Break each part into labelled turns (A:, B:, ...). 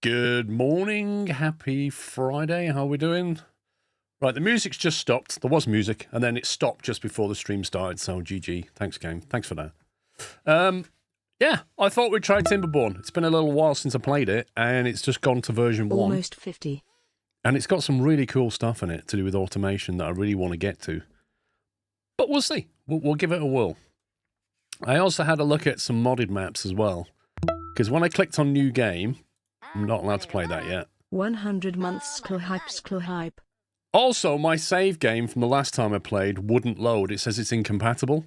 A: Good morning. Happy Friday. How are we doing? Right, the music's just stopped. There was music, and then it stopped just before the stream started, so GG. Thanks, game. Thanks for that. Yeah, I thought we'd try Timberborn. It's been a little while since I played it, and it's just gone to version 1.
B: Almost 50.
A: And it's got some really cool stuff in it to do with automation that I really want to get to. But we'll see. We'll give it a whirl. I also had a look at some modded maps as well, because when I clicked on New Game, I'm not allowed to play that yet.
B: 100 months sklo hype.
A: Also, my save game from the last time I played wouldn't load. It says it's incompatible.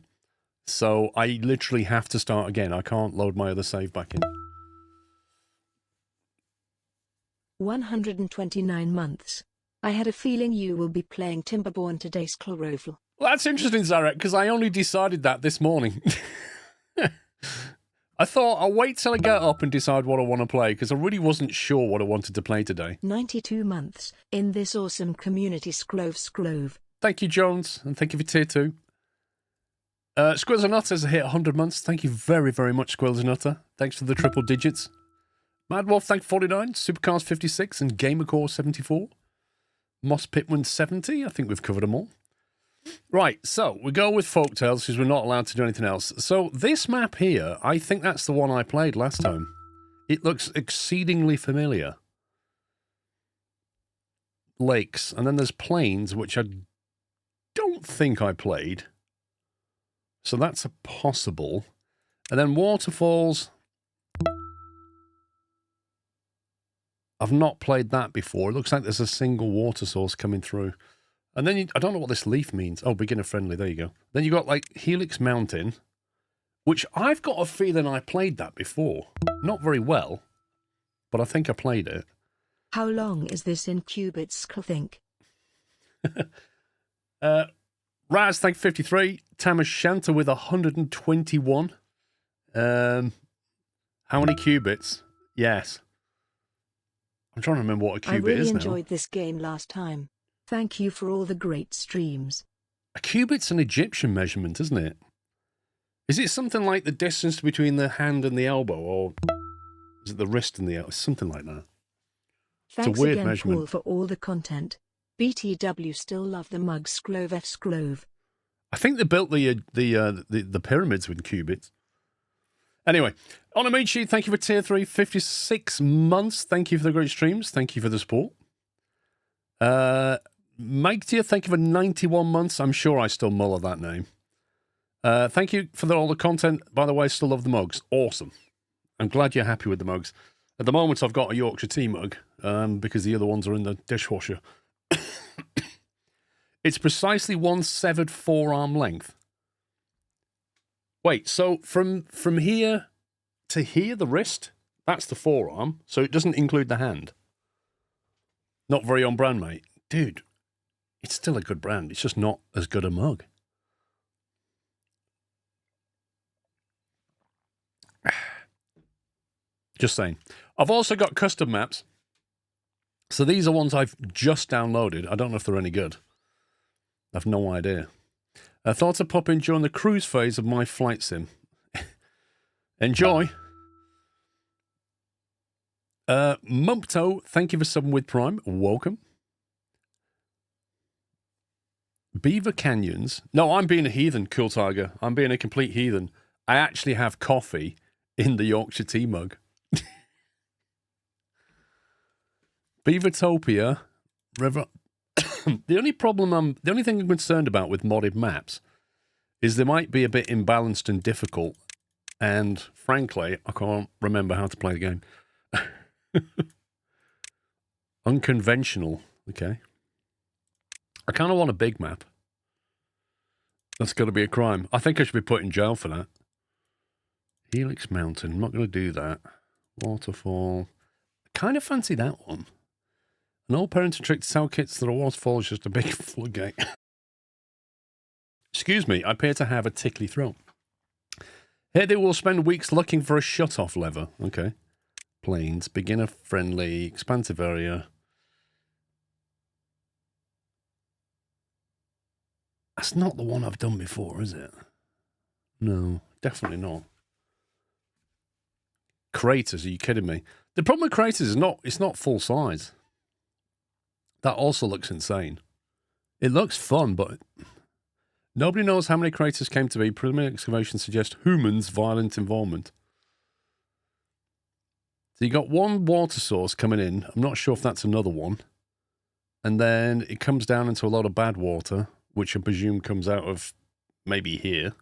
A: So I literally have to start again. I can't load my other save back in.
B: 129 months. I had a feeling you will be playing Timberborn today, SquirrelPlus.
A: Well, that's interesting, Zarek, because I only decided that this morning. I thought I'll wait till I get up and decide what I want to play, because I really wasn't sure what I wanted to play today.
B: 92 months in this awesome community, Sklove.
A: Thank you, Jones, and thank you for tier 2. Squirrels and Nutter has hit 100 months. Thank you very, very much, Squirrels and Nutter. Thanks for the triple digits. Madwolf, thank 49, Supercars 56, and Gamercore 74. Moss Pitman 70. I think we've covered them all. Right, so we go with Folktales because we're not allowed to do anything else. So this map here, I think that's the one I played last time. It looks exceedingly familiar. Lakes, and then there's plains, which I don't think I played. So that's a possible. And then waterfalls. I've not played that before. It looks like there's a single water source coming through. And then I don't know what this leaf means. Oh, beginner friendly. There you go. Then you got like Helix Mountain, which I've got a feeling I played that before. Not very well, but I think I played it.
B: How long is this in cubits, think?
A: Raz, thank 53. Tamas Shanta with 121. How many qubits? Yes. I'm trying to remember what a qubit is now.
B: I really enjoyed this game last time. Thank you for all the great streams.
A: A cubit's an Egyptian measurement, isn't it? Is it something like the distance between the hand and the elbow, or is it the wrist and the elbow? Something like that.
B: Thanks
A: it's a weird
B: again,
A: measurement.
B: Paul, for all the content. BTW still love the mug, Sklove.
A: I think they built the pyramids with cubits. Anyway, Onamichi, thank you for tier 3, 56 months. Thank you for the great streams. Thank you for the support. Mike tier, thank you for 91 months. I'm sure I still muller that name. Thank you for all the content. By the way, I still love the mugs. Awesome. I'm glad you're happy with the mugs. At the moment, I've got a Yorkshire tea mug because the other ones are in the dishwasher. It's precisely one severed forearm length. Wait, so from here to here, the wrist, that's the forearm, so it doesn't include the hand. Not very on brand, mate. Dude, it's still a good brand. It's just not as good a mug. Just saying. I've also got custom maps. So these are ones I've just downloaded. I don't know if they're any good. I've no idea. I thought to pop in during the cruise phase of my flight sim. Enjoy. Mumpto, thank you for subbing with Prime. Welcome. Beaver Canyons. No, I'm being a heathen, Cool Tiger. I'm being a complete heathen. I actually have coffee in the Yorkshire tea mug. Beavertopia. River. The only thing I'm concerned about with modded maps is they might be a bit imbalanced and difficult. And frankly, I can't remember how to play the game. Unconventional. Okay. I kind of want a big map. That's got to be a crime. I think I should be put in jail for that. Helix Mountain. I'm not going to do that. Waterfall. I kind of fancy that one. An old parenting trick to sell kits that a waterfall is just a big floodgate. Excuse me, I appear to have a tickly throat. Here they will spend weeks looking for a shut-off lever. Okay. Planes, beginner-friendly, expansive area. That's not the one I've done before, is it? No, definitely not. Craters, are you kidding me? The problem with craters is it's not full size. That also looks insane. It looks fun, but nobody knows how many craters came to be. Preliminary excavations suggest humans' violent involvement. So you got one water source coming in. I'm not sure if that's another one. And then it comes down into a lot of bad water, which I presume comes out of maybe here.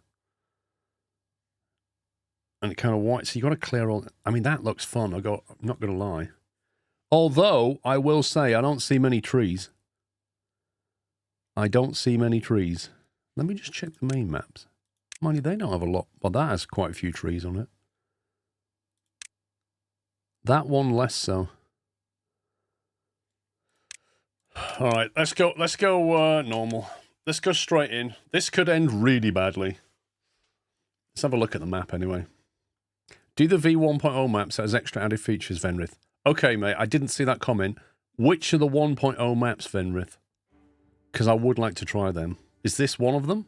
A: And it kind of white. So you got to clear all. I mean, that looks fun. I'm not going to lie. Although I will say I don't see many trees. I don't see many trees. Let me just check the main maps. Mind you, they don't have a lot. Well, that has quite a few trees on it. That one less so. All right, let's go normal. Let's go straight in. This could end really badly. Let's have a look at the map anyway. Do the V1.0 maps as extra added features, Venrith? Okay, mate, I didn't see that comment. Which are the 1.0 maps, Venrith? Because I would like to try them. Is this one of them?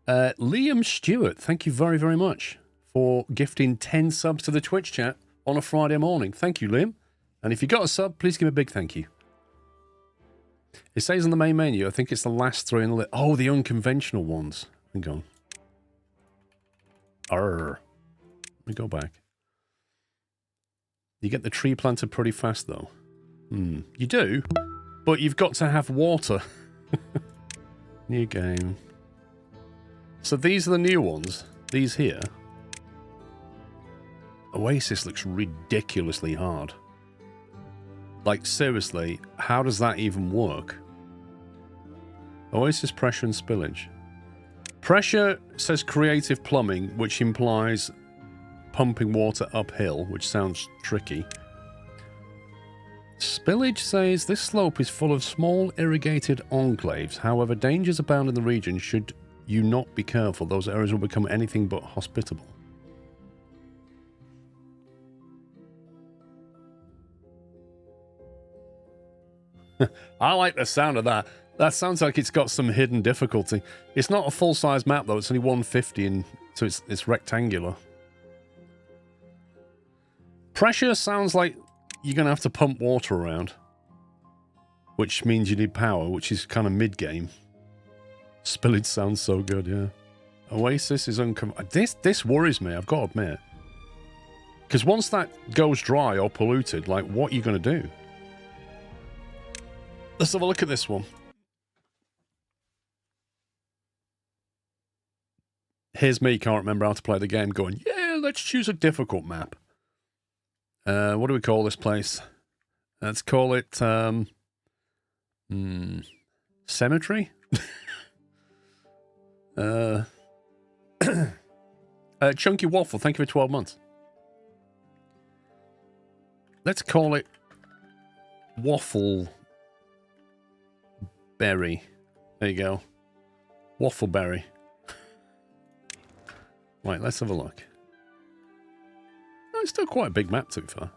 A: Liam Stewart, thank you very, very much for gifting 10 subs to the Twitch chat on a Friday morning. Thank you, Liam. And if you got a sub, please give me a big thank you. It says on the main menu, I think it's the last three in the list. Oh, the unconventional ones. Hang on. Arr. Let me go back. You get the tree planted pretty fast, though. You do, but you've got to have water. New game. So these are the new ones. These here. Oasis looks ridiculously hard. Like, seriously, how does that even work? Oasis, pressure, and spillage. Pressure says creative plumbing, which implies pumping water uphill, which sounds tricky. Spillage says this slope is full of small irrigated enclaves. However, dangers abound in the region should you not be careful. Those areas will become anything but hospitable. I like the sound of that. That sounds like it's got some hidden difficulty. It's not a full-size map, though. It's only 150, and so it's rectangular. Pressure sounds like you're going to have to pump water around, which means you need power, which is kind of mid-game. Spillage sounds so good, yeah. Oasis is This worries me, I've got to admit. Because once that goes dry or polluted, like, what are you going to do? Let's have a look at this one. Here's me, can't remember how to play the game, going, yeah, let's choose a difficult map. What do we call this place? Let's call it, cemetery? Chunky Waffle, thank you for 12 months. Let's call it Waffle Berry. There you go. Waffleberry. Right, let's have a look. Oh, it's still quite a big map, to be fair.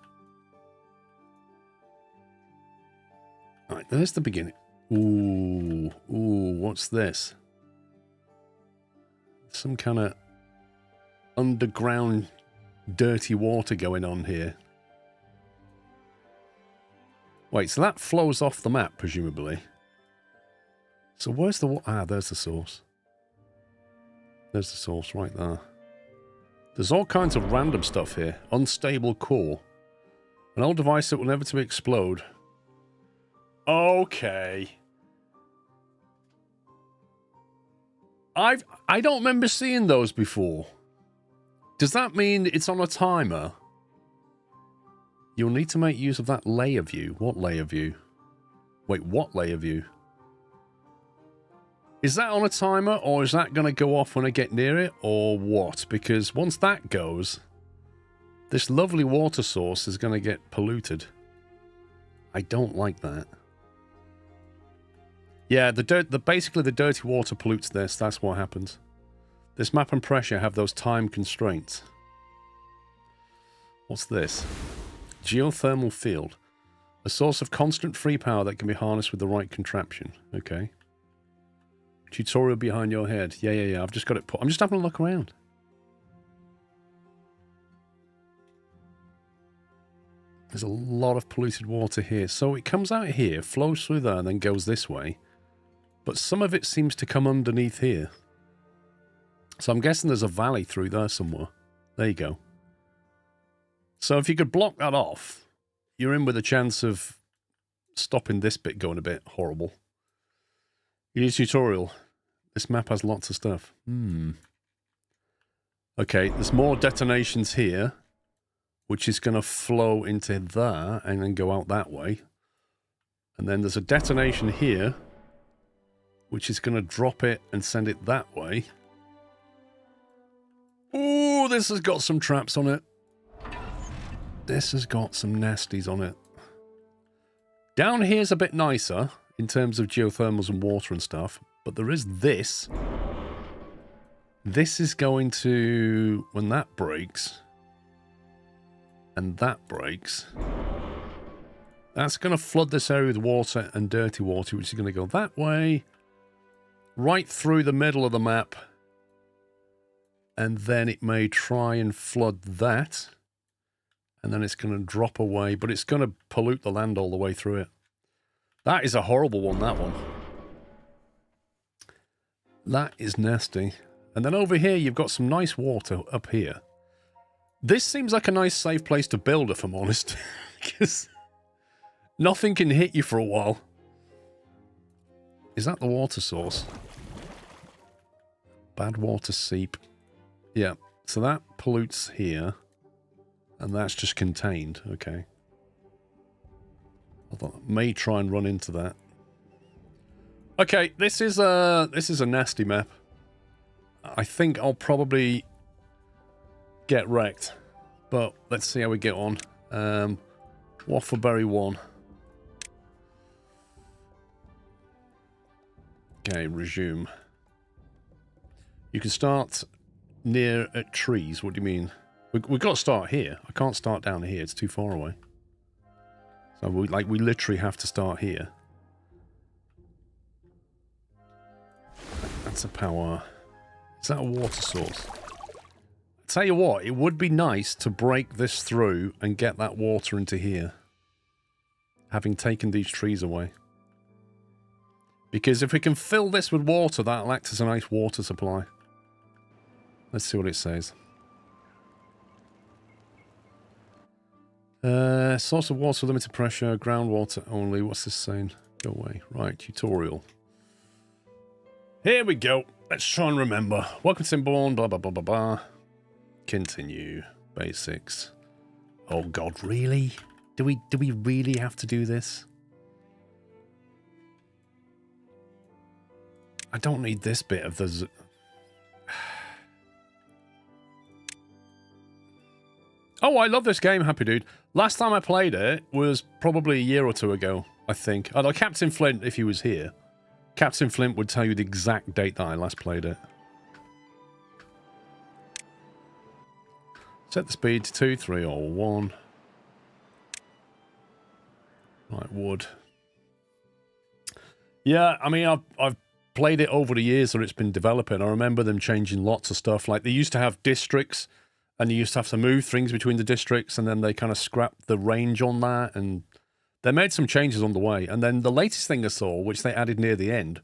A: Right, there's the beginning. Ooh, what's this? Some kind of underground dirty water going on here. Wait, so that flows off the map, presumably. So where's the water? Ah, there's the source. There's the source right there. There's all kinds of random stuff here. Unstable core. An old device that will inevitably explode. Okay. I don't remember seeing those before. Does that mean it's on a timer? You'll need to make use of that layer view. What layer view? Wait, what layer view? Is that on a timer, or is that going to go off when I get near it, or what? Because once that goes, this lovely water source is going to get polluted. I don't like that. Yeah, basically the dirty water pollutes this. That's what happens. This map and pressure have those time constraints. What's this? Geothermal field. A source of constant free power that can be harnessed with the right contraption. Okay. Tutorial behind your head. Yeah. I've just got it put. I'm just having a look around. There's a lot of polluted water here. So it comes out here, flows through there, and then goes this way. But some of it seems to come underneath here. So I'm guessing there's a valley through there somewhere. There you go. So if you could block that off, you're in with a chance of stopping this bit going a bit horrible. You need a tutorial. This map has lots of stuff. Okay, there's more detonations here, which is going to flow into there and then go out that way. And then there's a detonation here, which is going to drop it and send it that way. Ooh, this has got some traps on it. This has got some nasties on it. Down here's a bit nicer in terms of geothermals and water and stuff, but there is this. This is going to, when that breaks, and that breaks, that's going to flood this area with water and dirty water, which is going to go that way, right through the middle of the map, and then it may try and flood that, and then it's going to drop away, but it's going to pollute the land all the way through it. That is a horrible one, that one. That is nasty. And then over here, you've got some nice water up here. This seems like a nice, safe place to build, if I'm honest. Because nothing can hit you for a while. Is that the water source? Bad water seep. Yeah, so that pollutes here. And that's just contained, okay. I may try and run into that. Okay, this is a nasty map. I think I'll probably get wrecked. But let's see how we get on. Waffleberry 1. Okay, resume. You can start near at trees. What do you mean? We've got to start here. I can't start down here. It's too far away. So we literally have to start here. That's a power. Is that a water source? Tell you what, it would be nice to break this through and get that water into here. Having taken these trees away. Because if we can fill this with water, that'll act as a nice water supply. Let's see what it says. Source of water, limited pressure, groundwater only. What's this saying? Go away. Right, tutorial. Here we go. Let's try and remember. Welcome to Timberborn, blah, blah, blah, blah, blah. Continue. Basics. Oh, God, really? Do we really have to do this? I don't need this bit of the... Oh, I love this game, Happy Dude. Last time I played it was probably a year or two ago, I think. Although Captain Flint, if he was here, Captain Flint would tell you the exact date that I last played it. Set the speed to 2, 3, or 1. Right, wood. Yeah, I mean, I've played it over the years that it's been developing. I remember them changing lots of stuff. Like, they used to have districts, and you used to have to move things between the districts, and then they kind of scrapped the range on that, and they made some changes on the way. And then the latest thing I saw, which they added near the end,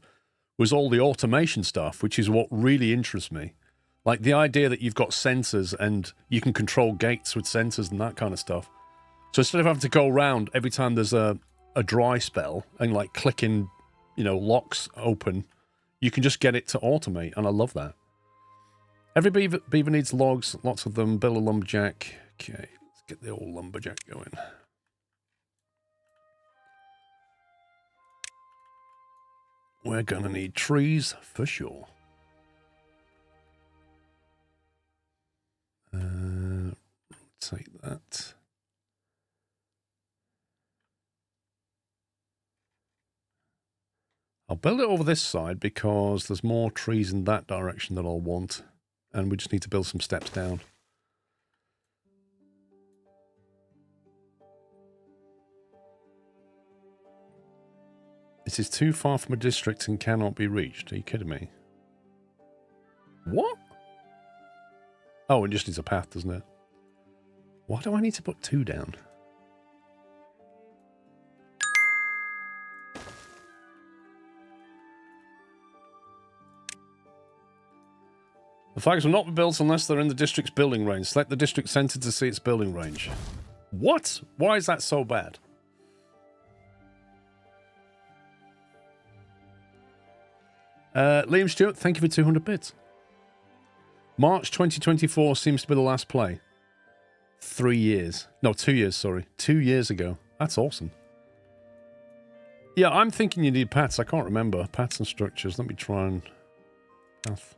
A: was all the automation stuff, which is what really interests me. Like the idea that you've got sensors and you can control gates with sensors and that kind of stuff. So instead of having to go around every time there's a dry spell and like clicking, you know, locks open, you can just get it to automate, and I love that. Every beaver needs logs, lots of them. Build a lumberjack. Okay, let's get the old lumberjack going. We're gonna need trees for sure. Rotate that. I'll build it over this side because there's more trees in that direction that I'll want. And we just need to build some steps down. It is too far from a district and cannot be reached. Are you kidding me? What? Oh, it just needs a path, doesn't it? Why do I need to put 2 down? The flags will not be built unless they're in the district's building range. Select the district centre to see its building range. What? Why is that so bad? Liam Stewart, thank you for 200 bits. March 2024 seems to be the last play. 3 years. No, 2 years, sorry. 2 years ago. That's awesome. Yeah, I'm thinking you need paths. I can't remember. Paths and structures. Let me try and... Path.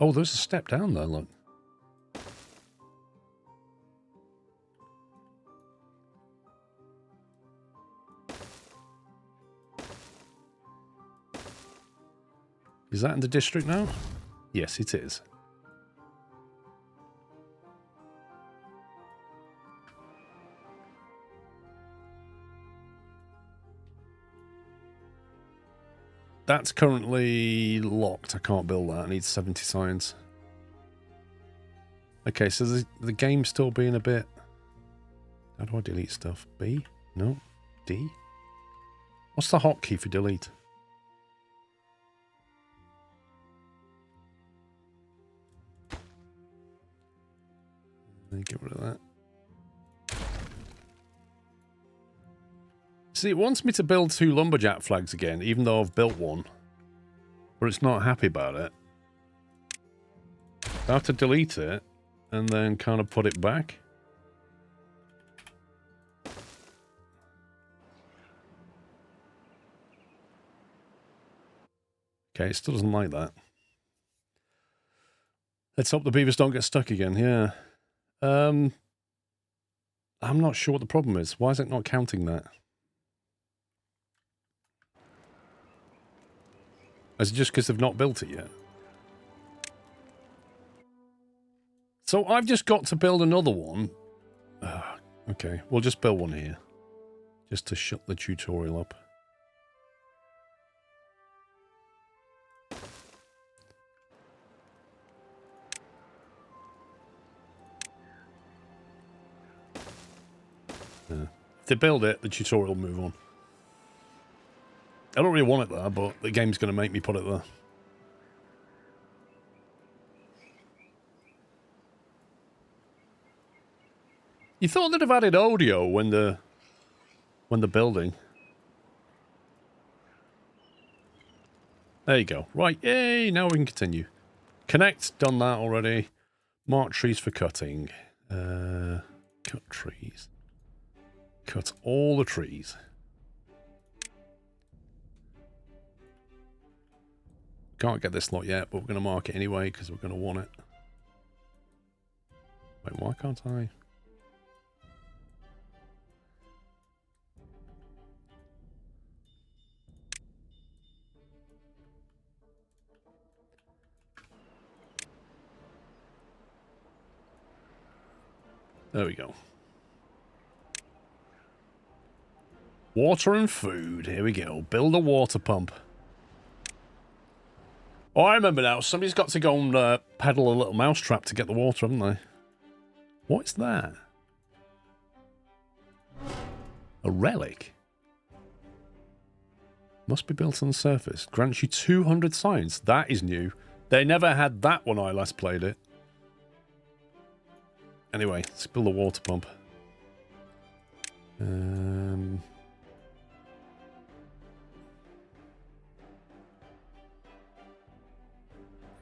A: Oh, there's a step down there, look. Is that in the district now? Yes, it is. That's currently locked. I can't build that. I need 70 science. Okay, so the game's still being a bit... How do I delete stuff? B? No. D? What's the hotkey for delete? Get rid of that. See, it wants me to build 2 lumberjack flags again, even though I've built one. But it's not happy about it. I have to delete it, and then kind of put it back. Okay, it still doesn't like that. Let's hope the beavers don't get stuck again, yeah. I'm not sure what the problem is. Why is it not counting that? Is it just because they've not built it yet? So I've just got to build another one. Okay, we'll just build one here. Just to shut the tutorial up. If they build it, the tutorial will move on. I don't really want it there, but the game's going to make me put it there. You thought they'd have added audio when they're building. There you go. Right, yay, now we can continue. Connect, done that already. Mark trees for cutting. Cut trees. Cut all the trees. Can't get this lot yet, but we're going to mark it anyway because we're going to want it. Wait, why can't I? There we go. Water and food. Here we go. Build a water pump. Oh, I remember now. Somebody's got to go and pedal a little mousetrap to get the water, haven't they? What's that? A relic? Must be built on the surface. Grants you 200 science. That is new. They never had that when I last played it. Anyway, let's build a water pump.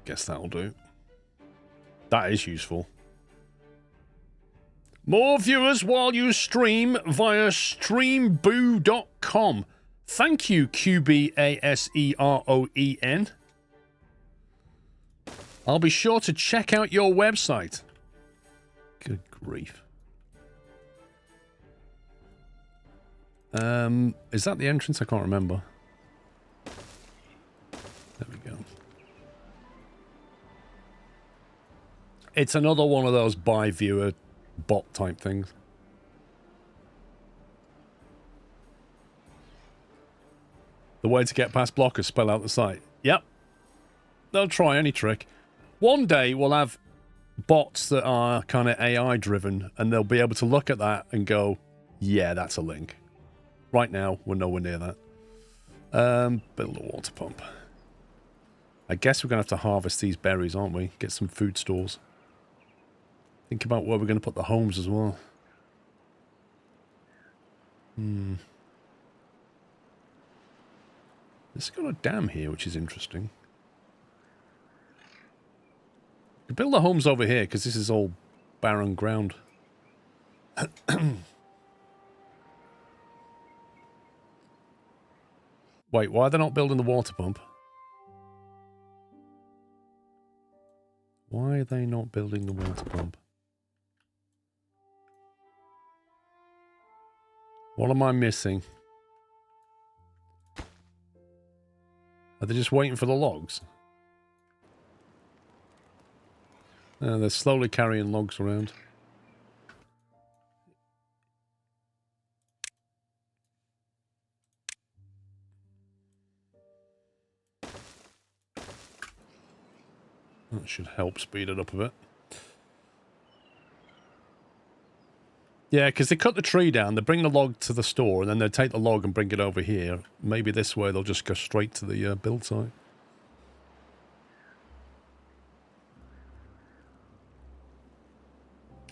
A: Guess that'll do. That is useful. More viewers while you stream via streamboo.com. Thank you, QBASEROEN. I'll be sure to check out your website. Good grief. Is that the entrance? I can't remember. There we go. It's another one of those buy viewer bot type things. The way to get past blockers, spell out the site. Yep. They'll try any trick. One day we'll have bots that are kind of AI driven, and they'll be able to look at that and go, yeah, that's a link. Right now, we're nowhere near that. Build a water pump. I guess we're going to have to harvest these berries, aren't we? Get some food stores. Think about where we're going to put the homes as well. There's got a dam here, which is interesting. We build the homes over here, because this is all barren ground. Wait, why are they not building the water pump? Why are they not building the water pump? What am I missing? Are they just waiting for the logs? They're slowly carrying logs around. That should help speed it up a bit. Yeah, because they cut the tree down, they bring the log to the store, and then they take the log and bring it over here. Maybe this way they'll just go straight to the build site.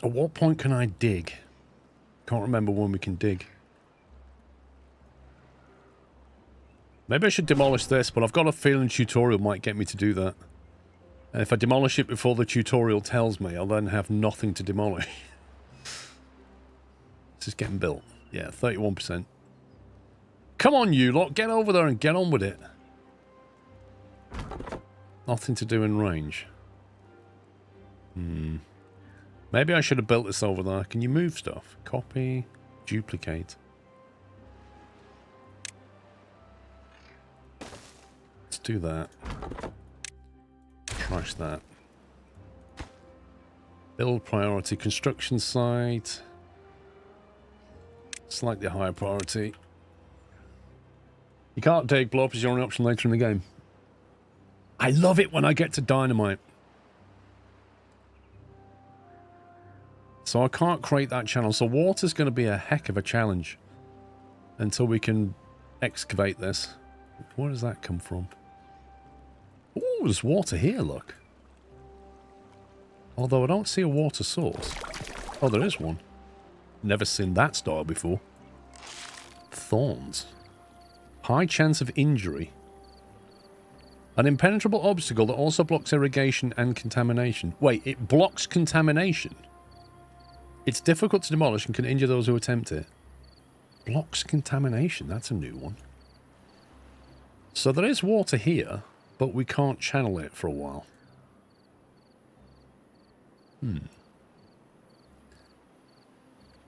A: At what point can I dig? Can't remember when we can dig. Maybe I should demolish this, but I've got a feeling tutorial might get me to do that. And if I demolish it before the tutorial tells me, I'll then have nothing to demolish. This is getting built. Yeah, 31%. Come on, you lot. Get over there and get on with it. Nothing to do in range. Maybe I should have built this over there. Can you move stuff? Copy. Duplicate. Let's do that. Trash that. Build priority. Construction site. Slightly higher priority. You can't dig, blow up is your only option later in the game. I love it when I get to dynamite. So I can't create that channel. So water's going to be a heck of a challenge until we can excavate this. Where does that come from? Oh, there's water here, look. Although I don't see a water source. Oh, there is one. Never seen that style before. Thorns. High chance of injury. An impenetrable obstacle that also blocks irrigation and contamination. Wait, it blocks contamination? It's difficult to demolish and can injure those who attempt it. Blocks contamination. That's a new one. So there is water here, but we can't channel it for a while.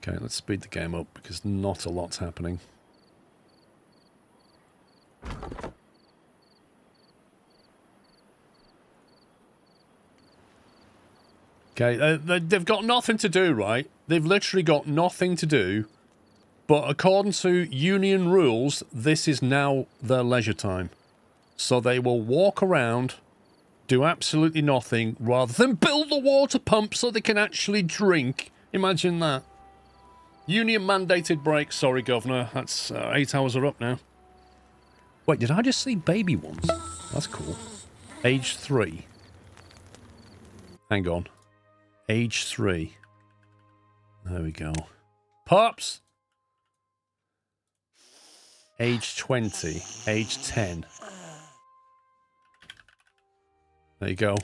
A: Okay, let's speed the game up because not a lot's happening. Okay, they've got nothing to do, right? They've literally got nothing to do. But according to union rules, this is now their leisure time. So they will walk around, do absolutely nothing, rather than build a water pump so they can actually drink. Imagine that. Union mandated break. Sorry, Governor. That's 8 hours are up now. Wait, did I just see baby ones? That's cool. Age 3. Hang on. Age 3. There we go. Pups! Age 20. Age 10. There you go.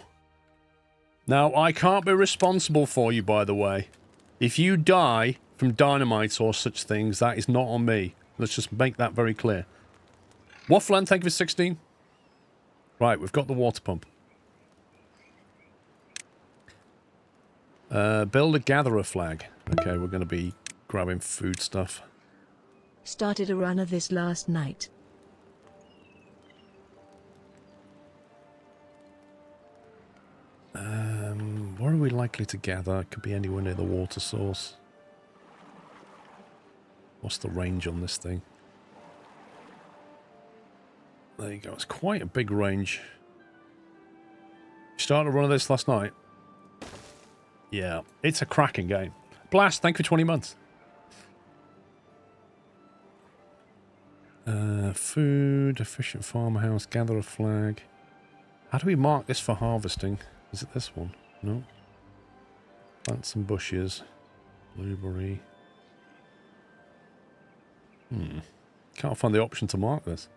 A: Now, I can't be responsible for you, by the way. If you die from dynamite or such things, that is not on me. Let's just make that very clear. Waffland, thank you for 16. Right, we've got the water pump. Build a gatherer flag. Okay, we're going to be grabbing food stuff.
B: Started a run of this last night.
A: Where are we likely to gather? It could be anywhere near the water source. What's the range on this thing? There you go. It's quite a big range. You started a run of this last night? Yeah, it's a cracking game. Blast, thank you for 20 months. Food, efficient farmhouse, gather a flag. How do we mark this for harvesting? Is it this one? No. Plant some bushes. Blueberry. Can't find the option to mark this.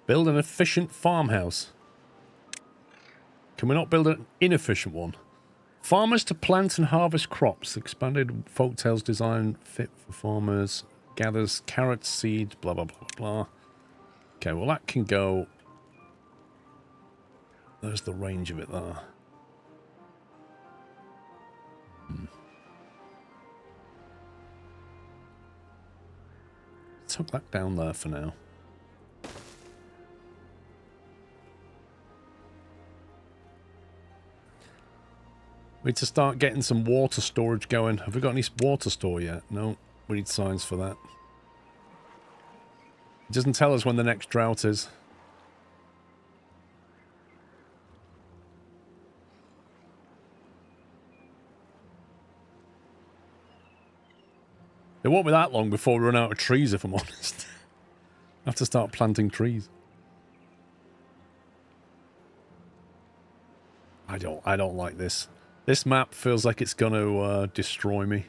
A: Build an efficient farmhouse. Can we not build an inefficient one? Farmers to plant and harvest crops. Expanded folktales design fit for farmers. Gathers carrots, seeds, blah, blah, blah, blah. Okay, well that can go... There's the range of it there. Tuck that down there for now. We need to start getting some water storage going. Have we got any water store yet? No. We need signs for that. It doesn't tell us when the next drought is. It won't be that long before we run out of trees, if I'm honest. I have to start planting trees. I don't like this. This map feels like it's going to destroy me.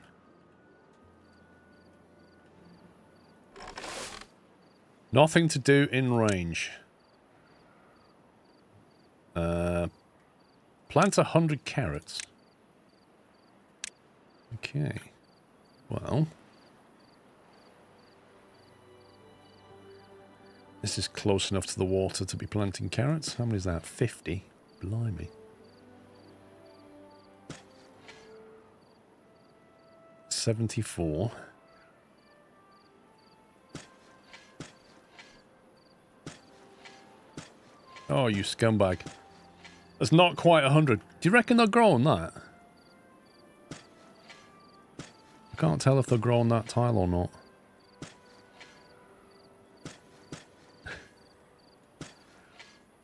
A: Nothing to do in range. Plant 100 carrots. Okay. Well. This is close enough to the water to be planting carrots. How many is that? 50? Blimey. 74. Oh, you scumbag. That's not quite 100. Do you reckon they'll grow on that? I can't tell if they'll grow on that tile or not.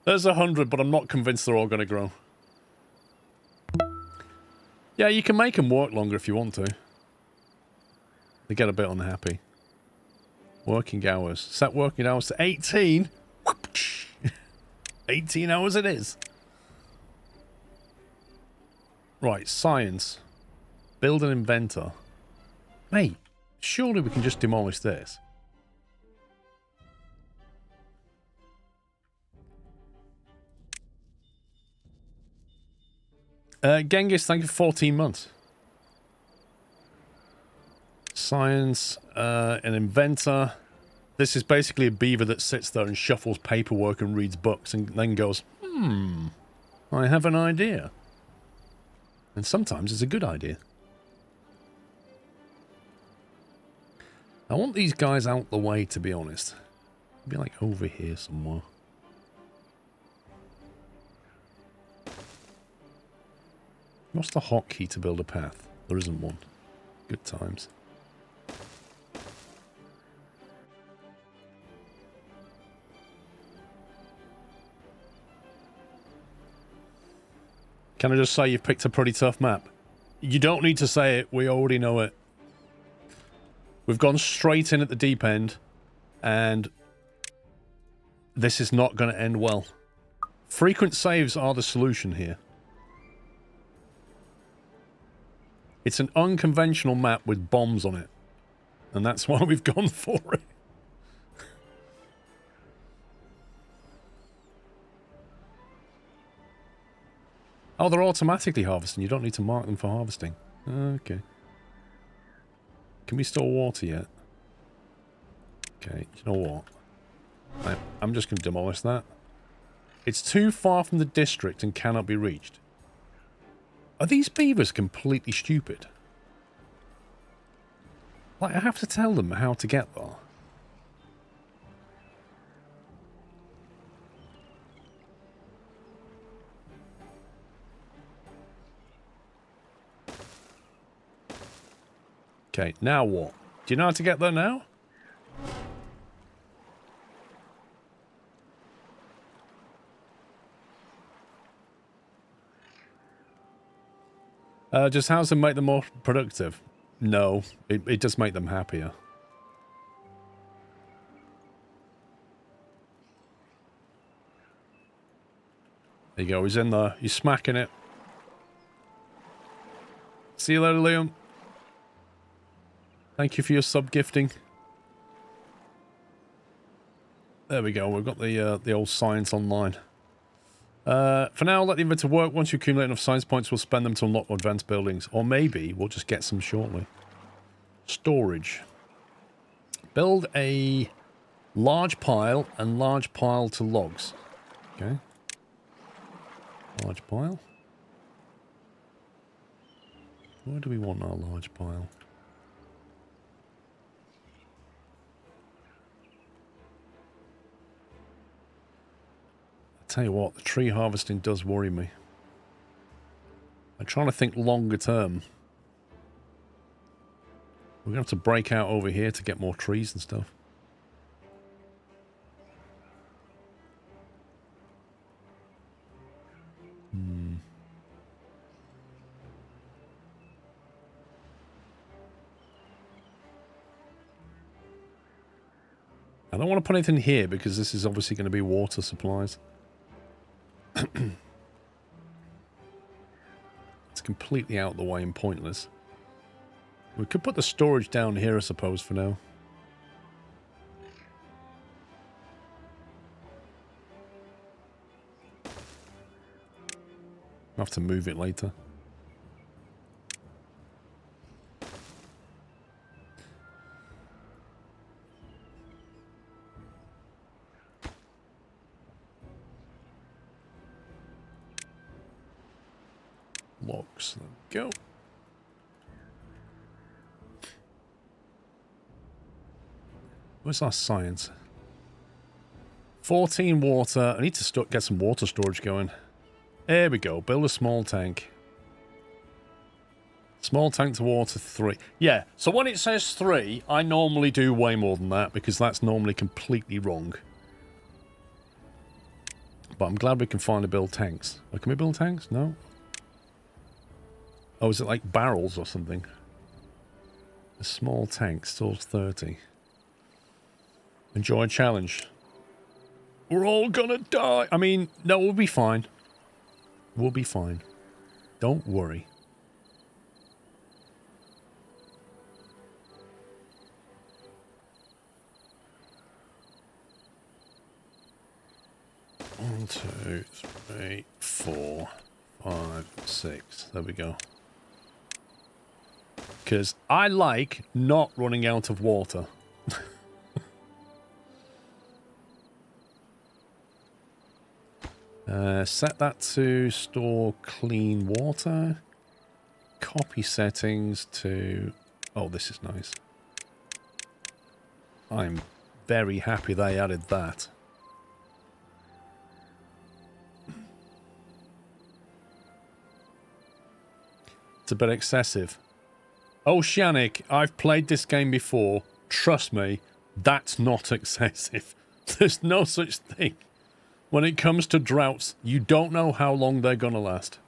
A: There's 100, but I'm not convinced they're all going to grow. Yeah, you can make them work longer if you want to. They get a bit unhappy. Working hours. Set working hours to 18. 18 hours it is. Right, science. Build an inventor. Mate, surely we can just demolish this. Genghis, thank you for 14 months. Science, an inventor. This is basically a beaver that sits there and shuffles paperwork and reads books and then goes, I have an idea. And sometimes it's a good idea. I want these guys out the way, to be honest. Maybe like over here somewhere. What's the hotkey to build a path? There isn't one. Good times. Can I just say you've picked a pretty tough map? You don't need to say it. We already know it. We've gone straight in at the deep end. And this is not going to end well. Frequent saves are the solution here. It's an unconventional map with bombs on it. And that's why we've gone for it. Oh, they're automatically harvesting. You don't need to mark them for harvesting. Okay. Can we store water yet? Okay, you know what? I'm just going to demolish that. It's too far from the district and cannot be reached. Are these beavers completely stupid? Like, I have to tell them how to get there. Okay, now what? Do you know how to get there now? Does housing make them more productive? No, it does make them happier. There you go, he's in there. He's smacking it. See you later, Liam. Thank you for your sub-gifting. There we go, we've got the old science online. For now, let the inventor work. Once you accumulate enough science points, we'll spend them to unlock more advanced buildings. Or maybe we'll just get some shortly. Storage. Build a large pile and large pile to logs. Okay. Large pile. Where do we want our large pile? Tell you what, the tree harvesting does worry me. I'm trying to think longer term. We're going to have to break out over here to get more trees and stuff. I don't want to put anything here because this is obviously going to be water supplies. It's completely out of the way and pointless. We could put the storage down here, I suppose, for now. I'll have to move it later. Logs. There we go. Where's our science? 14 water. I need to get some water storage going. There we go. Build a small tank. Small tank to water 3. Yeah, so when it says 3, I normally do way more than that because that's normally completely wrong. But I'm glad we can finally build tanks. Oh, can we build tanks? No? Oh, is it like barrels or something? A small tank stores 30. Enjoy a challenge. We're all gonna die. I mean, no, we'll be fine. We'll be fine. Don't worry. One, 2, 3, 4, 5, 6. There we go. Because I like not running out of water. Set that to store clean water. Copy settings to... Oh, this is nice. I'm very happy they added that. It's a bit excessive. Oceanic, I've played this game before. Trust me, that's not excessive. There's no such thing. When it comes to droughts, you don't know how long they're gonna last.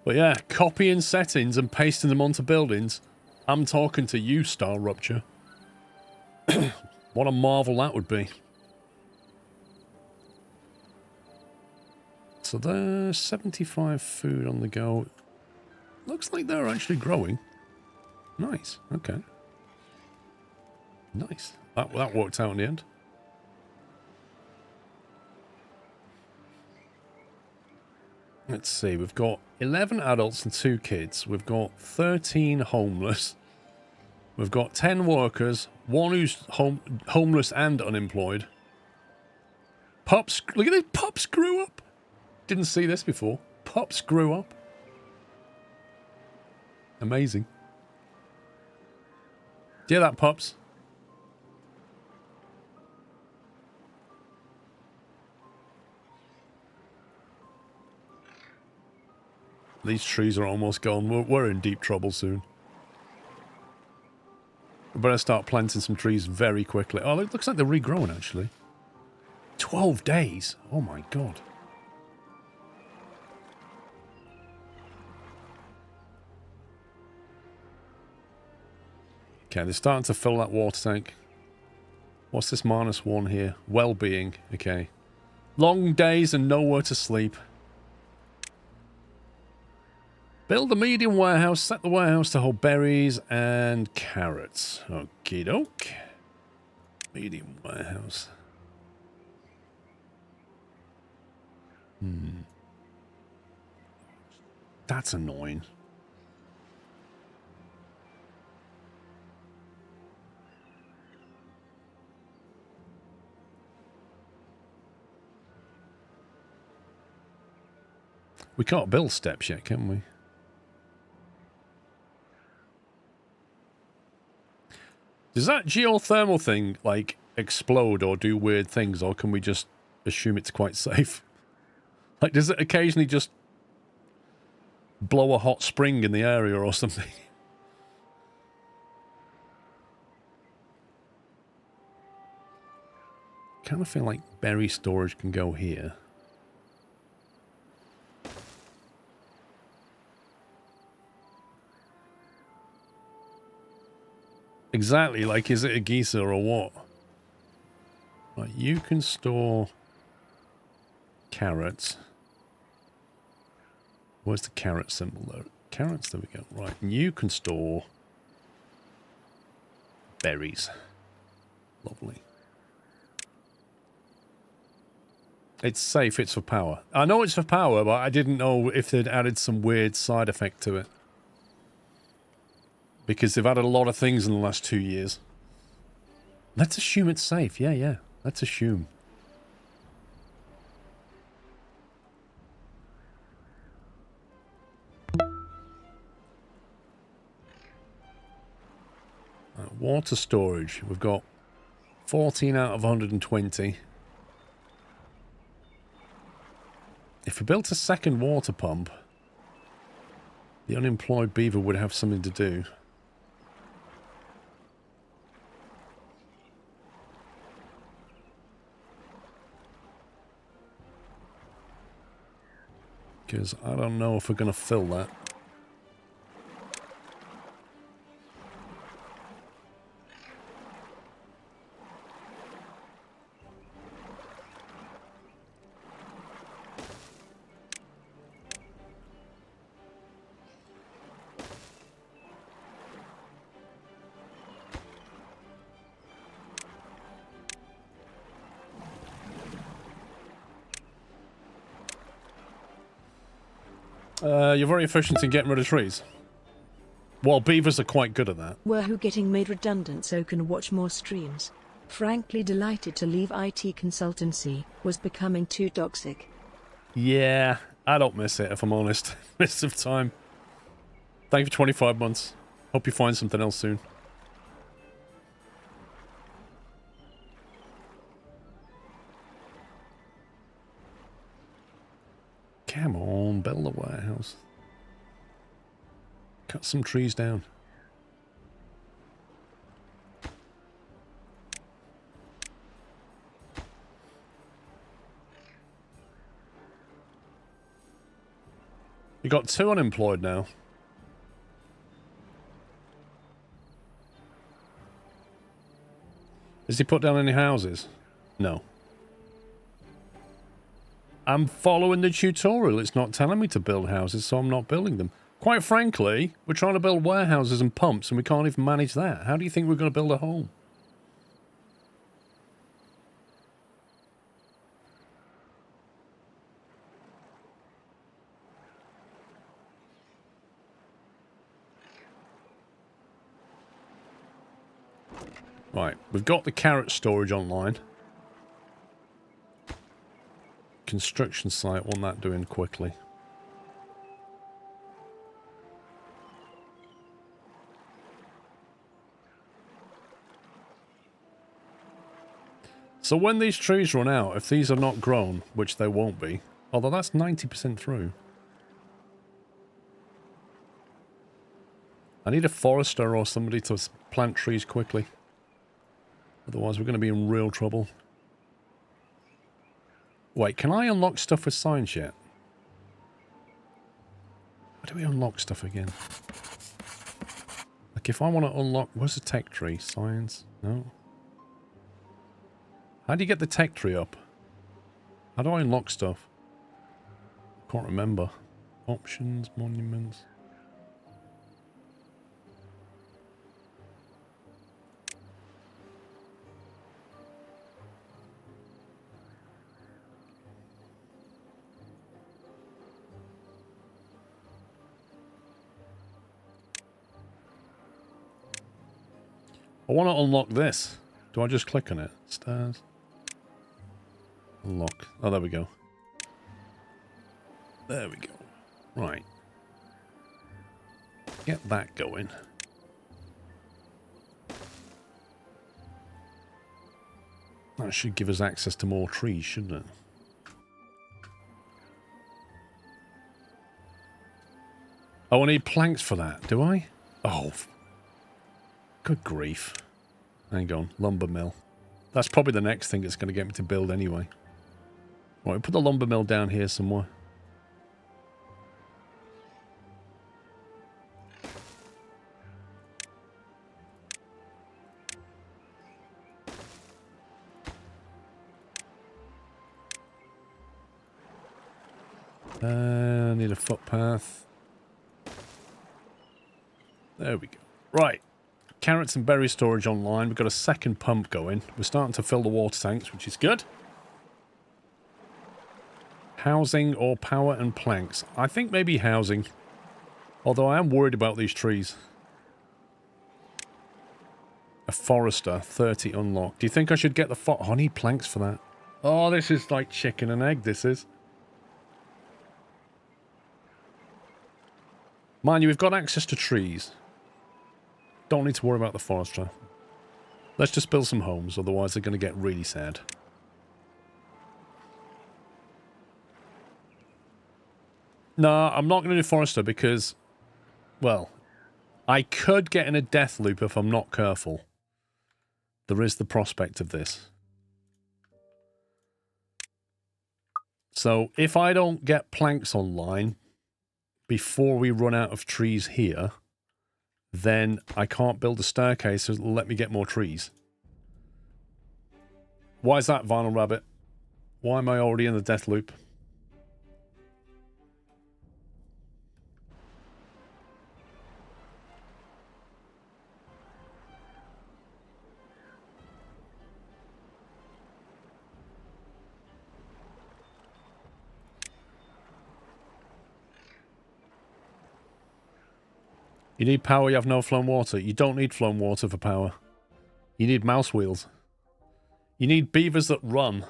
A: But yeah, copying settings and pasting them onto buildings. I'm talking to you, Star Rupture. What a marvel that would be. So there's 75 food on the go. Looks like they're actually growing. Nice. Okay. Nice. That worked out in the end. Let's see. We've got 11 adults and 2 kids. We've got 13 homeless. We've got 10 workers. 1 who's homeless and unemployed. Pups. Look at this. Pups grew up. Didn't see this before. Pups grew up. Amazing. Do you hear that, Pops? These trees are almost gone. We're in deep trouble soon. We better start planting some trees very quickly. Oh, it looks like they're regrowing, actually. 12 days? Oh, my God. Okay, they're starting to fill that water tank. What's this -1 here? Well-being. Okay. Long days and nowhere to sleep. Build a medium warehouse. Set the warehouse to hold berries and carrots. Okie doke. Medium warehouse. That's annoying. We can't build steps yet, can we? Does that geothermal thing, like, explode or do weird things, or can we just assume it's quite safe? Like, does it occasionally just blow a hot spring in the area or something? Kind of feel like berry storage can go here. Exactly, like, is it a geyser or what? Right, you can store carrots. Where's the carrot symbol though? Carrots, there we go. Right, and you can store berries. Lovely. It's safe, it's for power. I know it's for power, but I didn't know if they'd added some weird side effect to it. Because they've added a lot of things in the last 2 years. Let's assume it's safe. Yeah. Let's assume. Water storage. We've got 14 out of 120. If we built a second water pump, the unemployed beaver would have something to do. Because I don't know if we're going to fill that. You're very efficient in getting rid of trees. Well, beavers are quite good at that.
B: Wahoo getting made redundant so can watch more streams. Frankly delighted to leave IT consultancy, was becoming too toxic.
A: Yeah, I don't miss it, if I'm honest. Miss of time. Thank you for 25 months. Hope you find something else soon. Come on, build a warehouse. Cut some trees down. You got 2 unemployed now. Has he put down any houses? No. I'm following the tutorial. It's not telling me to build houses, so I'm not building them. Quite frankly, we're trying to build warehouses and pumps, and we can't even manage that. How do you think we're going to build a home? Right, we've got the carrot storage online. Construction site, want that doing quickly. So when these trees run out, if these are not grown, which they won't be, although that's 90% through. I need a forester or somebody to plant trees quickly. Otherwise we're going to be in real trouble. Wait, can I unlock stuff with science yet? How do we unlock stuff again? Like if I want to unlock... Where's the tech tree? Science? No. How do you get the tech tree up? How do I unlock stuff? Can't remember. Options, monuments... I want to unlock this. Do I just click on it? Stairs. Unlock. Oh, there we go. There we go. Right. Get that going. That should give us access to more trees, shouldn't it? Oh, I need planks for that, do I? Oh, good grief. Hang on, lumber mill. That's probably the next thing that's going to get me to build anyway. Right, put the lumber mill down here somewhere. I need a footpath. There we go. Right. Carrots and berry storage online. We've got a second pump going. We're starting to fill the water tanks, which is good. Housing or power and planks. I think maybe housing. Although I am worried about these trees. A forester, 30 unlocked. Do you think I should get the I need planks for that. Oh, this is like chicken and egg, this is. Mind you, we've got access to trees. Don't need to worry about the forester. Let's just build some homes, otherwise they're going to get really sad. No, I'm not going to do forester because, well, I could get in a death loop if I'm not careful. There is the prospect of this. So if I don't get planks online before we run out of trees here, then I can't build a staircase so it'll let me get more trees. Why is that, Vinyl Rabbit? Why am I already in the death loop? You need power, you have no flowing water. You don't need flowing water for power. You need mouse wheels. You need beavers that run.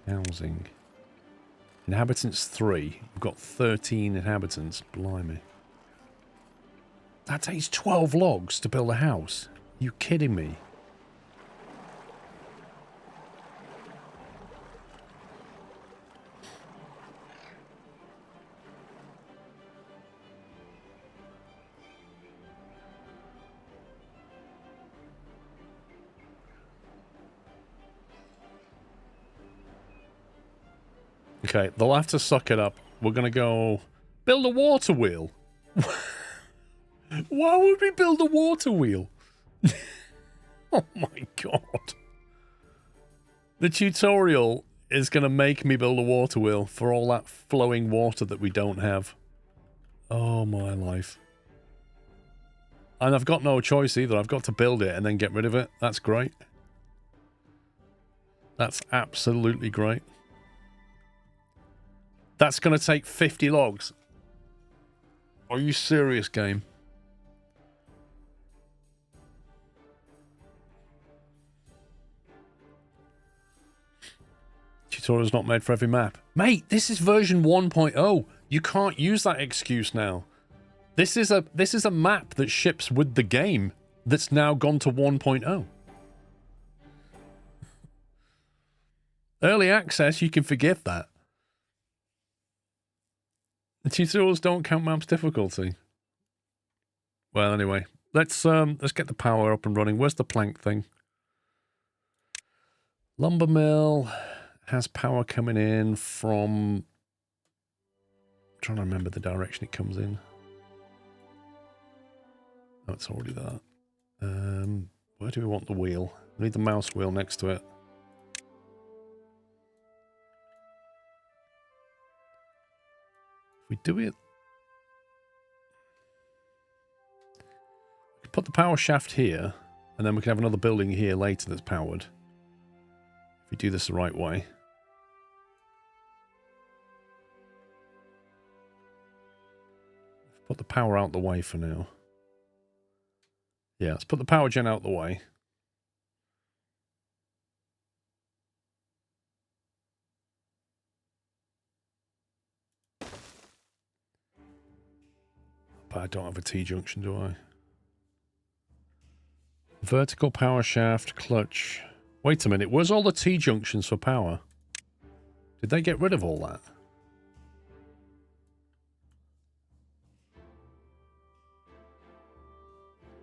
A: Housing. Inhabitants 3. We've got 13 inhabitants. Blimey. That takes 12 logs to build a house. Are you kidding me? Okay, they'll have to suck it up. We're going to go build a water wheel. Why would we build a water wheel? Oh my god. The tutorial is going to make me build a water wheel for all that flowing water that we don't have. Oh my life. And I've got no choice either. I've got to build it and then get rid of it. That's great. That's absolutely great. That's going to take 50 logs. Are you serious, game? Tutorial's not made for every map. Mate, this is version 1.0. You can't use that excuse now. This is a map that ships with the game that's now gone to 1.0. Early access, you can forgive that. The tutorials don't count maps difficulty. Well, anyway, let's get the power up and running. Where's the plank thing? Lumber mill has power coming in from... I'm trying to remember the direction it comes in. Oh, it's already there. Where do we want the wheel? We need the mouse wheel next to it. If we do it... We can put the power shaft here, and then we can have another building here later that's powered. If we do this the right way. Put the power out the way for now. Yeah, let's put the power gen out the way. But I don't have a T-junction, do I? Vertical power shaft, clutch. Wait a minute, where's all the T-junctions for power? Did they get rid of all that?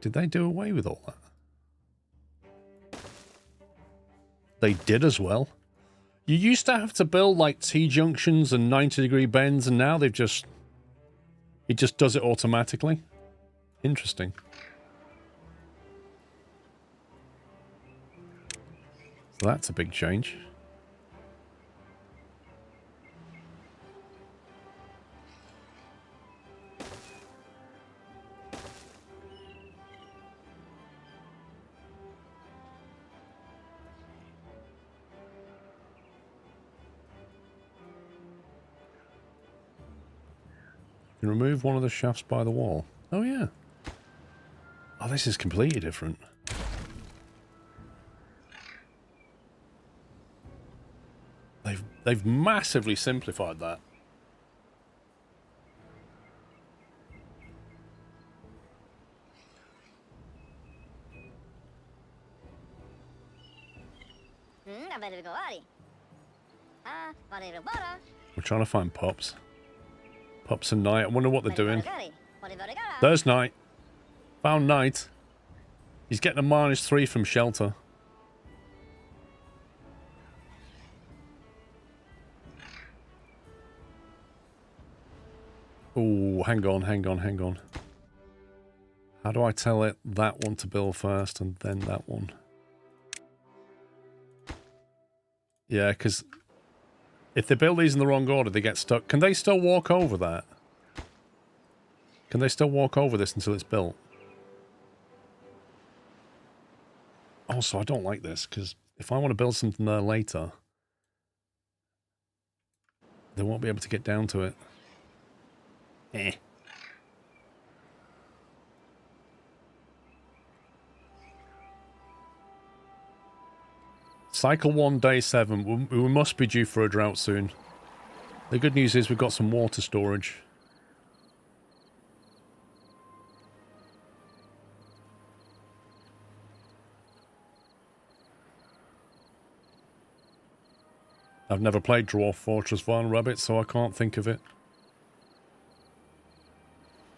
A: Did they do away with all that? They did as well. You used to have to build like T-junctions and 90-degree bends, and now they've just... It just does it automatically. Interesting. So that's a big change. You can remove one of the shafts by the wall. Oh, yeah. Oh, this is completely different. They've massively simplified that. We're trying to find pups. Pups and Knight. I wonder what they're doing. There's Knight. Found Knight. He's getting a -3 from shelter. Oh, hang on. How do I tell it that one to build first and then that one? Yeah, because if they build these in the wrong order, they get stuck. Can they still walk over that? Can they still walk over this until it's built? Also, I don't like this, because if I want to build something there later, they won't be able to get down to it. Eh. Cycle 1, day 7. We must be due for a drought soon. The good news is we've got some water storage. I've never played Dwarf Fortress 1 Rabbit, so I can't think of it.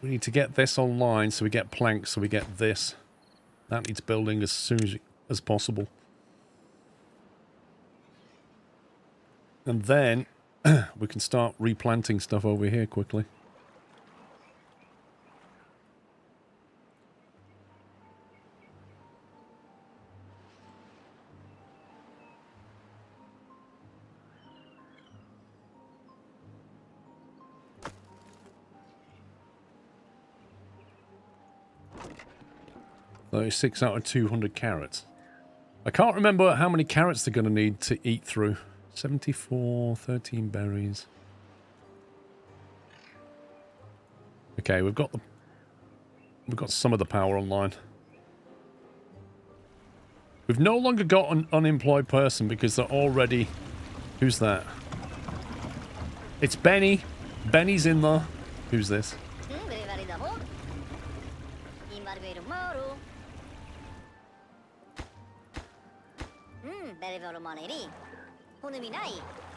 A: We need to get this online so we get planks, so we get this. That needs building as soon as possible. And then we can start replanting stuff over here quickly. So 6 out of 200 carrots. I can't remember how many carrots they're going to need to eat through. 74, 13 berries. Okay, we've got some of the power online. We've no longer got an unemployed person because they're already... Who's that? It's Benny. Benny's in there. Who's this?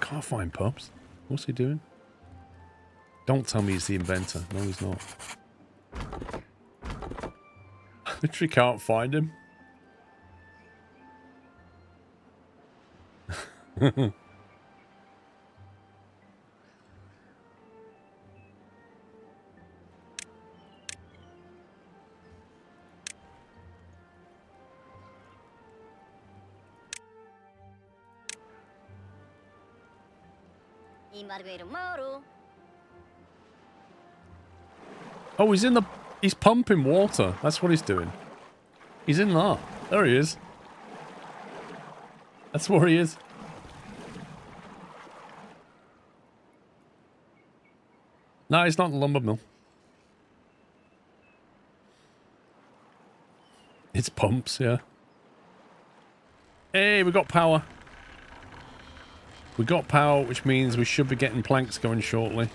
A: Can't find pups. What's he doing? Don't tell me he's the inventor. No, he's not. Literally can't find him. Oh, he's in the... He's pumping water. That's what he's doing. He's in that. There he is. That's where he is. No, he's not in the lumber mill. It's pumps, yeah. Hey, we got power. We got power, which means we should be getting planks going shortly.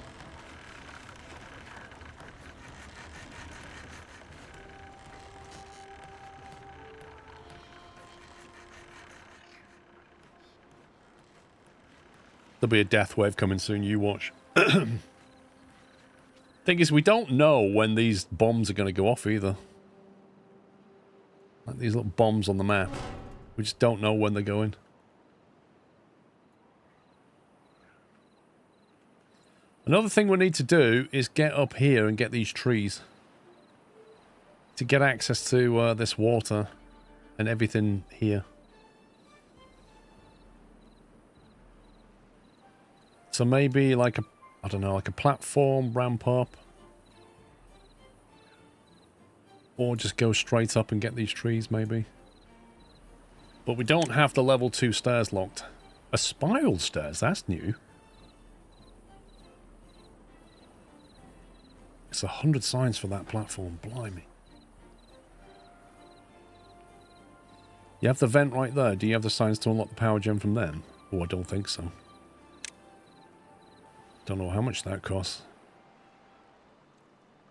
A: There'll be a death wave coming soon, you watch. Thing is, we don't know when these bombs are going to go off either. Like these little bombs on the map. We just don't know when they're going. Another thing we need to do is get up here and get these trees. To get access to this water and everything here. So maybe like a, I don't know, like a platform, ramp up. Or just go straight up and get these trees, maybe. But we don't have the level 2 stairs locked. A spiral stairs, that's new. It's 100 signs for that platform, blimey. You have the vent right there. Do you have the signs to unlock the power gem from them? Oh, I don't think so. Don't know how much that costs.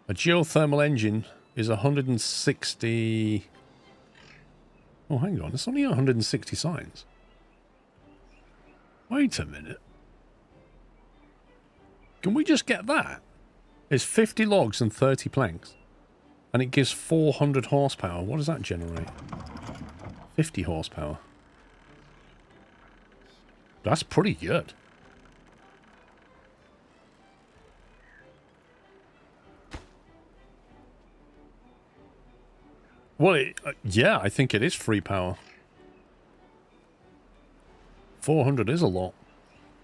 A: A geothermal engine is 160... Oh, hang on. It's only 160 signs. Wait a minute. Can we just get that? It's 50 logs and 30 planks. And it gives 400 horsepower. What does that generate? 50 horsepower. That's pretty good. Well, yeah, I think it is free power. 400 is a lot.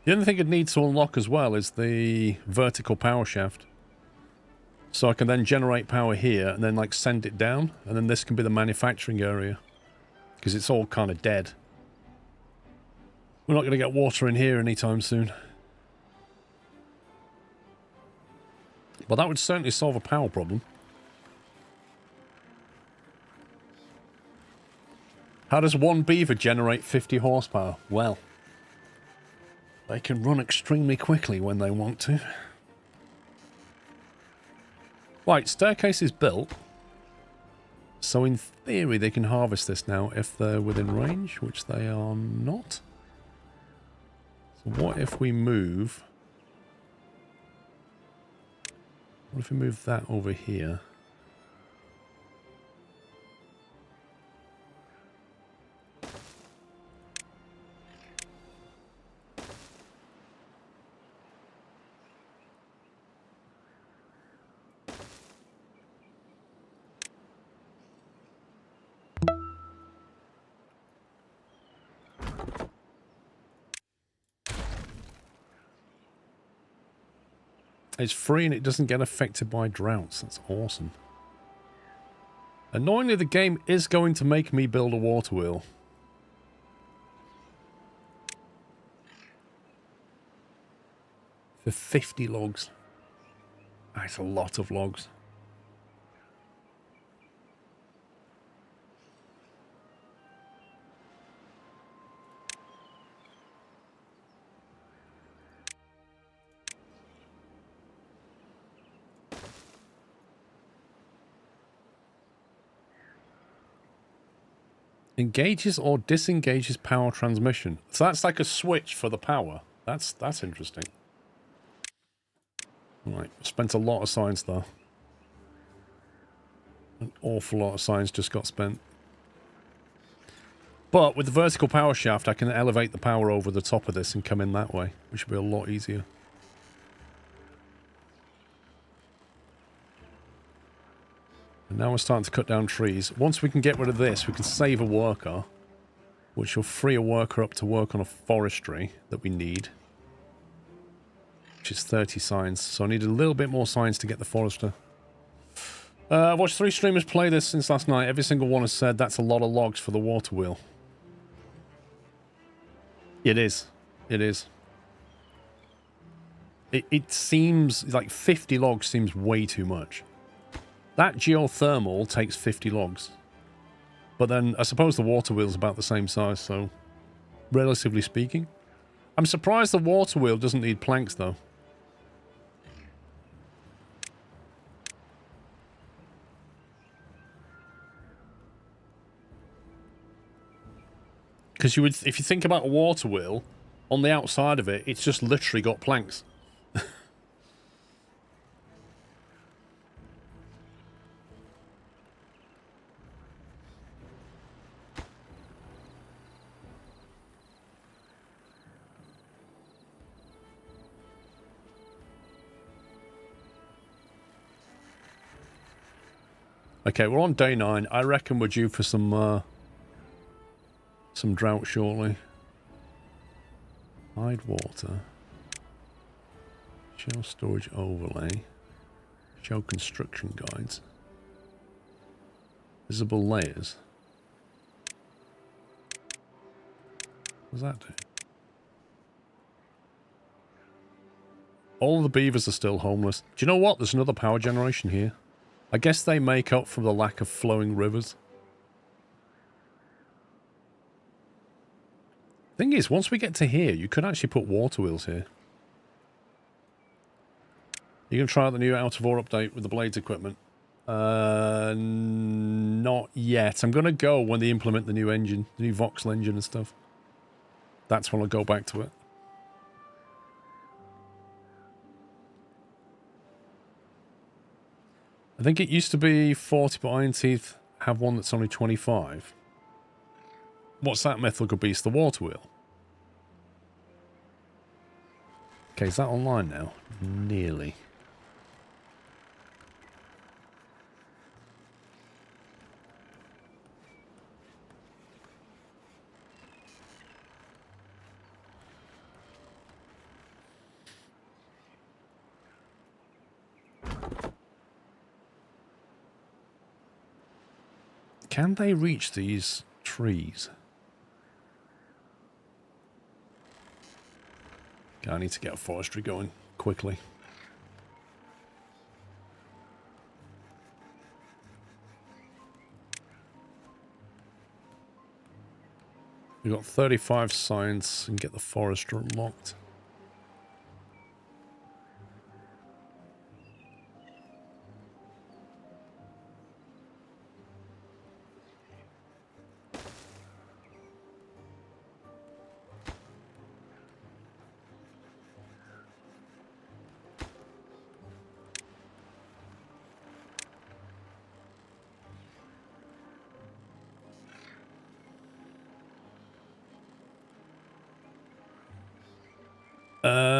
A: The only thing it needs to unlock as well is the vertical power shaft. So I can then generate power here and then like send it down. And then this can be the manufacturing area. Because it's all kind of dead. We're not going to get water in here anytime soon. But that would certainly solve a power problem. How does one beaver generate 50 horsepower? Well, they can run extremely quickly when they want to. Right, staircase is built. So in theory they can harvest this now if they're within range, which they are not. So what if we move... What if we move that over here? It's free and it doesn't get affected by droughts. That's awesome. Annoyingly, the game is going to make me build a water wheel. For 50 logs. That's a lot of logs. Engages or disengages power transmission. So that's like a switch for the power. That's interesting. Right, spent a lot of science though. An awful lot of science just got spent. But with the vertical power shaft, I can elevate the power over the top of this and come in that way, which will be a lot easier. And now we're starting to cut down trees. Once we can get rid of this, we can save a worker, which will free a worker up to work on a forestry that we need, which is 30 science. So I need a little bit more science to get the forester. I've watched 3 streamers play this since last night. Every single one has said that's a lot of logs for the water wheel. It is. It is. It seems like 50 logs seems way too much. That geothermal takes 50 logs. But then I suppose the water wheel's about the same size, so relatively speaking. I'm surprised the water wheel doesn't need planks though. Because you would, if you think about a water wheel, on the outside of it, it's just literally got planks. Okay, we're on day 9. I reckon we're due for some drought shortly. Hide water. Show storage overlay. Show construction guides. Visible layers. What does that do? All the beavers are still homeless. Do you know what? There's another power generation here. I guess they make up for the lack of flowing rivers. Thing is, once we get to here, you could actually put water wheels here. You can try out the new Out of Ore update with the blades equipment. Not yet. I'm going to go when they implement the new engine, the new voxel engine and stuff. That's when I'll go back to it. I think it used to be 40, but Iron Teeth have one that's only 25. What's that mythical beast? The water wheel. Okay, is that online now? Nearly. Can they reach these trees? Okay, I need to get a forestry going quickly. We've got 35 science and get the forester unlocked.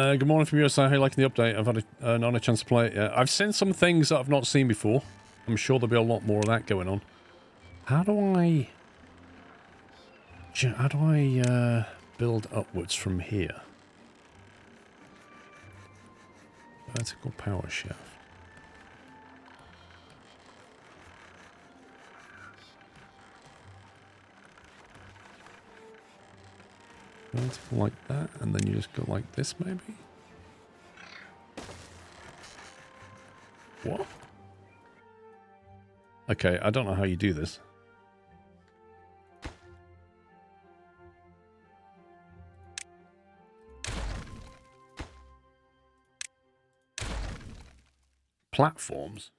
A: Good morning from USA. How are you liking the update? I've had not had a chance to play it yet. I've seen some things that I've not seen before. I'm sure there'll be a lot more of that going on. How do I build upwards from here? Vertical power shaft. Vertical like that, and then you just go like this, maybe? What? Okay, I don't know how you do this. Platforms?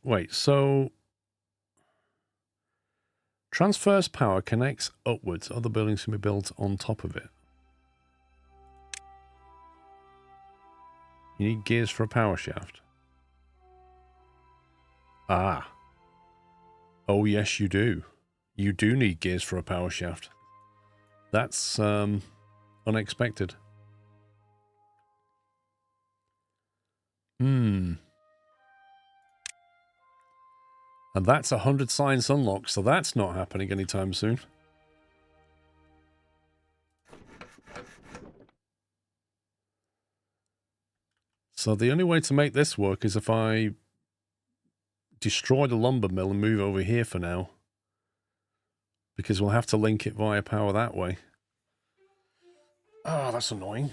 A: Wait, so Transfers power, connects upwards. Other buildings can be built on top of it. You need gears for a power shaft. Ah. Oh, yes, you do. You do need gears for a power shaft. That's unexpected. And that's 100 science unlocked, so that's not happening anytime soon. So the only way to make this work is if I destroy the lumber mill and move over here for now. Because we'll have to link it via power that way. Oh, that's annoying.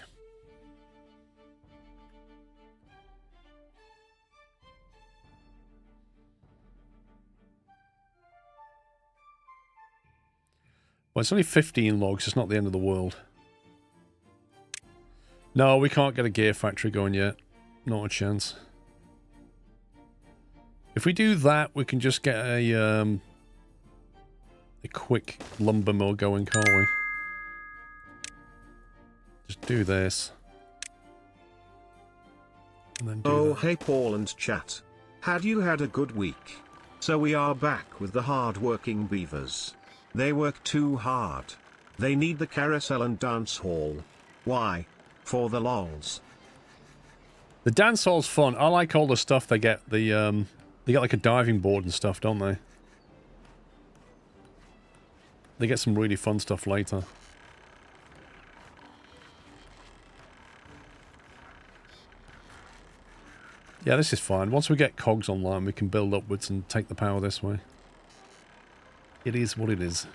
A: Well, it's only 15 logs. It's not the end of the world. No, we can't get a gear factory going yet. Not a chance. If we do that, we can just get a quick lumber mill going, can't we? Just do this. And then do that.
C: Hey Paul and chat. Had you had a good week? So we are back with the hard-working beavers. They work too hard. They need the carousel and dance hall. Why? For the lols.
A: The dance hall's fun. I like all the stuff they get. They get like a diving board and stuff, don't they? They get some really fun stuff later. Yeah, this is fine. Once we get cogs online, we can build upwards and take the power this way. It is what it is.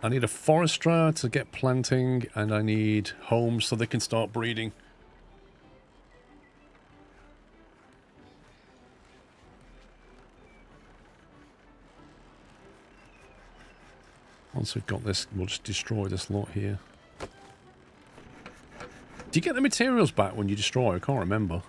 A: I need a forester to get planting, and I need homes so they can start breeding. Once we've got this, we'll just destroy this lot here. Do you get the materials back when you destroy? I can't remember.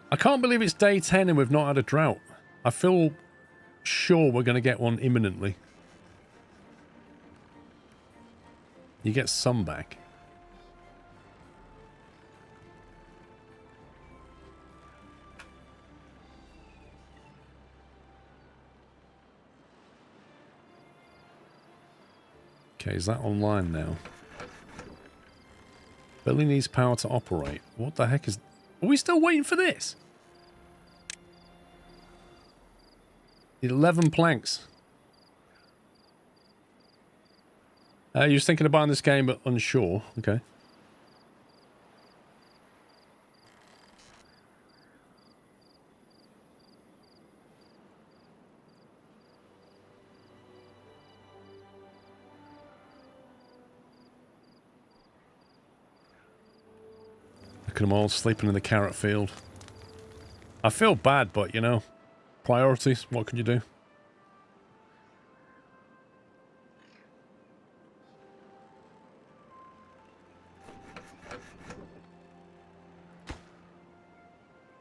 A: I can't believe it's day 10 and we've not had a drought. I feel sure we're going to get one imminently. You get some back. Okay, is that online now? Building needs power to operate. What the heck is... Are we still waiting for this? 11 planks. You're just thinking of buying this game but unsure. Okay. Look at them all sleeping in the carrot field. I feel bad, but, you know, priorities, what can you do?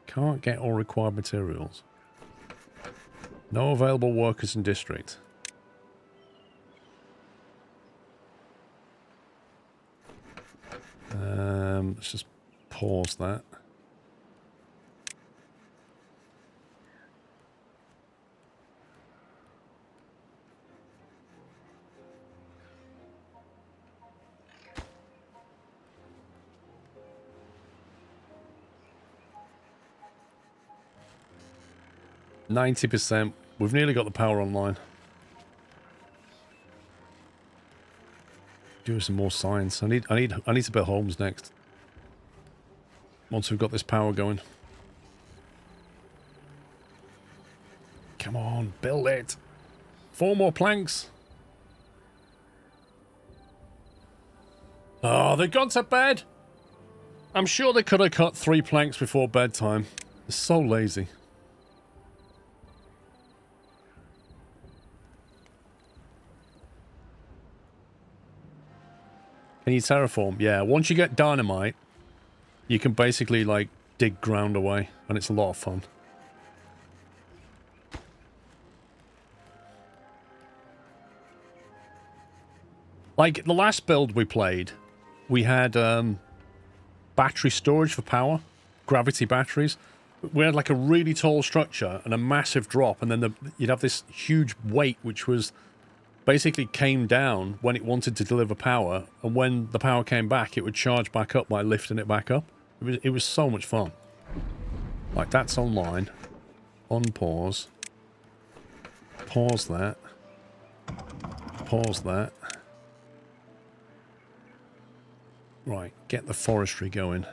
A: Can't get all required materials. No available workers in district. Let's just pause that. %. We've nearly got the power online. Do some more science. I need to build homes next. Once we've got this power going. Come on, build it. 4 more planks. Oh, they've gone to bed. I'm sure they could have cut 3 planks before bedtime. They're so lazy. Can you terraform? Yeah, once you get dynamite, you can basically, like, dig ground away, and it's a lot of fun. Like, the last build we played, we had battery storage for power, gravity batteries. We had, like, a really tall structure and a massive drop, and then you'd have this huge weight, which was basically came down when it wanted to deliver power, and when the power came back, it would charge back up by lifting it back up. It was so much fun. Like, that's online. Unpause. Pause that. Pause that. Right, get the forestry going.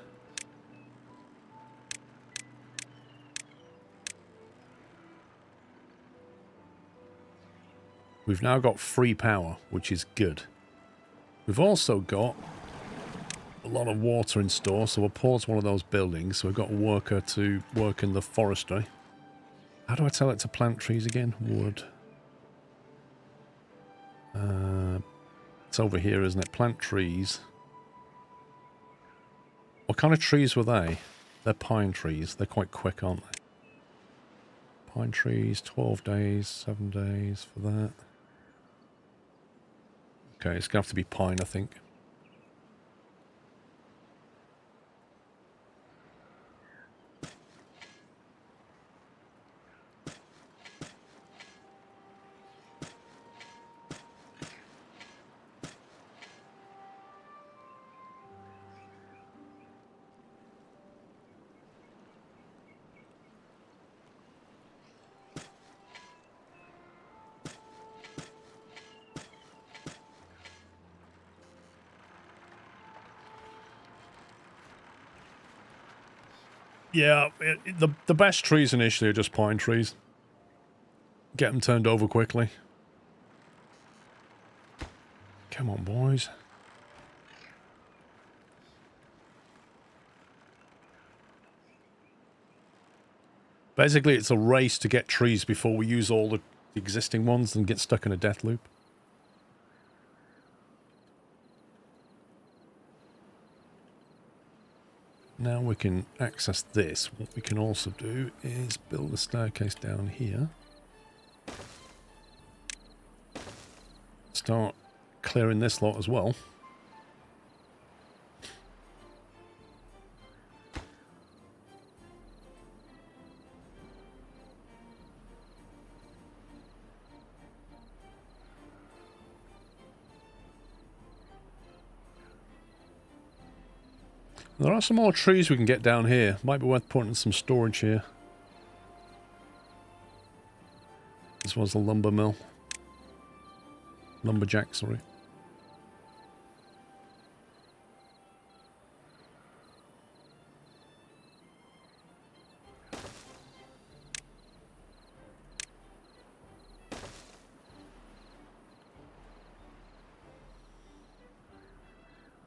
A: We've now got free power, which is good. We've also got a lot of water in store, so we'll pause one of those buildings. So we've got a worker to work in the forestry. How do I tell it to plant trees again? Wood. It's over here, isn't it? Plant trees. What kind of trees were they? They're pine trees. They're quite quick, aren't they? Pine trees, 12 days, 7 days for that. Okay, it's going to have to be pine, I think. Yeah, the best trees initially are just pine trees. Get them turned over quickly. Come on, boys. Basically, it's a race to get trees before we use all the existing ones and get stuck in a death loop. Now we can access this. What we can also do is build a staircase down here. Start clearing this lot as well. There are some more trees we can get down here. Might be worth putting some storage here. This was the lumber mill. Lumberjack, sorry.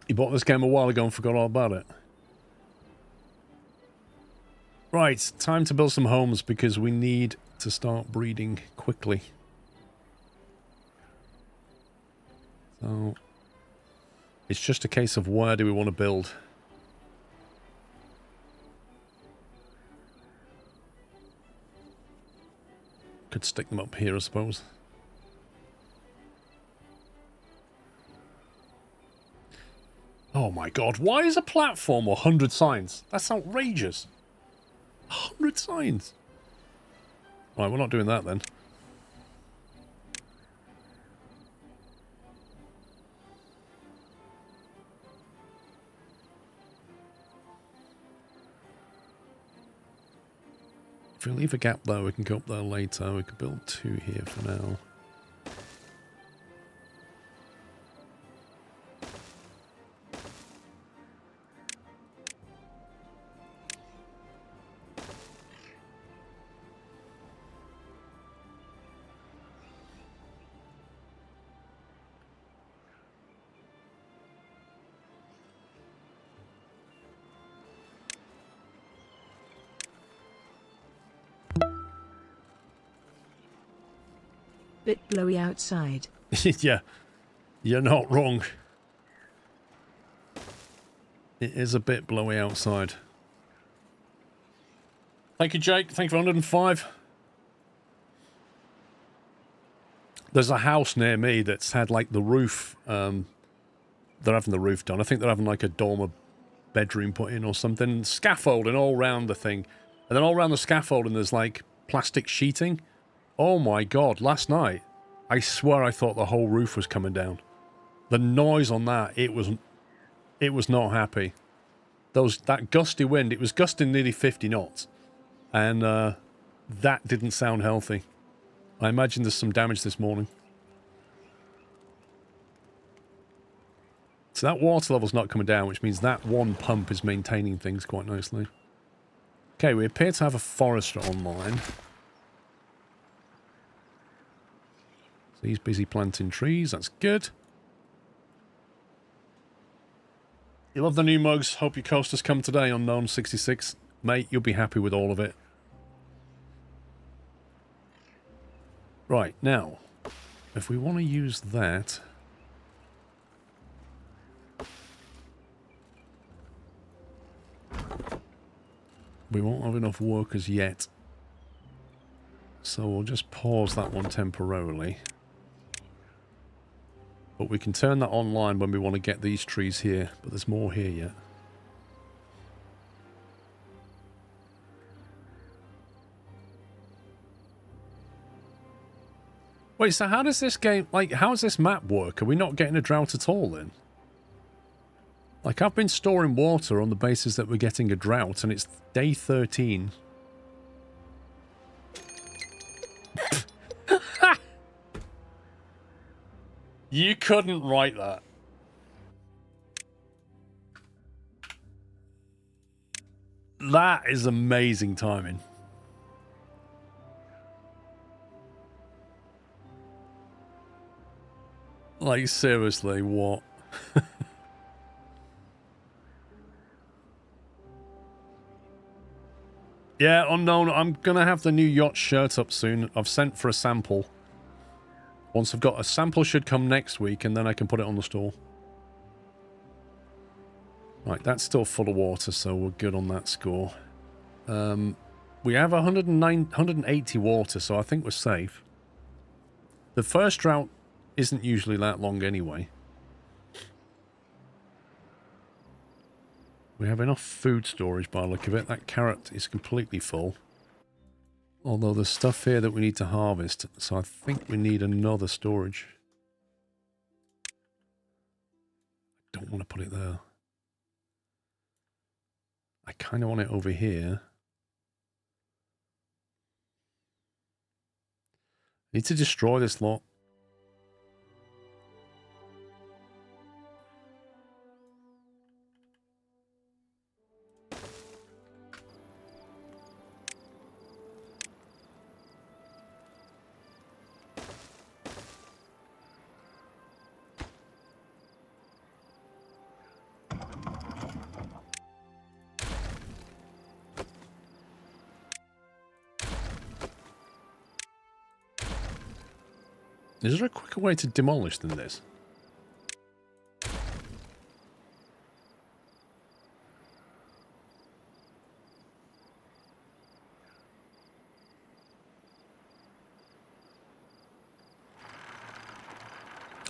A: You bought this game a while ago and forgot all about it. Right, time to build some homes because we need to start breeding quickly. So, it's just a case of where do we want to build. Could stick them up here, I suppose. Oh my god, why is a platform 100 signs? That's outrageous. 100 signs. Right, we're not doing that then. If we leave a gap there, we can go up there later. We could build 2 here for now.
B: Bit blowy outside.
A: Yeah, you're not wrong. It is a bit blowy outside. Thank you, Jake. Thank you for 105. There's a house near me that's had, like, the roof, they're having the roof done. I think they're having, like, a dormer bedroom put in or something. Scaffolding all around the thing. And then all around the scaffolding, there's, like, plastic sheeting. Oh, my God. Last night, I swear I thought the whole roof was coming down. The noise on that, it was not happy. That gusty wind, it was gusting nearly 50 knots. And that didn't sound healthy. I imagine there's some damage this morning. So that water level's not coming down, which means that one pump is maintaining things quite nicely. Okay, we appear to have a forester online. So he's busy planting trees, that's good. You love the new mugs, hope your coasters come today, Unknown66. Mate, you'll be happy with all of it. Right, now, if we want to use that... we won't have enough workers yet. So we'll just pause that one temporarily. But we can turn that online when we want to get these trees here. But there's more here yet. Wait, so how does this game... like, how does this map work? Are we not getting a drought at all then? Like, I've been storing water on the basis that we're getting a drought, and it's day 13. You couldn't write that. That is amazing timing. Like, seriously, what? Yeah, Unknown, I'm gonna have the new yacht shirt up soon. I've sent for a sample. Once I've got a sample, should come next week, and then I can put it on the store. Right, that's still full of water, so we're good on that score. We have 180 water, so I think we're safe. The first drought isn't usually that long anyway. We have enough food storage by the look of it. That carrot is completely full. Although there's stuff here that we need to harvest, so I think we need another storage. I don't want to put it there. I kind of want it over here. Need to destroy this lot. Is there a quicker way to demolish than this?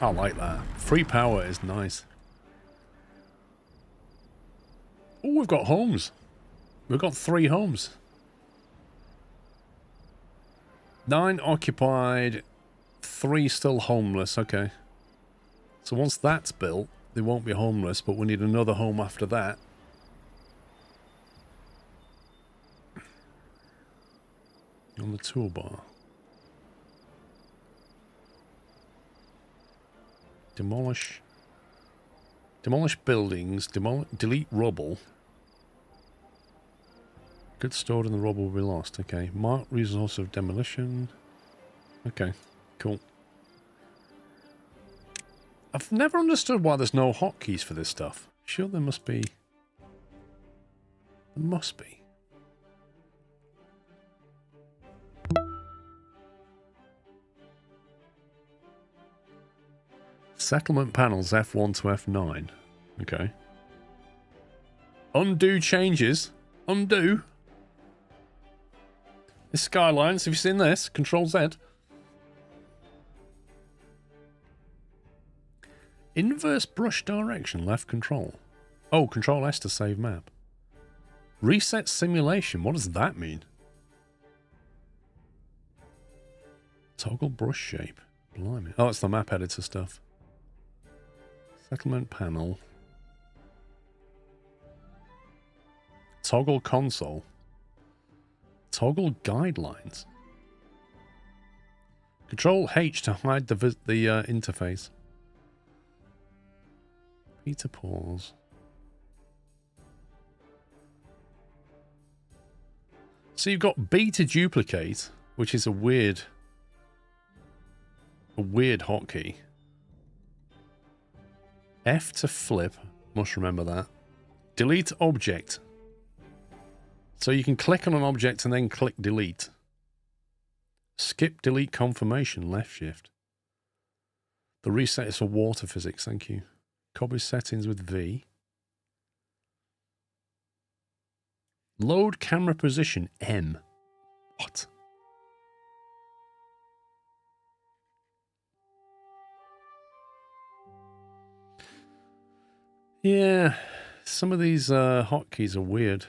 A: I like that. Free power is nice. Oh, we've got homes. We've got 3 homes. 9 occupied, 3 still homeless. Okay. So once that's built, they won't be homeless, but we need another home after that. On the toolbar. Demolish. Demolish buildings. Delete rubble. Goods stored in the rubble will be lost. Okay. Mark resource of demolition. Okay. Cool. I've never understood why there's no hotkeys for this stuff. Sure there must be. There must be. Settlement panels F1 to F9. Okay. Undo changes. Undo. This Skylines, have you seen this? Control Z. Inverse brush direction, left control. Oh, Control S to save map. Reset simulation, what does that mean? Toggle brush shape. Blimey. Oh, it's the map editor stuff. Settlement panel. Toggle console. Toggle guidelines. Control H to hide the interface. Peter pause. So you've got B to duplicate, which is a weird hotkey. F to flip, must remember that. Delete object. So you can click on an object and then click delete. Skip delete confirmation, left shift. The reset is for water physics, thank you. Copy settings with V. Load camera position, M. What? Yeah, some of these hotkeys are weird.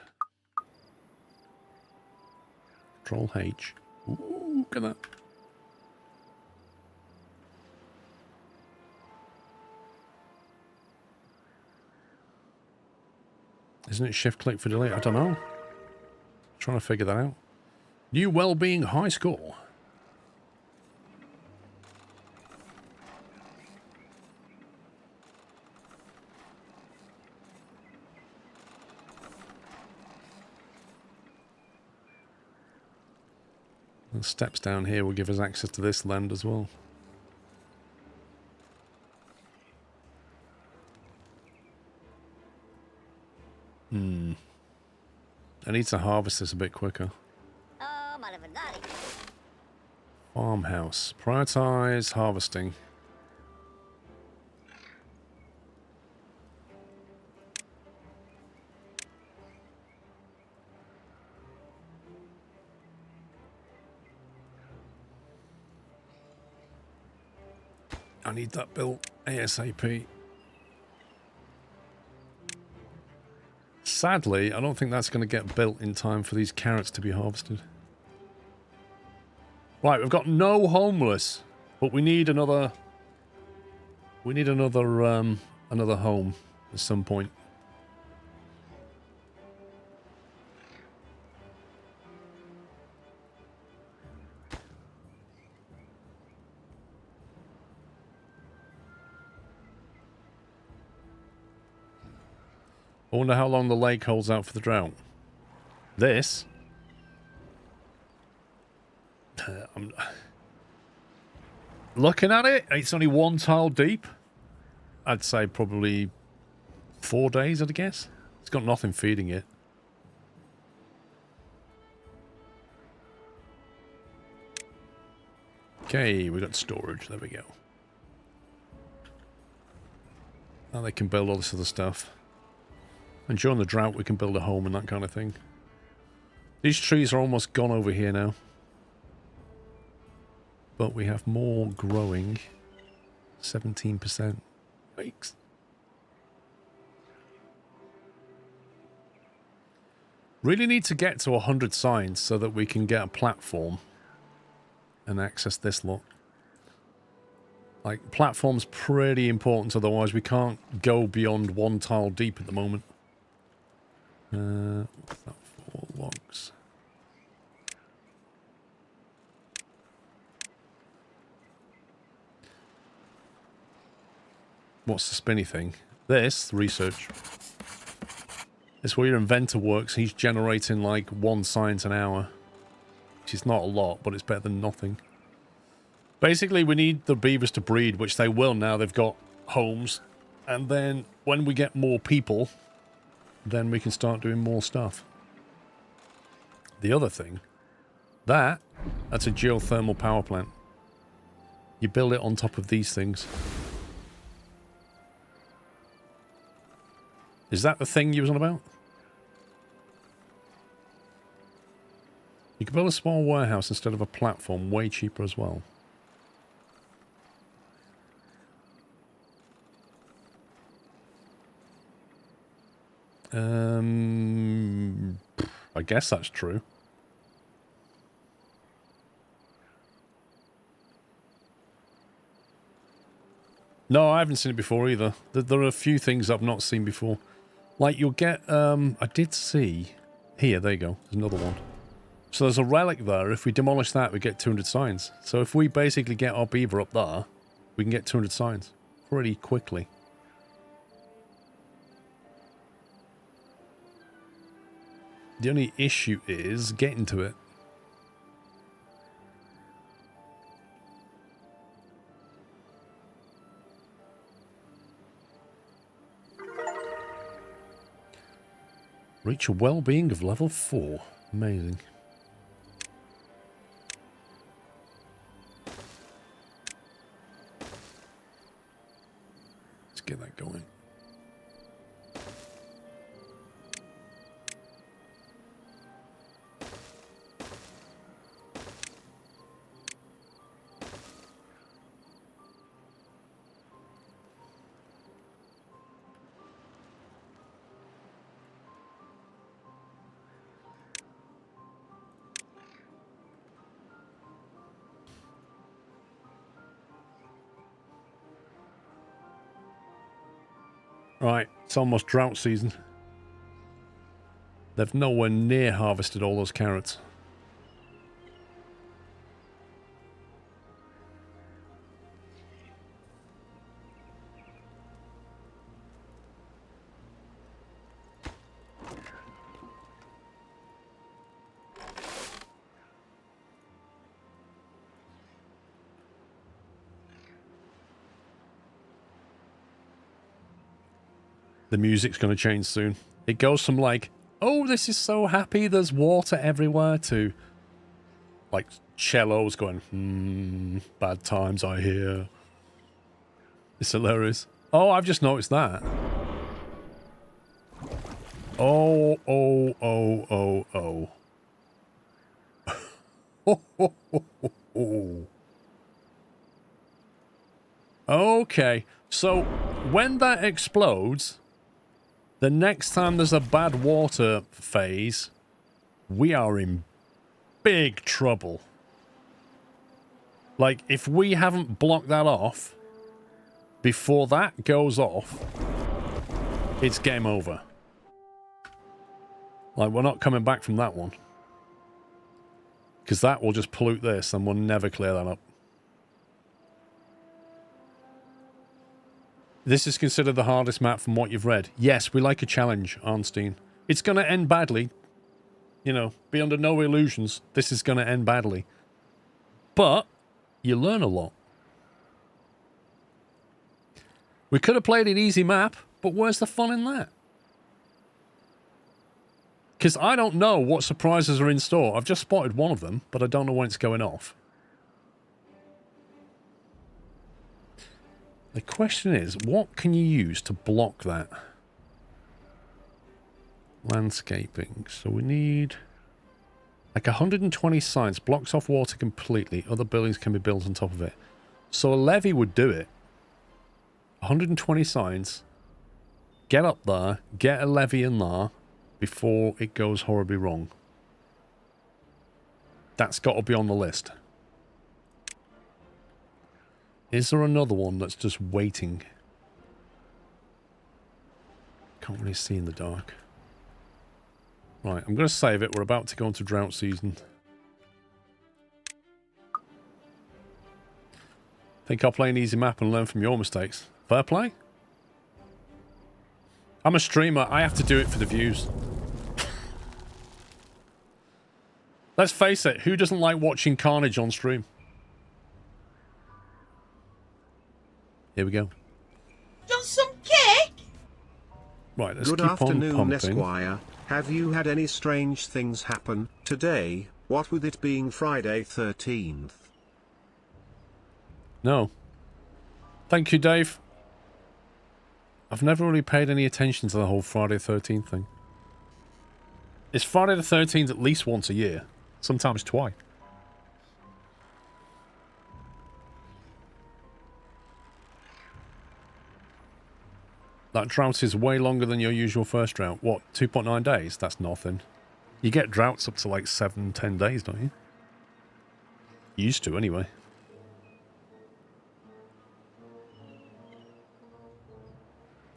A: Control H. Ooh, look at that. Isn't it shift click for delete? I don't know. Trying to figure that out. New well-being high score. The steps down here will give us access to this land as well. I need to harvest this a bit quicker. Farmhouse. Prioritize harvesting. I need that built ASAP. Sadly, I don't think that's going to get built in time for these carrots to be harvested. Right, we've got no homeless, but we need another. We need another home at some point. I wonder how long the lake holds out for the drought. This. I'm looking at it, it's only one tile deep. I'd say probably 4 days, I'd guess. It's got nothing feeding it. Okay, we got storage. There we go. Now they can build all this other stuff. And during the drought, we can build a home and that kind of thing. These trees are almost gone over here now. But we have more growing. 17%. Yikes. Really need to get to 100 signs so that we can get a platform and access this lot. Like, platform's pretty important, otherwise we can't go beyond one tile deep at the moment. What's that? 4 logs. What's the spinny thing? This, research. It's where your inventor works. He's generating like 1 science an hour. Which is not a lot, but it's better than nothing. Basically, we need the beavers to breed, which they will now. They've got homes. And then when we get more people, then we can start doing more stuff. The other thing, that's a geothermal power plant. You build it on top of these things. Is that the thing you was on about? You can build a small warehouse instead of a platform, way cheaper as well. I guess that's true. No, I haven't seen it before either. There are a few things I've not seen before. Like, you'll get, I did see... Here, there you go. There's another one. So there's a relic there. If we demolish that, we get 200 signs. So if we basically get our beaver up there, we can get 200 signs pretty quickly. The only issue is getting to it. Reach a well-being of level 4. Amazing. Let's get that going. Right, it's almost drought season. They've nowhere near harvested all those carrots. The music's going to change soon. It goes from like, oh, this is so happy, there's water everywhere, to like cellos going, bad times I hear. It's hilarious. Oh, I've just noticed that. Oh, oh, oh, oh, oh. Oh, oh, oh, oh, oh. Okay, so when that explodes... The next time there's a bad water phase, we are in big trouble. Like, if we haven't blocked that off before that goes off, it's game over. Like, we're not coming back from that one. Because that will just pollute this and we'll never clear that up. This is considered the hardest map from what you've read. Yes, we like a challenge, Arnstein. It's going to end badly. You know, be under no illusions. This is going to end badly. But you learn a lot. We could have played an easy map, but where's the fun in that? Because I don't know what surprises are in store. I've just spotted one of them, but I don't know when it's going off. The question is, what can you use to block that? Landscaping. So we need... like 120 signs. Blocks off water completely. Other buildings can be built on top of it. So a levee would do it. 120 signs. Get up there. Get a levee in there before it goes horribly wrong. That's got to be on the list. Is there another one that's just waiting? Can't really see in the dark. Right, I'm going to save it. We're about to go into drought season. Think I'll play an easy map and learn from your mistakes. Fair play? I'm a streamer. I have to do it for the views. Let's face it. Who doesn't like watching carnage on stream? Here we go.
D: Want some cake?
A: Right, let's
C: Good
A: keep
C: afternoon,
A: on pumping.
C: Esquire. Have you had any strange things happen today, what with it being Friday 13th?
A: No. Thank you, Dave. I've never really paid any attention to the whole Friday 13th thing. It's Friday the 13th at least once a year. Sometimes twice. That drought is way longer than your usual first drought. What, 2.9 days? That's nothing. You get droughts up to like 7, 10 days, don't you? Used to, anyway.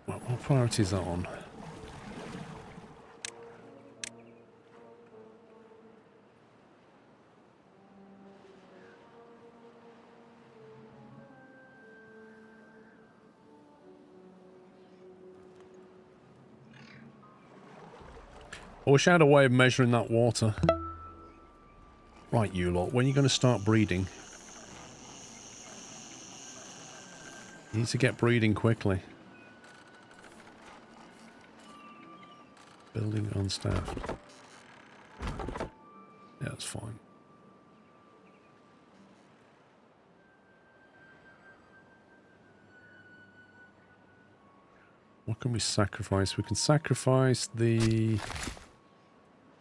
A: Well, what priority is that on? I wish I had a way of measuring that water. Right, you lot, when are you going to start breeding? You need to get breeding quickly. Building unstaffed. Yeah, that's fine. What can we sacrifice? We can sacrifice the...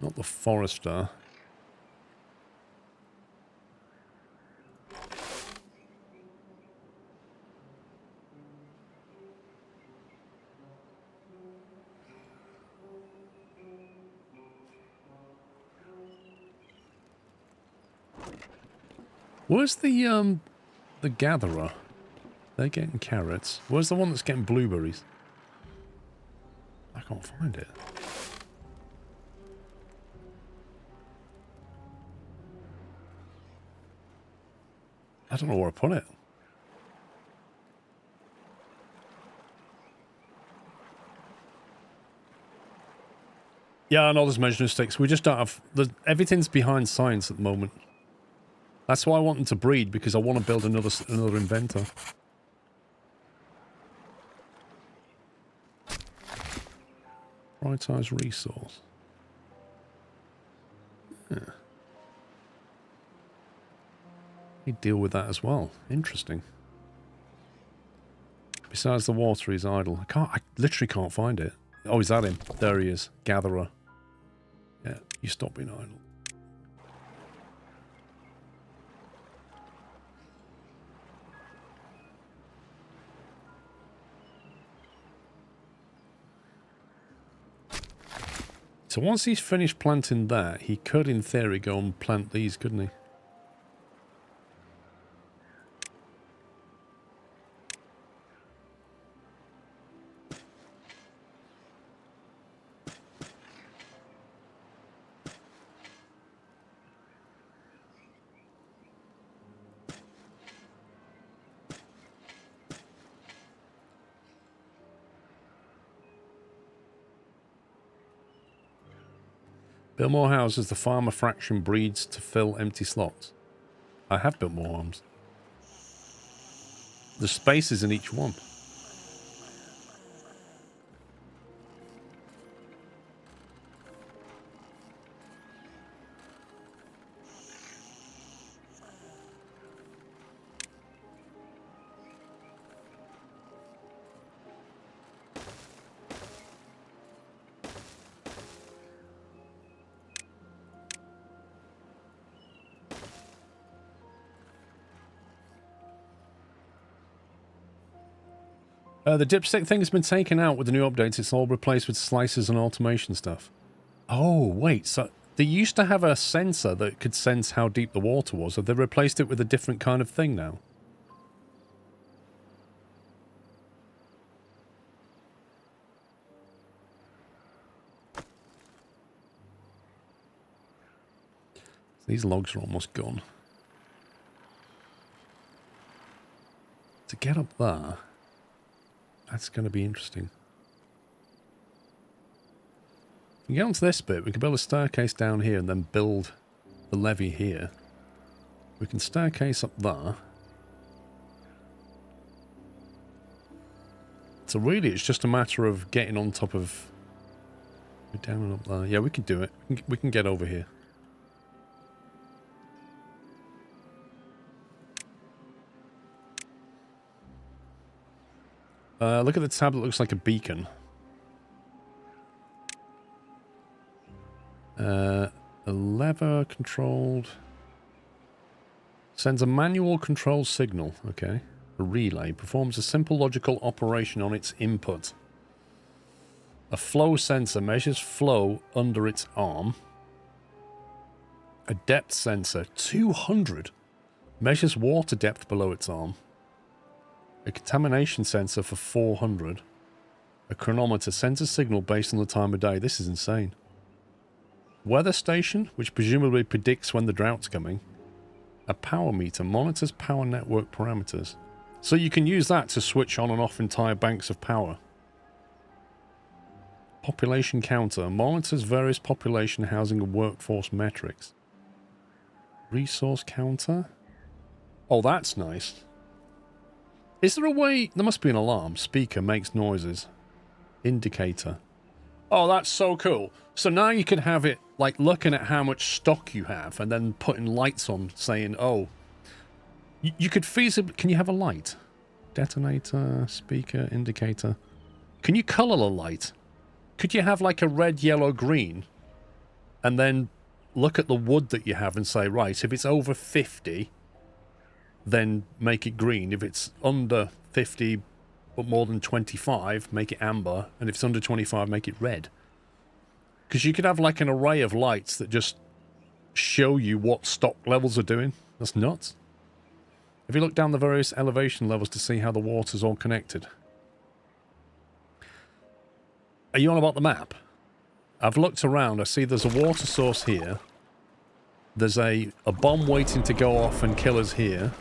A: not the forester. Where's the gatherer? They're getting carrots. Where's the one that's getting blueberries? I can't find it. I don't know where I put it. Yeah, I know there's measuring sticks. We just don't have... everything's behind science at the moment. That's why I want them to breed, because I want to build another inventor. Prioritize resource. Yeah. You deal with that as well. Interesting. Besides the water, he's idle. I literally can't find it. Oh, is that him? There he is. Gatherer. Yeah, you stop being idle. So once he's finished planting that, he could, in theory, go and plant these, couldn't he? Build more houses. The farmer fraction breeds to fill empty slots. I have built more homes. There's spaces in each one. The dipstick thing has been taken out with the new updates. It's all replaced with slicers and automation stuff. Oh, wait. So they used to have a sensor that could sense how deep the water was. Have they replaced it with a different kind of thing now? These logs are almost gone. To get up there... that's going to be interesting. We can get onto this bit. We can build a staircase down here and then build the levee here. We can staircase up there. So really, it's just a matter of getting on top of... we're down and up there. Yeah, we can do it. We can get over here. Look at the tab that looks like a beacon. 11 lever controlled. Sends a manual control signal. Okay. A relay performs a simple logical operation on its input. A flow sensor measures flow under its arm. A depth sensor, 200, measures water depth below its arm. A contamination sensor for 400. A chronometer sends a signal based on the time of day. This is insane. Weather station, which presumably predicts when the drought's coming. A power meter monitors power network parameters. So you can use that to switch on and off entire banks of power. Population counter monitors various population, housing, and workforce metrics. Resource counter. Oh, that's nice. Is there a way... There must be an alarm. Speaker makes noises. Indicator. Oh, that's so cool. So now you can have it, like, looking at how much stock you have and then putting lights on saying, oh... You could feasibly... Can you have a light? Detonator, speaker, indicator. Can you colour the light? Could you have, like, a red, yellow, green? And then look at the wood that you have and say, right, if it's over 50... then make it green. If it's under 50 but more than 25, make it amber. And if it's under 25, make it red. Because you could have like an array of lights that just show you what stock levels are doing. That's nuts. If you look down the various elevation levels to see how the water's all connected. Are you on about the map? I've looked around. I see there's a water source here. There's a bomb waiting to go off and kill us here.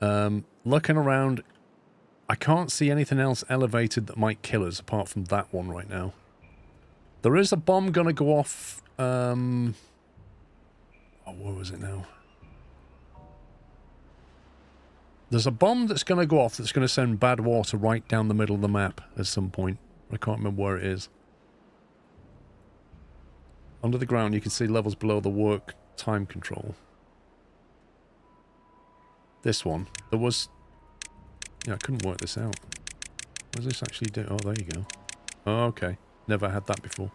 A: Looking around, I can't see anything else elevated that might kill us apart from that one right now. There is a bomb gonna go off, oh, where was it now? There's a bomb that's gonna go off that's gonna send bad water right down the middle of the map at some point. I can't remember where it is. Under the ground, you can see levels below the work time control. This one. There was... Yeah, I couldn't work this out. What does this actually do? Oh, there you go. Oh, okay. Never had that before.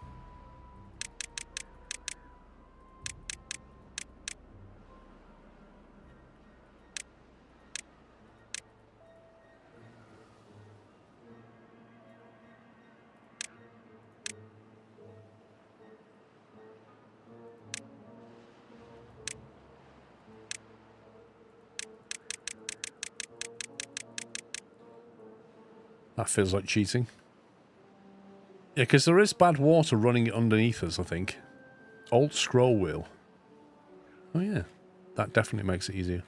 A: That feels like cheating. Yeah, because there is bad water running underneath us, I think. Alt scroll wheel. Oh yeah. That definitely makes it easier.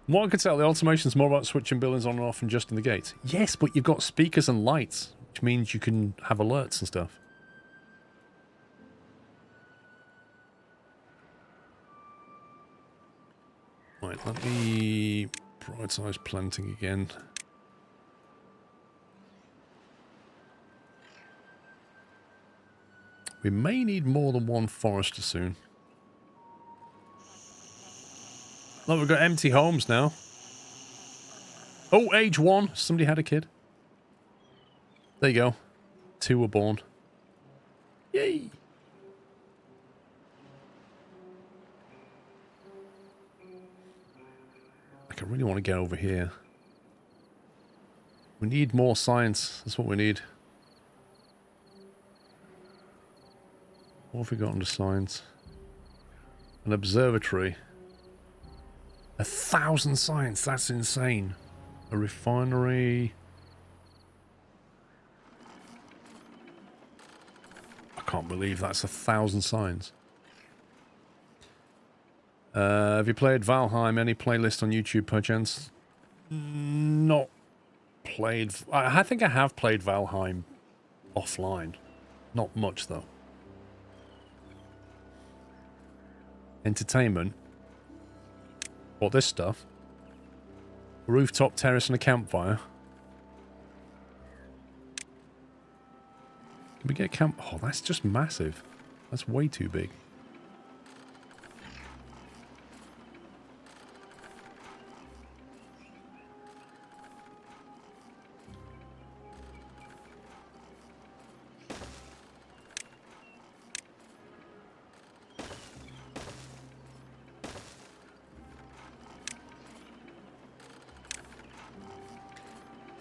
A: What I could tell, the automation's more about switching buildings on and off and adjusting the gates. Yes, but you've got speakers and lights, which means you can have alerts and stuff. Right, let me prioritize planting again. We may need more than one forester soon. Look, we've got empty homes now. Oh, age 1. Somebody had a kid. There you go. 2 were born. Yay! I really want to get over here. We need more science. That's what we need. What have we got under science? An observatory. 1,000 science. That's insane. A refinery. I can't believe that's 1,000 science. Have you played Valheim? Any playlist on YouTube, perchance? Not played... I think I have played Valheim offline. Not much, though. Entertainment. What, this stuff? Rooftop terrace and a campfire. Can we get a camp... Oh, that's just massive. That's way too big.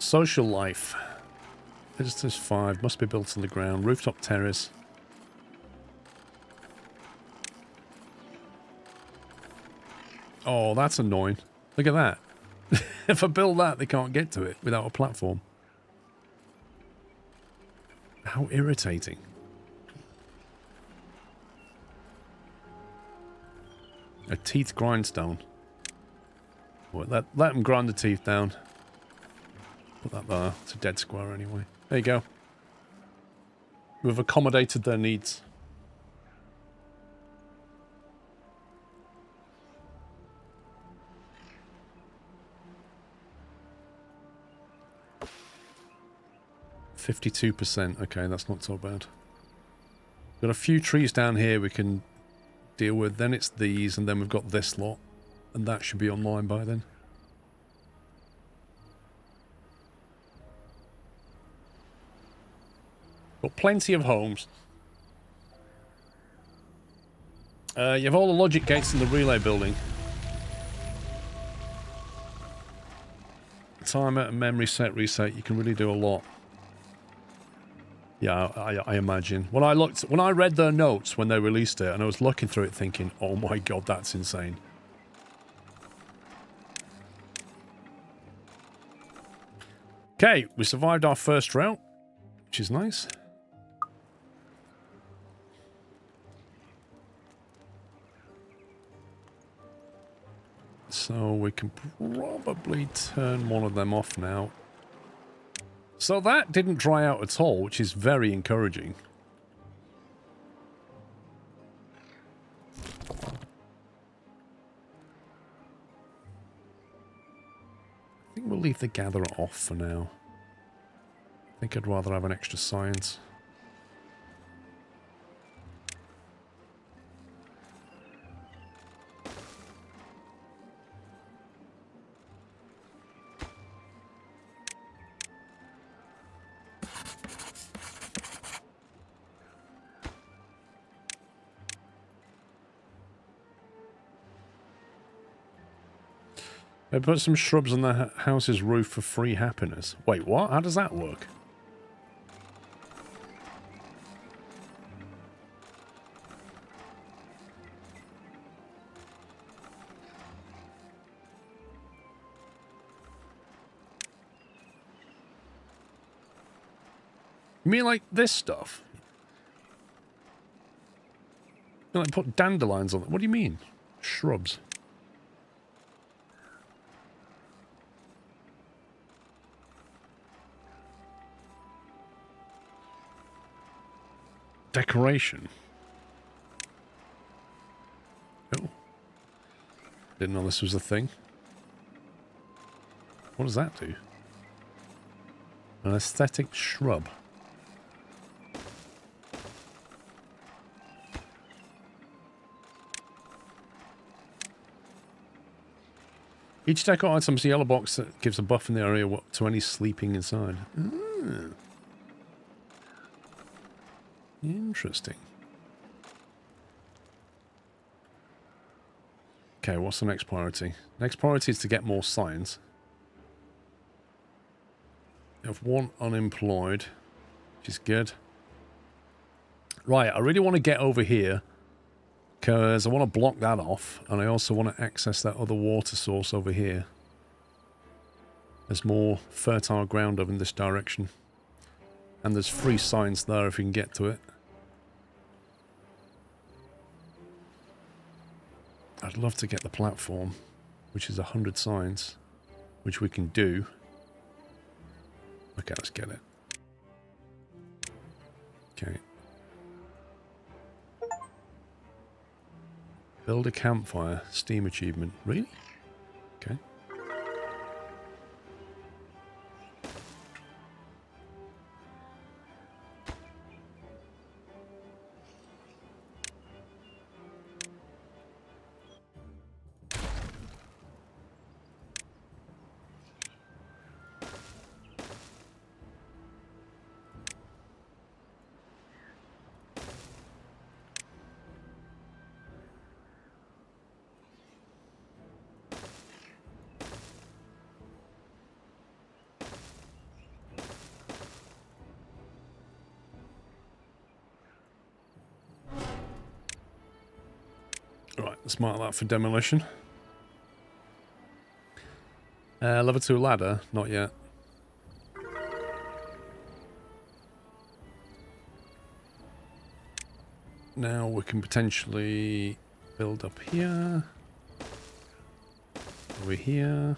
A: Social life. Visitors 5. Must be built on the ground. Rooftop terrace. Oh, that's annoying. Look at that. If I build that, they can't get to it without a platform. How irritating. A teeth grindstone. Well, let them grind the teeth down. Put that there. It's a dead square anyway. There you go. We've accommodated their needs. %. Okay, that's not so bad. Got a few trees down here we can deal with. Then it's these, and then we've got this lot. And that should be online by then. Got plenty of homes. You have all the logic gates in the relay building. Timer and memory set reset. You can really do a lot. Yeah, I imagine. When I read their notes when they released it, and I was looking through it thinking, oh my god, that's insane. Okay, we survived our first route, which is nice. So we can probably turn one of them off now. So that didn't dry out at all, which is very encouraging. I think we'll leave the gatherer off for now. I think I'd rather have an extra science. They put some shrubs on the house's roof for free happiness. Wait, what? How does that work? You mean like this stuff? You like put dandelions on it? What do you mean? Shrubs. Decoration. Oh. Didn't know this was a thing. What does that do? An aesthetic shrub. Each deco item is a yellow box that gives a buff in the area to any sleeping inside. Ah. Interesting. Okay, what's the next priority? Next priority is to get more science. We have one unemployed, which is good. Right, I really want to get over here because I want to block that off, and I also want to access that other water source over here. There's more fertile ground over in this direction. And there's free science there if you can get to it. I'd love to get the platform, which is 100 science, which we can do. Okay, let's get it. Okay. Build a campfire, Steam achievement. Really? Okay. Right, let's mark that for demolition. Level 2 ladder, not yet. Now we can potentially build up here. Over here.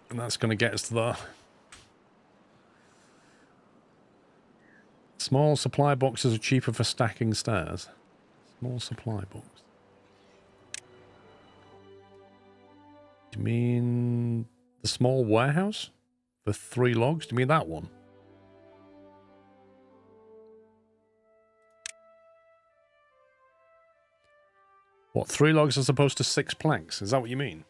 A: And that's going to get us to the small supply boxes are cheaper for stacking stairs. Small supply box. Do you mean the small warehouse for 3 logs? Do you mean that one? What, 3 logs as opposed to 6 planks? Is that what you mean?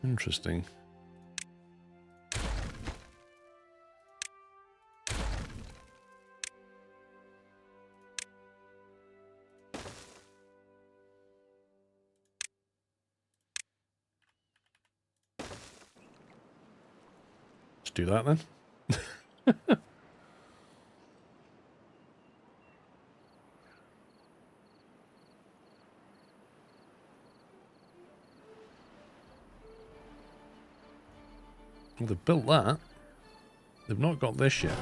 A: Interesting. Let's do that then. Well, they've built that. They've not got this yet.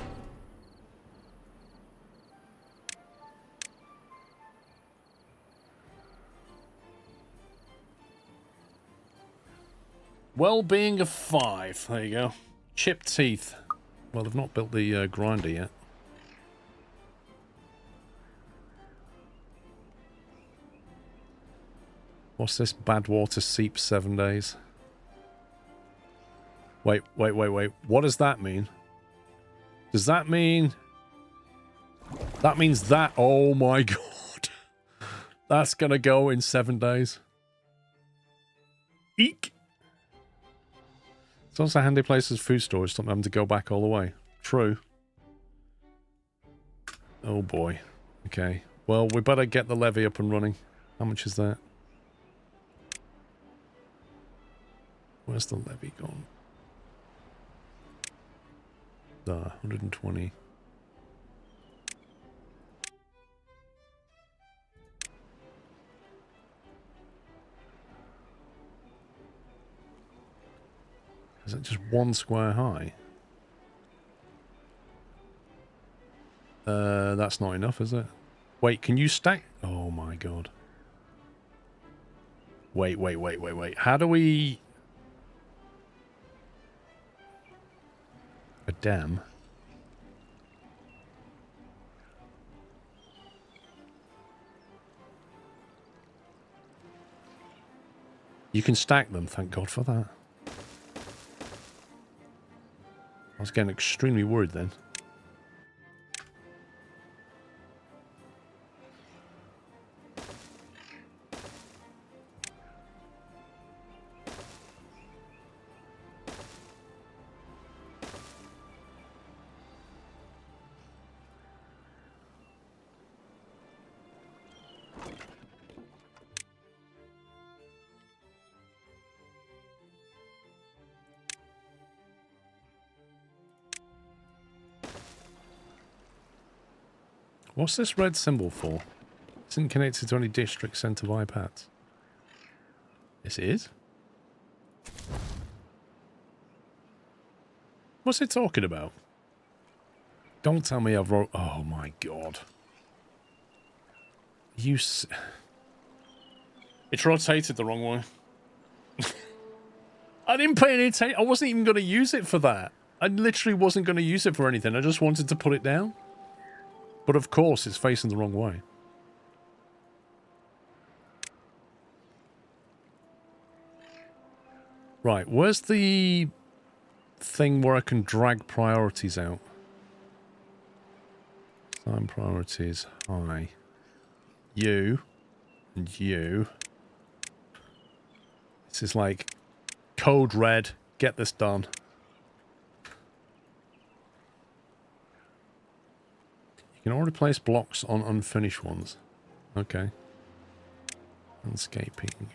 A: Well-being of 5. There you go. Chipped teeth. Well, they've not built the grinder yet. What's this? Bad water seeps 7 days. Wait. What does that mean? Does that mean... That means that... Oh my god. That's gonna go in 7 days. Eek! It's also a handy place as food storage, stop having to go back all the way. True. Oh boy. Okay. Well, we better get the levy up and running. How much is that? Where's the levy gone? 120. Is that just 1 square high? That's not enough, is it? Wait, can you stack? Oh my god. Wait. How do we... A dam? You can stack them, thank God for that. I was getting extremely worried then. What's this red symbol for? It isn't connected to any district centre iPads. This is? What's it talking about? Don't tell me I've wrote... Oh my god. It's rotated the wrong way. I didn't pay any attention. I wasn't even going to use it for that. I literally wasn't going to use it for anything. I just wanted to put it down. But of course, it's facing the wrong way. Right, where's the thing where I can drag priorities out? Assign priorities. Hi. You. And you. This is like code red. Get this done. You can already place blocks on unfinished ones. Okay. Landscaping.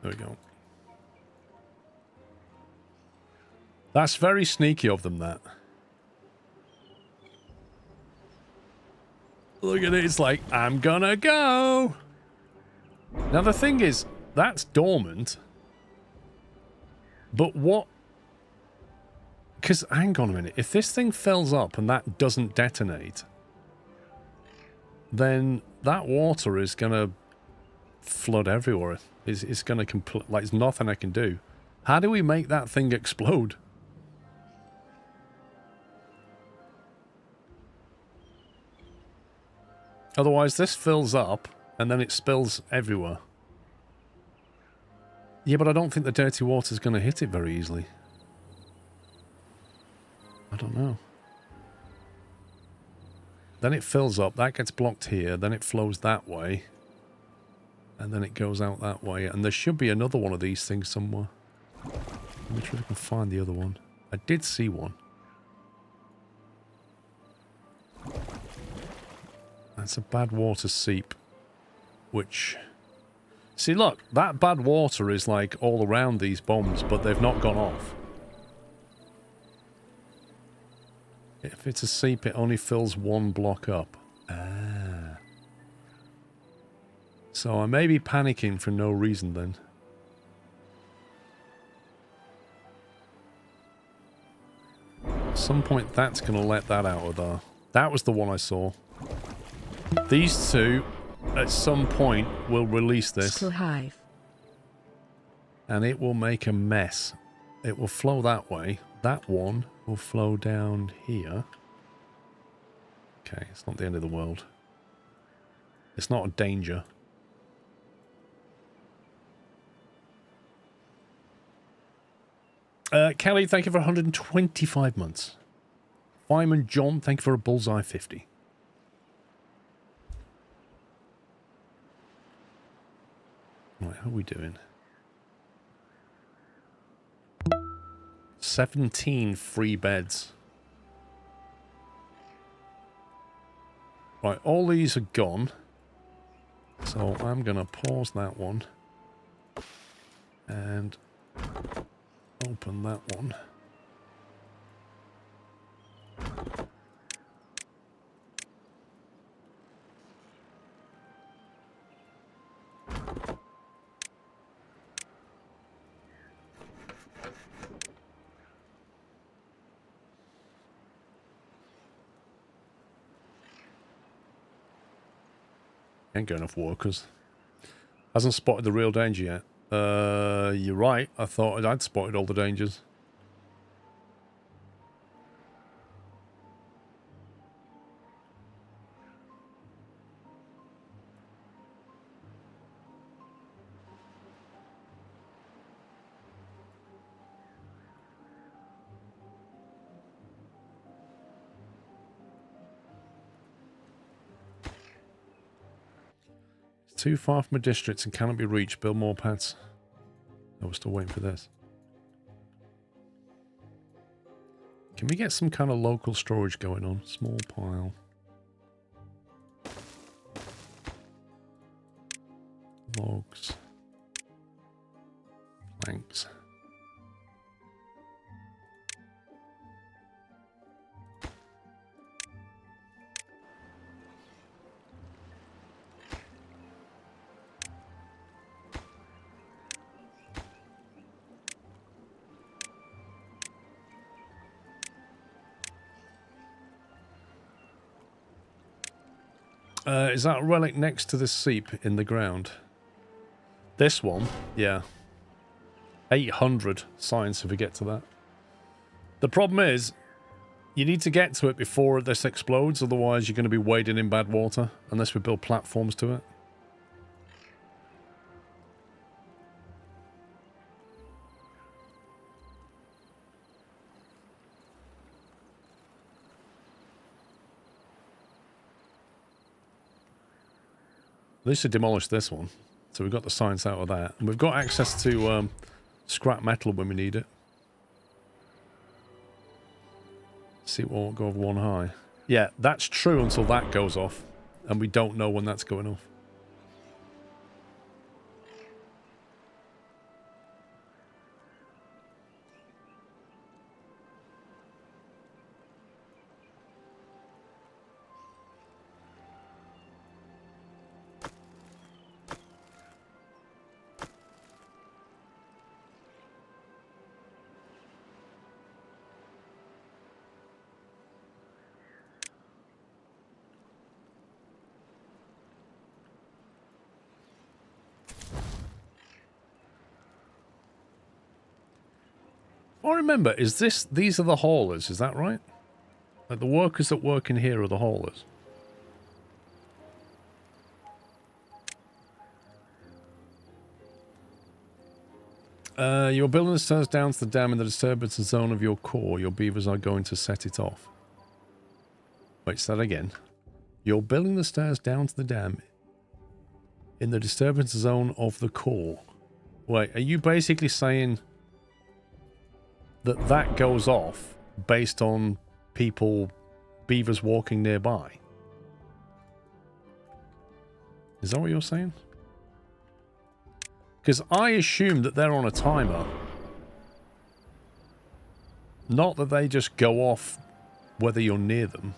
A: There we go. That's very sneaky of them, that. Look at it, it's like, I'm gonna go! Now the thing is, that's dormant. But what... Because, hang on a minute, if this thing fills up and that doesn't detonate, then that water is gonna flood everywhere. It's gonna like, there's nothing I can do. How do we make that thing explode? Otherwise, this fills up, and then it spills everywhere. Yeah, but I don't think the dirty water's going to hit it very easily. I don't know. Then it fills up, that gets blocked here, then it flows that way. And then it goes out that way, and there should be another one of these things somewhere. Let me try if I can find the other one. I did see one. That's a bad water seep, which... See, look, that bad water is like all around these bombs, but they've not gone off. If it's a seep, it only fills one block up. Ah. So I may be panicking for no reason then. At some point, that's going to let that out of there. That was the one I saw. These two, at some point, will release this.
B: Hive.
A: And it will make a mess. It will flow that way. That one will flow down here. Okay, it's not the end of the world. It's not a danger. Kelly, thank you for 125 months. Fireman John, thank you for a bullseye 50. Right, how are we doing? 17 free beds. Right, all these are gone. So I'm going to pause that one. And open that one. Ain't got enough workers. Hasn't spotted the real danger yet. You're right. I thought I'd spotted all the dangers. Too far from a district and cannot be reached. Build more paths. Oh, we're still waiting for this. Can we get some kind of local storage going on? Small pile. Logs. Planks. Is that a relic next to the seep in the ground? This one? Yeah. 800 science if we get to that. The problem is, you need to get to it before this explodes, otherwise you're going to be wading in bad water, unless we build platforms to it. least to demolish this one. So we've got the science out of that. And we've got access to scrap metal when we need it. See what won't go over one high. Yeah, that's true until that goes off. And we don't know when that's going off. I remember, these are the haulers, is that right? Like the workers that work in here are the haulers. You're building the stairs down to the dam in the disturbance zone of your core. Your beavers are going to set it off. Wait, say that again. You're building the stairs down to the dam in the disturbance zone of the core. Wait, are you basically saying that goes off based on beavers walking nearby? Is that what you're saying? Because I assume that they're on a timer. Not that they just go off whether you're near them.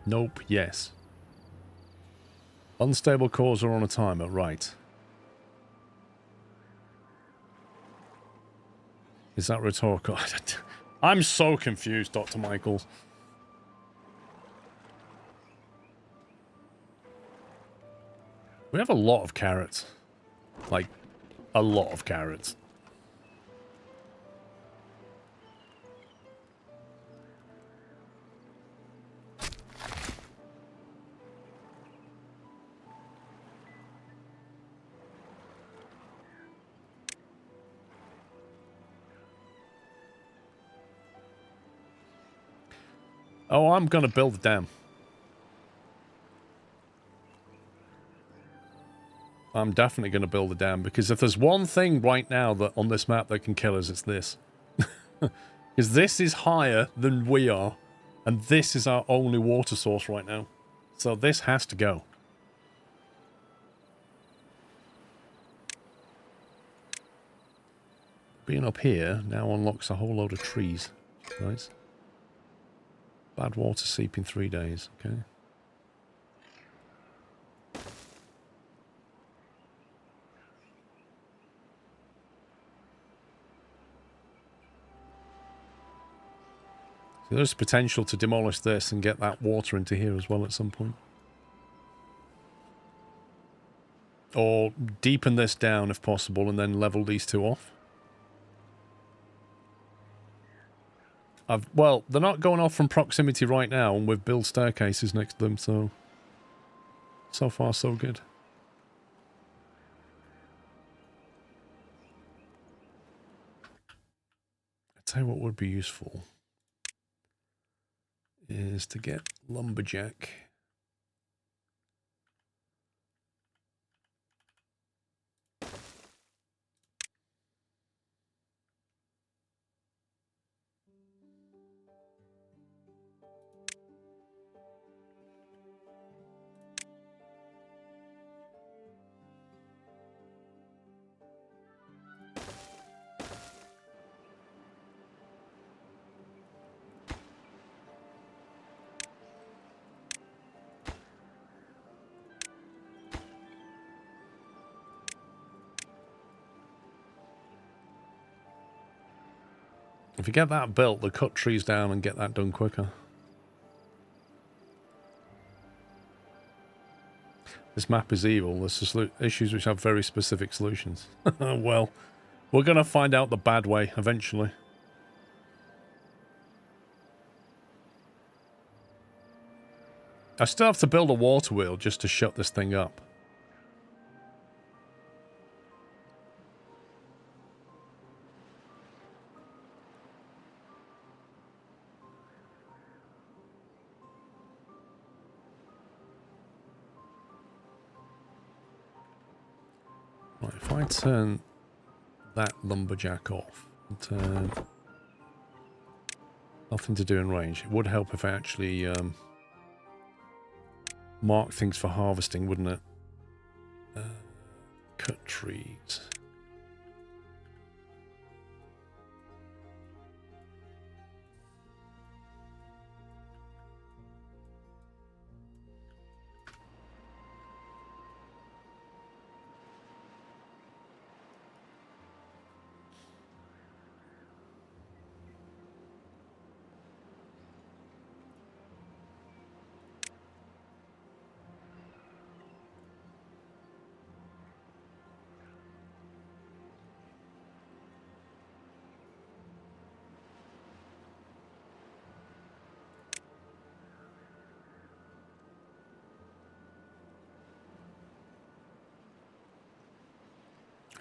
A: Nope, yes. Unstable cores are on a timer, right. Is that rhetorical? I'm so confused, Dr. Michaels. We have a lot of carrots. Like, a lot of carrots. Oh, I'm going to build a dam. I'm definitely going to build a dam, because if there's one thing right now that on this map that can kill us, it's this. Because this is higher than we are, and this is our only water source right now. So this has to go. Being up here now unlocks a whole load of trees. Nice. Bad water seeping 3 days, okay. So there's potential to demolish this and get that water into here as well at some point. Or deepen this down if possible and then level these two off. Well, they're not going off from proximity right now, and we've built staircases next to them, so far so good. I'll tell you what would be useful is to get lumberjack. If you get that built, they'll cut trees down and get that done quicker. This map is evil. There's issues which have very specific solutions. Well, we're going to find out the bad way eventually. I still have to build a water wheel just to shut this thing up. I turn that lumberjack off and turn nothing to do in range, it would help if I actually mark things for harvesting, wouldn't it? Cut trees.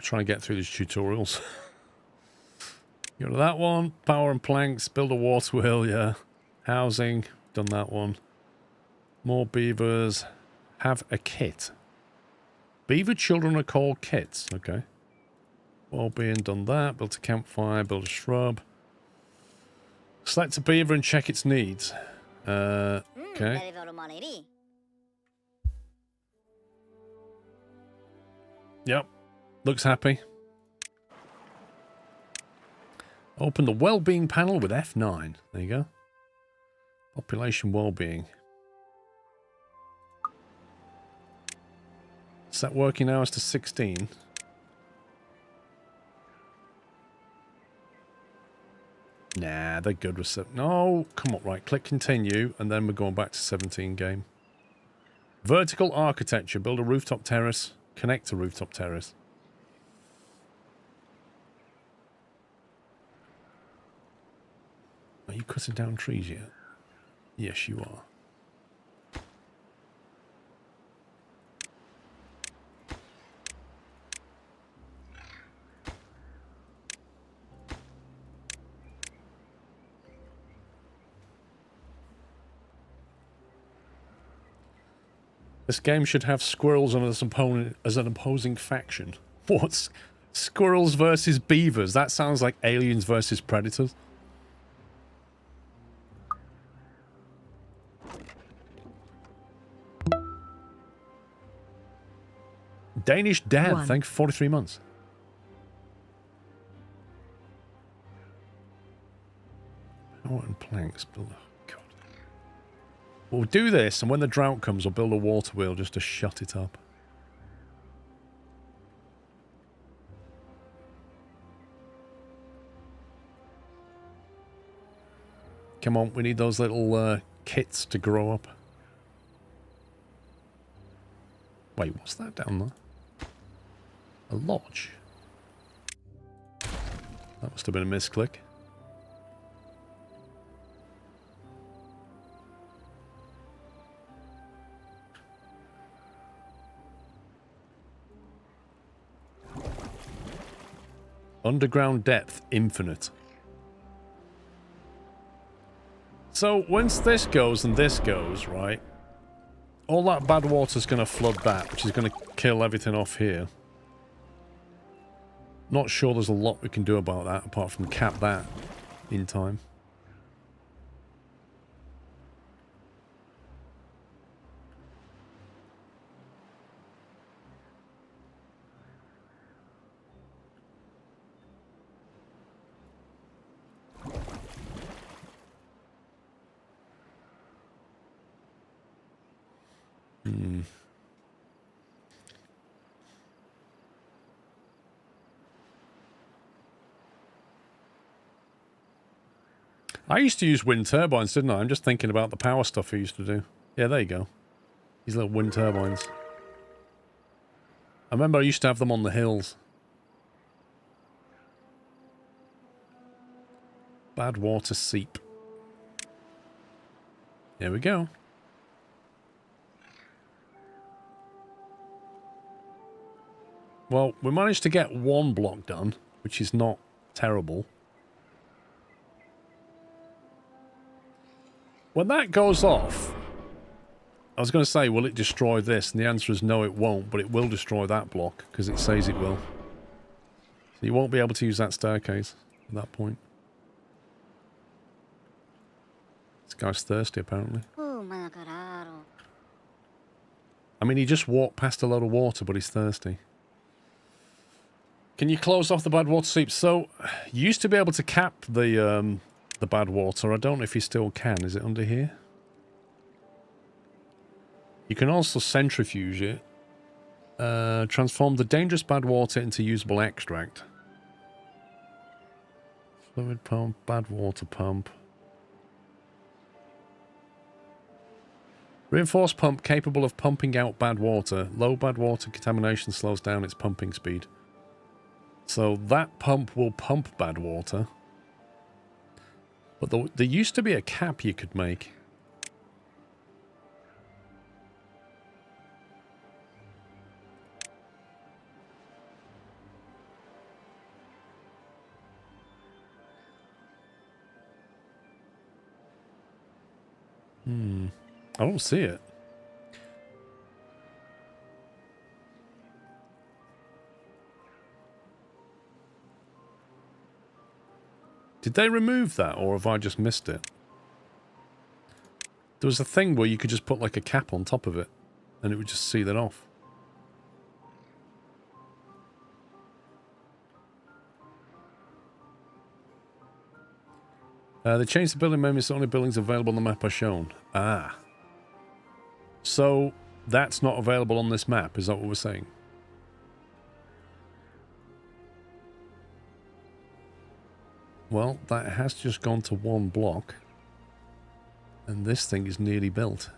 A: Trying to get through these tutorials. Go to that one. Power and planks. Build a water wheel. Yeah. Housing. Done that one. More beavers. Have a kit. Beaver children are called kits. Okay. Well-being. Done that. Built a campfire. Build a shrub. Select a beaver and check its needs. Okay. Yep. Looks happy. Open the well-being panel with F9. There you go. Population well-being. Set working hours to 16. Nah, they're good with 7. No, come on, right. Click continue, and then we're going back to 17 game. Vertical architecture. Build a rooftop terrace. Connect to rooftop terrace. Are you cutting down trees yet? Yes, you are. This game should have squirrels as an opposing faction. What's squirrels versus beavers? That sounds like aliens versus predators. Danish Dad, thanks for 43 months. Power and planks. Build. Oh, God. We'll do this, and when the drought comes, we'll build a water wheel just to shut it up. Come on, we need those little kits to grow up. Wait, what's that down there? A lodge. That must have been a misclick. Underground depth infinite. So once this goes and this goes, right? All that bad water's going to flood that, which is going to kill everything off here. Not sure there's a lot we can do about that, apart from cap that in time. I used to use wind turbines, didn't I? I'm just thinking about the power stuff I used to do. Yeah, there you go. These little wind turbines. I remember I used to have them on the hills. Bad water seep. There we go. Well, we managed to get one block done, which is not terrible. When that goes off, I was going to say, will it destroy this? And the answer is no, it won't, but it will destroy that block, because it says it will. So you won't be able to use that staircase at that point. This guy's thirsty, apparently. I mean, he just walked past a load of water, but he's thirsty. Can you close off the bad water seep? So, you used to be able to cap the bad water. I don't know if you still can. Is it under here? You can also centrifuge it. Transform the dangerous bad water into usable extract. Fluid pump, bad water pump. Reinforced pump capable of pumping out bad water. Low bad water contamination slows down its pumping speed. So that pump will pump bad water. But there used to be a cap you could make. I don't see it. Did they remove that, or have I just missed it? There was a thing where you could just put like a cap on top of it, and it would just seal it off. They changed the building menus so only buildings available on the map are shown. Ah. So, that's not available on this map, is that what we're saying? Well, that has just gone to one block. And this thing is nearly built.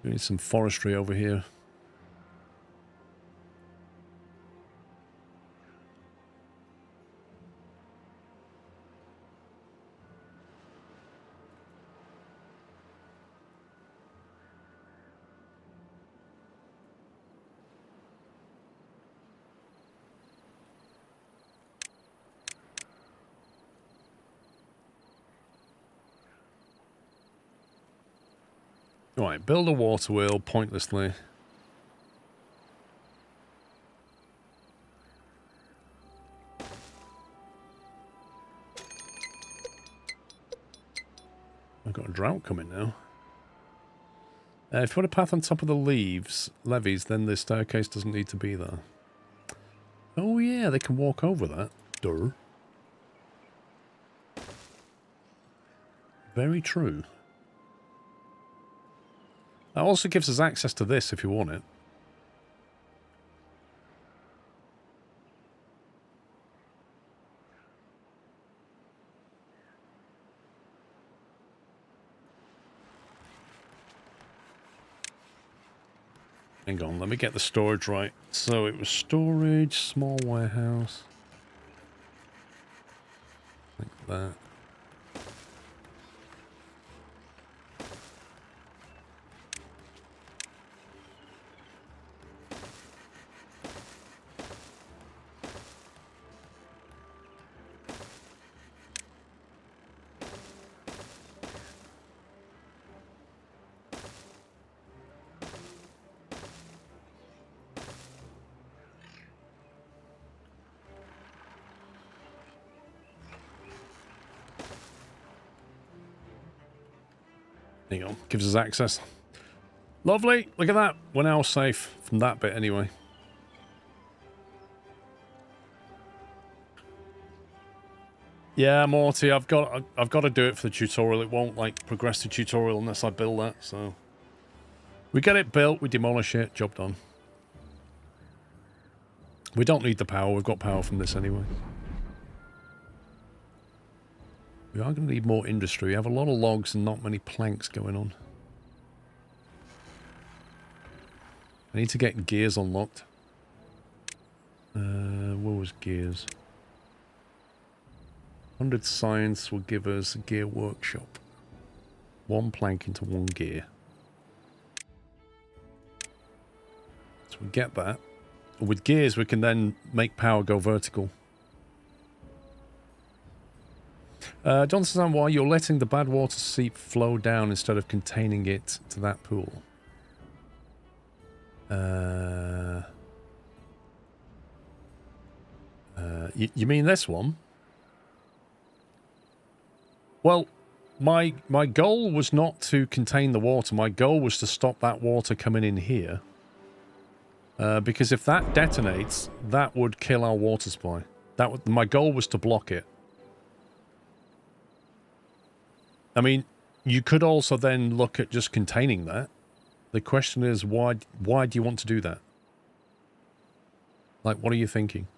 A: We need some forestry over here. Right, build a water wheel pointlessly. I've got a drought coming now. If you put a path on top of the levees, then the staircase doesn't need to be there. Oh yeah, they can walk over that. Duh. Very true. That also gives us access to this if you want it. Hang on, let me get the storage right. So it was storage, small warehouse. Like that. There you go. Gives us access. Lovely. Look at that. We're now safe from that bit anyway. Yeah, Morty, I've got to do it for the tutorial. It won't like progress the tutorial unless I build that, so we get it built, we demolish it, job done. We don't need the power, we've got power from this anyway. We are going to need more industry. We have a lot of logs and not many planks going on. I need to get gears unlocked. Where was gears? 100 science will give us a gear workshop. 1 plank into 1 gear. So we get that. with gears, we can then make power go vertical. Don't understand why you're letting the bad water seep flow down instead of containing it to that pool. You mean this one? Well, my goal was not to contain the water. My goal was to stop that water coming in here. Because if that detonates, that would kill our water supply. My goal was to block it. I mean, you could also then look at just containing that. The question is, why do you want to do that? Like, what are you thinking?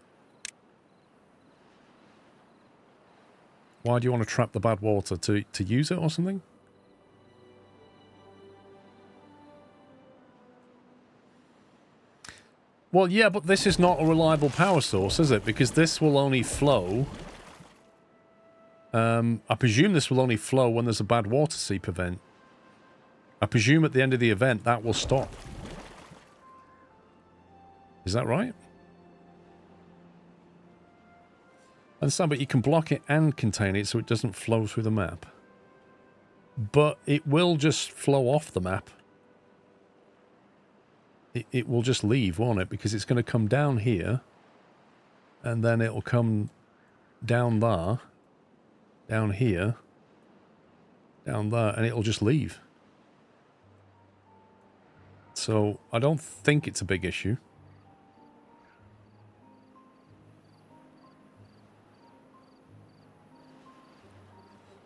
A: Why do you want to trap the bad water? To use it or something? Well, yeah, but this is not a reliable power source, is it? Because this will only flow... I presume this will only flow when there's a bad water seep event. I presume at the end of the event that will stop. Is that right? I understand, but you can block it and contain it so it doesn't flow through the map. But it will just flow off the map. It will just leave, won't it? Because it's going to come down here. And then it'll come down there. Down here. Down there. And it'll just leave. So, I don't think it's a big issue.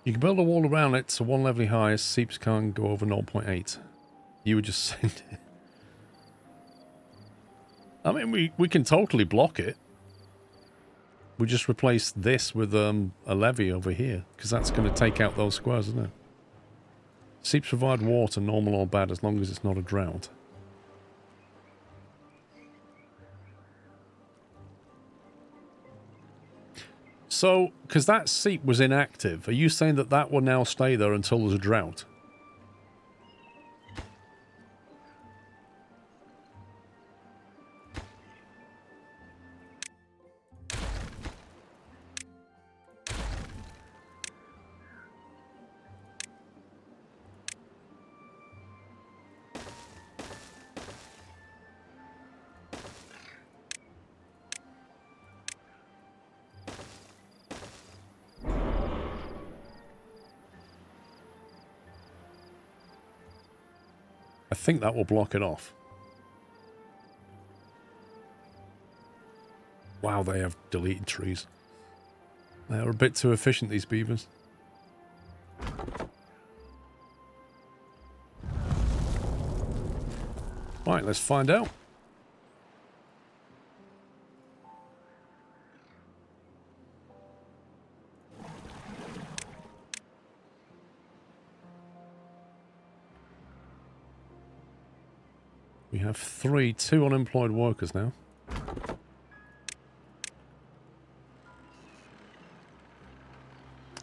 A: You can build a wall around it so one level higher, seeps can't go over 0.8. You were just saying it. I mean, we can totally block it. We just replace this with a levee over here, because that's going to take out those squares, isn't it? Seeps provide water, normal or bad, as long as it's not a drought. So, because that seep was inactive, are you saying that that will now stay there until there's a drought? I think that will block it off. Wow, they have deleted trees. They're a bit too efficient, these beavers. Right, let's find out. We have two unemployed workers now.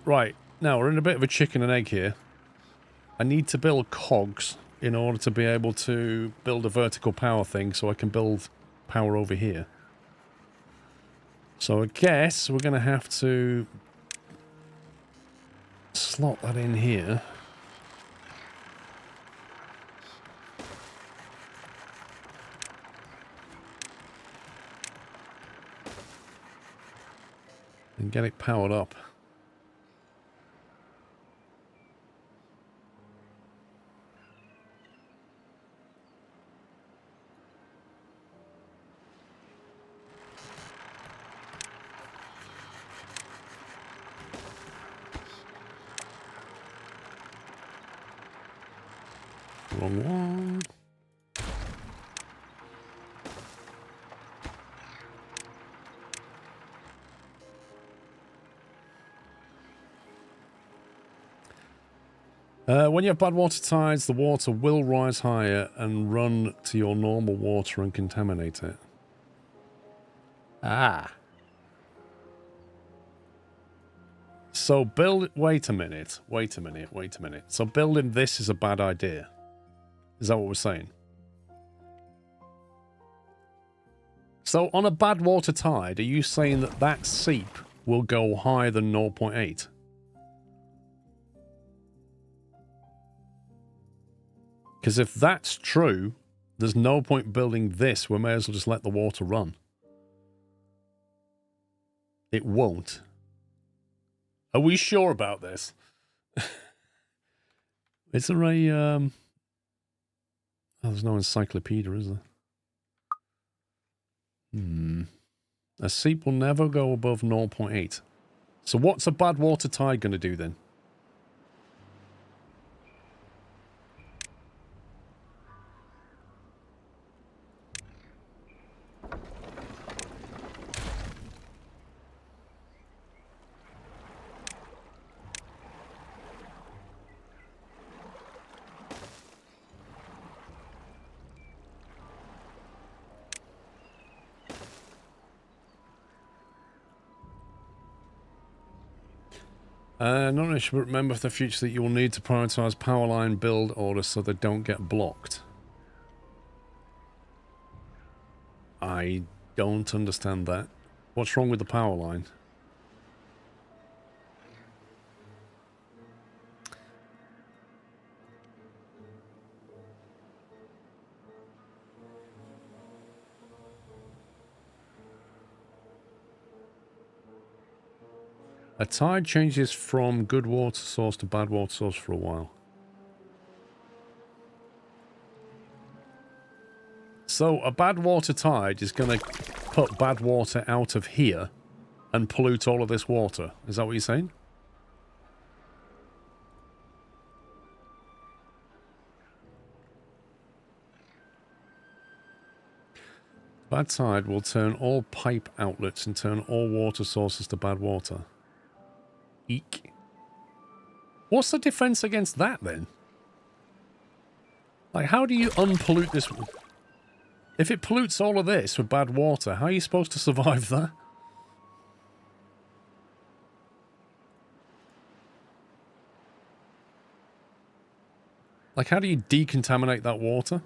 A: Right, now we're in a bit of a chicken and egg here. I need to build cogs in order to be able to build a vertical power thing so I can build power over here. So I guess we're going to have to slot that in here. And get it powered up. Wrong one. When you have bad water tides, the water will rise higher and run to your normal water and contaminate it. Ah. So wait a minute. So building this is a bad idea. Is that what we're saying? So on a bad water tide, are you saying that that seep will go higher than 0.8? Because if that's true, there's no point building this. We may as well just let the water run. It won't. Are we sure about this? Is there a... Oh, there's no encyclopedia, is there? A seep will never go above 0.8. So what's a bad water tide going to do then? Not only should remember for the future that you will need to prioritize power line build orders so they don't get blocked. I don't understand that. What's wrong with the power line? A tide changes from good water source to bad water source for a while. So a bad water tide is going to put bad water out of here and pollute all of this water. Is that what you're saying? Bad tide will turn all pipe outlets and turn all water sources to bad water. Eek. What's the defense against that then? Like, how do you unpollute this? If it pollutes all of this with bad water, how are you supposed to survive that? Like, how do you decontaminate that water?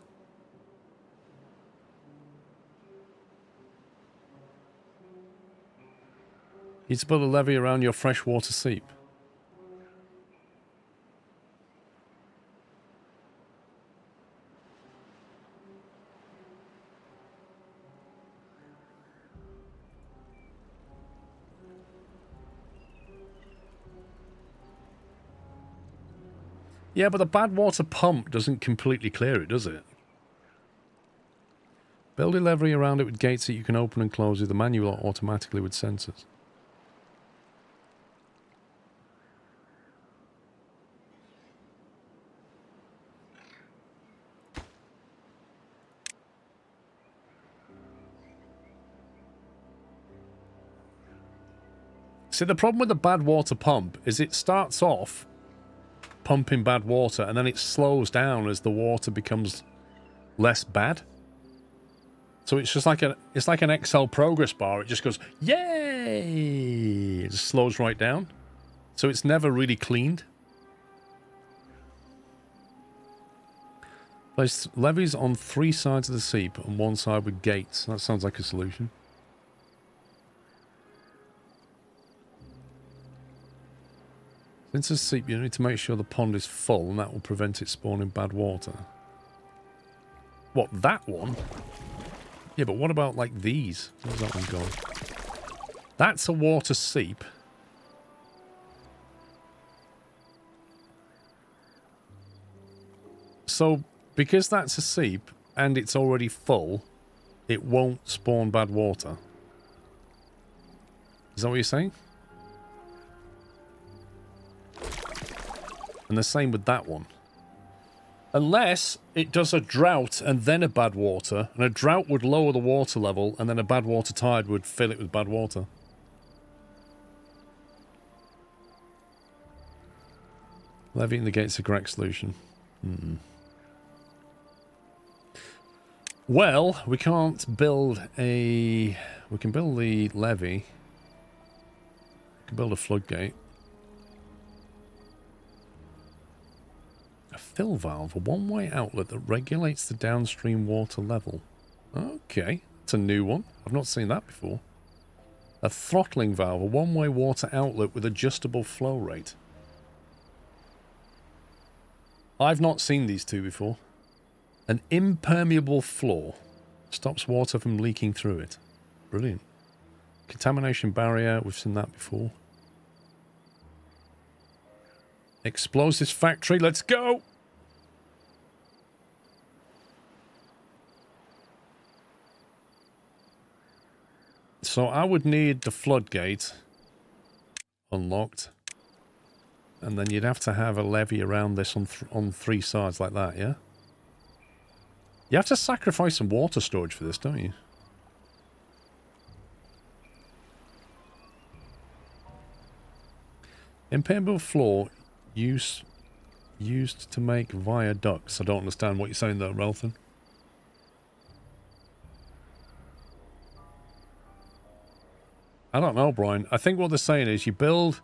A: You need to build a levee around your freshwater seep. Yeah, but the bad water pump doesn't completely clear it, does it? Build a levee around it with gates that you can open and close with the manual or automatically with sensors. See, the problem with the bad water pump is it starts off pumping bad water and then it slows down as the water becomes less bad. So it's just like an Excel progress bar. It just goes, yay! It just slows right down. So it's never really cleaned. Place levees on 3 sides of the seep and 1 side with gates. That sounds like a solution. Since it's seep, you need to make sure the pond is full, and that will prevent it spawning bad water. What, that one? Yeah, but what about, like, these? Where's that one gone? That's a water seep. So, because that's a seep, and it's already full, it won't spawn bad water. Is that what you're saying? And the same with that one. Unless it does a drought and then a bad water, and a drought would lower the water level, and then a bad water tide would fill it with bad water. Levying the gate's a correct solution. Well, we can't build a... We can build the levee. We can build a floodgate. A fill valve, a one-way outlet that regulates the downstream water level. Okay, It's a new one. I've not seen that before. A throttling valve, a one-way water outlet with adjustable flow rate. I've not seen these two before. An impermeable floor. Stops water from leaking through it. Brilliant. Contamination barrier, we've seen that before. Explosives factory, let's go! So I would need the floodgate unlocked. And then you'd have to have a levee around this on three sides like that, yeah? You have to sacrifice some water storage for this, don't you? Impermeable floor used to make viaducts. I don't understand what you're saying there, Relton. I don't know, Brian. I think what they're saying is you build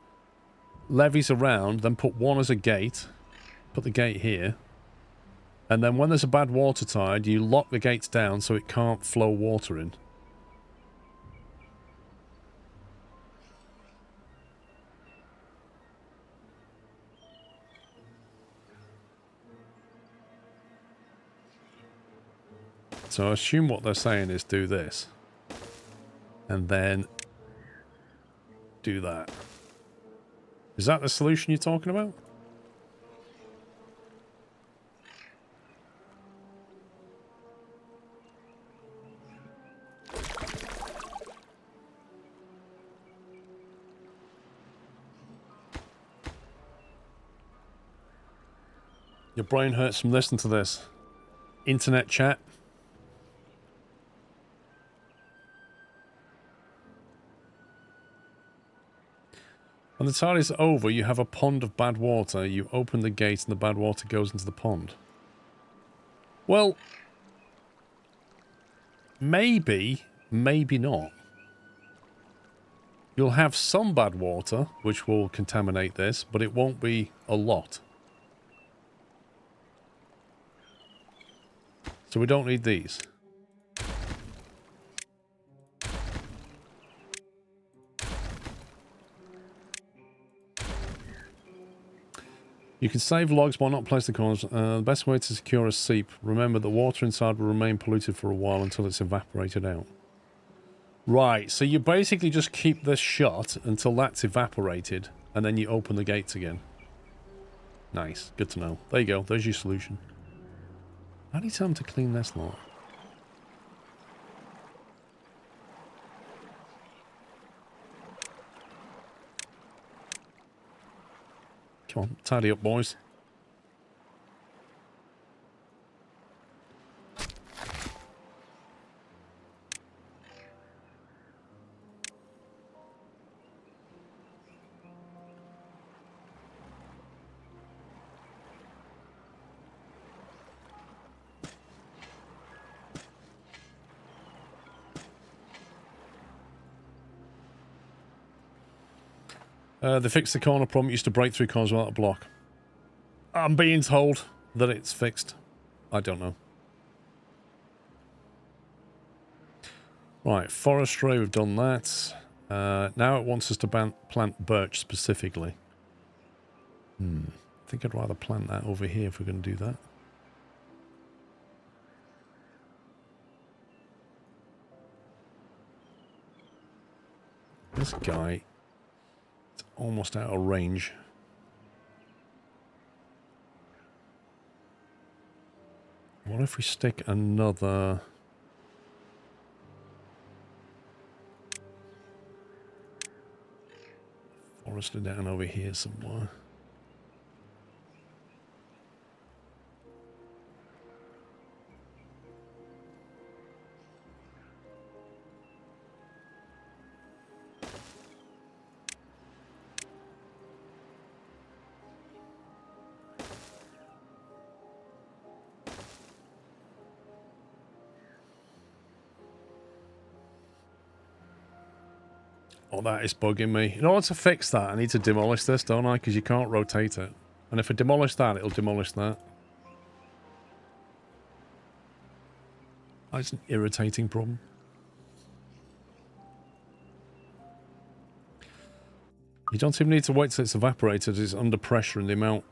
A: levees around, then put one as a gate. Put the gate here. And then when there's a bad water tide, you lock the gates down so it can't flow water in. So I assume what they're saying is do this. And then do that. Is that the solution you're talking about? Your brain hurts from listening to this. Internet chat. When the tide is over, you have a pond of bad water. You open the gate and the bad water goes into the pond. Well, maybe, maybe not. You'll have some bad water, which will contaminate this, but it won't be a lot. So we don't need these. You can save logs by not placing corners. The best way to secure a seep. Remember that water inside will remain polluted for a while until it's evaporated out. Right, so you basically just keep this shut until that's evaporated, and then you open the gates again. Nice, good to know. There you go, there's your solution. I need time to clean this lot. Come on, tidy up, boys. They fixed the corner problem. It used to break through corners without a block. I'm being told that it's fixed. I don't know. Right, forestry, we've done that. Now it wants us to plant birch specifically. I think I'd rather plant that over here if we're going to do that. This guy... almost out of range. What if we stick another... forester down over here somewhere? Oh, that is bugging me. In order to fix that, I need to demolish this, don't I? Because you can't rotate it. And if I demolish that, it'll demolish that. That's an irritating problem. You don't even need to wait till it's evaporated. It's under pressure and the amount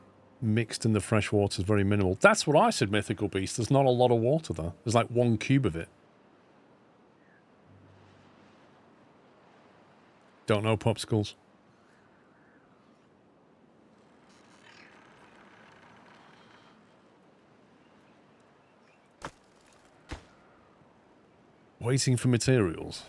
A: mixed in the fresh water is very minimal. That's what I said, Mythical Beast. There's not a lot of water there. There's like 1 cube of it. Don't know, Popsicles. Waiting for materials.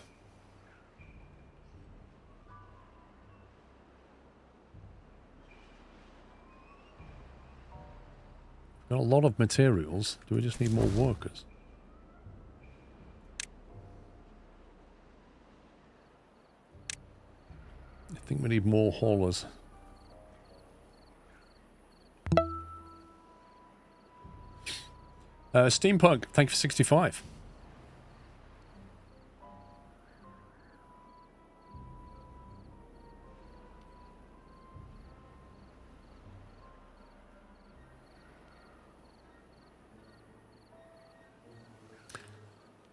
A: Got a lot of materials. Do we just need more workers? I think we need more haulers. Steampunk, thank you for 65.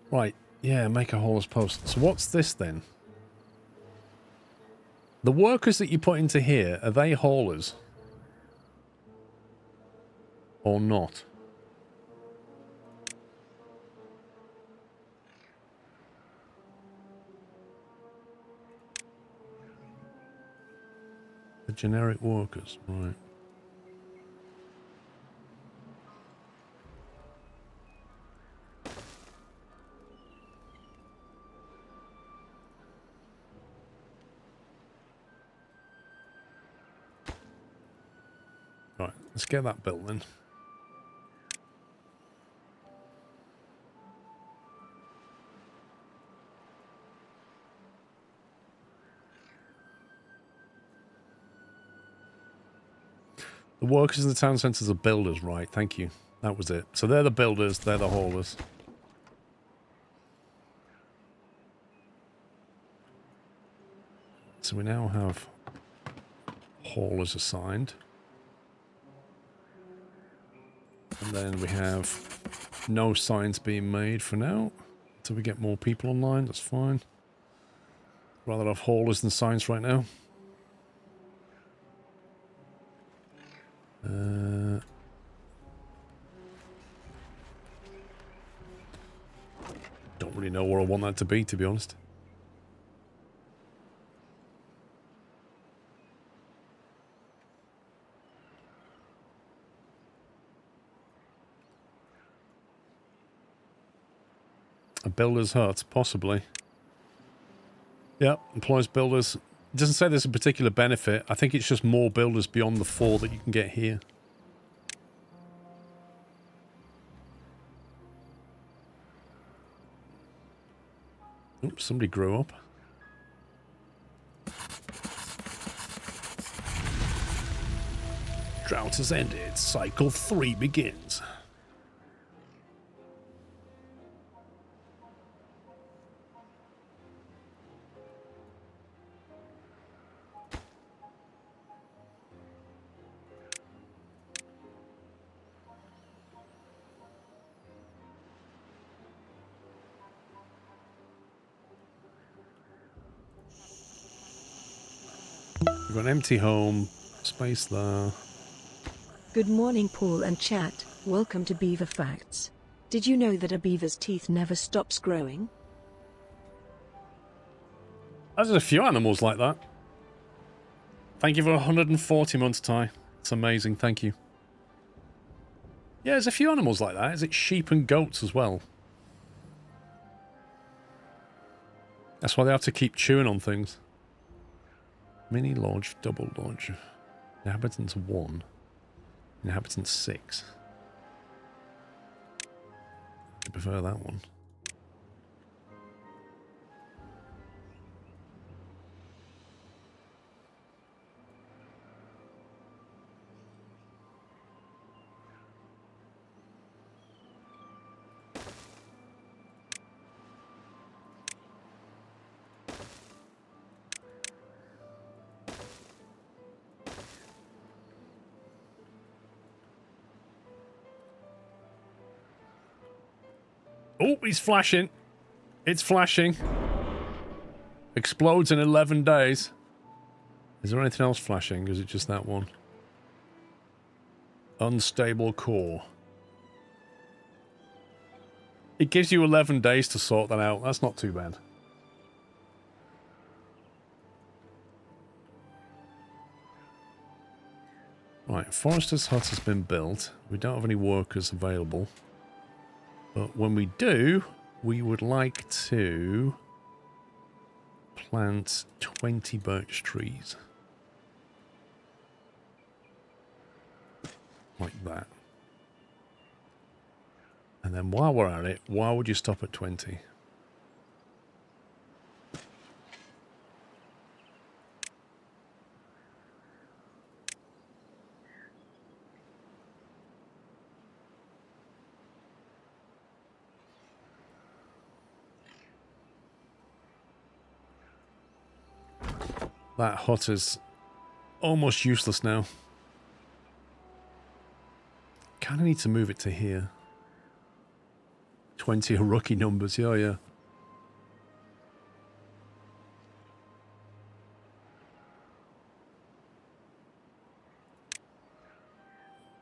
A: Right, yeah, make a hauler's post. So what's this then? The workers that you put into here, are they haulers? Or not? The generic workers, right. Right, let's get that built then. The workers in the town centres are builders, right? Thank you. That was it. So they're the builders, they're the haulers. So we now have haulers assigned. And then we have no signs being made for now. Until we get more people online, that's fine. Rather have haulers than signs right now. Don't really know where I want that to be honest. A builder's hut, possibly. Yep, employs builders. It doesn't say there's a particular benefit. I think it's just more builders beyond the 4 that you can get here. Oops, somebody grew up. Drought has ended. Cycle 3 begins. We've got an empty home, space there.
B: Good morning, Paul and chat. Welcome to Beaver Facts. Did you know that a beaver's teeth never stops growing?
A: There's a few animals like that. Thank you for 140 months, Ty. It's amazing, thank you. Yeah, there's a few animals like that. Is it sheep and goats as well? That's why they have to keep chewing on things. Mini lodge, double lodge. Inhabitants 1. Inhabitants 6. I prefer that one. Oh, he's flashing. It's flashing. Explodes in 11 days. Is there anything else flashing? Or is it just that one? Unstable core. It gives you 11 days to sort that out. That's not too bad. Right, Forester's hut has been built. We don't have any workers available. But when we do, we would like to plant 20 birch trees. Like that. And then while we're at it, why would you stop at 20? That hut is almost useless now. Kind of need to move it to here. 20 are rookie numbers, yeah.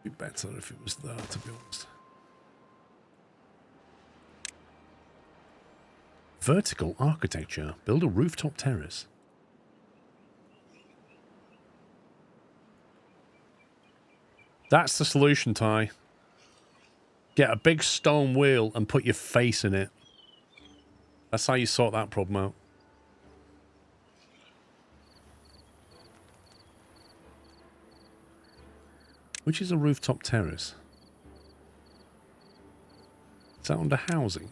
A: Be better if it was there, to be honest. Vertical architecture. Build a rooftop terrace. That's the solution, Ty. Get a big stone wheel and put your face in it. That's how you sort that problem out. Which is a rooftop terrace? Is that under housing?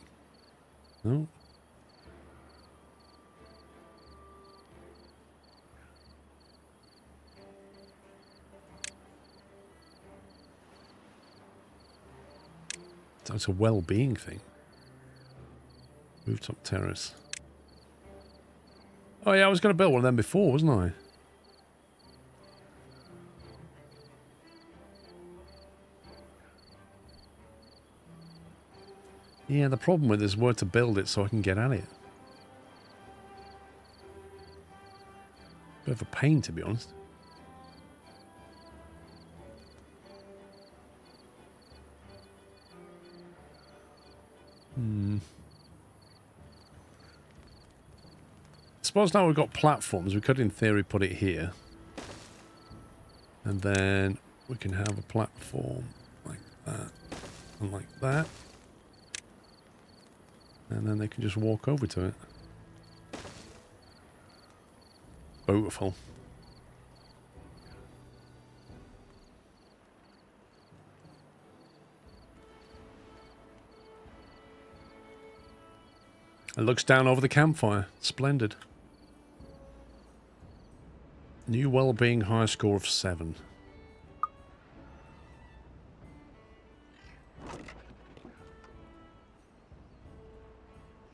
A: No. That's a well-being thing. Rooftop terrace. Oh yeah, I was going to build one of them before, wasn't I? Yeah, the problem with it is where to build it so I can get at it. Bit of a pain, to be honest. I suppose now we've got platforms, we could in theory put it here. And then we can have a platform like that and like that. And then they can just walk over to it. Beautiful. It looks down over the campfire. Splendid. New well-being high score of 7.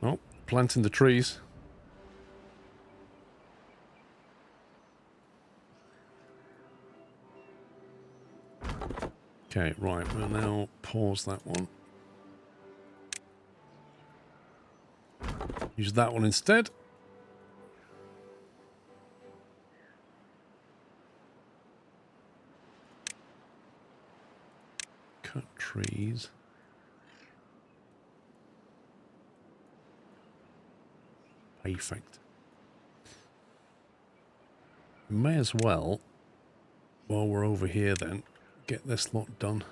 A: Oh, planting the trees. Okay, right, we'll now pause that one. Use that one instead. Cut trees. Perfect. We may as well, while we're over here then, get this lot done.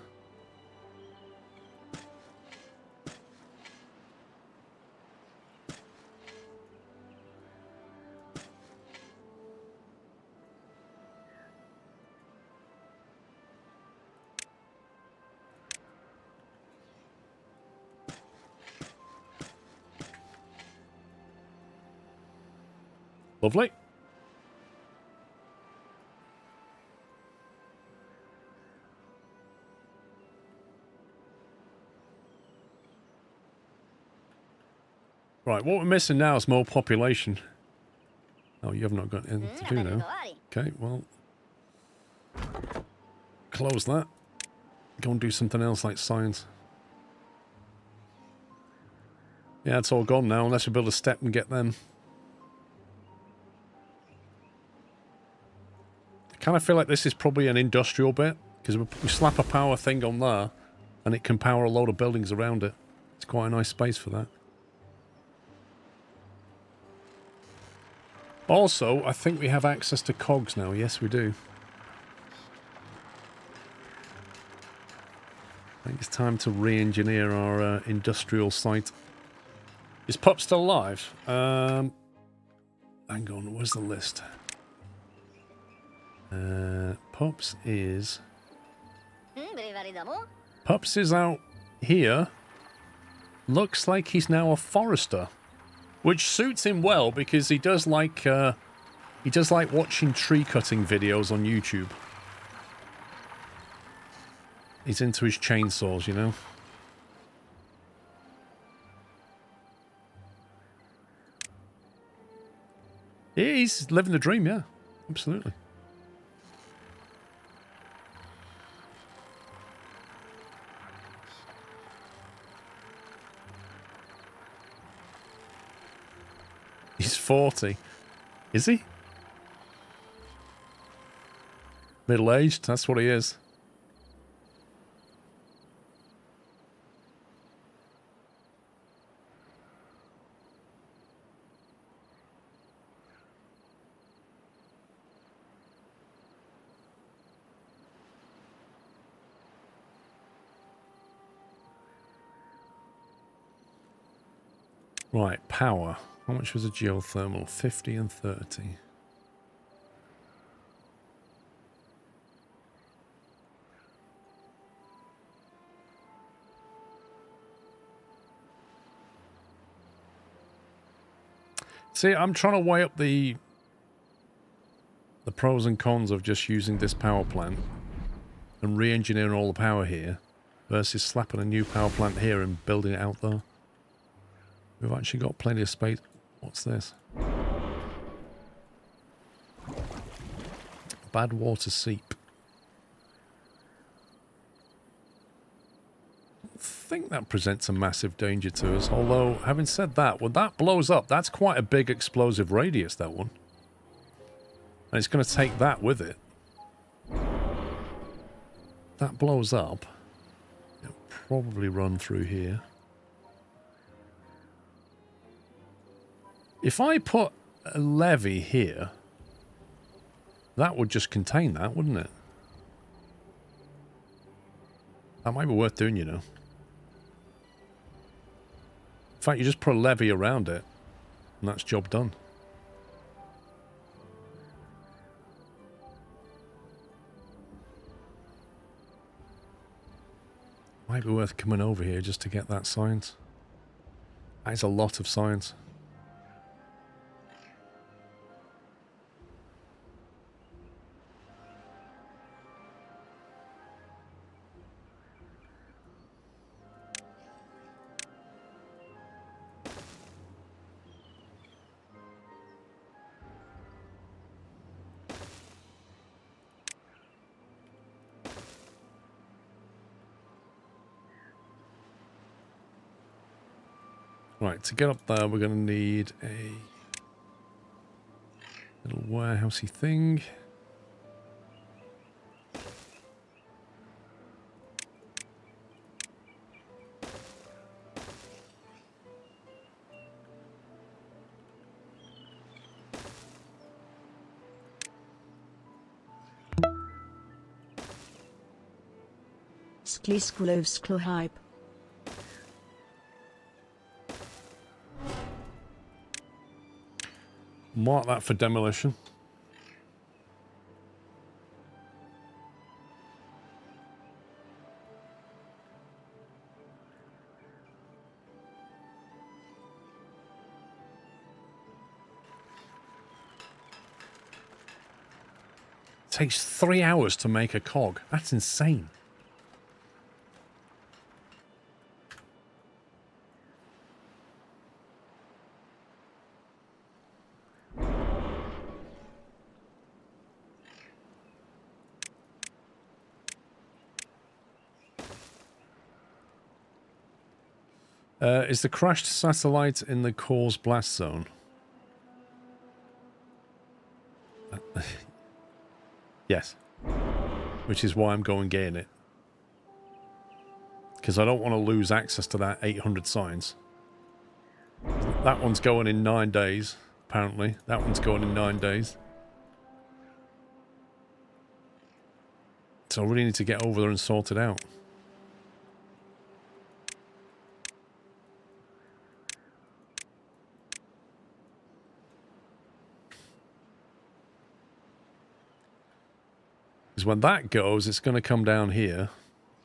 A: Lovely. Right, what we're missing now is more population. Oh, you have not got anything to do now. Okay, well. Close that. Go and do something else like science. Yeah, it's all gone now, unless we build a step and get them. kind of feel like this is probably an industrial bit, because we slap a power thing on there, and it can power a load of buildings around it. It's quite a nice space for that. Also, I think we have access to cogs now. Yes, we do. I think it's time to re-engineer our industrial site. Is Pup still alive? Hang on, where's the list? Pups is out here. Looks like he's now a forester, which suits him well because he does like watching tree cutting videos on YouTube. He's into his chainsaws, you know. He's living the dream, yeah, absolutely. He's 40. Is he? Middle-aged? That's what he is. Right, power. How much was a geothermal? 50 and 30. See, I'm trying to weigh up the pros and cons of just using this power plant and re-engineering all the power here versus slapping a new power plant here and building it out there. We've actually got plenty of space. What's this? Bad water seep. I think that presents a massive danger to us. Although, having said that, when that blows up, that's quite a big explosive radius, that one. And it's going to take that with it. That blows up. It'll probably run through here. If I put a levee here, that would just contain that, wouldn't it? That might be worth doing, you know. In fact, you just put a levee around it, and that's job done. Might be worth coming over here just to get that science. That is a lot of science. Right, to get up there, we're going to need a little warehousey thing.
B: Skliskulovsklo hype.
A: Mark that for demolition. It takes 3 hours to make a cog. That's insane. Is the crashed satellite in the core's blast zone? Yes. Which is why I'm going getting it. Because I don't want to lose access to that 800 signs. That one's going in 9 days, apparently. That one's going in 9 days. So I really need to get over there and sort it out. Because when that goes, it's going to come down here.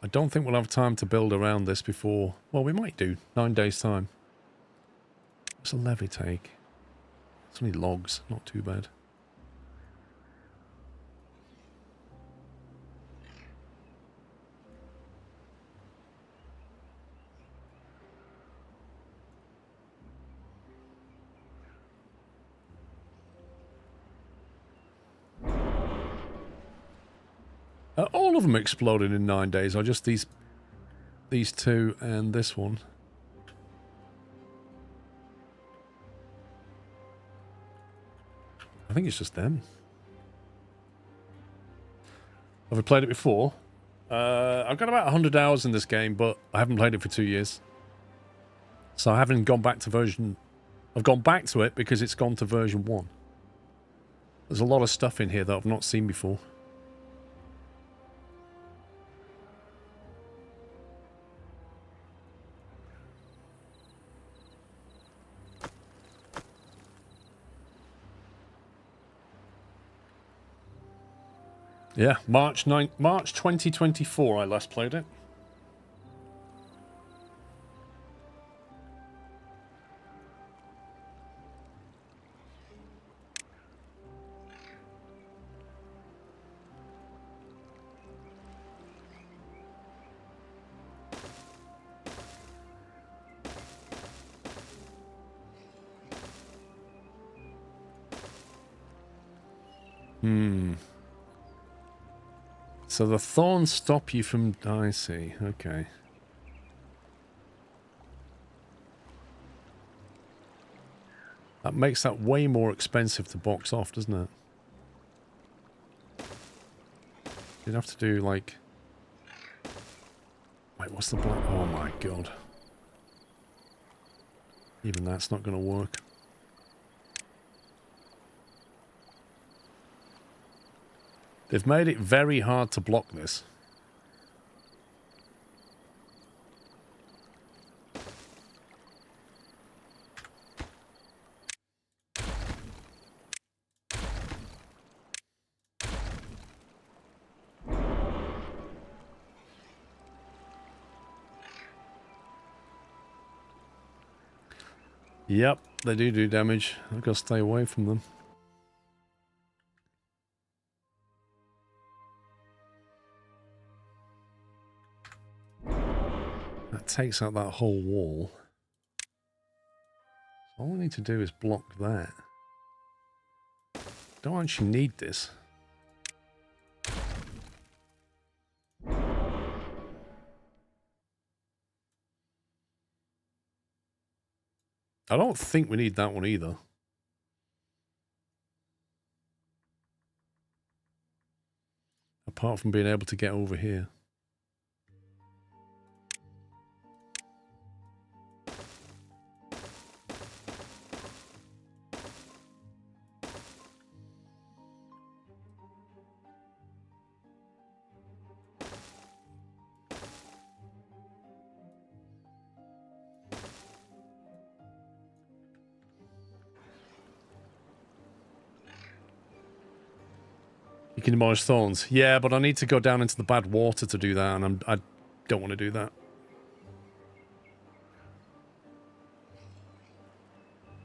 A: I don't think we'll have time to build around this before... Well, we might do. 9 days' time. What's a levy take? It's only logs. Not too bad. All of them exploded in 9 days, or just these two and this one? I think it's just them. Have I played it before? I've got about 100 hours in this game, but I haven't played it for 2 years. So I haven't gone back to version... I've gone back to it because it's gone to version 1. There's a lot of stuff in here that I've not seen before. Yeah, March 2024 I last played it. So the thorns stop you from... I see, okay. That makes that way more expensive to box off, doesn't it? You'd have to do, like... Wait, what's the black... Oh my god. Even that's not going to work. They've made it very hard to block this. Yep, they do damage. I've got to stay away from them. That takes out that whole wall. So all I need to do is block that. Don't actually need this. I don't think we need that one either. Apart from being able to get over here. You can demolish thorns. Yeah, but I need to go down into the bad water to do that, and I don't want to do that.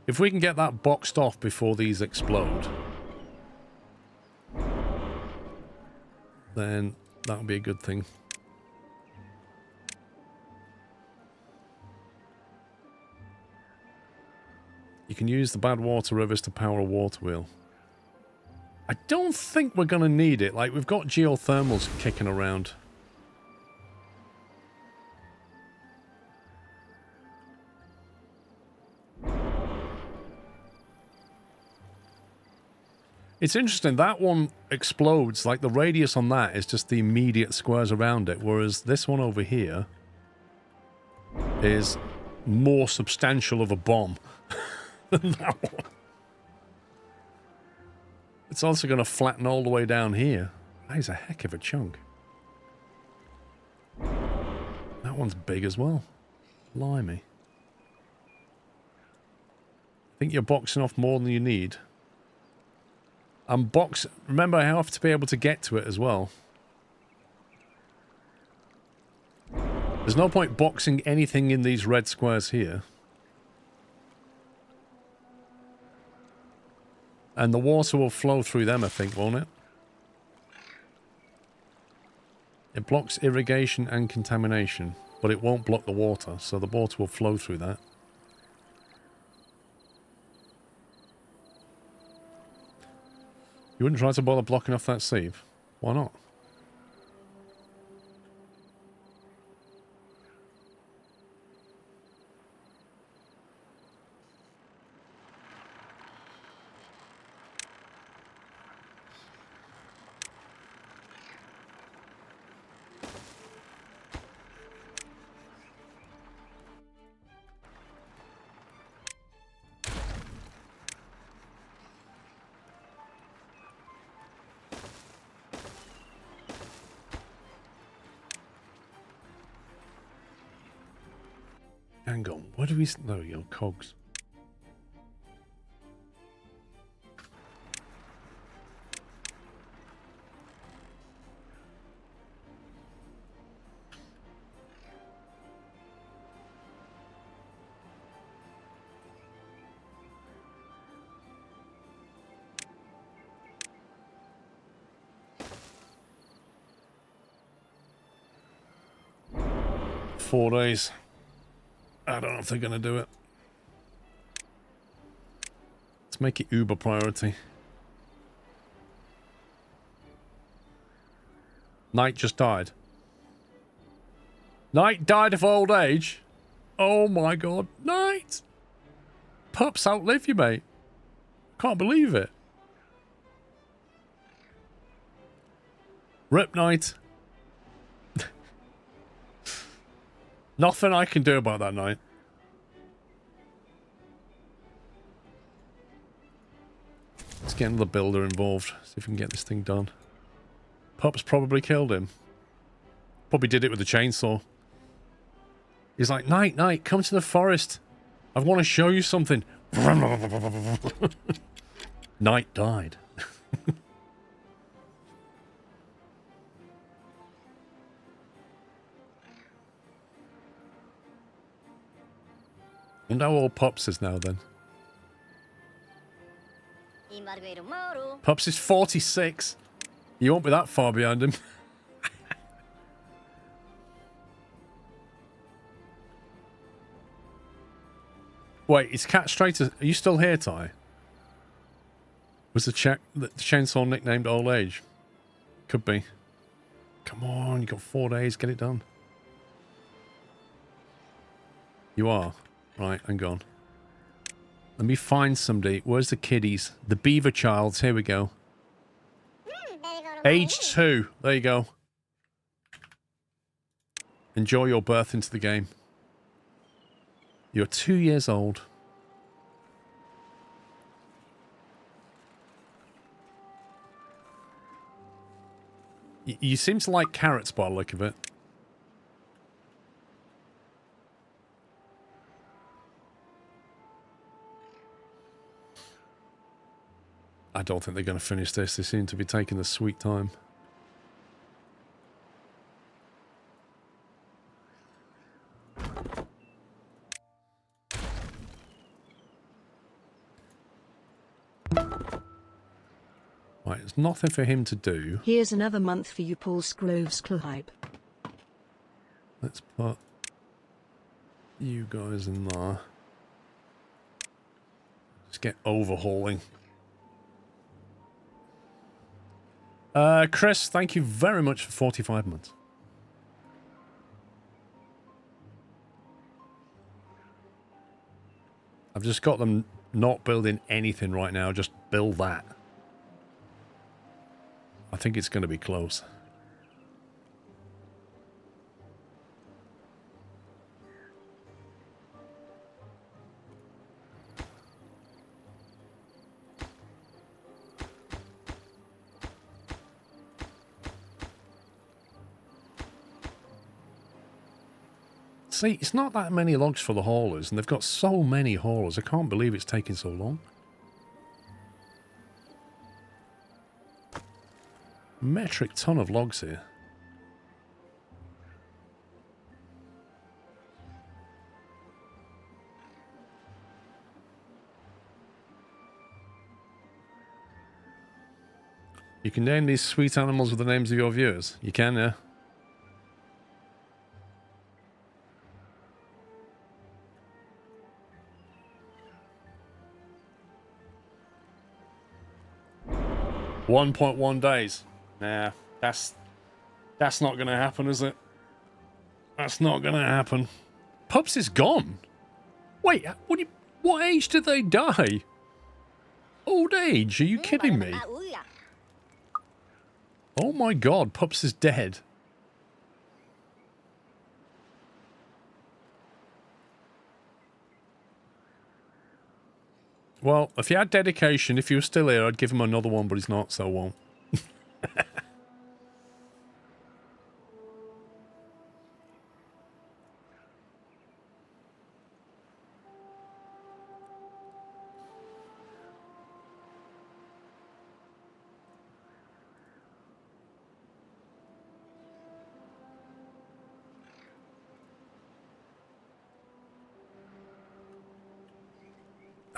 A: If we can get that boxed off before these explode, then that would be a good thing. You can use the bad water rivers to power a water wheel. I don't think we're going to need it. Like, we've got geothermals kicking around. It's interesting, that one explodes, like the radius on that is just the immediate squares around it, whereas this one over here is more substantial of a bomb than that one. It's also going to flatten all the way down here. That is a heck of a chunk. That one's big as well. Blimey. I think you're boxing off more than you need. And remember, I have to be able to get to it as well. There's no point boxing anything in these red squares here. And the water will flow through them, I think, won't it? It blocks irrigation and contamination, but it won't block the water, so the water will flow through that. You wouldn't try to bother blocking off that sieve? Why not? Hang on, where do we... No, your cogs. Four days. I don't know if they're going to do it. Let's make it uber priority. Knight just died. Knight died of old age? Oh my god. Knight! Pups outlive you, mate. Can't believe it. Rip Knight. Nothing I can do about that, Knight. Let's get another builder involved. See if we can get this thing done. Pups probably killed him. Probably did it with a chainsaw. He's like, Knight, come to the forest. I want to show you something. Knight died. Wonder how old Pups is now, then. Pups is 46. You won't be that far behind him. Wait, is Cat straight? Are you still here, Ty? Was the chainsaw nicknamed Old Age? Could be. Come on, you got 4 days. Get it done. You are. Right, hang on. Let me find somebody. Where's the kiddies? The beaver childs. Here we go. Age 2. There you go. Enjoy your birth into the game. You're 2 years old. You seem to like carrots by the look of it. I don't think they're going to finish this. They seem to be taking the sweet time. Right, there's nothing for him to do.
B: Here's another month for you, Paul Scroves hype.
A: Let's put you guys in there. Let's get overhauling. Chris, thank you very much for 45 months. I've just got them not building anything right now, just build that. I think it's going to be close. See, it's not that many logs for the haulers, and they've got so many haulers. I can't believe it's taking so long. Metric ton of logs here. You can name these sweet animals with the names of your viewers. You can, yeah. .1 days. Nah, that's not going to happen, is it? That's not going to happen. Pups is gone. Wait, what age did they die? Old age? Are you kidding me? Oh my god, Pups is dead. Well, if he had dedication, if he was still here, I'd give him another one, but he's not, so I won't.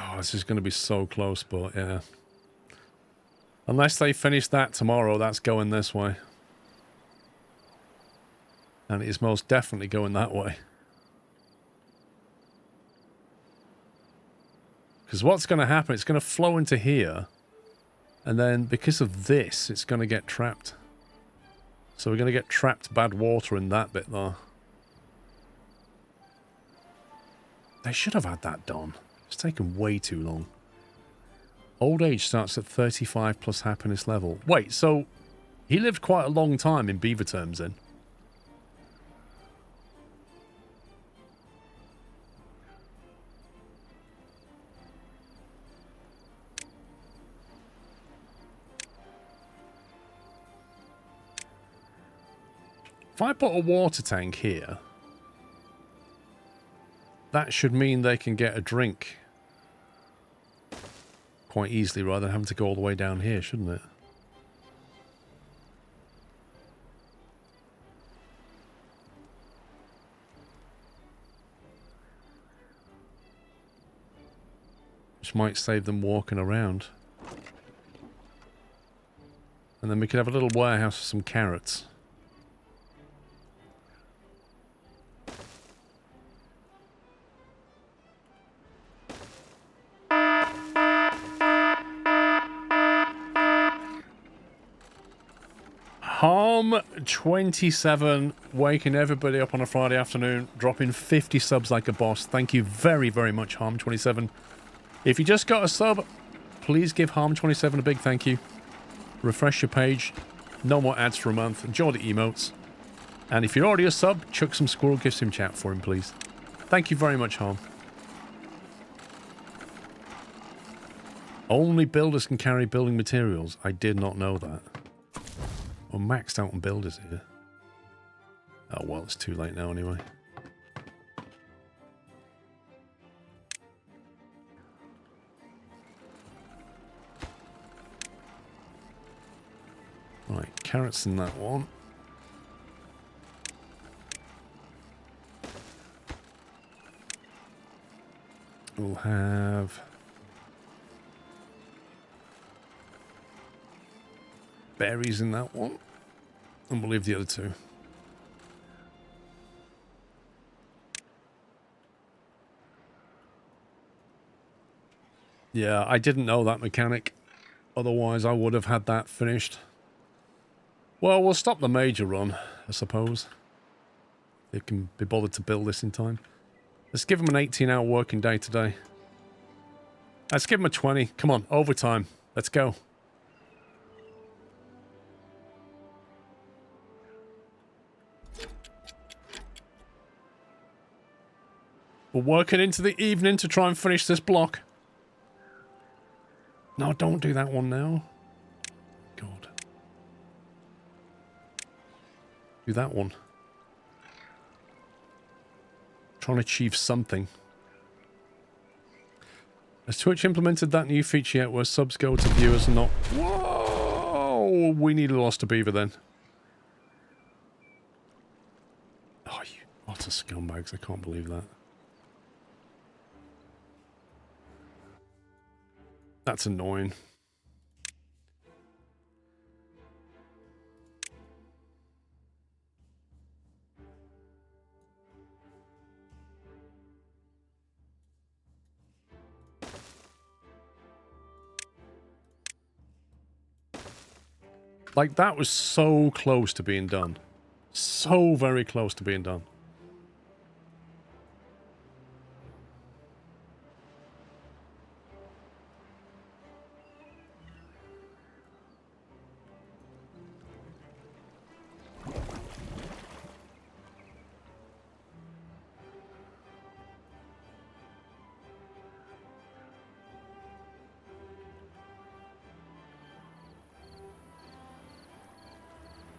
A: Oh, this is going to be so close, but yeah. Unless they finish that tomorrow, that's going this way. And it is most definitely going that way. Because what's going to happen, it's going to flow into here. And then because of this, it's going to get trapped. So we're going to get trapped bad water in that bit there. They should have had that done. It's taken way too long. Old age starts at 35 plus happiness level. Wait, so he lived quite a long time in beaver terms then? If I put a water tank here, that should mean they can get a drink quite easily rather than having to go all the way down here, shouldn't it? Which might save them walking around. And then we could have a little warehouse for some carrots. Harm27 waking everybody up on a Friday afternoon, dropping 50 subs like a boss. Thank you very, very much, Harm27. If you just got a sub, please give Harm27 a big thank you. Refresh your page. No more ads for a month. Enjoy the emotes. And if you're already a sub, chuck some squirrel gifts in chat for him, please. Thank you very much, Harm. Only builders can carry building materials. I did not know that. We're maxed out on builders here. Oh, well, it's too late now anyway. Right, carrots in that one. We'll have berries in that one, and we'll leave the other two. Yeah, I didn't know that mechanic. Otherwise, I would have had that finished. Well, we'll stop the major run, I suppose. They can be bothered to build this in time. Let's give them an 18-hour working day today. Let's give them a 20. Come on, overtime. Let's go. We're working into the evening to try and finish this block. No, don't do that one now. God. Do that one. Trying to achieve something. Has Twitch implemented that new feature yet where subs go to viewers and not... Whoa! We need a lost a beaver then. Oh, you utter scumbags. I can't believe that. That's annoying. Like, that was so close to being done. So very close to being done.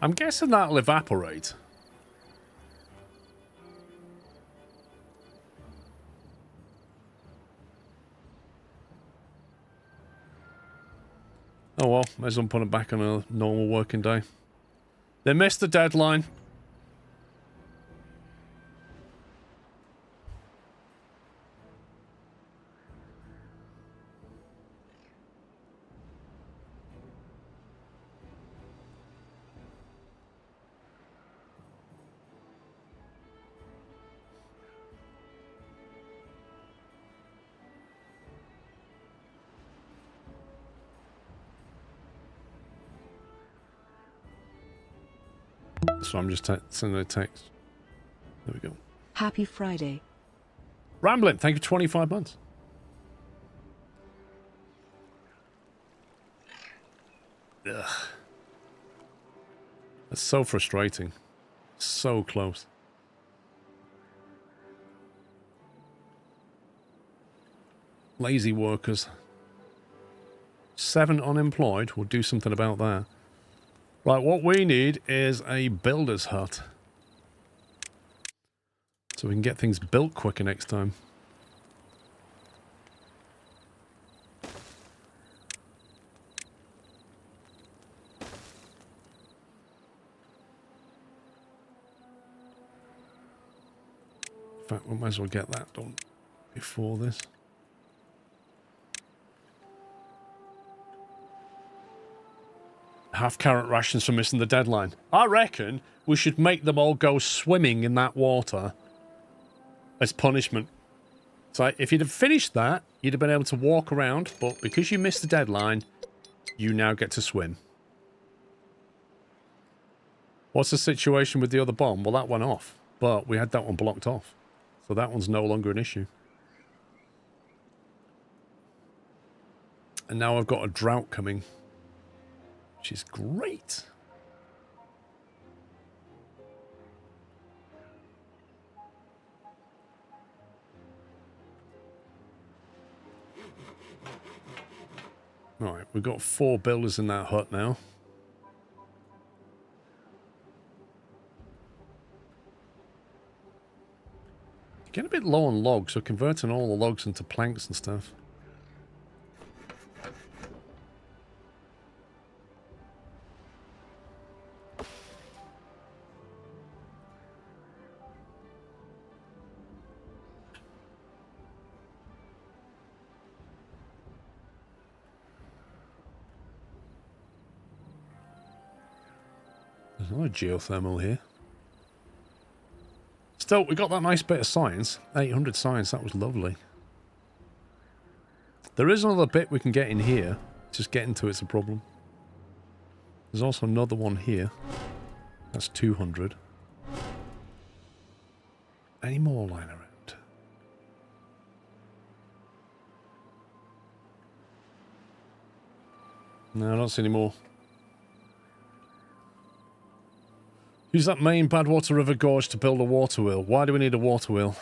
A: I'm guessing that'll evaporate. Oh well, might as well put it back on a normal working day. They missed the deadline. So I'm just sending a text. There we go.
B: Happy Friday.
A: Rambling, thank you for 25 months. Ugh. That's so frustrating. So close. Lazy workers. 7 unemployed. We'll do something about that. Right, what we need is a builder's hut. So we can get things built quicker next time. In fact, we might as well get that done before this. Half carrot rations for missing the deadline. I reckon we should make them all go swimming in that water as punishment. So if you'd have finished that, you'd have been able to walk around, but because you missed the deadline, you now get to swim. What's the situation with the other bomb? Well, that went off, but we had that one blocked off. So that one's no longer an issue. And now I've got a drought coming, which is great. Right, we've got 4 builders in that hut now. Getting a bit low on logs, so converting all the logs into planks and stuff. There's another geothermal here. Still, we got that nice bit of science. 800 science, that was lovely. There is another bit we can get in here. Just getting to it's a problem. There's also another one here. That's 200. Any more lying around? No, I don't see any more. Use that main Badwater River gorge to build a water wheel. Why do we need a water wheel?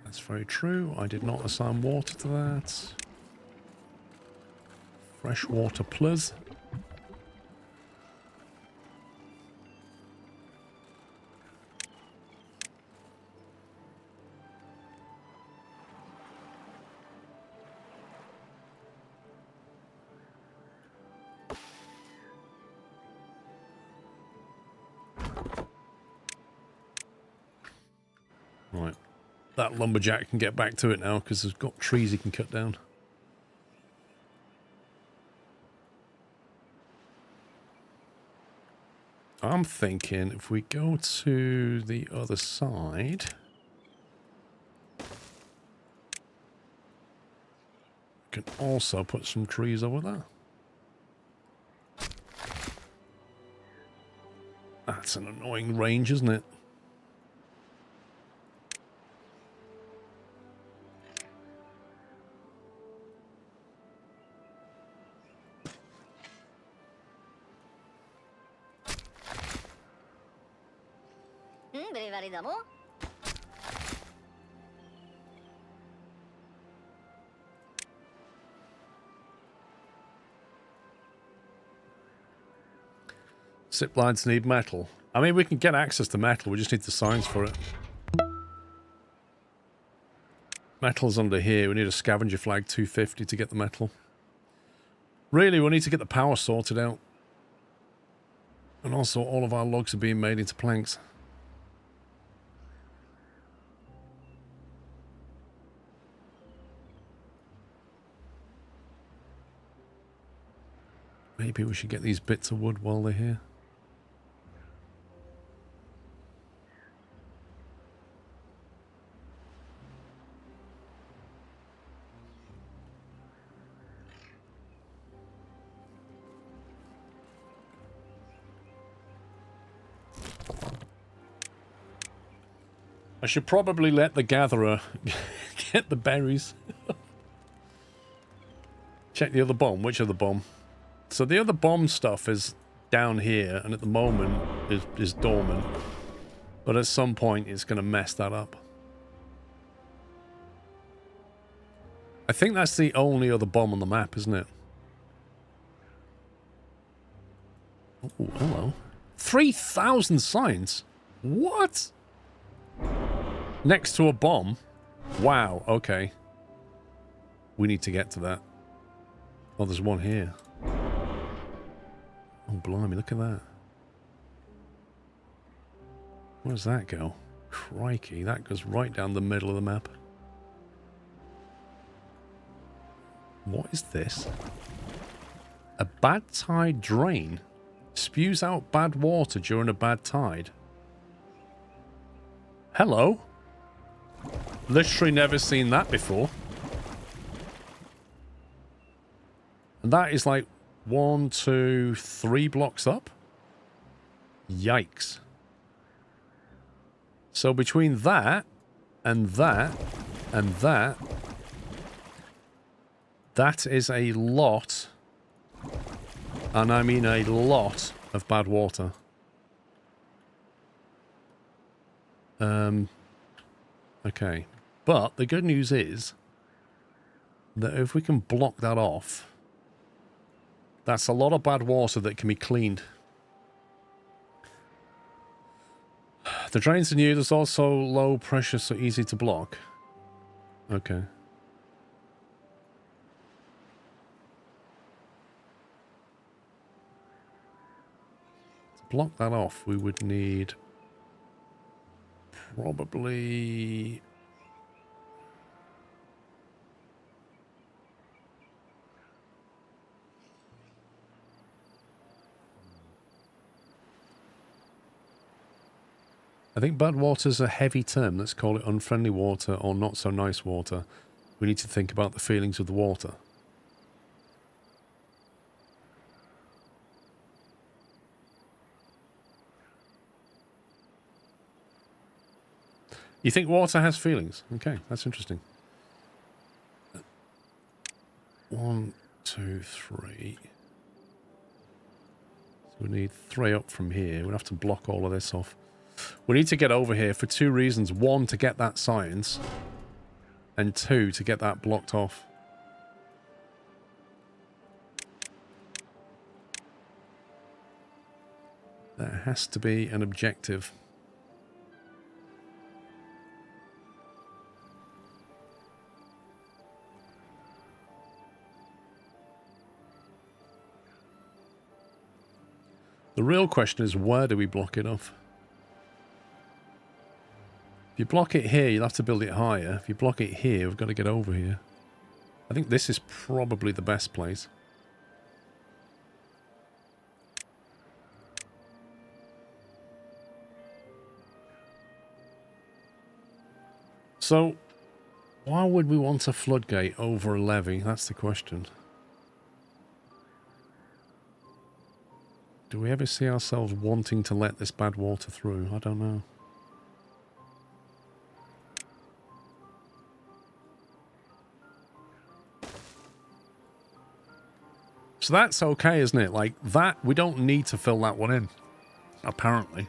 A: That's very true. I did not assign water to that. Freshwater plus. Right. That lumberjack can get back to it now because there's got trees he can cut down. I'm thinking if we go to the other side, we can also put some trees over there. That's an annoying range, isn't it? Zip lines need metal. I mean, we can get access to metal. We just need the signs for it. Metal's under here. We need a scavenger flag 250 to get the metal. Really, we need to get the power sorted out. And also, all of our logs are being made into planks. Maybe we should get these bits of wood while they're here. I should probably let the gatherer get the berries. Check the other bomb. Which other bomb? So the other bomb stuff is down here, and at the moment is dormant. But at some point, it's going to mess that up. I think that's the only other bomb on the map, isn't it? Oh, hello. 3,000 signs? What? Next to a bomb? Wow, okay. We need to get to that. Oh, there's one here. Oh, blimey, look at that. Where does that go? Crikey, that goes right down the middle of the map. What is this? A bad tide drain? Spews out bad water during a bad tide? Hello? Literally never seen that before. And that is like 1, 2, 3 blocks up? Yikes. So between that and that and that, that is a lot, and I mean a lot, of bad water. Okay. But the good news is that if we can block that off, that's a lot of bad water that can be cleaned. The drains are new. There's also low pressure, so easy to block. Okay. To block that off, we would need probably... I think bad water is a heavy term. Let's call it unfriendly water or not so nice water. We need to think about the feelings of the water. You think water has feelings? Okay, that's interesting. 1, 2, 3. So we need 3 up from here. We'll have to block all of this off. We need to get over here for 2 reasons. 1, to get that science. and 2 to get that blocked off. There has to be an objective. The real question is, where do we block it off? If you block it here, you'll have to build it higher. If you block it here, we've got to get over here. I think this is probably the best place. So, why would we want a floodgate over a levee? That's the question. Do we ever see ourselves wanting to let this bad water through? I don't know. So that's okay, isn't it? Like, that, we don't need to fill that one in. Apparently.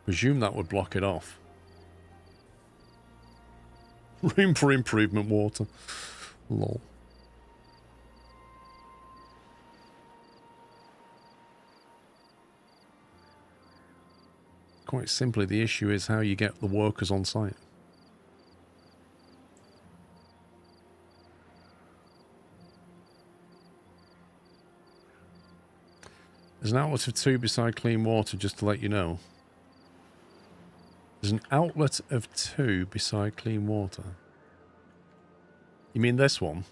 A: Presume that would block it off. Room for improvement water. Lol. Quite simply, the issue is how you get the workers on site. There's an outlet of 2 beside clean water, just to let you know. There's an outlet of 2 beside clean water. You mean this one?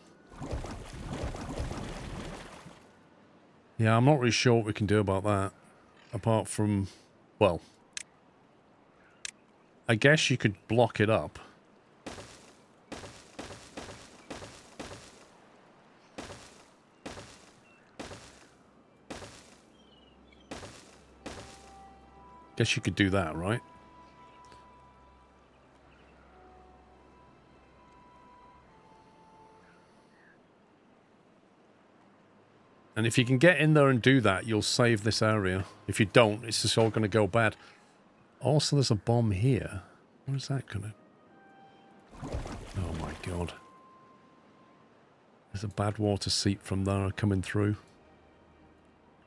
A: Yeah, I'm not really sure what we can do about that. Apart from, well, I guess you could block it up. Guess you could do that, right? And if you can get in there and do that, you'll save this area. If you don't, it's just all going to go bad. Also, there's a bomb here. What is that going to... Oh my god. There's a bad water seep from there coming through.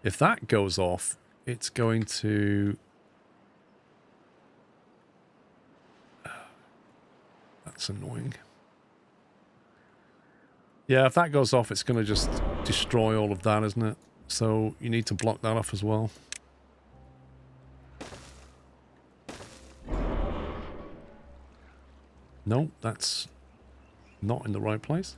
A: If that goes off, it's going to... That's annoying. Yeah, if that goes off, it's going to just destroy all of that, isn't it? So you need to block that off as well. No, that's not in the right place.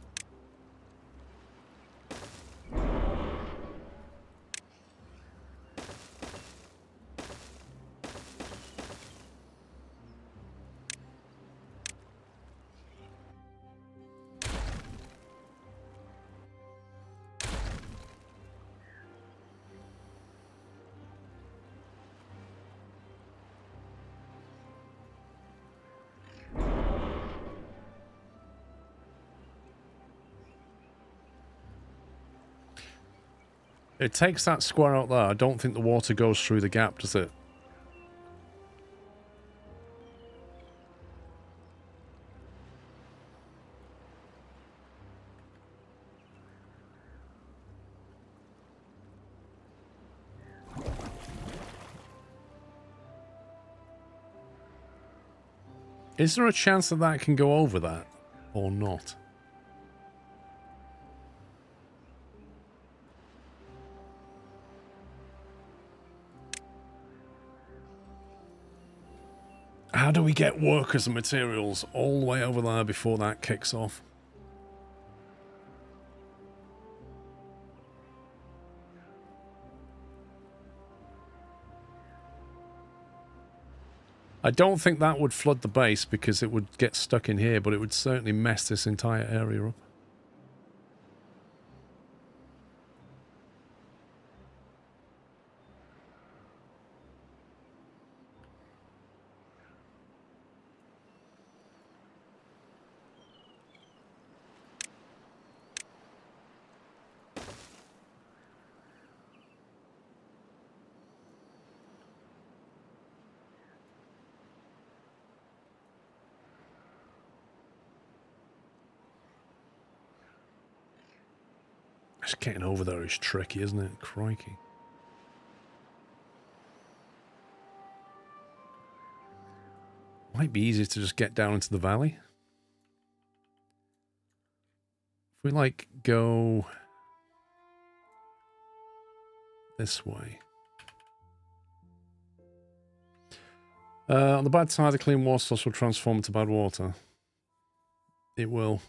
A: It takes that square out there. I don't think the water goes through the gap, does it? Is there a chance that that can go over that? Or not? How do we get workers and materials all the way over there before that kicks off? I don't think that would flood the base because it would get stuck in here, but it would certainly mess this entire area up. Just getting over there is tricky, isn't it? Crikey. Might be easier to just get down into the valley. If we, like, go this way. On the bad side, the clean water source will transform into bad water. It will.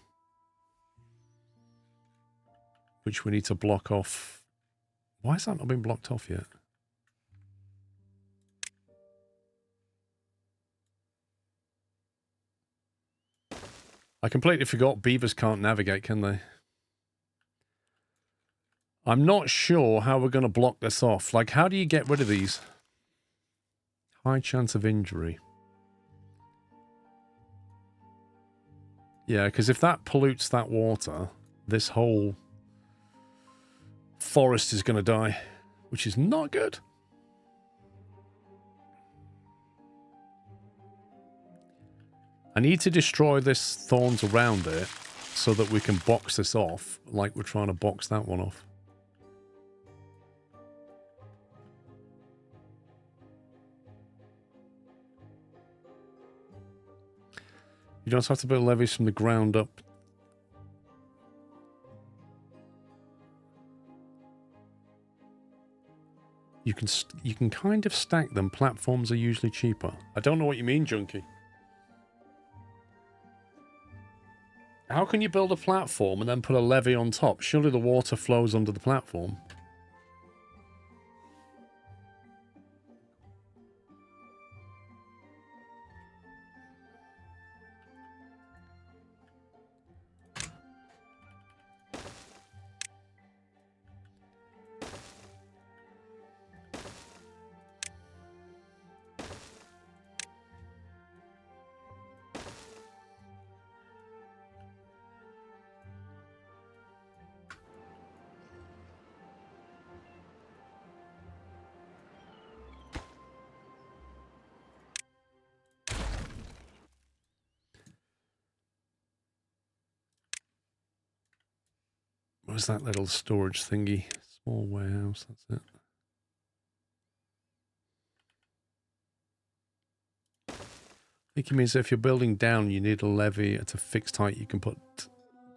A: Which we need to block off. Why has that not been blocked off yet? I completely forgot beavers can't navigate, can they? I'm not sure how we're going to block this off. Like, how do you get rid of these? High chance of injury. Yeah, because if that pollutes that water, this whole forest is going to die, which is not good. I need to destroy this thorns around it so that we can box this off like we're trying to box that one off. You don't have to build levees from the ground up. You can kind of stack them. Platforms are usually cheaper. I don't know what you mean, Junkie. How can you build a platform and then put a levee on top? Surely the water flows under the platform. Where's that little storage thingy? Small warehouse, that's it. I think it means if you're building down, you need a levee at a fixed height. You can put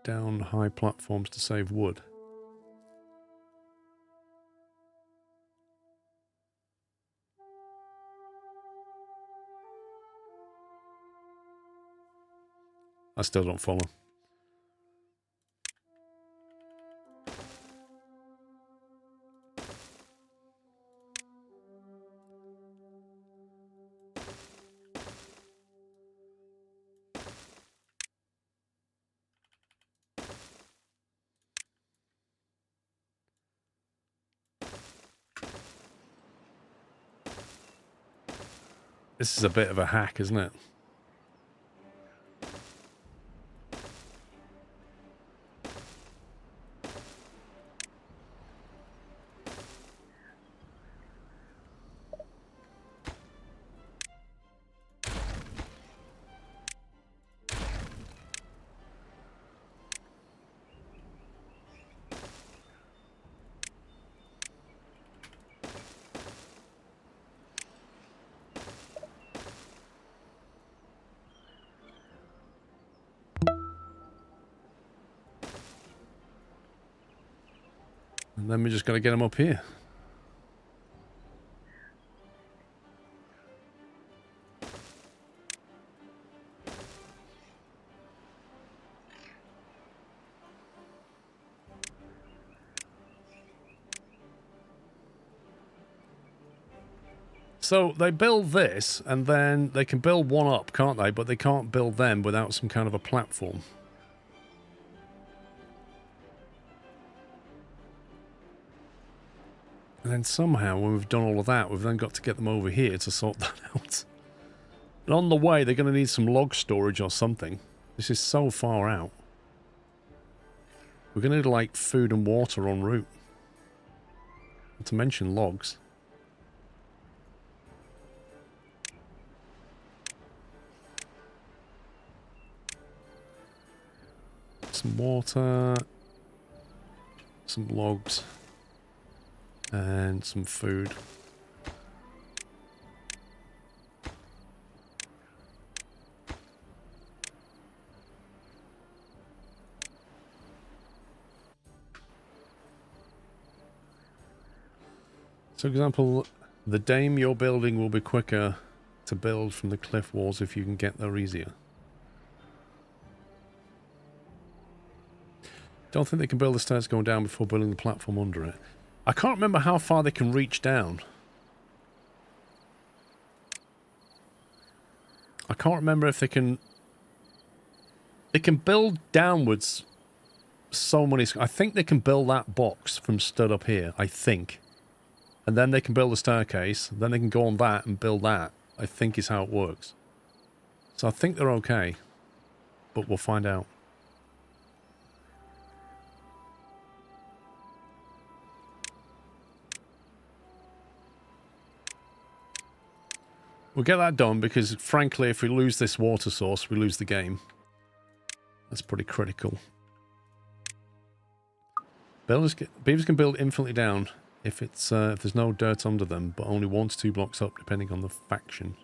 A: down high platforms to save wood. I still don't follow. This is a bit of a hack, isn't it? And then we just got to get them up here. So they build this, and then they can build one up, can't they? But they can't build them without some kind of a platform. And then somehow, when we've done all of that, we've then got to get them over here to sort that out. And on the way, they're going to need some log storage or something. This is so far out. We're going to need, like, food and water en route. Not to mention logs. Some water. some logs, and some food. So, for example, the dam you're building will be quicker to build from the cliff walls if you can get there easier. Don't think they can build the stairs going down before building the platform under it. I can't remember how far they can reach down. I can't remember if they can... They can build downwards so many... I think they can build that box from stood up here, I think. And then they can build a staircase. Then they can go on that and build that, I think is how it works. So I think they're okay. But we'll find out. We'll get that done because, frankly, if we lose this water source, we lose the game. That's pretty critical. Beavers can build infinitely down if it's if there's no dirt under them, but only 1 to 2 blocks up, depending on the faction.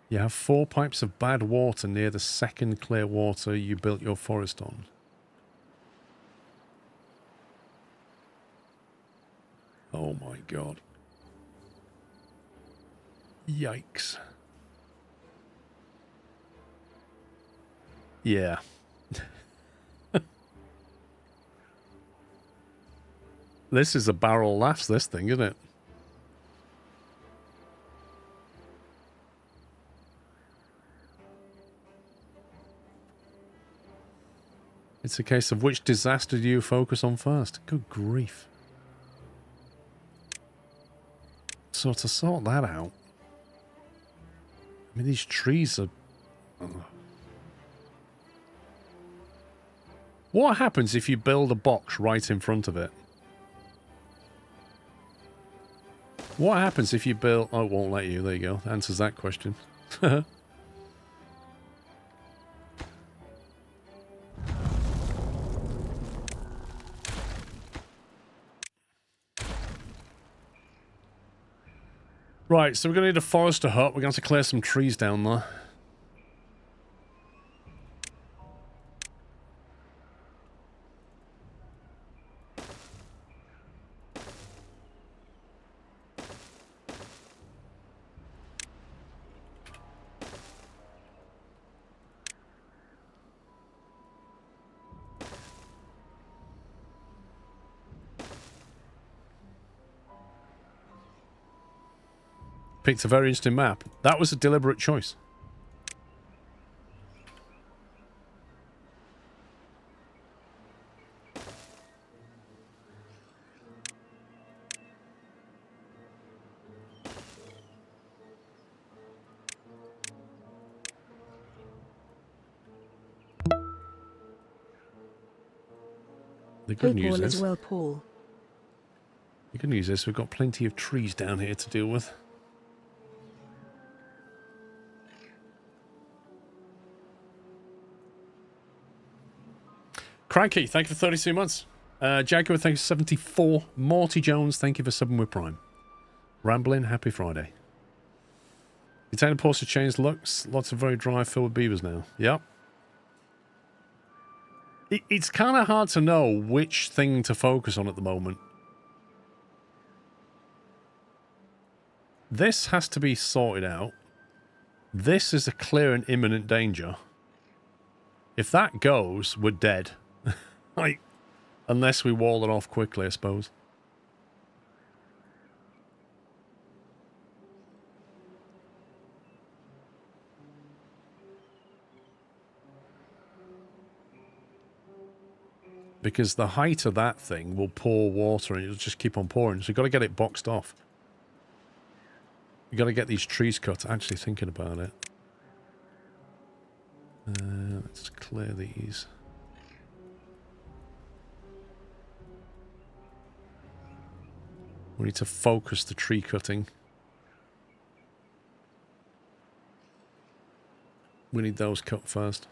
A: You have 4 pipes of bad water near the second clear water you built your forest on. Oh my god. Yikes. Yeah. This is a barrel of laughs, this thing, isn't it? It's a case of which disaster do you focus on first? Good grief. So to sort that out... I mean, these trees are... What happens if you build a box right in front of it? What happens if you build... Oh, it won't let you. There you go. Answers that question. Right, so we're going to need a forester hut. We're going to have to clear some trees down there. Picked a very interesting map. That was a deliberate choice. The good news is...
B: well, Paul.
A: The good news is we've got plenty of trees down here to deal with. Cranky, thank you for 32 months. Jaguar, thank you for 74. Morty Jones, thank you for subbing with Prime. Ramblin', happy Friday. Container ports have changed looks. Lots of very dry, filled with beavers now. Yep. It's kind of hard to know which thing to focus on at the moment. This has to be sorted out. This is a clear and imminent danger. If that goes, we're dead. Like, unless we wall it off quickly, I suppose. Because the height of that thing will pour water and it'll just keep on pouring. So you've got to get it boxed off. You've got to get these trees cut. Actually thinking about it. Let's clear these. We need to focus the tree cutting. We need those cut first.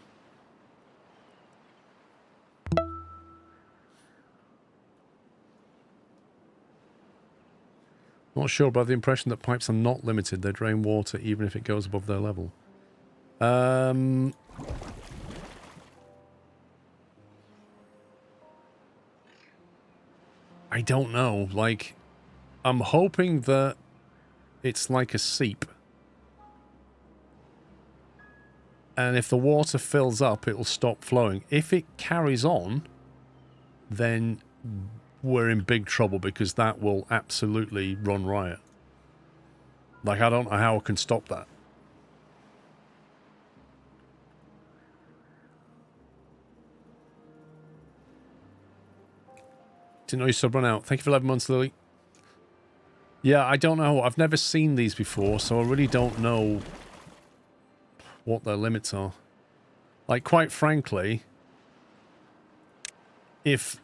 A: Not sure, but I have the impression that pipes are not limited. They drain water even if it goes above their level. I don't know. Like, I'm hoping that it's like a seep. And if the water fills up, it'll stop flowing. If it carries on, then we're in big trouble because that will absolutely run riot. Like, I don't know how I can stop that. Didn't know you sub run out. Thank you for 11 months, Lily. Yeah, I don't know. I've never seen these before, so I really don't know what their limits are. Like, quite frankly, if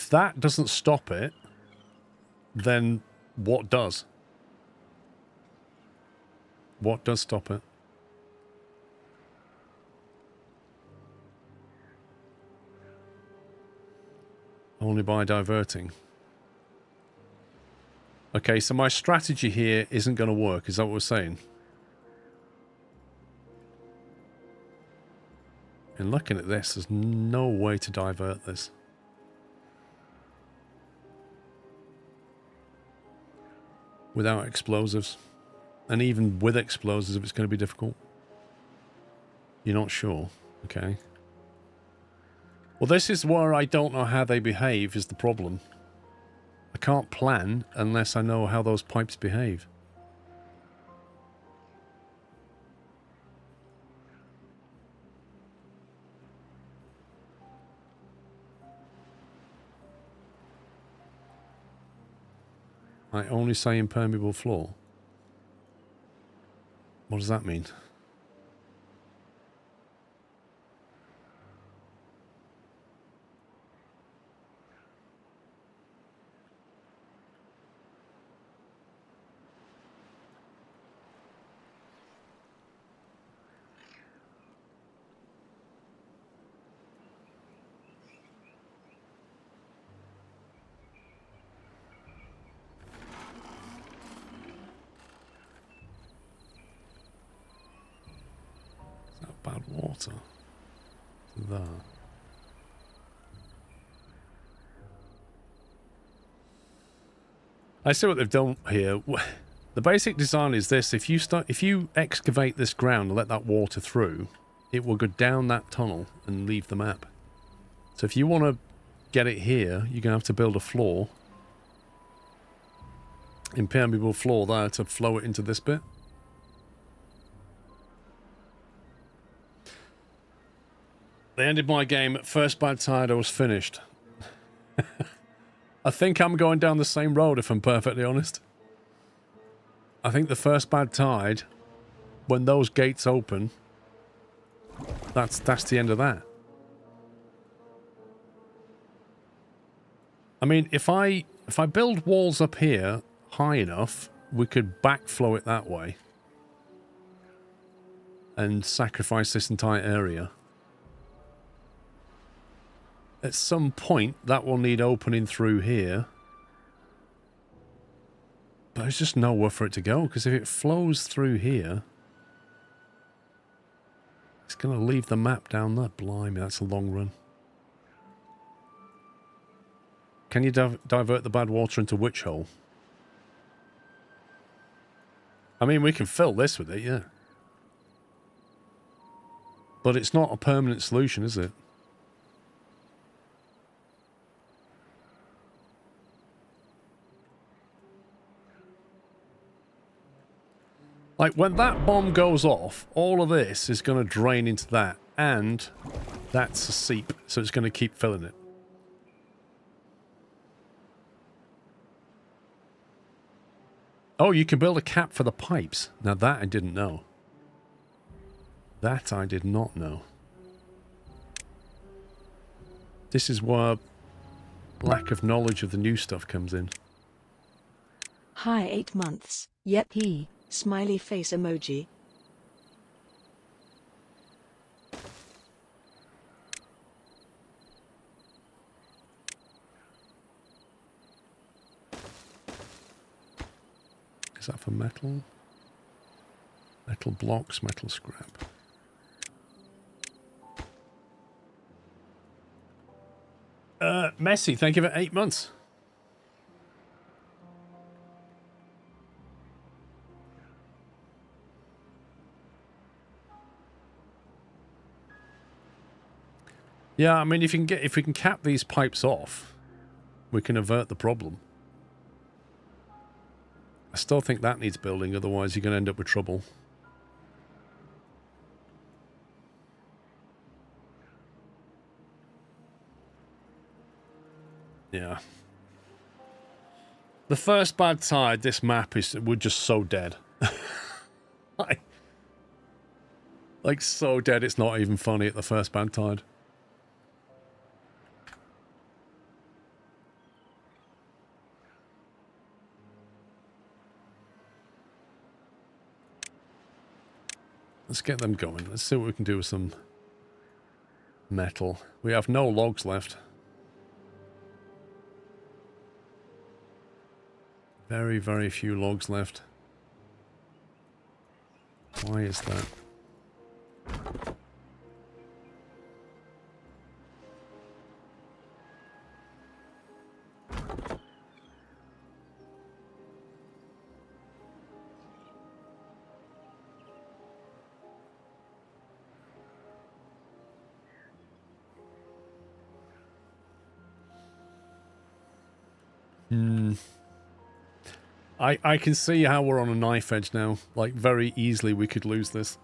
A: that doesn't stop it, then what does? What does stop it? Only by diverting. Okay, so my strategy here isn't going to work. Is that what we're saying? And looking at this, there's no way to divert this. Without explosives. And even with explosives, it's going to be difficult. You're not sure? Okay. Well, this is where I don't know how they behave is the problem. I can't plan unless I know how those pipes behave. I only say impermeable floor. What does that mean? Bad water. There. I see what they've done here. The basic design is this: if you excavate this ground and let that water through, it will go down that tunnel and leave the map. So if you want to get it here, you're gonna have to build a floor, impermeable floor there to flow it into this bit. They ended my game at first bad tide, I was finished. I think I'm going down the same road, if I'm perfectly honest. I think the first bad tide, when those gates open, that's the end of that. I mean, if I build walls up here high enough, we could backflow it that way. And sacrifice this entire area. At some point, that will need opening through here. But there's just nowhere for it to go, because if it flows through here, it's going to leave the map down there. Blimey, that's a long run. Can you divert the bad water into Witch Hole? I mean, we can fill this with it, yeah. But it's not a permanent solution, is it? Like, when that bomb goes off, all of this is going to drain into that, and that's a seep, so it's going to keep filling it. Oh, you can build a cap for the pipes. Now that I didn't know. That I did not know. This is where lack of knowledge of the new stuff comes in.
B: Hi 8 months. Yep he. Smiley face emoji.
A: Is that for metal? Metal blocks, metal scrap. Messi, thank you for 8 months. Yeah, I mean, if we can cap these pipes off, we can avert the problem. I still think that needs building, otherwise you're going to end up with trouble. Yeah. The first bad tide, this map we're just so dead. like so dead, it's not even funny at the first bad tide. Let's get them going. Let's see what we can do with some metal. We have no logs left. Very, very few logs left. Why is that? I can see how we're on a knife edge now. Like, very easily we could lose this.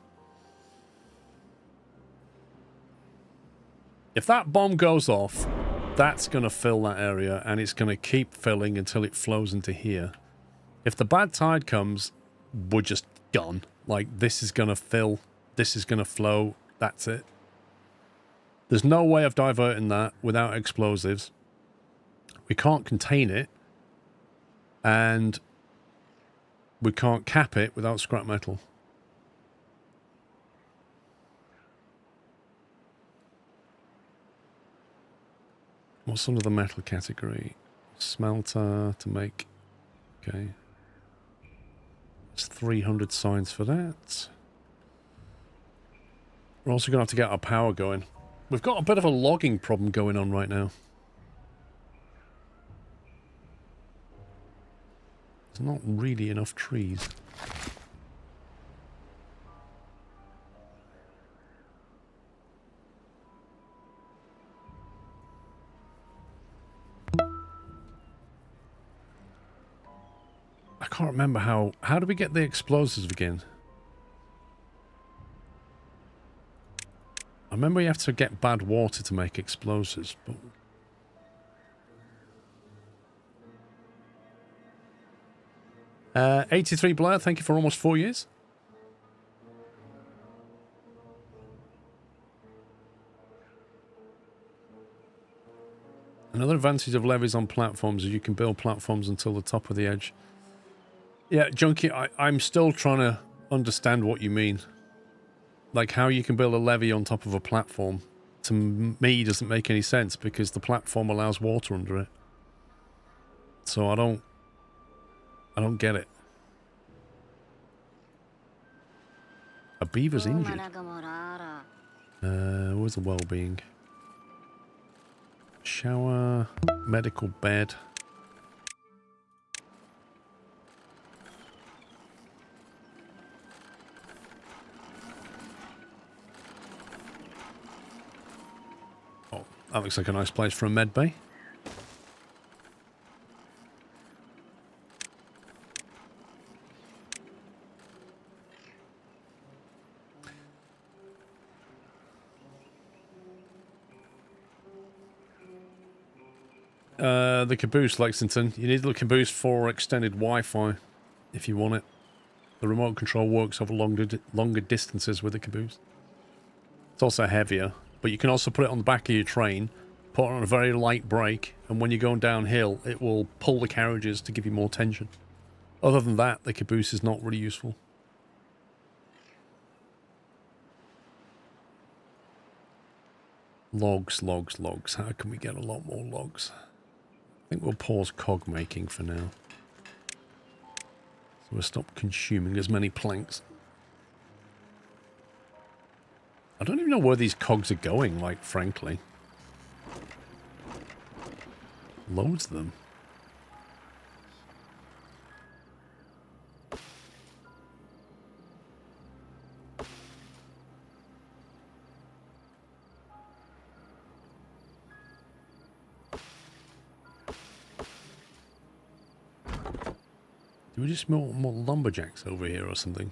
A: If that bomb goes off, that's going to fill that area, and it's going to keep filling until it flows into here. If the bad tide comes, we're just gone. Like, this is going to fill, this is going to flow, that's it. There's no way of diverting that without explosives. We can't contain it, and we can't cap it without scrap metal. What's under the metal category? Smelter to make... Okay. It's 300 signs for that. We're also going to have to get our power going. We've got a bit of a logging problem going on right now. There's not really enough trees. I can't remember how do we get the explosives again? I remember you have to get bad water to make explosives, but... Uh, 83 Blair, thank you for almost 4 years. Another advantage of levees on platforms is you can build platforms until the top of the edge. Yeah, Junkie, I'm still trying to understand what you mean. Like, how you can build a levee on top of a platform, to me, doesn't make any sense, because the platform allows water under it. So I don't get it. A beaver's injured. Where's the well-being? Shower, medical bed. Oh, that looks like a nice place for a med bay. The caboose, Lexington. You need the caboose for extended Wi-Fi if you want it. The remote control works over longer distances with the caboose. It's also heavier, but you can also put it on the back of your train, put it on a very light brake, and when you're going downhill, it will pull the carriages to give you more tension. Other than that, the caboose is not really useful. Logs, logs, logs. How can we get a lot more logs? I think we'll pause cog making for now. So we'll stop consuming as many planks. I don't even know where these cogs are going, like, frankly. Loads of them. Do we just more lumberjacks over here or something?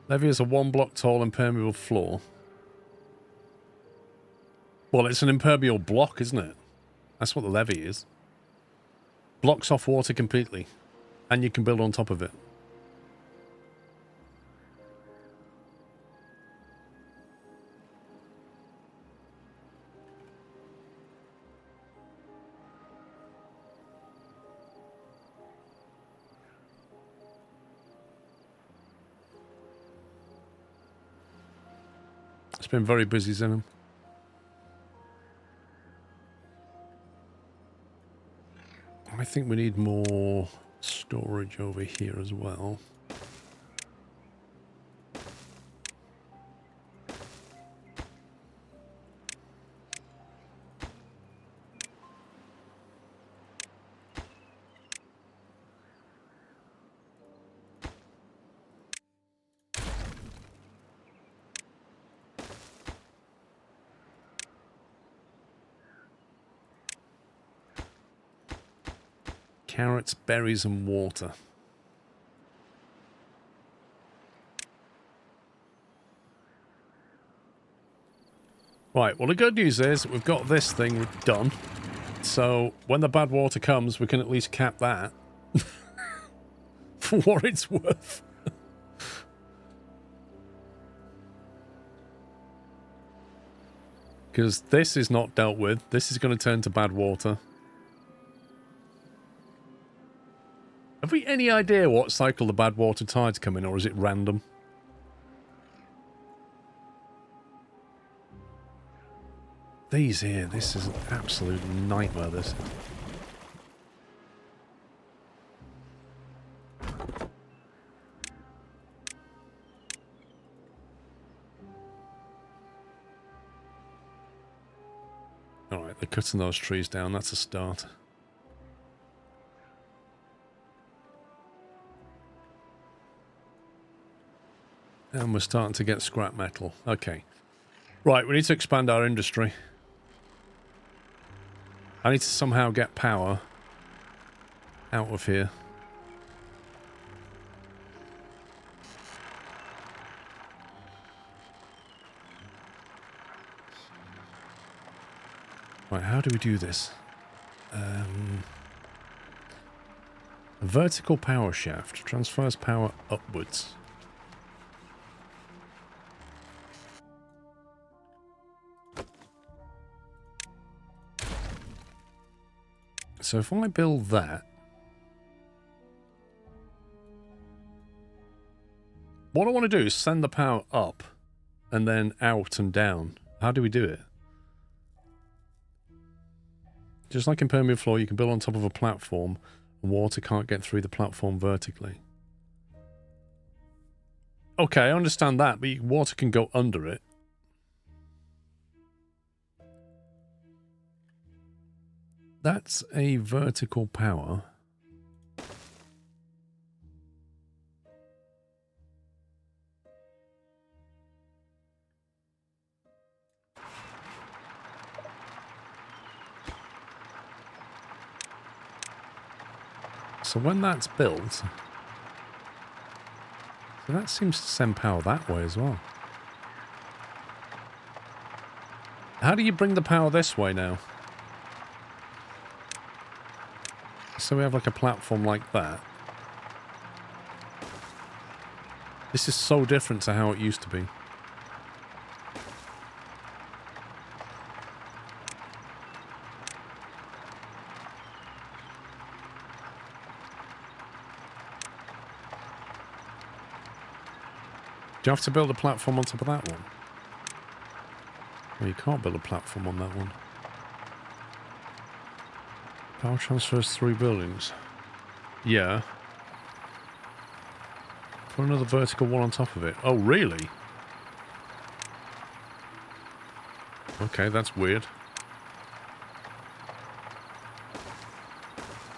A: Levee is a 1 block tall impermeable floor. Well, it's an impermeable block, isn't it? That's what the levee is. Blocks off water completely. And you can build on top of it. It's been very busy, Zenon. I think we need more storage over here as well. Carrots, berries, and water. Right, well the good news is we've got this thing done. So when the bad water comes, we can at least cap that. For what it's worth. Because this is not dealt with. This is going to turn to bad water. Have we any idea what cycle the bad water tides come in, or is it random? These here, this is an absolute nightmare, this. Alright, they're cutting those trees down, that's a start. And we're starting to get scrap metal. Okay. Right, we need to expand our industry. I need to somehow get power out of here. Right, how do we do this? A vertical power shaft transfers power upwards. So if I build that, what I want to do is send the power up and then out and down. How do we do it? Just like in impermeable floor, you can build on top of a platform and water can't get through the platform vertically. Okay, I understand that, but water can go under it. That's a vertical power. So when that's built, so that seems to send power that way as well. How do you bring the power this way now? So we have like a platform like that. This is so different to how it used to be. Do you have to build a platform on top of that one? Well, you can't build a platform on that one. Power transfers 3 buildings. Yeah. Put another vertical one on top of it. Oh, really? Okay, that's weird.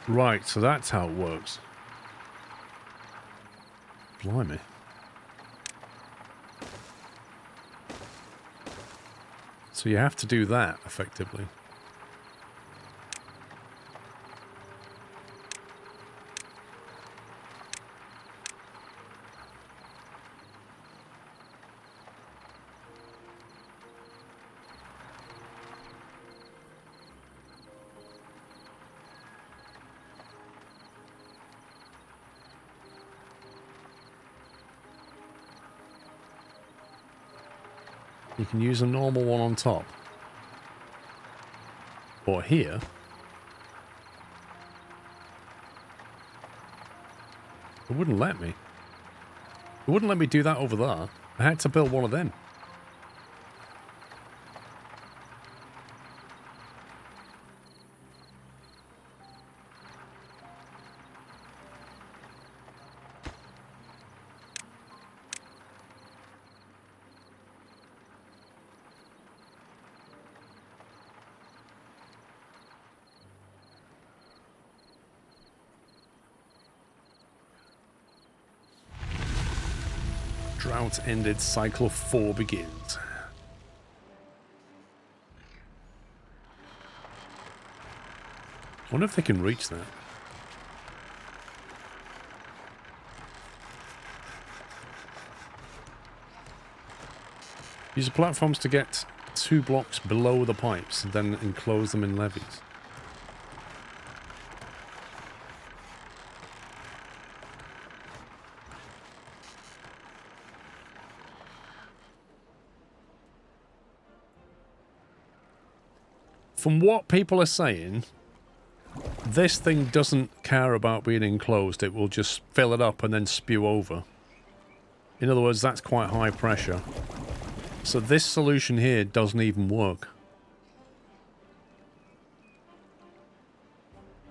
A: Right, so that's how it works. Blimey. So you have to do that, effectively. You can use a normal one on top. Or here. It wouldn't let me. It wouldn't let me do that over there. I had to build one of them. Drought ended, cycle 4 begins. I wonder if they can reach that. Use the platforms to get 2 blocks below the pipes and then enclose them in levees. From what people are saying, this thing doesn't care about being enclosed. It will just fill it up and then spew over. In other words, that's quite high pressure. So this solution here doesn't even work.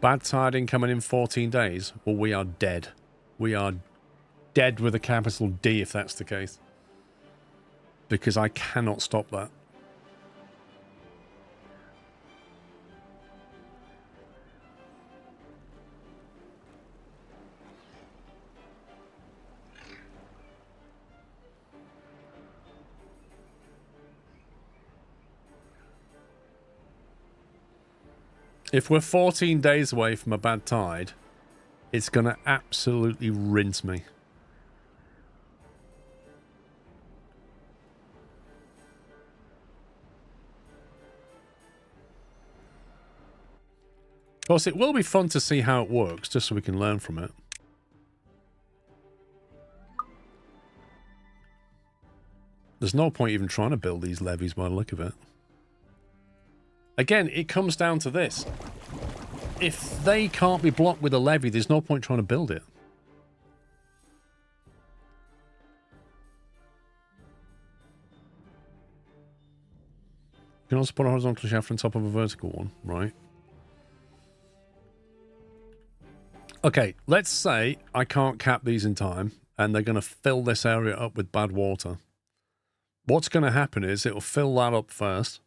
A: Bad tiding coming in 14 days. Well, we are dead. We are dead with a capital D if that's the case. Because I cannot stop that. If we're 14 days away from a bad tide, it's going to absolutely rinse me. Of course, it will be fun to see how it works, just so we can learn from it. There's no point even trying to build these levees by the look of it. Again, it comes down to this. If they can't be blocked with a levee, there's no point trying to build it. You can also put a horizontal shaft on top of a vertical one, right? Okay, let's say I can't cap these in time, and they're going to fill this area up with bad water. What's going to happen is it'll fill that up first.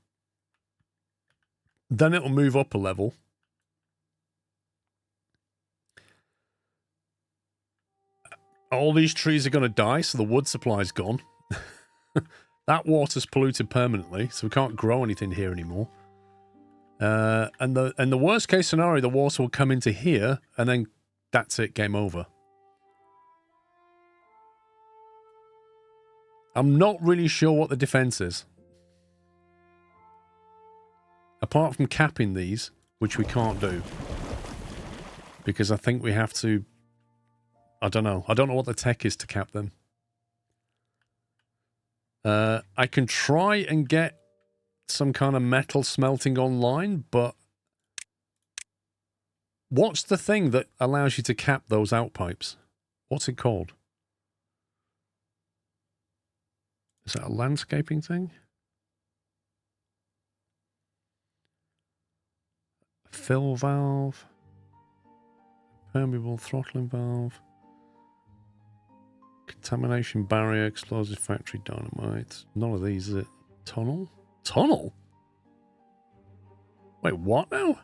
A: Then it'll move up a level. All these trees are going to die, so the wood supply's gone. That water's polluted permanently, so we can't grow anything here anymore. And the worst case scenario, the water will come into here, and then that's it, game over. I'm not really sure what the defense is. Apart from capping these, which we can't do. Because I think we have to... I don't know. I don't know what the tech is to cap them. I can try and get some kind of metal smelting online, but what's the thing that allows you to cap those outpipes? What's it called? Is that a landscaping thing? Fill valve. Permeable throttling valve. Contamination barrier, explosive factory dynamite. None of these, is it? Tunnel? Tunnel? Wait, what now?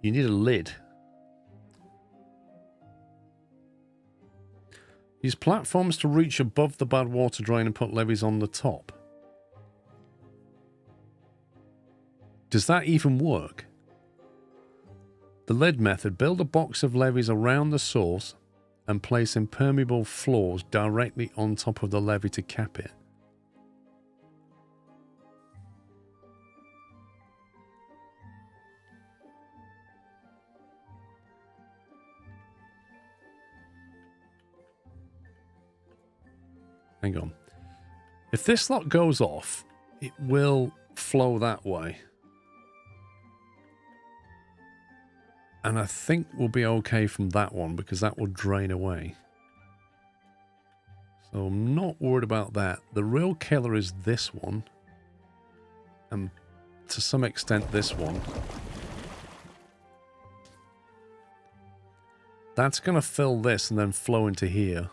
A: You need a lid. Use platforms to reach above the bad water drain and put levees on the top. Does that even work? The lid method. Build a box of levees around the source and place impermeable floors directly on top of the levee to cap it. Hang on. If this lot goes off, it will flow that way. And I think we'll be okay from that one because that will drain away. So I'm not worried about that. The real killer is this one. And to some extent this one. That's going to fill this and then flow into here.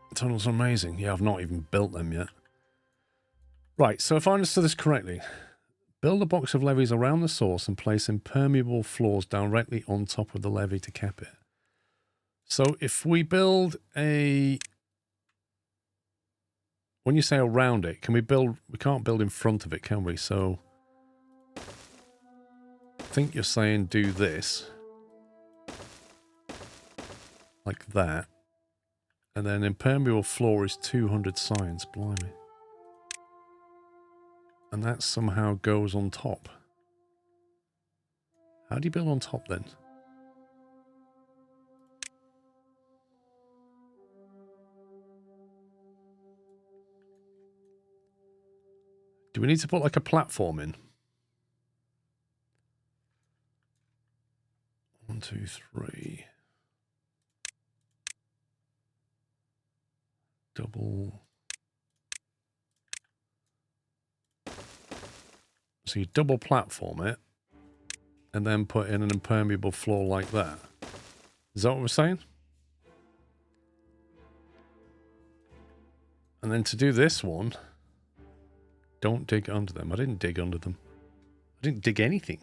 A: The tunnels are amazing. Yeah, I've not even built them yet. Right, so if I understood this correctly, build a box of levees around the source and place impermeable floors directly on top of the levee to cap it. So if we build a... When you say around it, can we build... We can't build in front of it, can we? So I think you're saying do this. Like that. And then impermeable floor is 200 science, blimey. And that somehow goes on top. How do you build on top then? Do we need to put like a platform in? 1, 2, 3. Double. So you double platform it and then put in an impermeable floor like that. Is that what we're saying? And then to do this one, don't dig under them. I didn't dig under them. I didn't dig anything.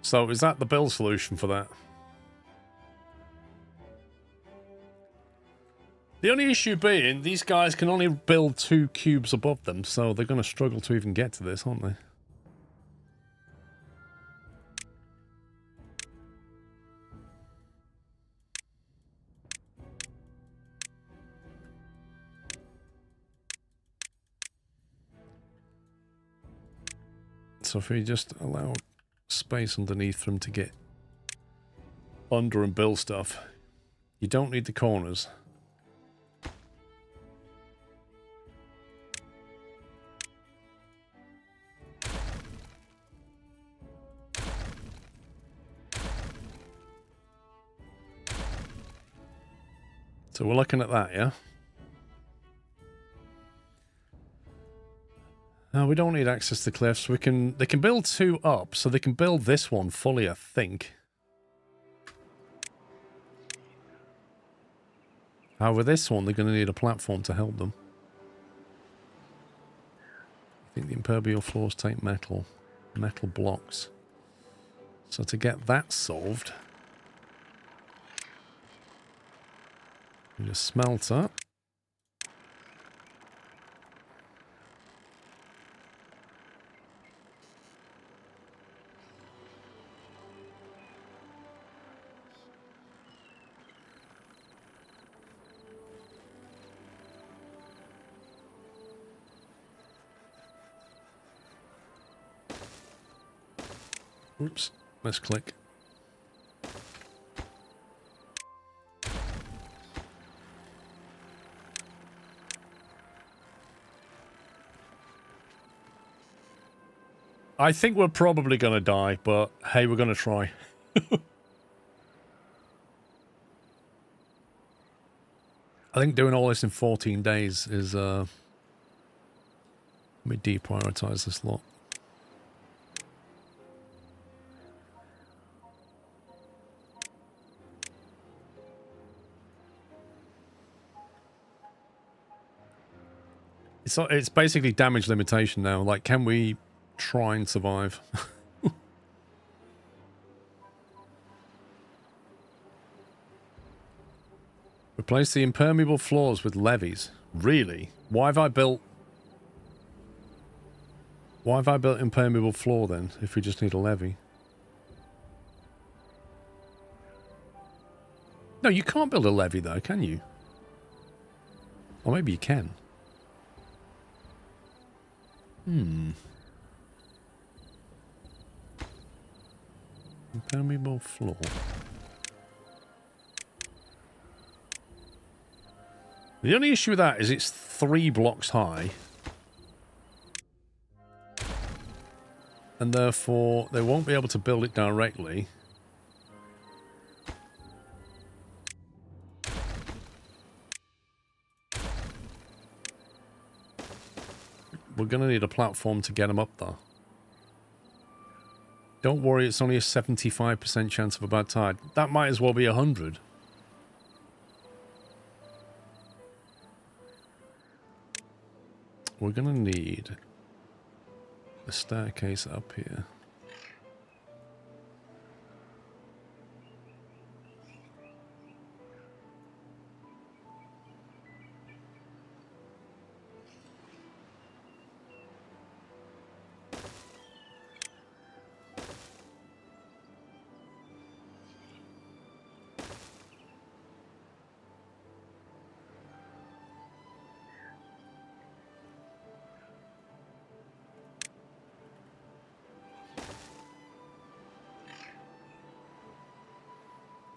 A: So is that the build solution for that? The only issue being, these guys can only build 2 cubes above them, so they're going to struggle to even get to this, aren't they? So if we just allow space underneath them to get under and build stuff, you don't need the corners. So we're looking at that, yeah? No, we don't need access to cliffs. They can build 2 up, so they can build this one fully, I think. However, this one, they're going to need a platform to help them. I think the impermeable floors take metal. Metal blocks. So to get that solved, we need a smelter. Oops, misclick. I think we're probably going to die, but hey, we're going to try. I think doing all this in 14 days is, let me deprioritize this lot. It's basically damage limitation now. Like, can we try and survive? Replace the impermeable floors with levees. Really? Why have I built impermeable floor then, if we just need a levee? No, you can't build a levee though, can you? Or maybe you can. Impermeable floor. The only issue with that is it's 3 blocks high. And therefore, they won't be able to build it directly. We're going to need a platform to get them up there. Don't worry, it's only a 75% chance of a bad tide. That might as well be 100. We're going to need a staircase up here.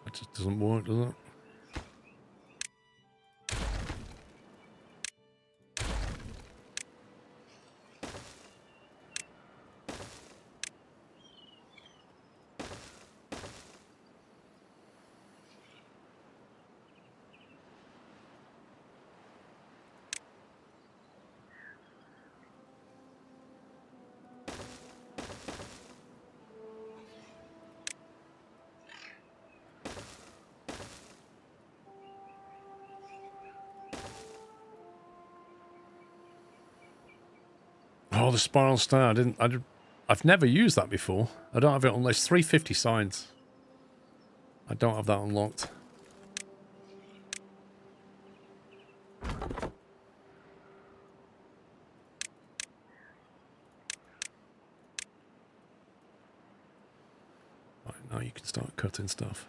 A: That just doesn't work, does it? Oh, the spiral star. I've never used that before. I don't have it unless 350 signs. I don't have that unlocked. Right, now you can start cutting stuff.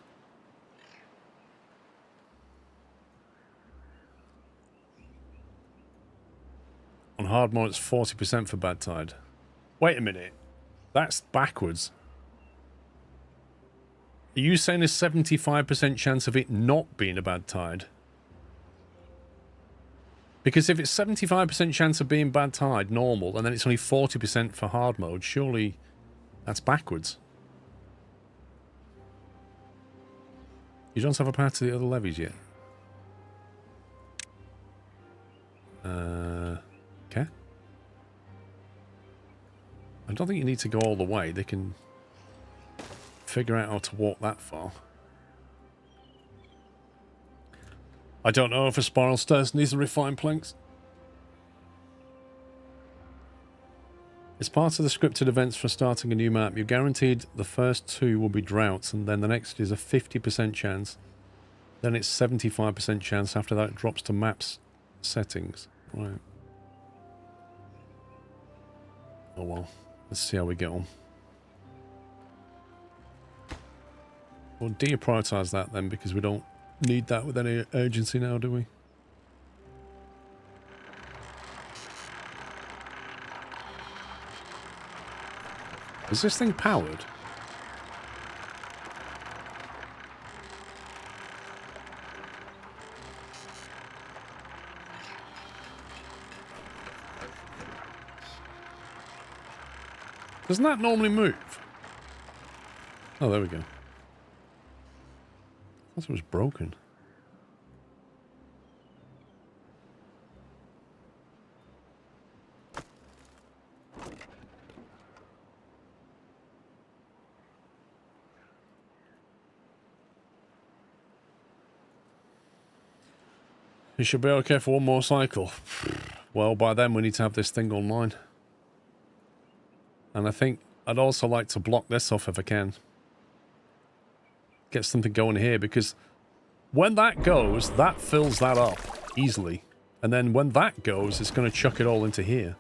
A: On hard mode, it's 40% for bad tide. Wait a minute. That's backwards. Are you saying there's 75% chance of it not being a bad tide? Because if it's 75% chance of being bad tide, normal, and then it's only 40% for hard mode, surely that's backwards. You don't have a path to the other levees yet. Okay. I don't think you need to go all the way. They can figure out how to walk that far. I don't know if a spiral stairs needs to refine planks. It's part of the scripted events for starting a new map. You're guaranteed the first 2 will be droughts, and then the next is a 50% chance. Then it's 75% chance. After that, it drops to maps settings. Right. Oh well. Let's see how we get on. We'll deprioritize that then, because we don't need that with any urgency now, do we? Is this thing powered? Doesn't that normally move? Oh, there we go. I thought it was broken. You should be okay for one more cycle. Well, by then we need to have this thing online. And I think I'd also like to block this off if I can. Get something going here, because when that goes, that fills that up easily. And then when that goes, it's going to chuck it all into here.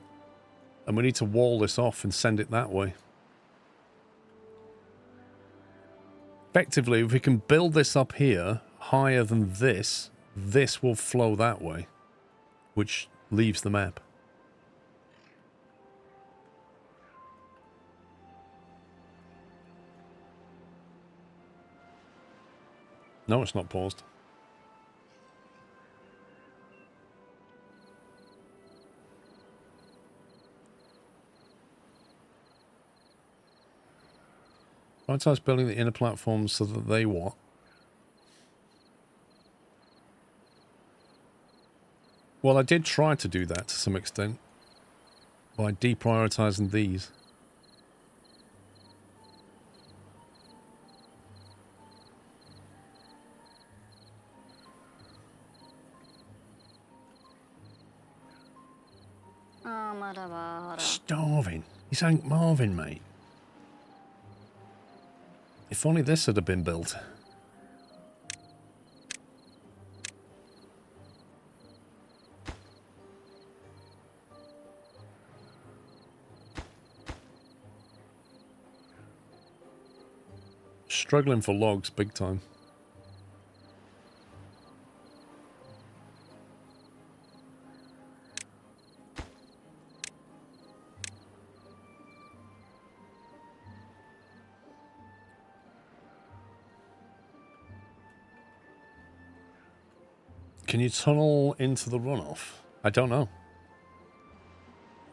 A: And we need to wall this off and send it that way. Effectively, if we can build this up here higher than this, this will flow that way, which leaves the map. No, it's not paused. Prioritize building the inner platforms so that they what? Well, I did try to do that to some extent by deprioritizing these. Starving. He's Hank Marvin, mate. If only this had been built. Struggling for logs big time. Can you tunnel into the runoff? I don't know.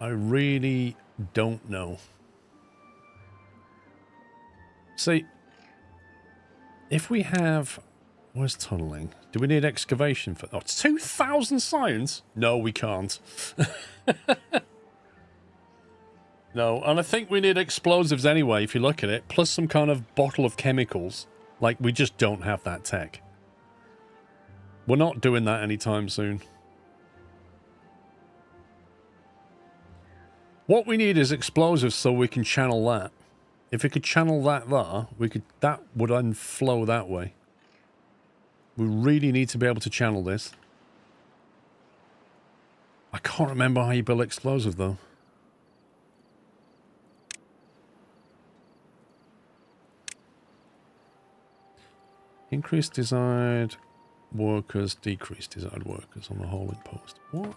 A: I really don't know. See, if we have... Where's tunneling? Do we need excavation for... Oh, 2,000 science? No, we can't. No, and I think we need explosives anyway, if you look at it, plus some kind of bottle of chemicals. Like, we just don't have that tech. We're not doing that anytime soon. What we need is explosives so we can channel that. If we could channel that there, that would then flow that way. We really need to be able to channel this. I can't remember how you build explosive though. Increase desired workers, decrease desired workers on the hauling post. What?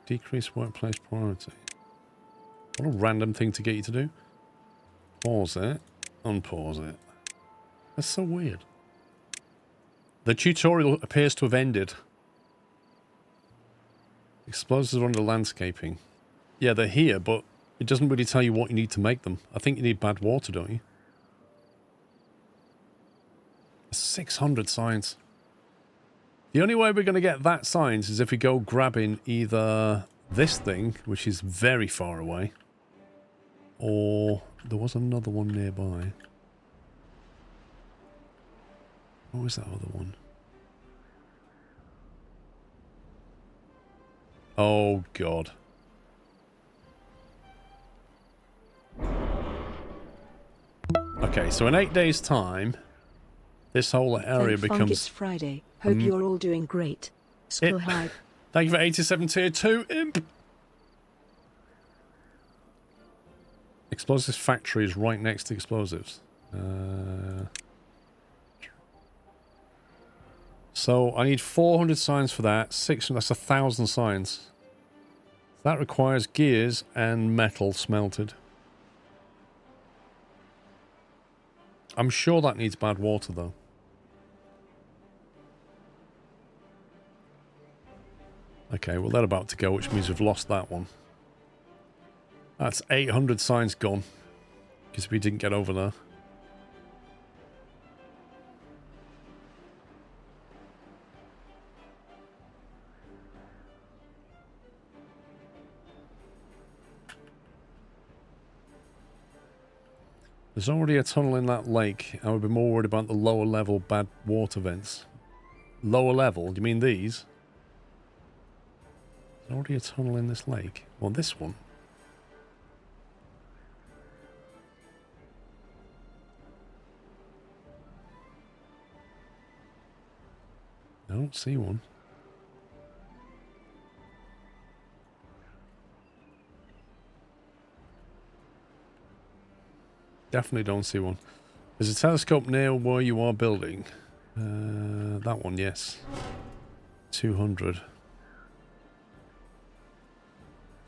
A: Decrease workplace priority. What a random thing to get you to do. Pause it. Unpause it. That's so weird. The tutorial appears to have ended. Explosives are under landscaping. Yeah, they're here, but it doesn't really tell you what you need to make them. I think you need bad water, don't you? 600 science. The only way we're going to get that science is if we go grabbing either this thing, which is very far away, or there was another one nearby. What was that other one? Oh, God. Okay, so in 8 days' time, this whole area
B: Thank Funk, it's
A: becomes...
B: Friday. Hope you're all doing great. Skull High.
A: Thank you for 87 tier 2, Imp. Explosives factory is right next to explosives. So I need 400 signs for that. 600, that's 1,000 signs. That requires gears and metal smelted. I'm sure that needs bad water, though. Okay, well, they're about to go, which means we've lost that one. That's 800 signs gone. Because we didn't get over there. There's already a tunnel in that lake. I would be more worried about the lower level bad water vents. Lower level? Do you mean these? There's already a tunnel in this lake. Well, this one. I don't see one. Definitely don't see one. There's a telescope near where you are building. That one, yes. 200.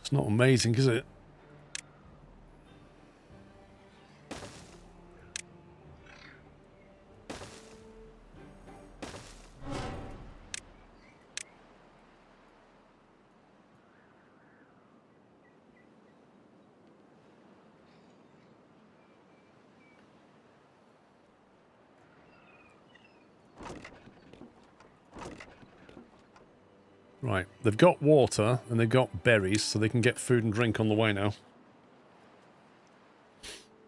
A: It's not amazing, is it? Right, they've got water and they've got berries, so they can get food and drink on the way now.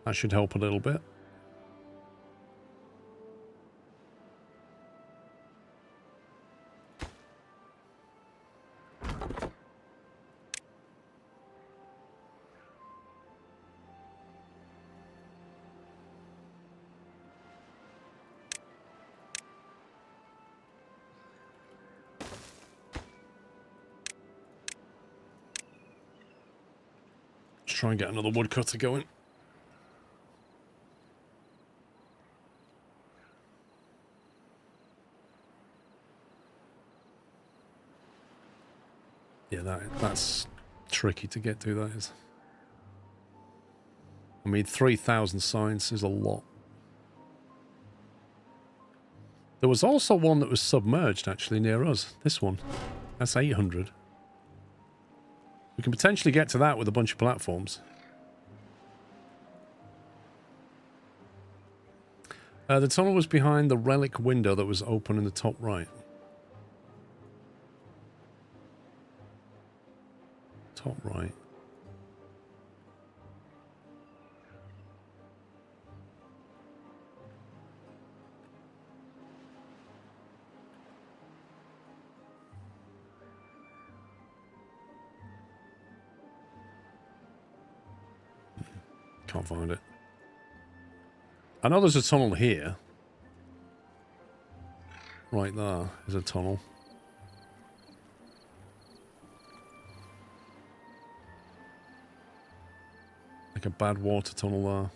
A: That should help a little bit. Let's try and get another woodcutter going. Yeah, that's tricky to get to, that is. I mean, 3,000 signs is a lot. There was also one that was submerged, actually, near us. This one. That's 800. We can potentially get to that with a bunch of platforms. The tunnel was behind the relic window that was open in the top right. Top right. Can't find it. I know there's a tunnel here. Right there is a tunnel. Like a bad water tunnel there.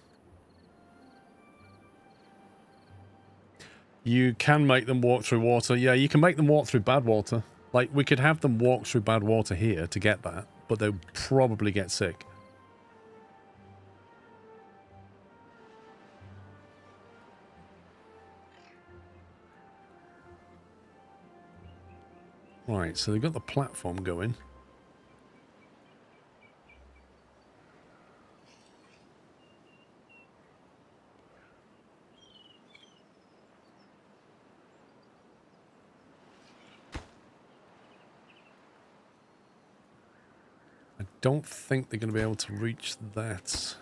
A: You can make them walk through water. Yeah, you can make them walk through bad water. Like, we could have them walk through bad water here to get that, but they'll probably get sick. Right, so they've got the platform going. I don't think they're going to be able to reach that.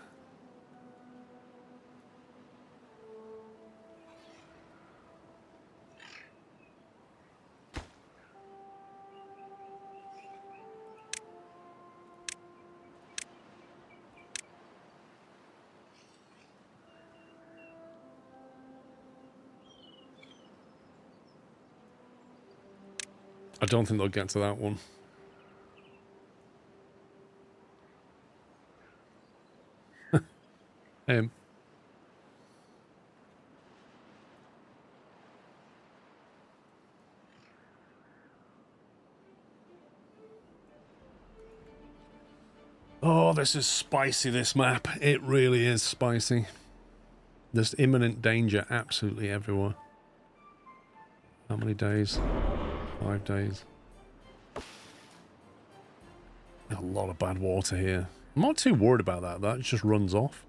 A: I don't think they'll get to that one. Him. Oh, this is spicy, this map. It really is spicy. There's imminent danger absolutely everywhere. How many days? 5 days. A lot of bad water here. I'm not too worried about that. That just runs off.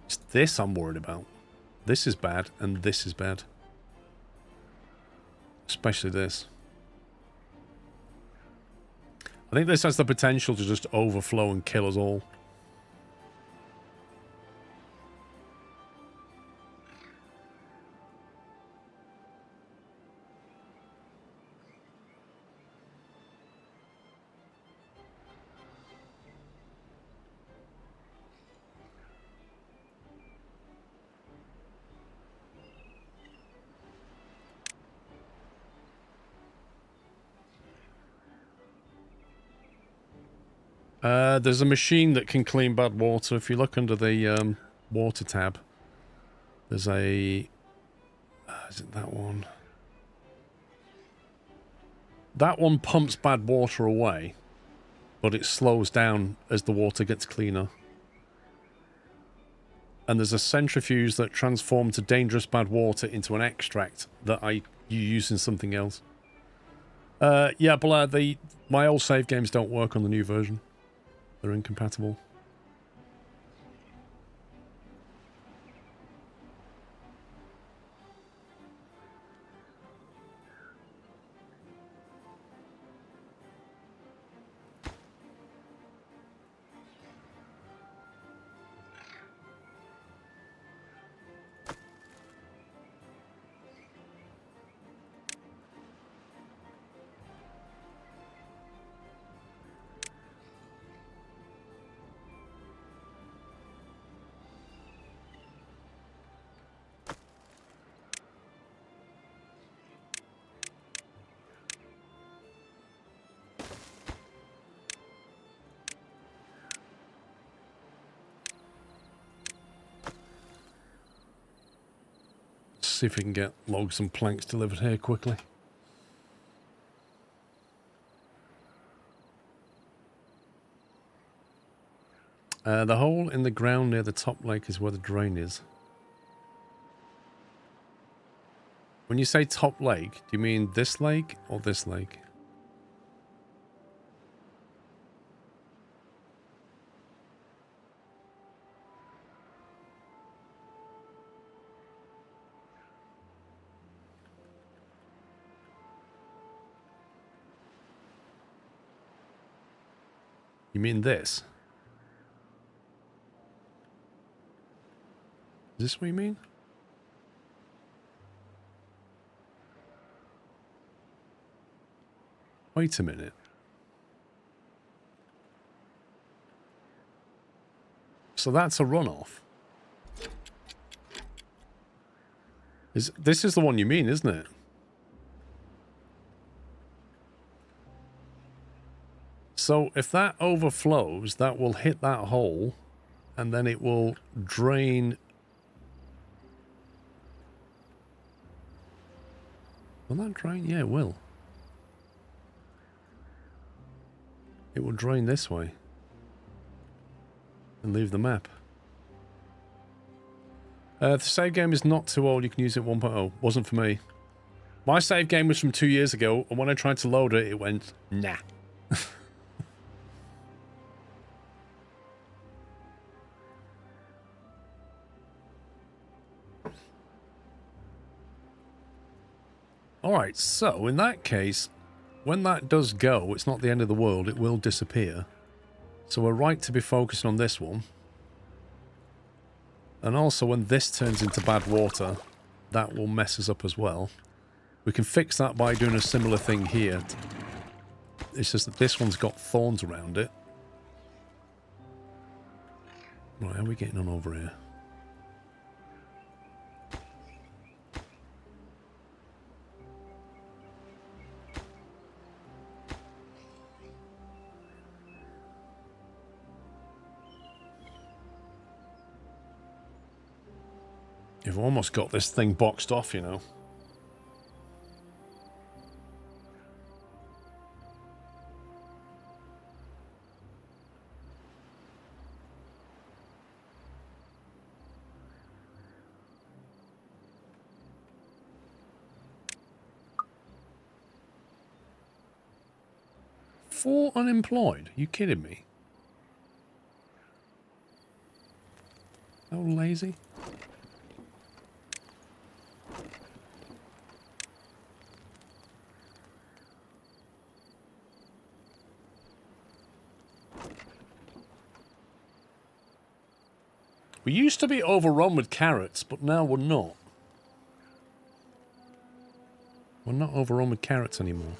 A: It's this I'm worried about. This is bad, and this is bad. Especially this. I think this has the potential to just overflow and kill us all. There's a machine that can clean bad water. If you look under the water tab, there's a... is it that one? That one pumps bad water away, but it slows down as the water gets cleaner. And there's a centrifuge that transforms dangerous bad water into an extract that you use in something else. Yeah, but my old save games don't work on the new version. They're incompatible. See if we can get logs and planks delivered here quickly. The hole in the ground near the top lake is where the drain is. When you say top lake, do you mean this lake or this lake? You mean this? Is this what you mean? Wait a minute. So that's a runoff. This is the one you mean, isn't it? So if that overflows, that will hit that hole, and then it will drain. Will that drain? Yeah, it will. It will drain this way and leave the map. The save game is not too old. You can use it 1.0. Wasn't for me. My save game was from 2 years ago, and when I tried to load it, it went, nah. Alright, so in that case, when that does go, it's not the end of the world, it will disappear. So we're right to be focusing on this one. And also when this turns into bad water, that will mess us up as well. We can fix that by doing a similar thing here. It's just that this one's got thorns around it. Right, how are we getting on over here? You've almost got this thing boxed off, you know. Four unemployed? You kidding me? So lazy. We used to be overrun with carrots, but now we're not. We're not overrun with carrots anymore.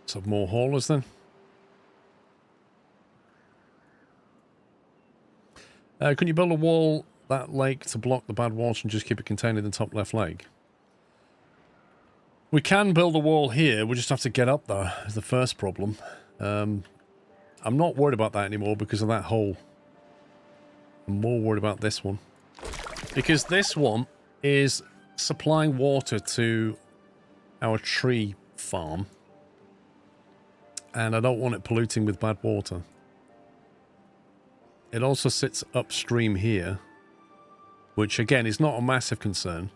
A: Let's have more haulers then. Can you build a wall that lake to block the bad water and just keep it contained in the top left lake? We can build a wall here, we just have to get up there, is the first problem. I'm not worried about that anymore because of that hole. I'm more worried about this one. Because this one is supplying water to our tree farm. And I don't want it polluting with bad water. It also sits upstream here, which again is not a massive concern.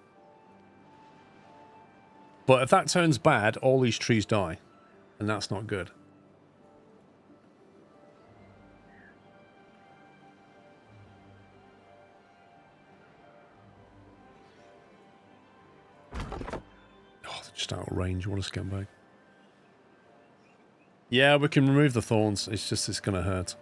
A: But if that turns bad, all these trees die. And that's not good. Oh, they're just out of range. What a scumbag. Yeah, we can remove the thorns. It's just, it's going to hurt.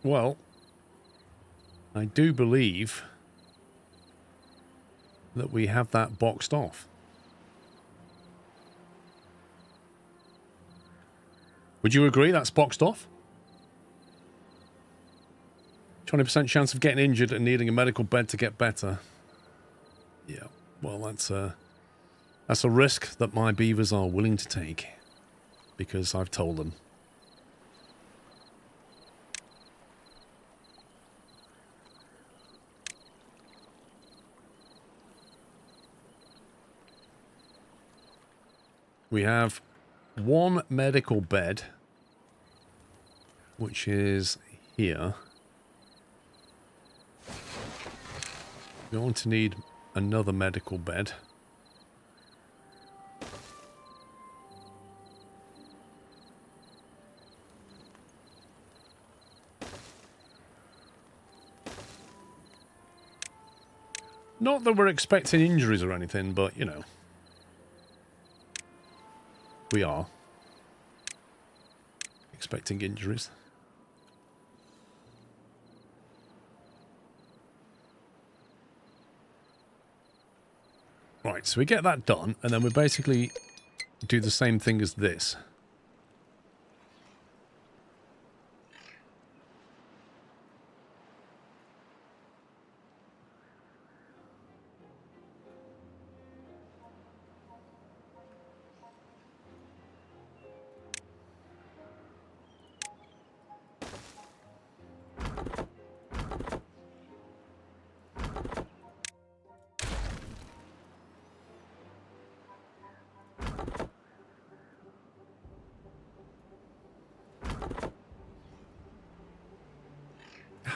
A: Well, I do believe that we have that boxed off. Would you agree that's boxed off? 20% chance of getting injured and needing a medical bed to get better. Yeah, well, that's a risk that my beavers are willing to take because I've told them. We have one medical bed, which is here. We're going to need another medical bed. Not that we're expecting injuries or anything, but, you know. We are expecting injuries. Right, so we get that done, and then we basically do the same thing as this.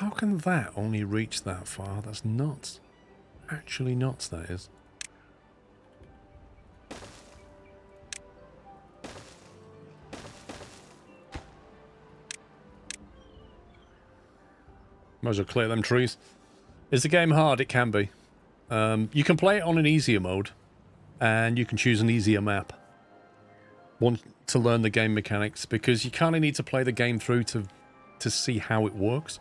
A: How can that only reach that far? That's nuts. Actually nuts, that is. Might as well clear them trees. Is the game hard? It can be. You can play it on an easier mode, and you can choose an easier map. One to learn the game mechanics, because you kind of need to play the game through to see how it works.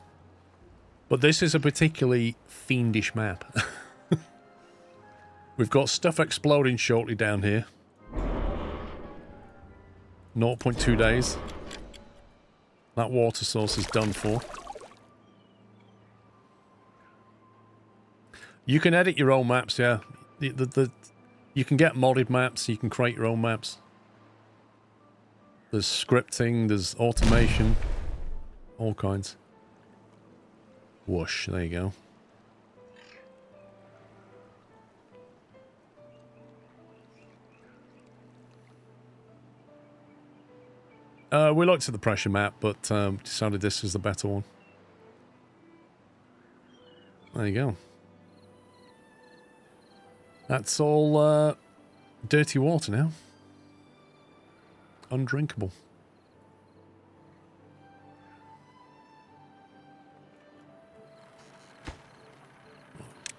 A: But this is a particularly fiendish map. We've got stuff exploding shortly down here. 0.2 days. That water source is done for. You can edit your own maps, yeah. You can get modded maps, you can create your own maps. There's scripting, there's automation, all kinds. Whoosh, there you go. We looked at the pressure map, but decided this is the better one. There you go. That's all dirty water now. Undrinkable.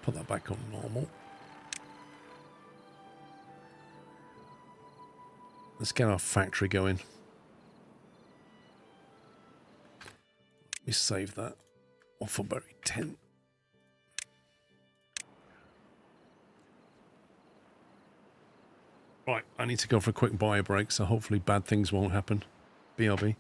A: Put that back on normal. Let's get our factory going. Let me save that. Waffleberry 10. Right, I need to go for a quick bio break, so hopefully bad things won't happen. BRB.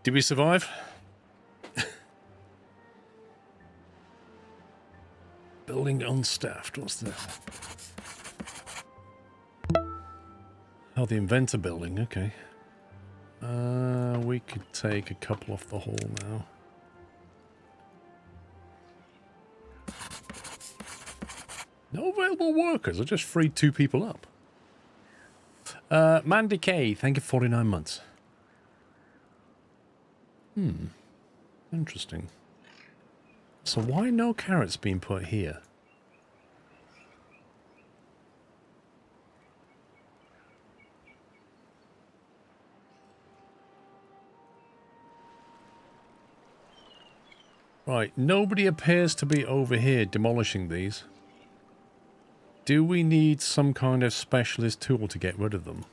A: Did we survive? Building unstaffed. What's that? Oh, the inventor building. Okay. We could take a couple off the hall now. No available workers. I just freed 2 people up. Mandy K, thank you for 49 months. Interesting. So why no carrots being put here? Right, nobody appears to be over here demolishing these. Do we need some kind of specialist tool to get rid of them?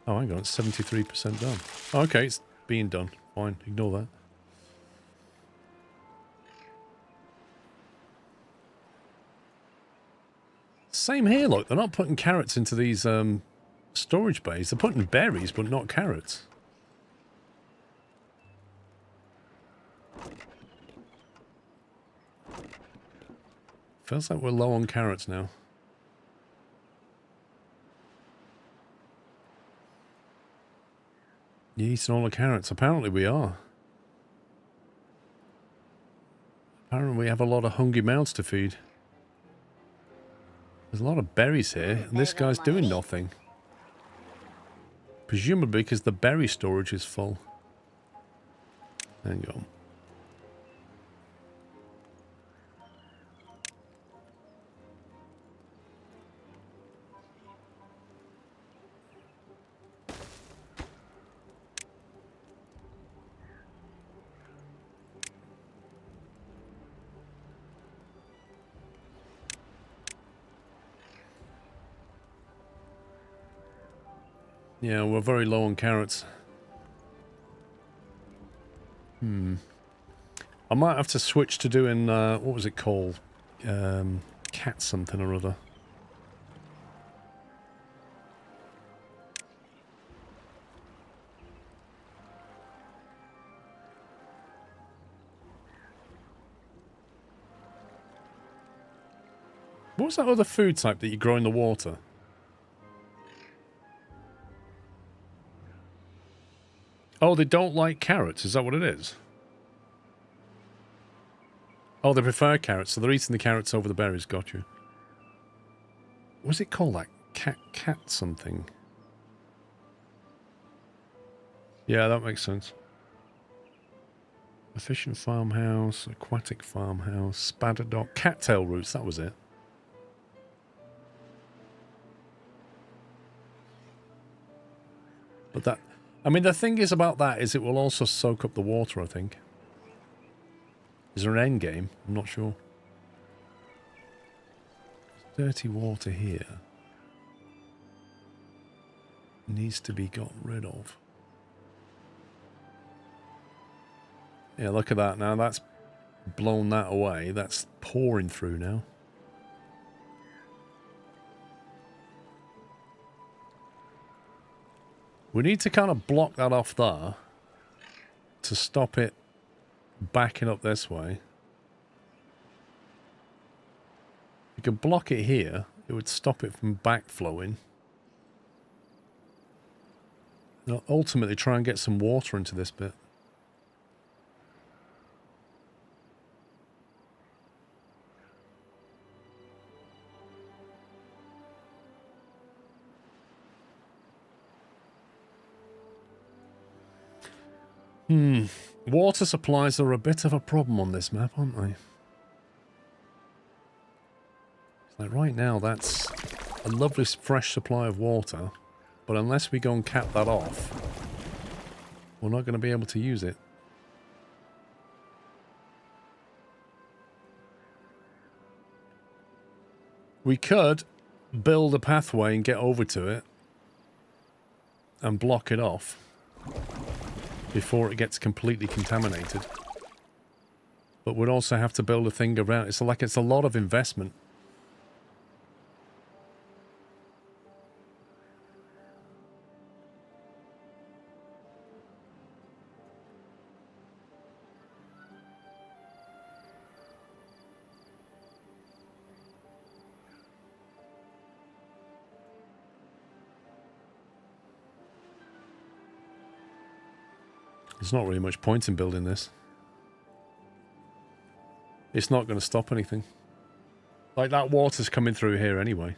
A: Oh, hang on, it's 73% done. Okay, it's being done. Fine, ignore that. same here, look. They're not putting carrots into these storage bays. They're putting berries, but not carrots. Feels like we're low on carrots now. You're eating all the carrots. Apparently we are. Apparently we have a lot of hungry mouths to feed. There's a lot of berries here, and this guy's doing nothing. Presumably because the berry storage is full. Hang on. Yeah, we're very low on carrots. I might have to switch to doing, what was it called? Cat something or other. What was that other food type that you grow in the water? Oh, they don't like carrots. Is that what it is? Oh, they prefer carrots, so they're eating the carrots over the berries. Got you. What's it called? Like cat something. Yeah, that makes sense. Efficient farmhouse, aquatic farmhouse, spider dog, cattail roots. That was it. But that, I mean, the thing is about that is it will also soak up the water, I think. Is there an end game? I'm not sure. Dirty water here. Needs to be got rid of. Yeah, look at that now. That's blown that away. That's pouring through now. We need to kind of block that off there to stop it backing up this way. If you could block it here, it would stop it from backflowing. And ultimately try and get some water into this bit. Water supplies are a bit of a problem on this map, aren't they? Like right now, that's a lovely fresh supply of water, but unless we go and cap that off, we're not going to be able to use it. We could build a pathway and get over to it and block it off before it gets completely contaminated. But we'd also have to build a thing around it. So like it's a lot of investment. There's not really much point in building this. It's not going to stop anything. Like, that water's coming through here anyway.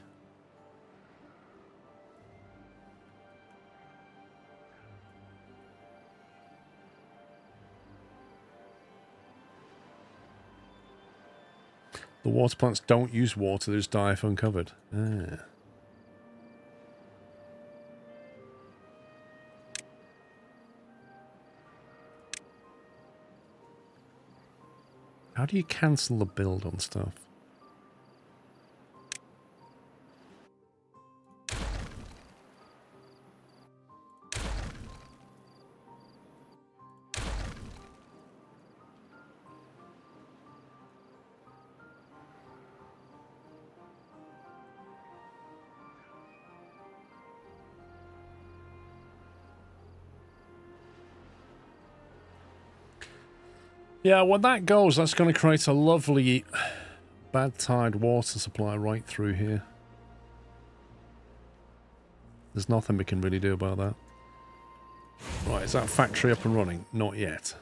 A: The water plants don't use water, they just die if uncovered. Ah. How do you cancel the build on stuff? Yeah, when that goes, that's going to create a lovely bad tide water supply right through here. There's nothing we can really do about that. Right, is that factory up and running? Not yet.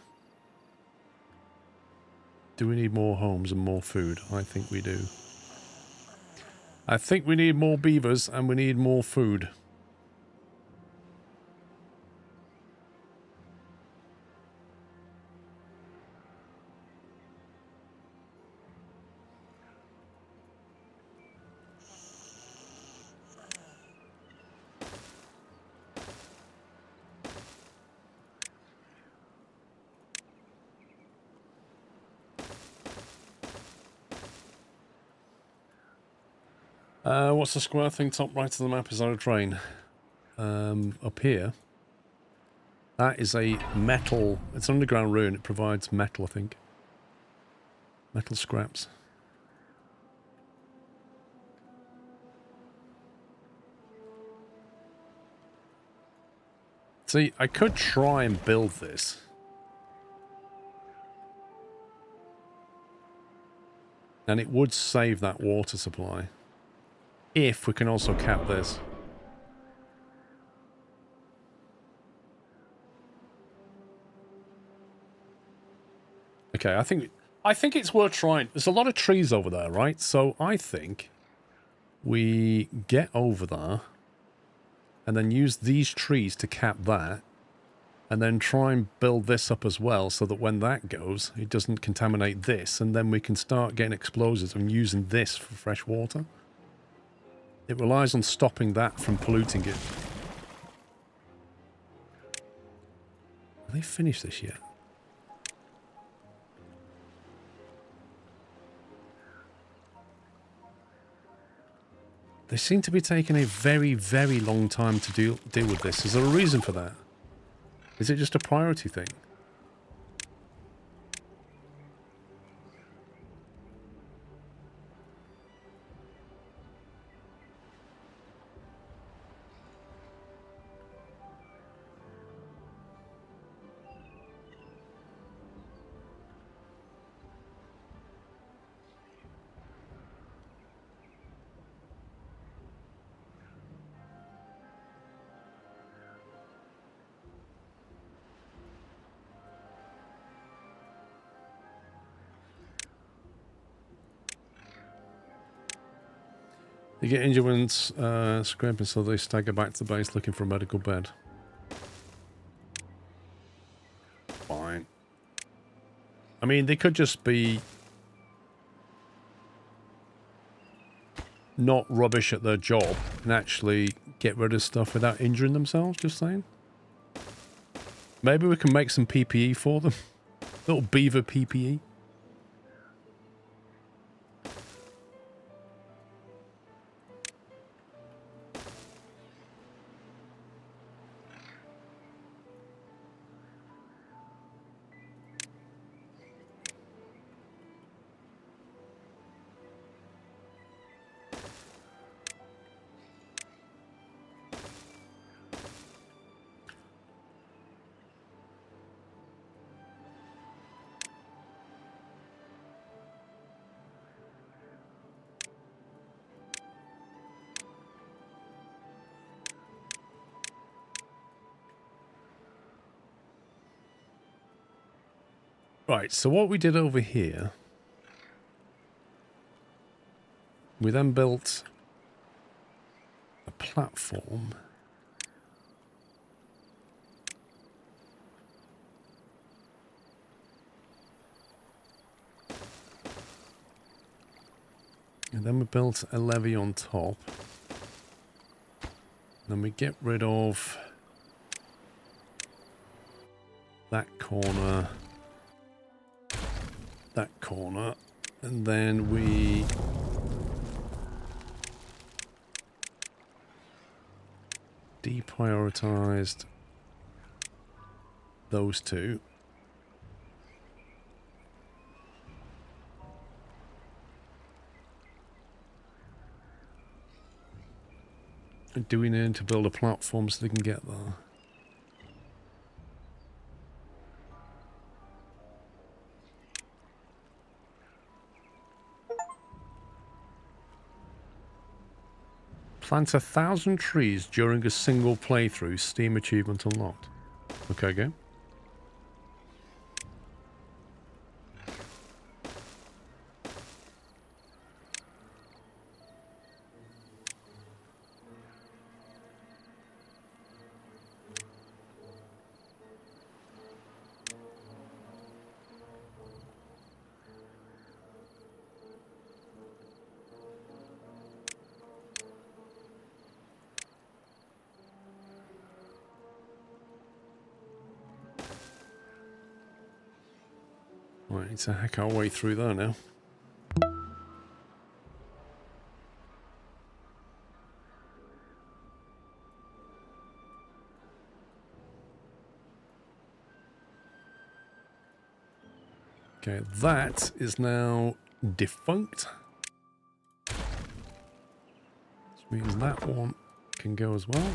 A: Do we need more homes and more food? I think we do. I think we need more beavers and we need more food. What's the square thing top right of the map? Is that a train? Up here. That is a metal... It's an underground ruin. It provides metal, I think. Metal scraps. See, I could try and build this. And it would save that water supply. If we can also cap this. Okay, I think it's worth trying. There's a lot of trees over there, right? So I think we get over there and then use these trees to cap that and then try and build this up as well so that when that goes, it doesn't contaminate this, and then we can start getting explosives and using this for fresh water. It relies on stopping that from polluting it. Have they finished this yet? They seem to be taking a very, very long time to deal with this. Is there a reason for that? Is it just a priority thing? They get injured when scraping, so they stagger back to the base looking for a medical bed. Fine. I mean, they could just be not rubbish at their job and actually get rid of stuff without injuring themselves, just saying. Maybe we can make some PPE for them. Little beaver PPE. Right, so what we did over here, we then built a platform. And then we built a levee on top. Then we get rid of that corner. That corner, and then we deprioritized those two. And do we need to build a platform so they can get there? Plant 1,000 trees during a single playthrough. Steam achievement unlocked. Okay, game. Right, need to hack our way through there now. Okay, that is now defunct. Which means that one can go as well.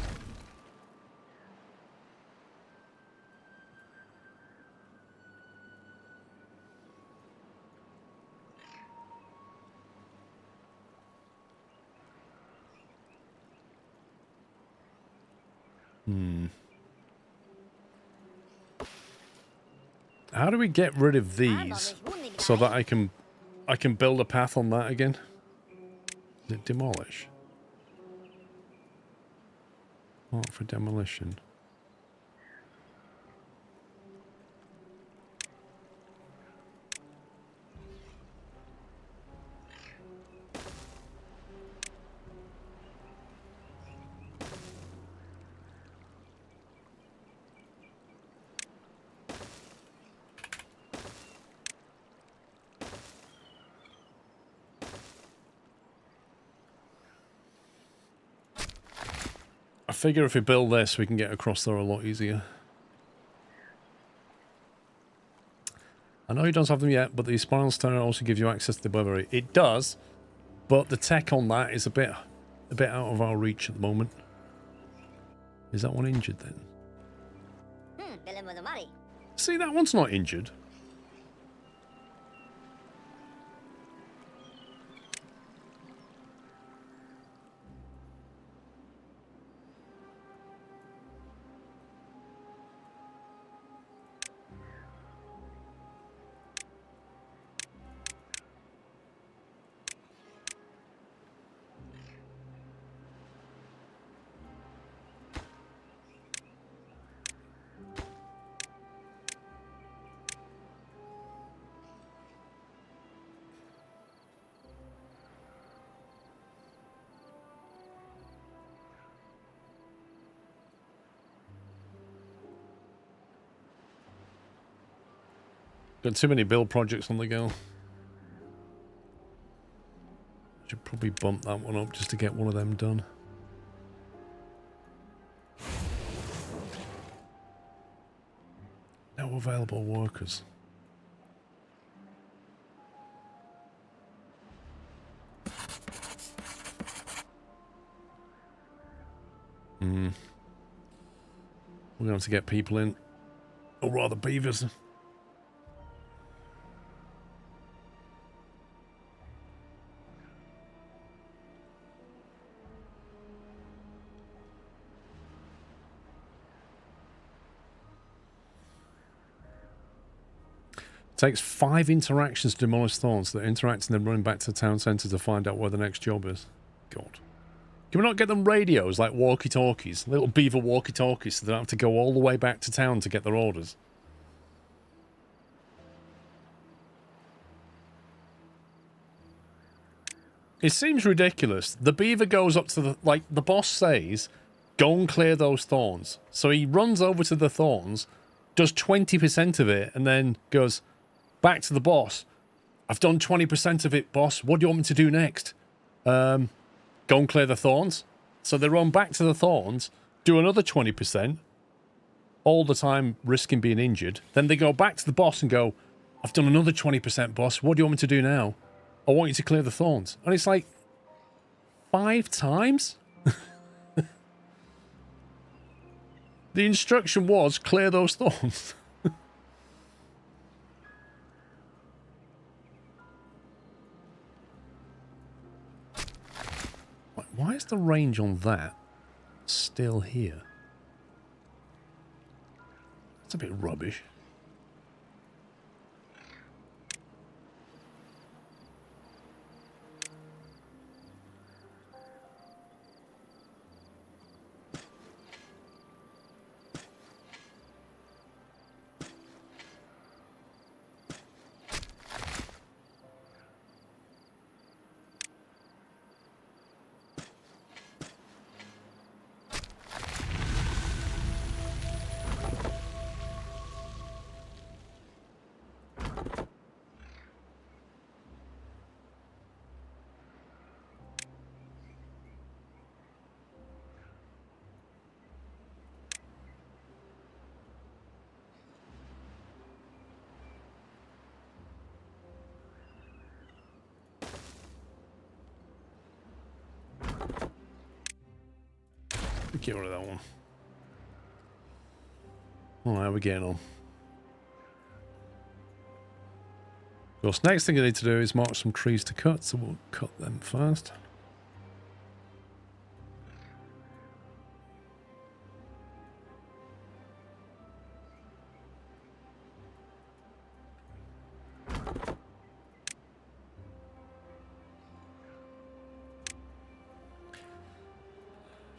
A: How do we get rid of these so that I can build a path on that again? Is it demolish? What for demolition? I figure if we build this, we can get across there a lot easier. I know you don't have them yet, but the spiral stair also gives you access to the library. It does, but the tech on that is a bit out of our reach at the moment. Is that one injured then? See, that one's not injured. Got too many build projects on the go. Should probably bump that one up just to get one of them done. No available workers. We're going to have to get people in. Or rather beavers. Takes 5 interactions to demolish thorns. So they're interacting and then running back to the town centre to find out where the next job is. God. Can we not get them radios, like walkie-talkies? Little beaver walkie-talkies, so they don't have to go all the way back to town to get their orders. It seems ridiculous. The beaver goes up to the... Like, the boss says, go and clear those thorns. So he runs over to the thorns, does 20% of it, and then goes... Back to the boss. I've done 20% of it, boss. What do you want me to do next? Go and clear the thorns. So they run back to the thorns, do another 20%, all the time risking being injured. Then they go back to the boss and go, I've done another 20%, boss. What do you want me to do now? I want you to clear the thorns. And it's like, 5 times? The instruction was, clear those thorns. Why is the range on that still here? That's a bit rubbish. Get rid of that one. All right, we're getting on. Of course, next thing I need to do is mark some trees to cut, so we'll cut them first.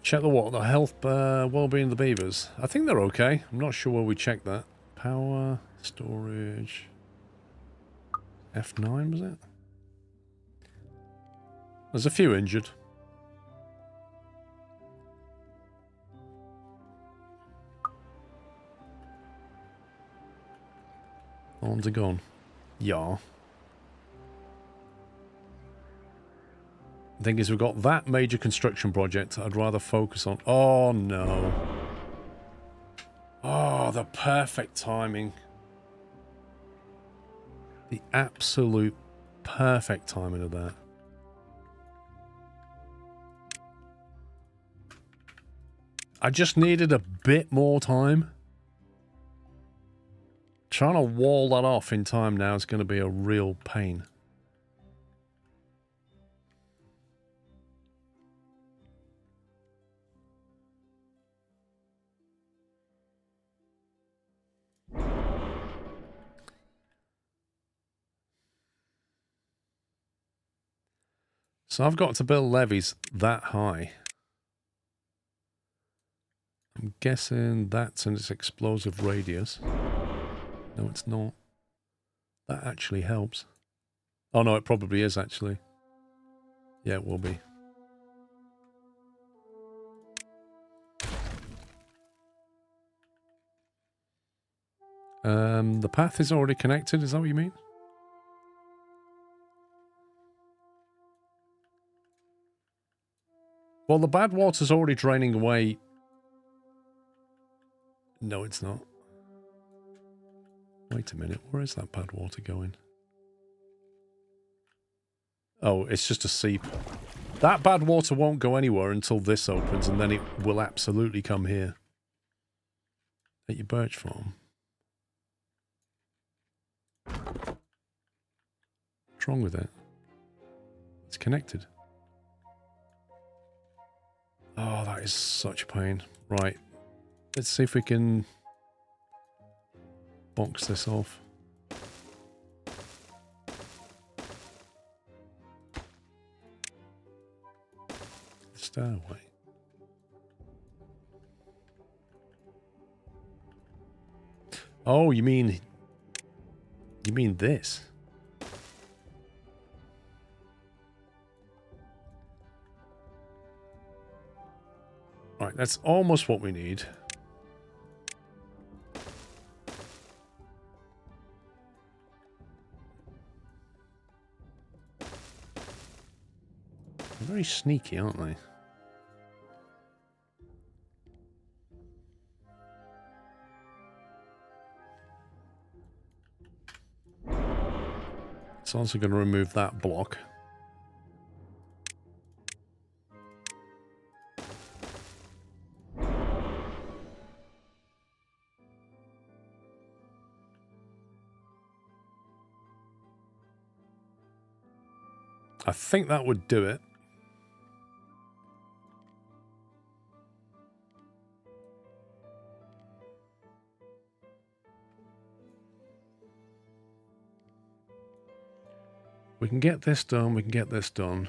A: Check the health, well-being of the beavers. I think they're okay. I'm not sure where we checked that. Power, storage... F9, was it? There's a few injured. Horns are gone. Yeah. The thing is, we've got that major construction project I'd rather focus on. Oh, no. Oh, the perfect timing. The absolute perfect timing of that. I just needed a bit more time. Trying to wall that off in time now is going to be a real pain. So I've got to build levees that high. I'm guessing that's in its explosive radius. No, it's not. That actually helps. Oh no, it probably is actually. Yeah, it will be. The path is already connected, is that what you mean? Well, the bad water's already draining away. No, it's not. Wait a minute, where is that bad water going? Oh, it's just a seep. That bad water won't go anywhere until this opens, and then it will absolutely come here. At your birch farm. What's wrong with it? It's connected. Oh, that is such a pain. Right. Let's see if we can box this off. Stairway. Oh, you mean this? Right, that's almost what we need. They're very sneaky, aren't they? It's also going to remove that block. I think that would do it. We can get this done, we can get this done.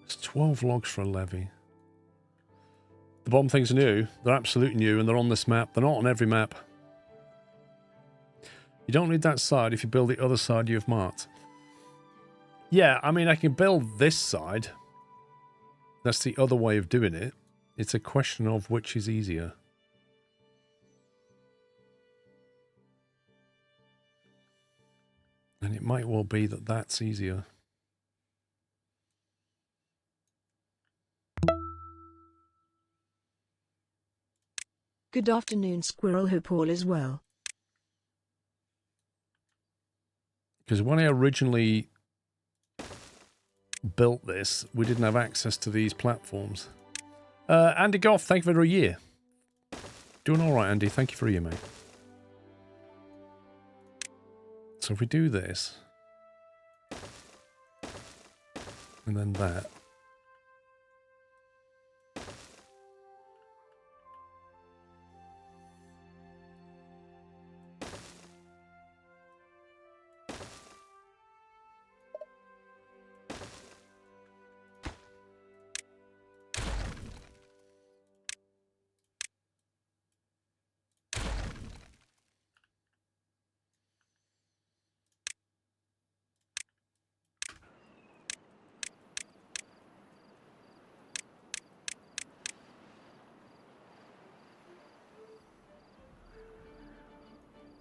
A: It's 12 logs for a levy. The bomb things are new. They're absolutely new and they're on this map. They're not on every map. You don't need that side if you build the other side you've marked. Yeah, I mean, I can build this side. That's the other way of doing it. It's a question of which is easier. And it might well be that that's easier.
B: Good afternoon, Squirrel. Hope all is well.
A: Because when I originally built this, we didn't have access to these platforms. Andy Goff, thank you for a year. Doing all right, Andy. Thank you for a year, mate. So if we do this, and then that.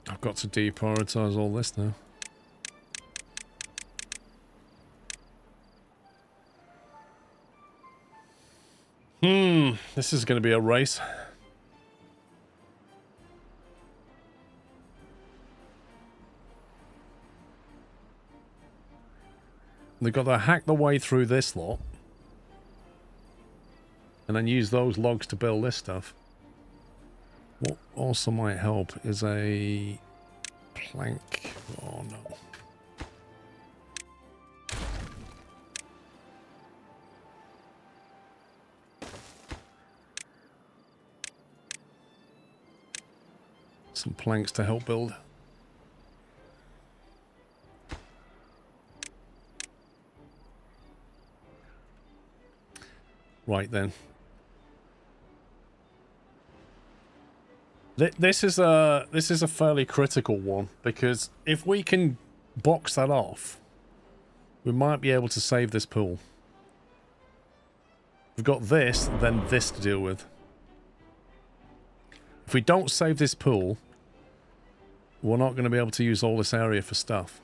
A: I've got to deprioritize all this now. This is going to be a race. They've got to hack the way through this lot. And then use those logs to build this stuff. What also might help is a plank. Oh no. Some planks to help build. Right then. This is a fairly critical one, because if we can box that off, we might be able to save this pool. We've got this, then this to deal with. If we don't save this pool, we're not going to be able to use all this area for stuff.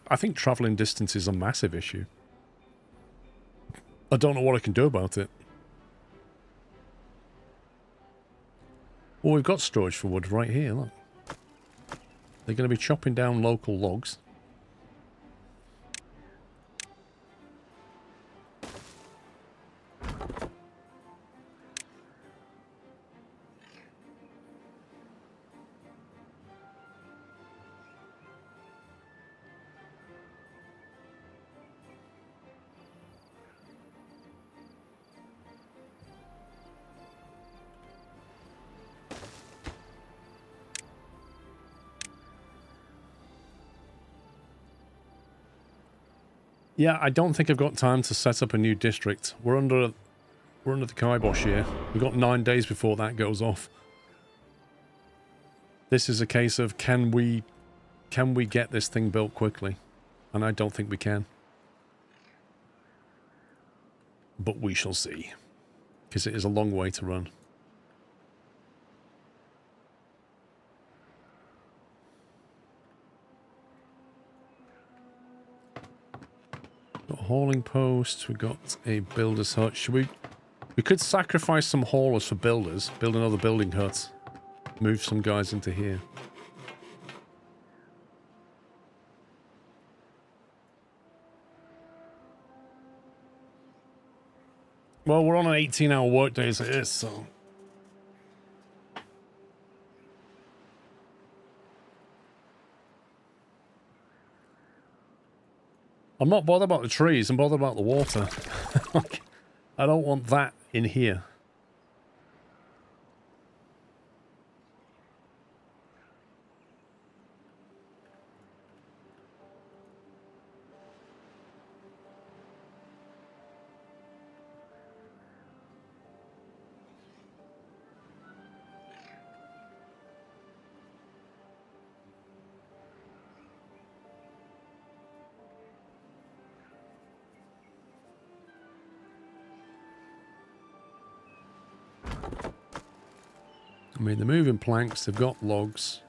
A: I think travelling distance is a massive issue. I don't know what I can do about it. Well, we've got storage for wood right here, look. They're going to be chopping down local logs. Yeah, I don't think I've got time to set up a new district. We're under the kibosh here. We've got 9 days before that goes off. This is a case of can we get this thing built quickly? And I don't think we can. But we shall see. Because it is a long way to run. Got a hauling post, we've got a builder's hut. We could sacrifice some haulers for builders, build another building hut, move some guys into here. Well, we're on an 18-hour workday as it is, so... I'm not bothered about the trees, I'm bothered about the water. Like, I don't want that in here. I mean, they're moving planks, they've got logs.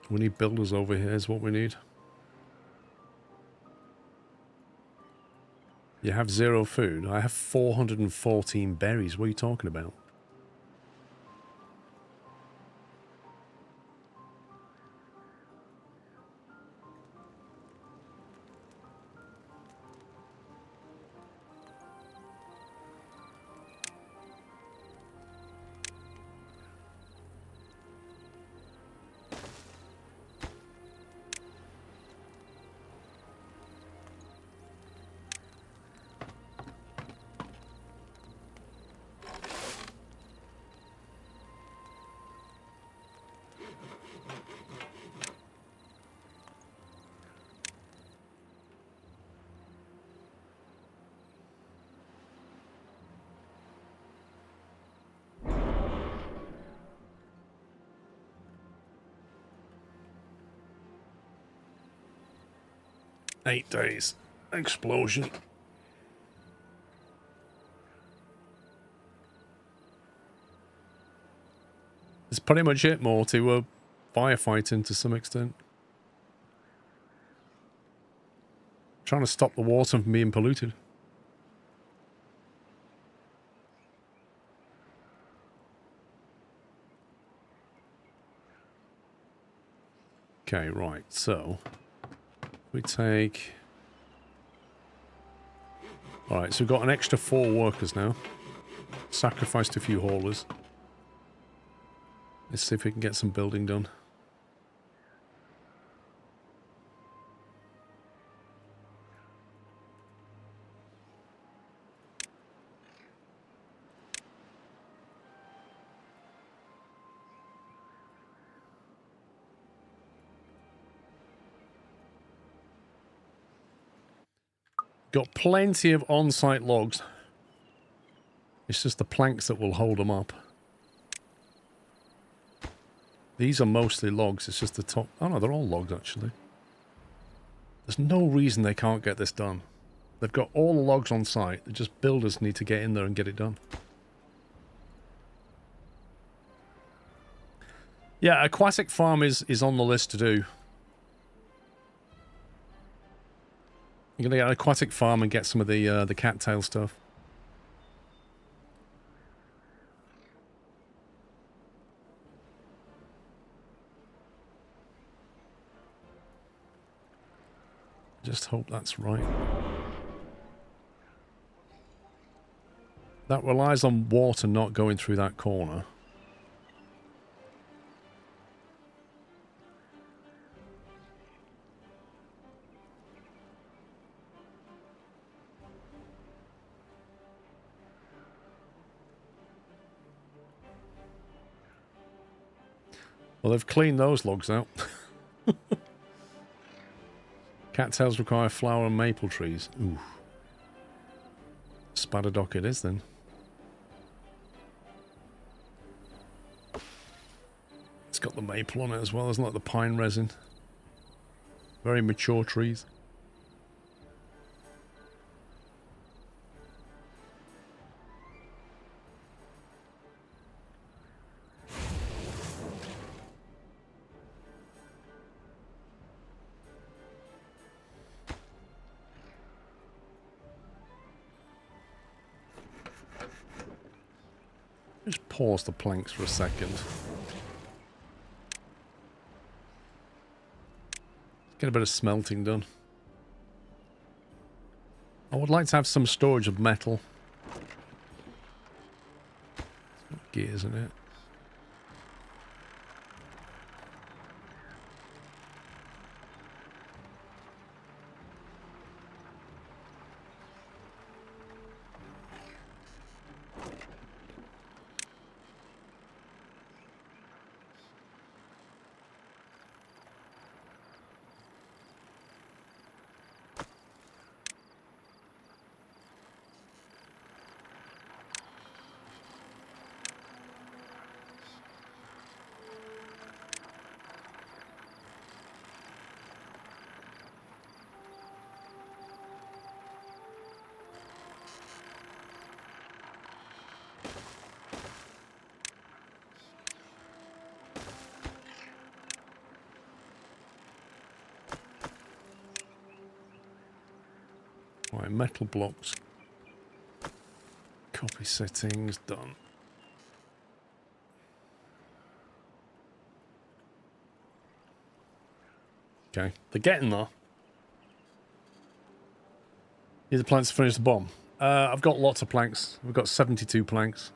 A: We need builders over here is what we need. You have 0 food. I have 414 berries. What are you talking about? Eight days. Explosion. That's pretty much it, Morty. We're firefighting to some extent. Trying to stop the water from being polluted. Okay, right, so we take... Alright, so we've got an extra 4 workers now. Sacrificed a few haulers. Let's see if we can get some building done. Got plenty of on-site logs. It's just the planks that will hold them up. These are mostly logs. It's just the top... Oh no, they're all logs actually. There's no reason they can't get this done. They've got all the logs on site. They just builders need to get in there and get it done. Yeah, aquatic farm is on the list to do. I'm gonna get an aquatic farm and get some of the cattail stuff. Just hope that's right. That relies on water not going through that corner. Well, they've cleaned those logs out. Cattails require flower and maple trees. Ooh. Spadadock it is then. It's got the maple on it as well, isn't it? The pine resin. Very mature trees. Just pause the planks for a second. Get a bit of smelting done. I would like to have some storage of metal. It's got gears in it. Right, metal blocks. Copy settings, done. Okay, they're getting there. Here's the planks to finish the bomb. I've got lots of planks. We've got 72 planks.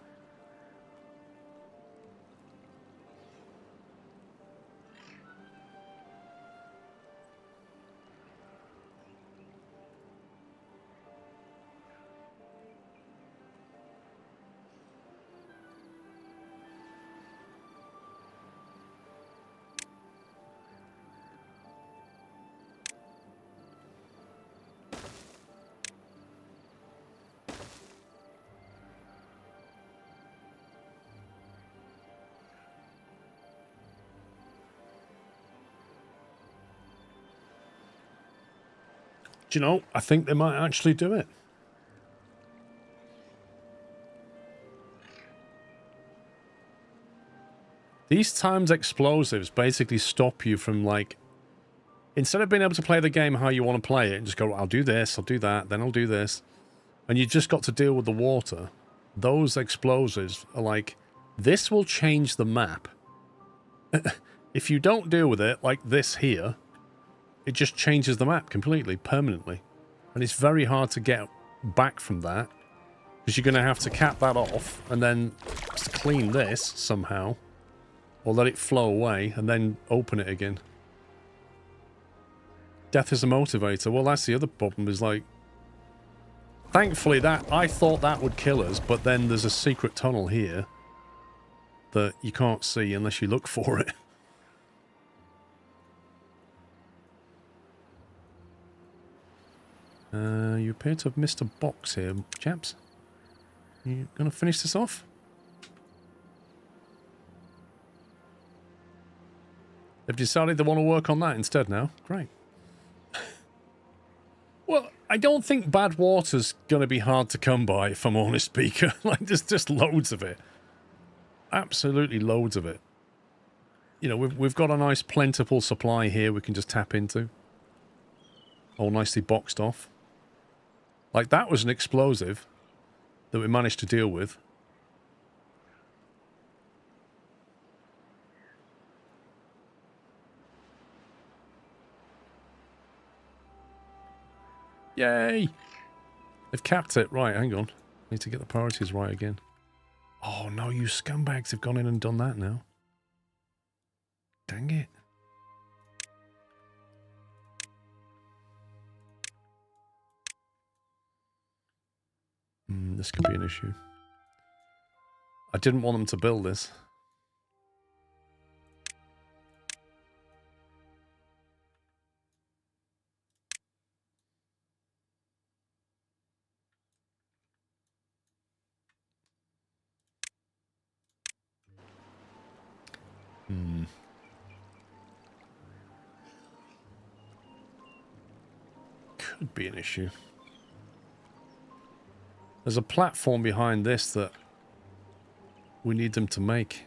A: Do you know, I think they might actually do it. These timed explosives basically stop you from, like, instead of being able to play the game how you want to play it and just go, I'll do this, I'll do that, then I'll do this, and you just got to deal with the water, those explosives are like, this will change the map. If you don't deal with it, like this here, it just changes the map completely, permanently. And it's very hard to get back from that, because you're going to have to cap that off, and then clean this somehow, or let it flow away, and then open it again. Death is a motivator. Well, that's the other problem, is like, thankfully that, I thought that would kill us, but then there's a secret tunnel here that you can't see unless you look for it. You appear to have missed a box here, chaps. You gonna finish this off? They've decided they want to work on that instead now. Great. Well, I don't think bad water's gonna be hard to come by, if I'm honest, speaker. Like, there's just loads of it. Absolutely loads of it. You know, we've got a nice plentiful supply here we can just tap into. All nicely boxed off. Like, that was an explosive that we managed to deal with. Yay! They've capped it. Right, hang on. Need to get the priorities right again. Oh, no, you scumbags have gone in and done that now. Dang it. This could be an issue. I didn't want them to build this. Could be an issue. There's a platform behind this that we need them to make.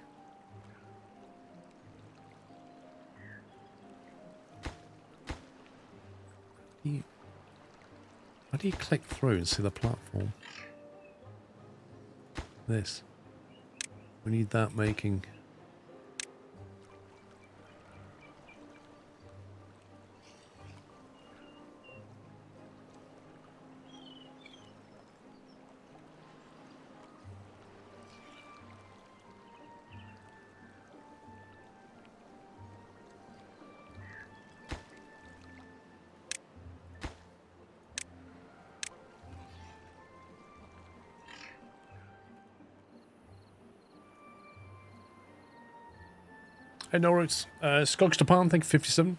A: How do you click through and see the platform? This. We need that making. Hey Norris, Skogs to Pan, thank you 57.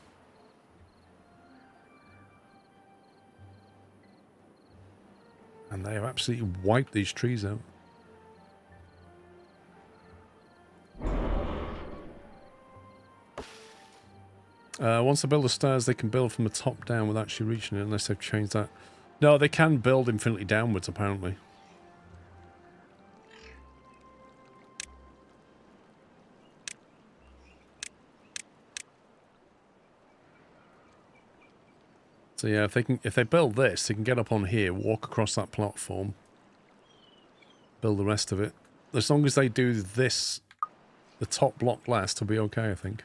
A: And they have absolutely wiped these trees out. Once they build the stairs, they can build from the top down without actually reaching it, unless they've changed that. No, they can build infinitely downwards, apparently. So yeah, if they build this, they can get up on here, walk across that platform, build the rest of it. As long as they do this, the top block last, will be okay, I think.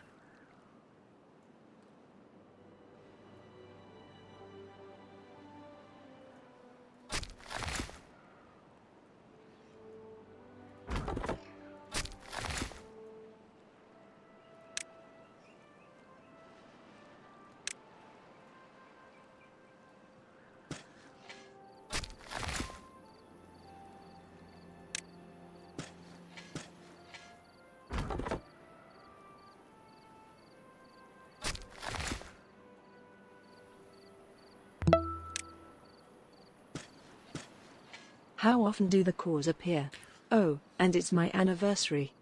B: How often do the cores appear? Oh, and it's my anniversary.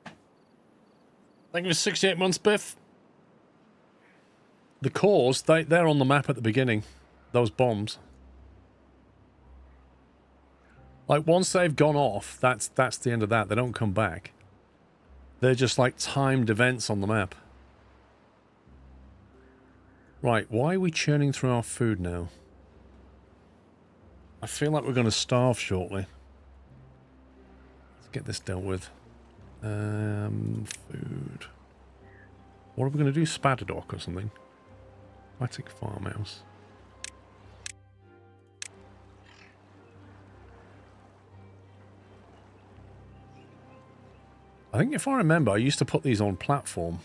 A: Thank you for 68 months, Biff. The cores, they're on the map at the beginning. Those bombs. Like, once they've gone off, that's the end of that. They don't come back. They're just like timed events on the map. Right, why are we churning through our food now? I feel like we're going to starve shortly. Let's get this dealt with. Food. What are we going to do? Spadadoc or something? Aquatic farmhouse. I think if I remember, I used to put these on platform.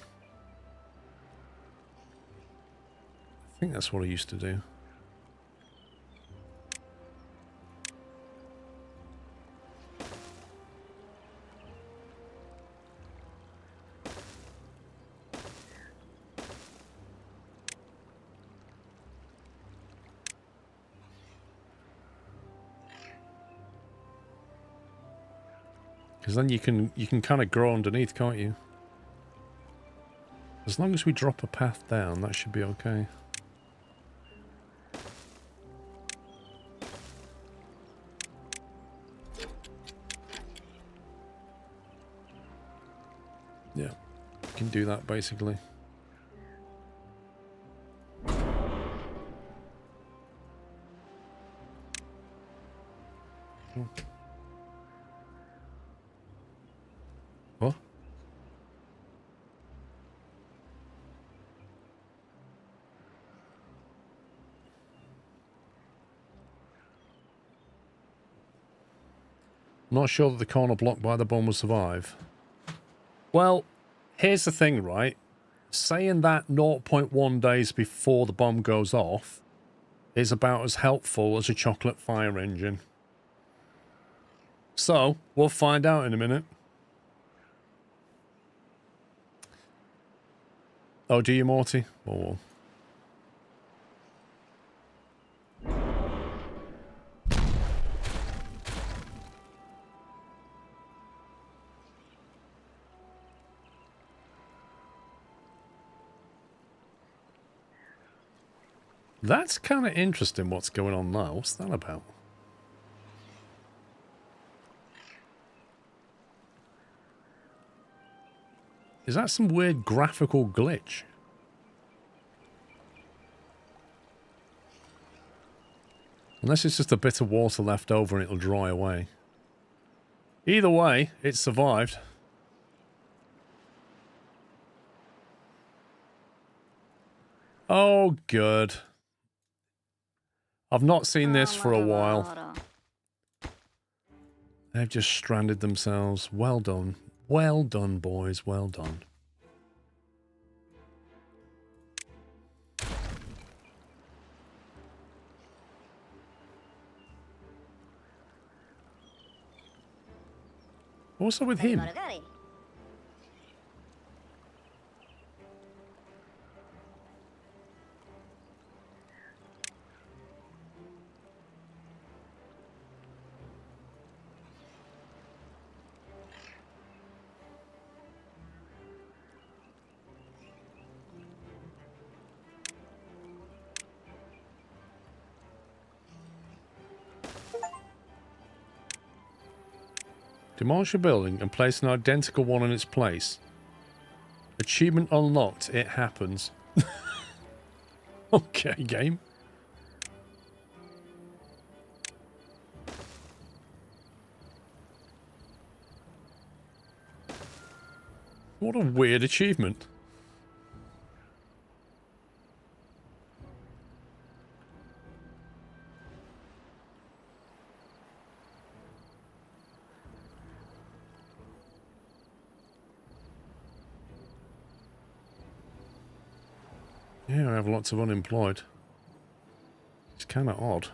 A: I think that's what I used to do. Because then you can kind of grow underneath, can't you? As long as we drop a path down, that should be okay. Yeah, you can do that basically. What? I'm not sure that the corner blocked by the bomb will survive. Well, here's the thing, right? Saying that 0.1 days before the bomb goes off is about as helpful as a chocolate fire engine. So, we'll find out in a minute. Oh, do you, Morty? Oh. That's kind of interesting what's going on now. What's that about? Is that some weird graphical glitch? Unless it's just a bit of water left over and it'll dry away. Either way, it survived. Oh, good. I've not seen this for a while. They've just stranded themselves. Well done. Well done, boys. Well done. What's up with him? Demolish a building and place an identical one in its place. Achievement unlocked. It happens. Okay, game. What a weird achievement. Yeah, I have lots of unemployed. It's kind of odd.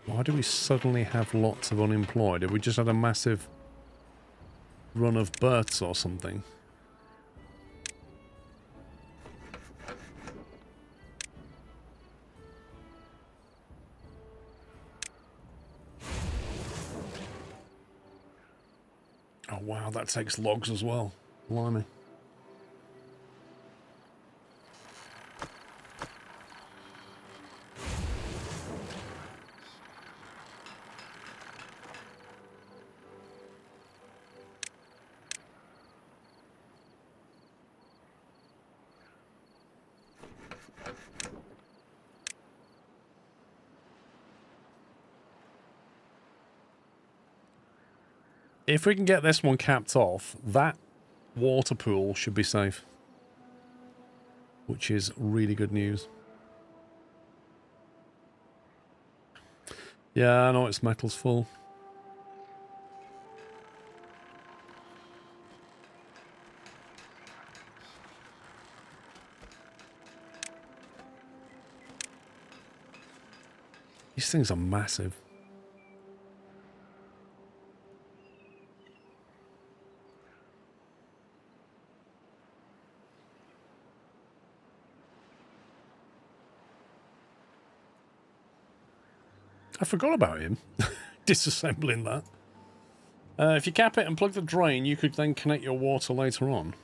A: Why do we suddenly have lots of unemployed? Have we just had a massive run of births or something? Oh wow, that takes logs as well. Blimey. If we can get this one capped off, that water pool should be safe. Which is really good news. Yeah, I know its metal's full. These things are massive. I forgot about him. Disassembling that. If you cap it and plug the drain, you could then connect your water later on.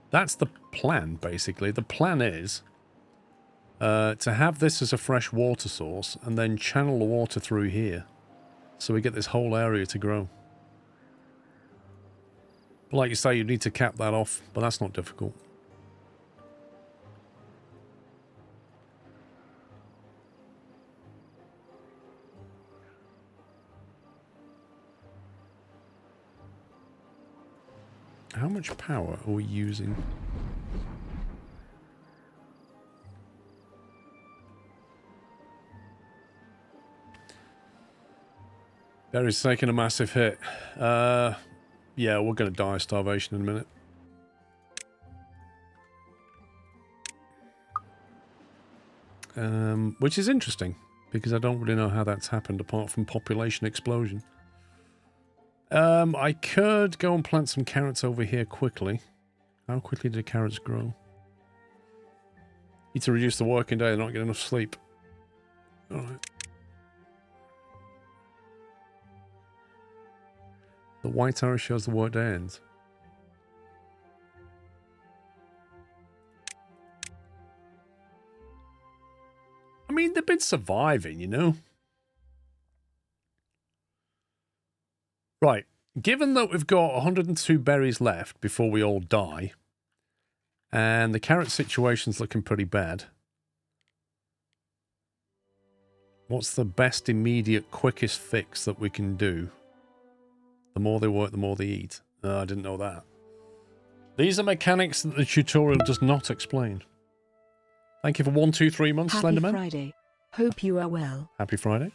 A: That's the plan, basically. The plan is to have this as a fresh water source and then channel the water through here. So we get this whole area to grow. But like you say, you need to cap that off, but that's not difficult. How much power are we using? Barry's taking a massive hit. Yeah, we're going to die of starvation in a minute. Which is interesting, because I don't really know how that's happened apart from population explosion. I could go and plant some carrots over here quickly. How quickly do carrots grow? Need to reduce the working day, they're not getting enough sleep. Alright. The white arrow shows the work day ends. I mean, they've been surviving, you know? Right. Given that we've got 102 berries left before we all die, and the carrot situation's looking pretty bad, what's the best immediate, quickest fix that we can do? The more they work, the more they eat. I didn't know that. These are mechanics that the tutorial does not explain. Thank you for 1, 2, 3 months,
B: Happy
A: Slenderman.
B: Friday. Hope you are well.
A: Happy Friday.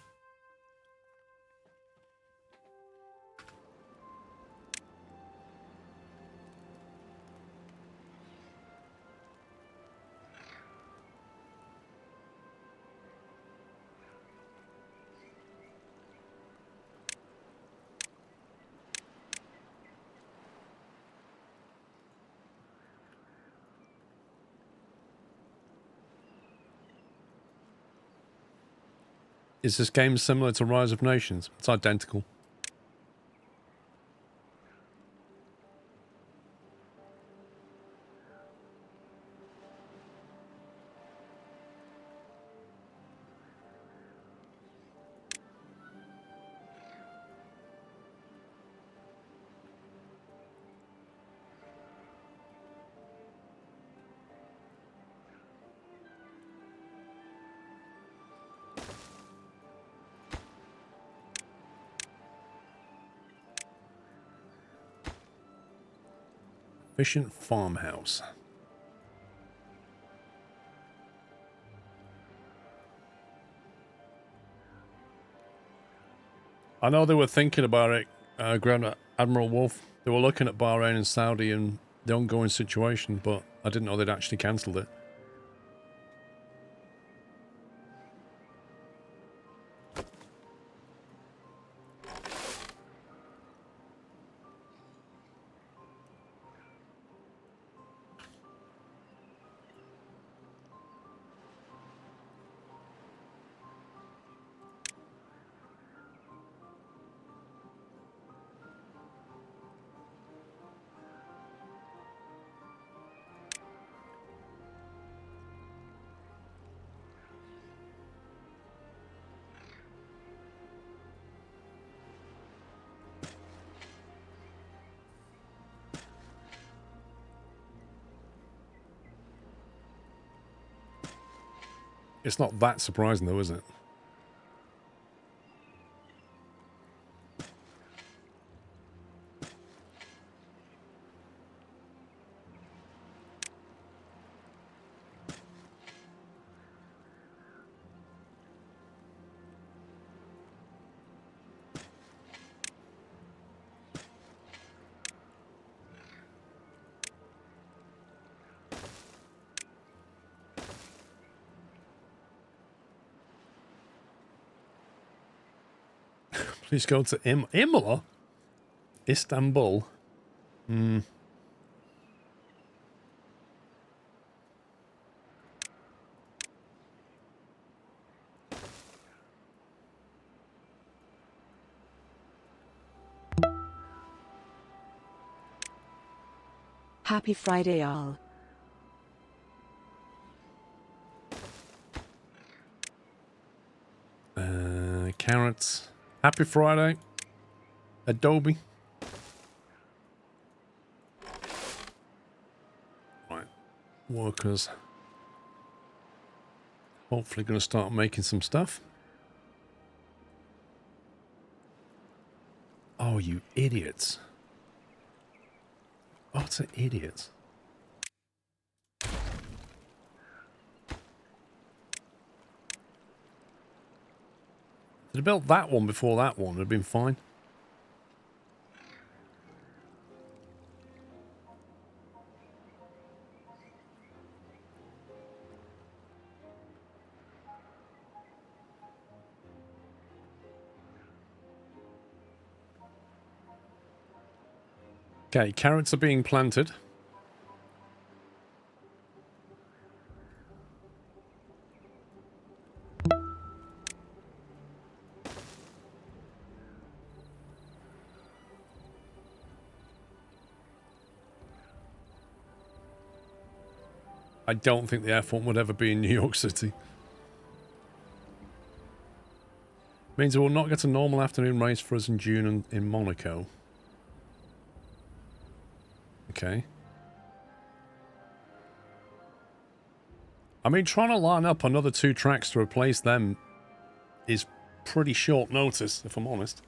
A: Is this game similar to Rise of Nations? It's identical. Efficient farmhouse. I know they were thinking about it, Grand Admiral Wolf. They were looking at Bahrain and Saudi and the ongoing situation, but I didn't know they'd actually cancelled it. It's not that surprising though, is it? Please go to Imola? Istanbul?
B: Happy Friday, all.
A: Carrots. Happy Friday. Adobe. Right. Workers. Hopefully going to start making some stuff. Oh, you idiots. Utter idiots. They'd have built that one before that one. It'd have been fine. Okay, carrots are being planted. I don't think the F1 would ever be in New York City. Means we will not get a normal afternoon race for us in June in Monaco. Okay. I mean, trying to line up another 2 tracks to replace them is pretty short notice, if I'm honest.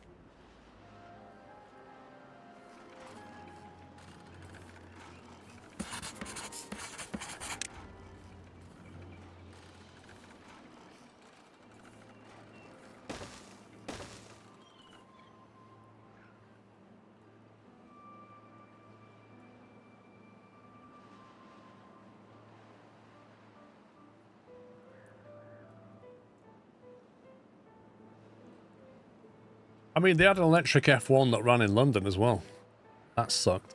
A: I mean, they had an electric F1 that ran in London as well. That sucked.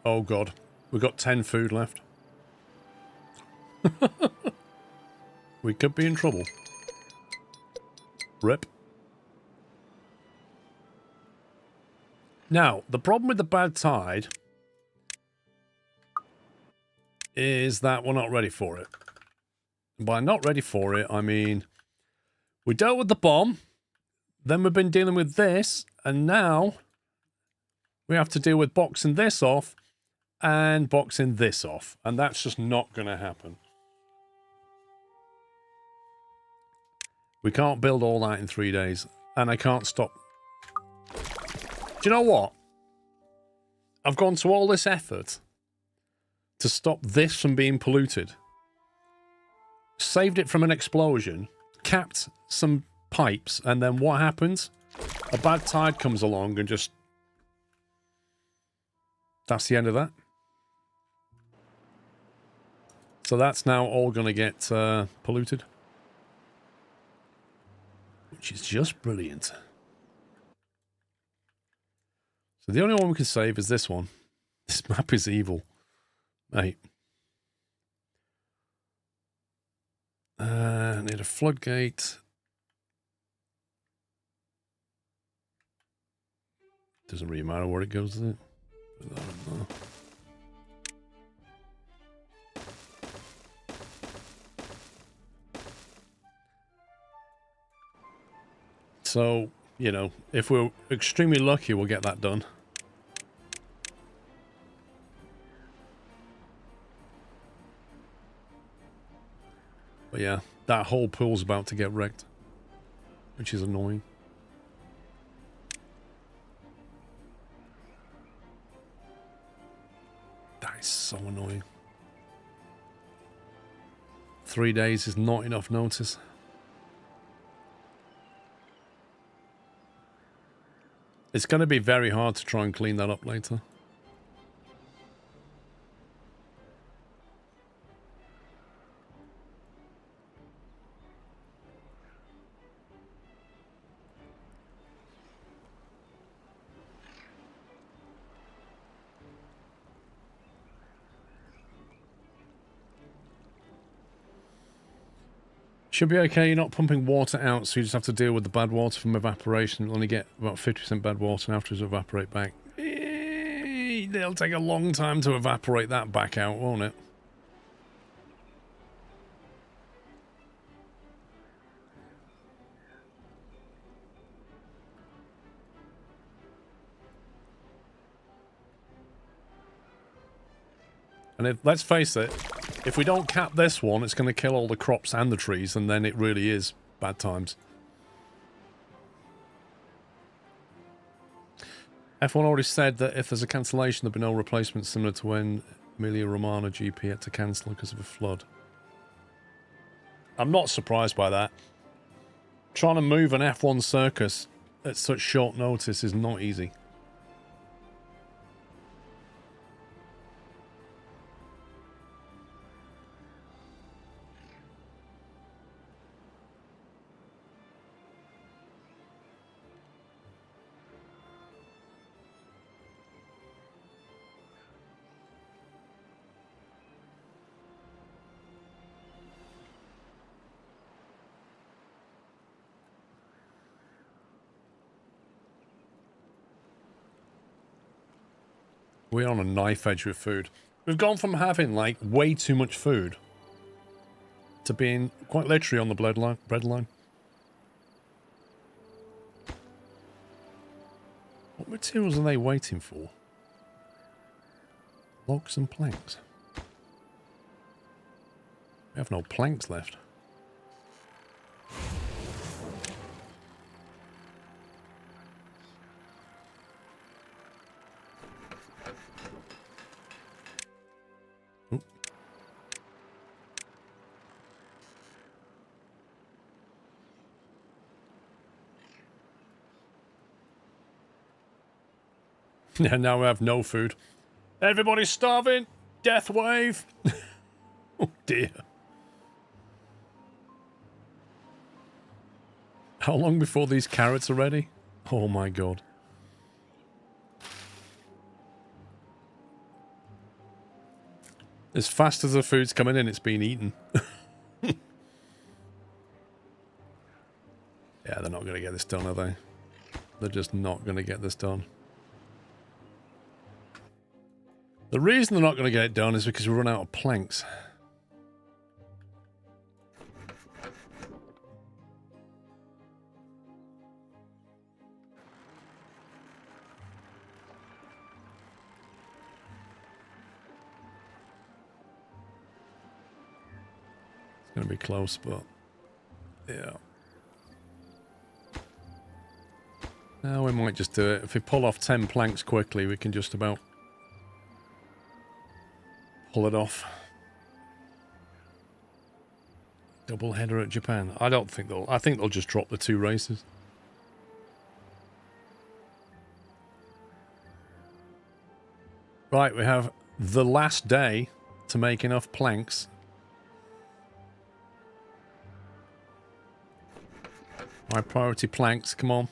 A: Oh god, we've got 10 food left. We could be in trouble. Rip. Now, the problem with the bad tide is that we're not ready for it. And by not ready for it, I mean we dealt with the bomb, then we've been dealing with this, and now we have to deal with boxing this off and boxing this off. And that's just not going to happen. We can't build all that in 3 days. And I can't stop. Do you know what? I've gone to all this effort to stop this from being polluted. Saved it from an explosion. Capped some pipes. And then what happens? A bad tide comes along and just... That's the end of that. So that's now all going to get polluted. Which is just brilliant. So the only one we can save is this one. This map is evil. Mate. Need a floodgate. Doesn't really matter where it goes, does it? I don't know. So, you know, if we're extremely lucky, we'll get that done. But yeah, that whole pool's about to get wrecked, which is annoying. That is so annoying. 3 days is not enough notice. It's going to be very hard to try and clean that up later. Should be okay, you're not pumping water out, so you just have to deal with the bad water from evaporation. You'll only get about 50% bad water and afterwards evaporate back. It'll take a long time to evaporate that back out, won't it? And let's face it, if we don't cap this one, it's going to kill all the crops and the trees, and then it really is bad times. F1 already said that if there's a cancellation, there'll be no replacement, similar to when Emilia-Romagna GP had to cancel because of a flood. I'm not surprised by that. Trying to move an F1 circus at such short notice is not easy. We're on a knife edge with food. We've gone from having, like, way too much food to being quite literally on the bread line. What materials are they waiting for? Logs and planks. We have no planks left. Oop. Yeah, now we have no food. Everybody's starving. Death wave. Oh dear. How long before these carrots are ready? Oh my god. As fast as the food's coming in, it's being eaten. Yeah, they're not going to get this done, are they? They're just not going to get this done. The reason they're not going to get it done is because we run out of planks. It's going to be close, but yeah. Now we might just do it. If we pull off 10 planks quickly, we can just about pull it off. Double header at Japan. I don't think they'll... I think they'll just drop the 2 races. Right, we have the last day to make enough planks. High priority planks, come on.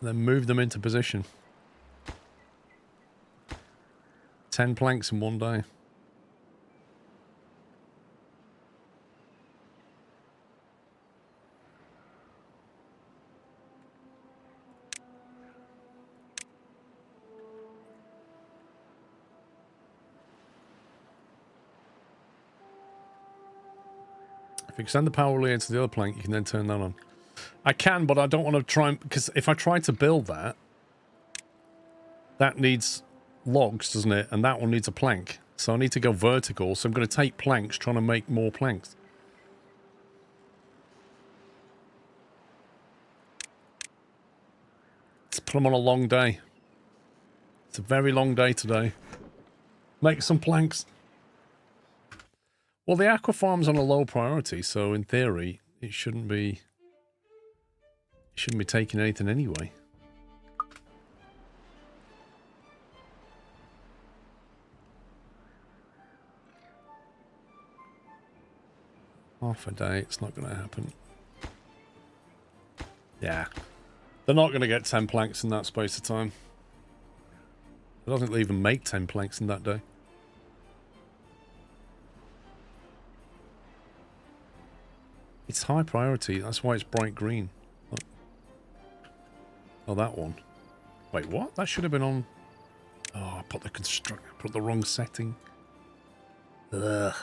A: Then move them into position. 10 planks in one day. If you extend the power relay into the other plank, you can then turn that on. I can, but I don't want to try and... Because if I try to build that, that needs logs, doesn't it? And that one needs a plank. So I need to go vertical. So I'm going to take planks, trying to make more planks. Let's put them on a long day. It's a very long day today. Make some planks. Well, the aqua farm's on a low priority, so in theory, it shouldn't be... It shouldn't be taking anything anyway. Half a day, it's not going to happen. Yeah. They're not going to get 10 planks in that space of time. I don't think they even make 10 planks in that day. It's high priority, that's why it's bright green. Look. Oh, that one. Wait, what? That should have been on... Oh, I put the wrong setting. Ugh.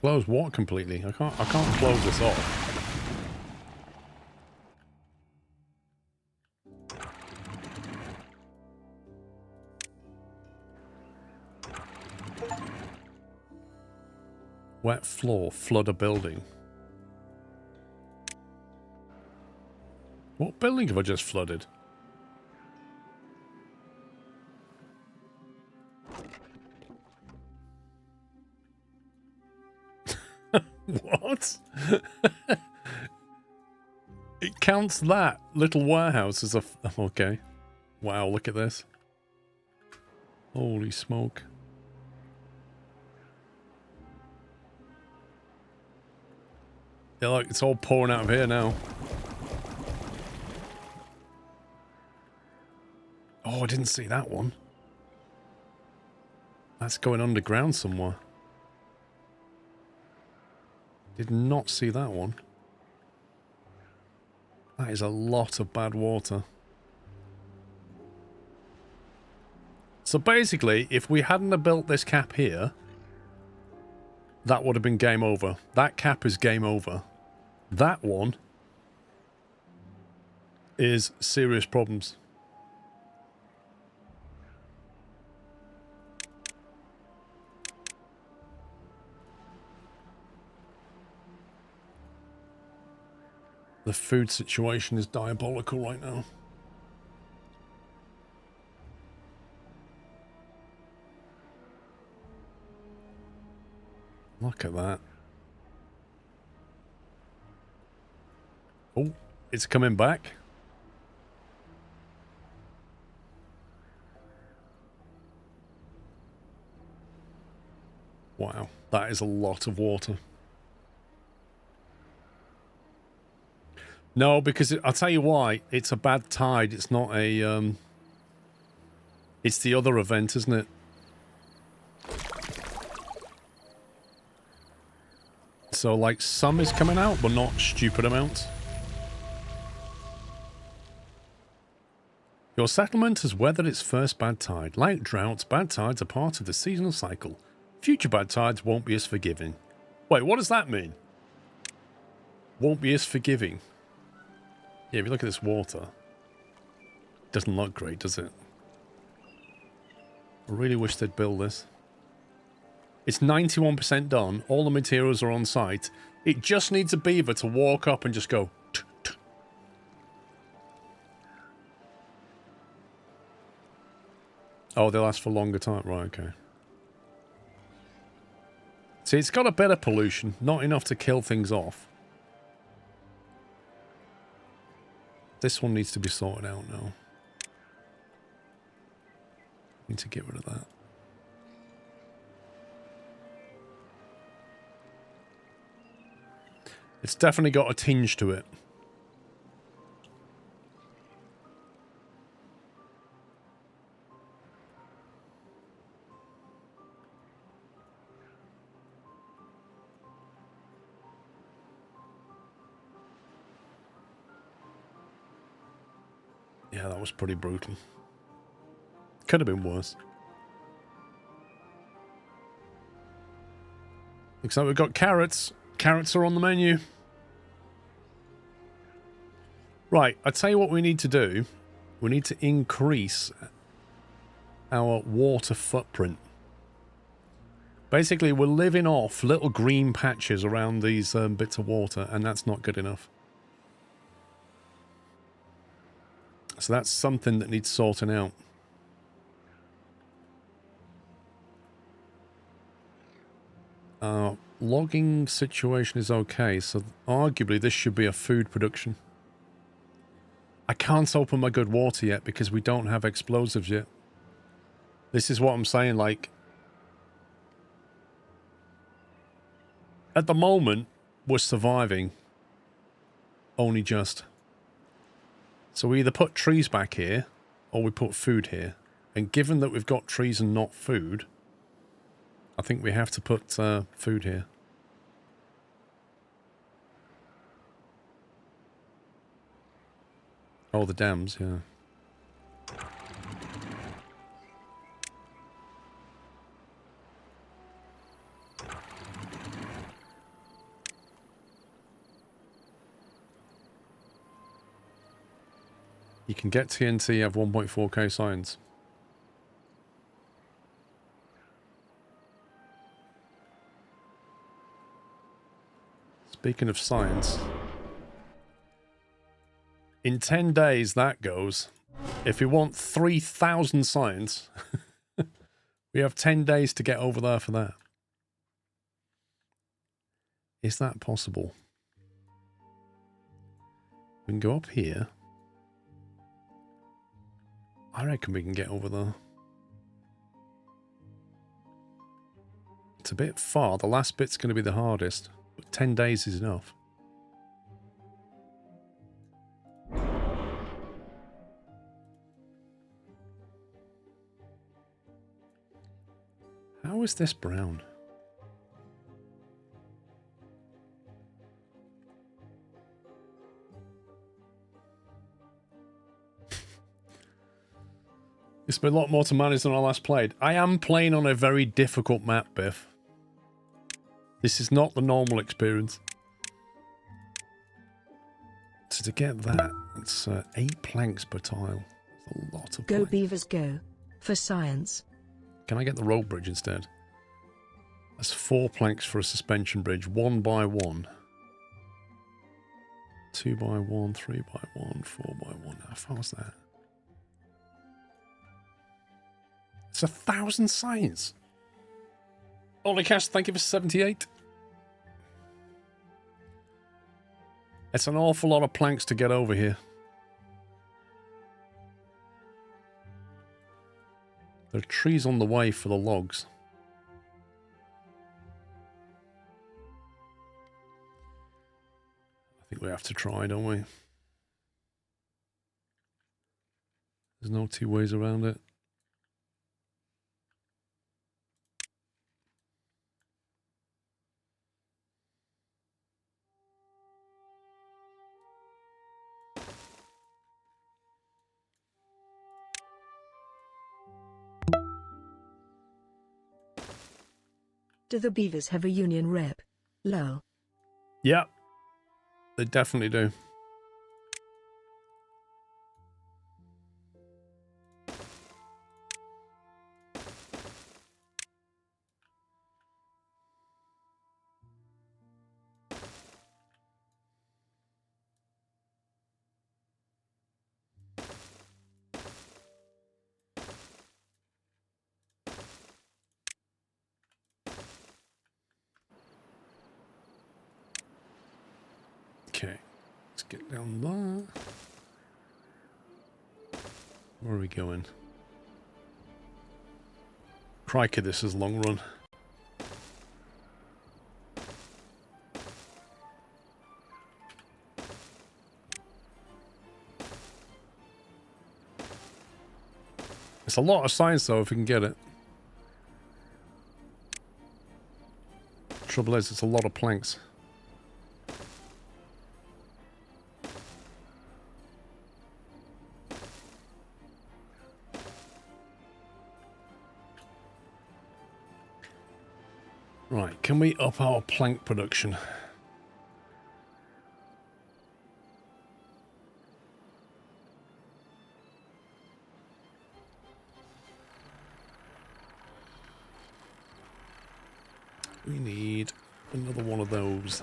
A: Close what completely? I can't close this off. Wet floor, flood a building. What building have I just flooded? What? It counts that little warehouse as a... Okay. Wow, look at this. Holy smoke. Yeah, look, it's all pouring out of here now. Oh, I didn't see that one. That's going underground somewhere. Did not see that one. That is a lot of bad water. So basically, if we hadn't have built this cap here, that would have been game over. That cap is game over. That one is serious problems. The food situation is diabolical right now. Look at that. Oh, it's coming back. Wow, that is a lot of water. No, because I'll tell you why. It's a bad tide. It's not a, it's the other event, isn't it? So, like, some is coming out, but not stupid amounts. Your settlement has weathered its first bad tide. Like droughts, bad tides are part of the seasonal cycle. Future bad tides won't be as forgiving. Wait, what does that mean? Won't be as forgiving. Yeah, if you look at this water, it doesn't look great, does it? I really wish they'd build this. It's 91% done. All the materials are on site. It just needs a beaver to walk up and just go... Tch, tch. Oh, they last for longer time. Right, okay. See, it's got a better pollution. Not enough to kill things off. This one needs to be sorted out now. Need to get rid of that. It's definitely got a tinge to it. Yeah, that was pretty brutal. Could have been worse. Looks like we've got carrots. Carrots are on the menu. Right, I tell you what we need to do. We need to increase our water footprint. Basically, we're living off little green patches around these bits of water, and that's not good enough. So that's something that needs sorting out. Logging situation is okay, so arguably this should be a food production. I can't open my good water yet because we don't have explosives yet. This is what I'm saying, like... At the moment, we're surviving. Only just. So we either put trees back here, or we put food here. And given that we've got trees and not food, I think we have to put food here. Oh, the dams, yeah. You can get TNT, have 1.4k science. Speaking of science, in 10 days that goes. If we want 3,000 science, we have 10 days to get over there for that. Is that possible? We can go up here. I reckon we can get over there. It's a bit far. The last bit's going to be the hardest. But 10 days is enough. How is this brown? It's been a lot more to manage than I last played. I am playing on a very difficult map, Biff. This is not the normal experience. to get that, it's 8 planks per tile. That's a lot of
B: Go
A: planks.
B: beavers go. For science.
A: Can I get the rope bridge instead? That's 4 planks for a suspension bridge. 1 by 1. 2 by 1, 3 by 1, 4 by 1. How far was that? It's 1,000 science. Holy Cash, thank you for 78. It's an awful lot of planks to get over here. There are trees on the way for the logs. I think we have to try, don't we? There's no 2 ways around it.
B: Do the beavers have a union rep? Lol.
A: Yeah, they definitely do. Okay, let's get down there. Where are we going? Crikey, this is long run. It's a lot of science though if we can get it. Trouble is, it's a lot of planks. Right, can we up our plank production? We need another one of those.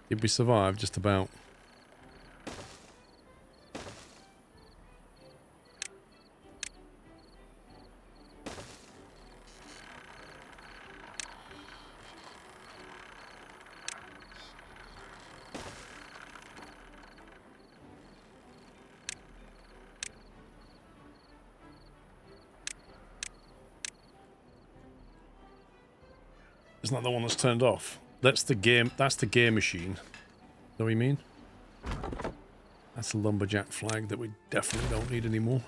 A: Did we survive? Just about. Isn't that the one that's turned off? That's the game. That's the gear machine. Know what you mean? That's a lumberjack flag that we definitely don't need anymore.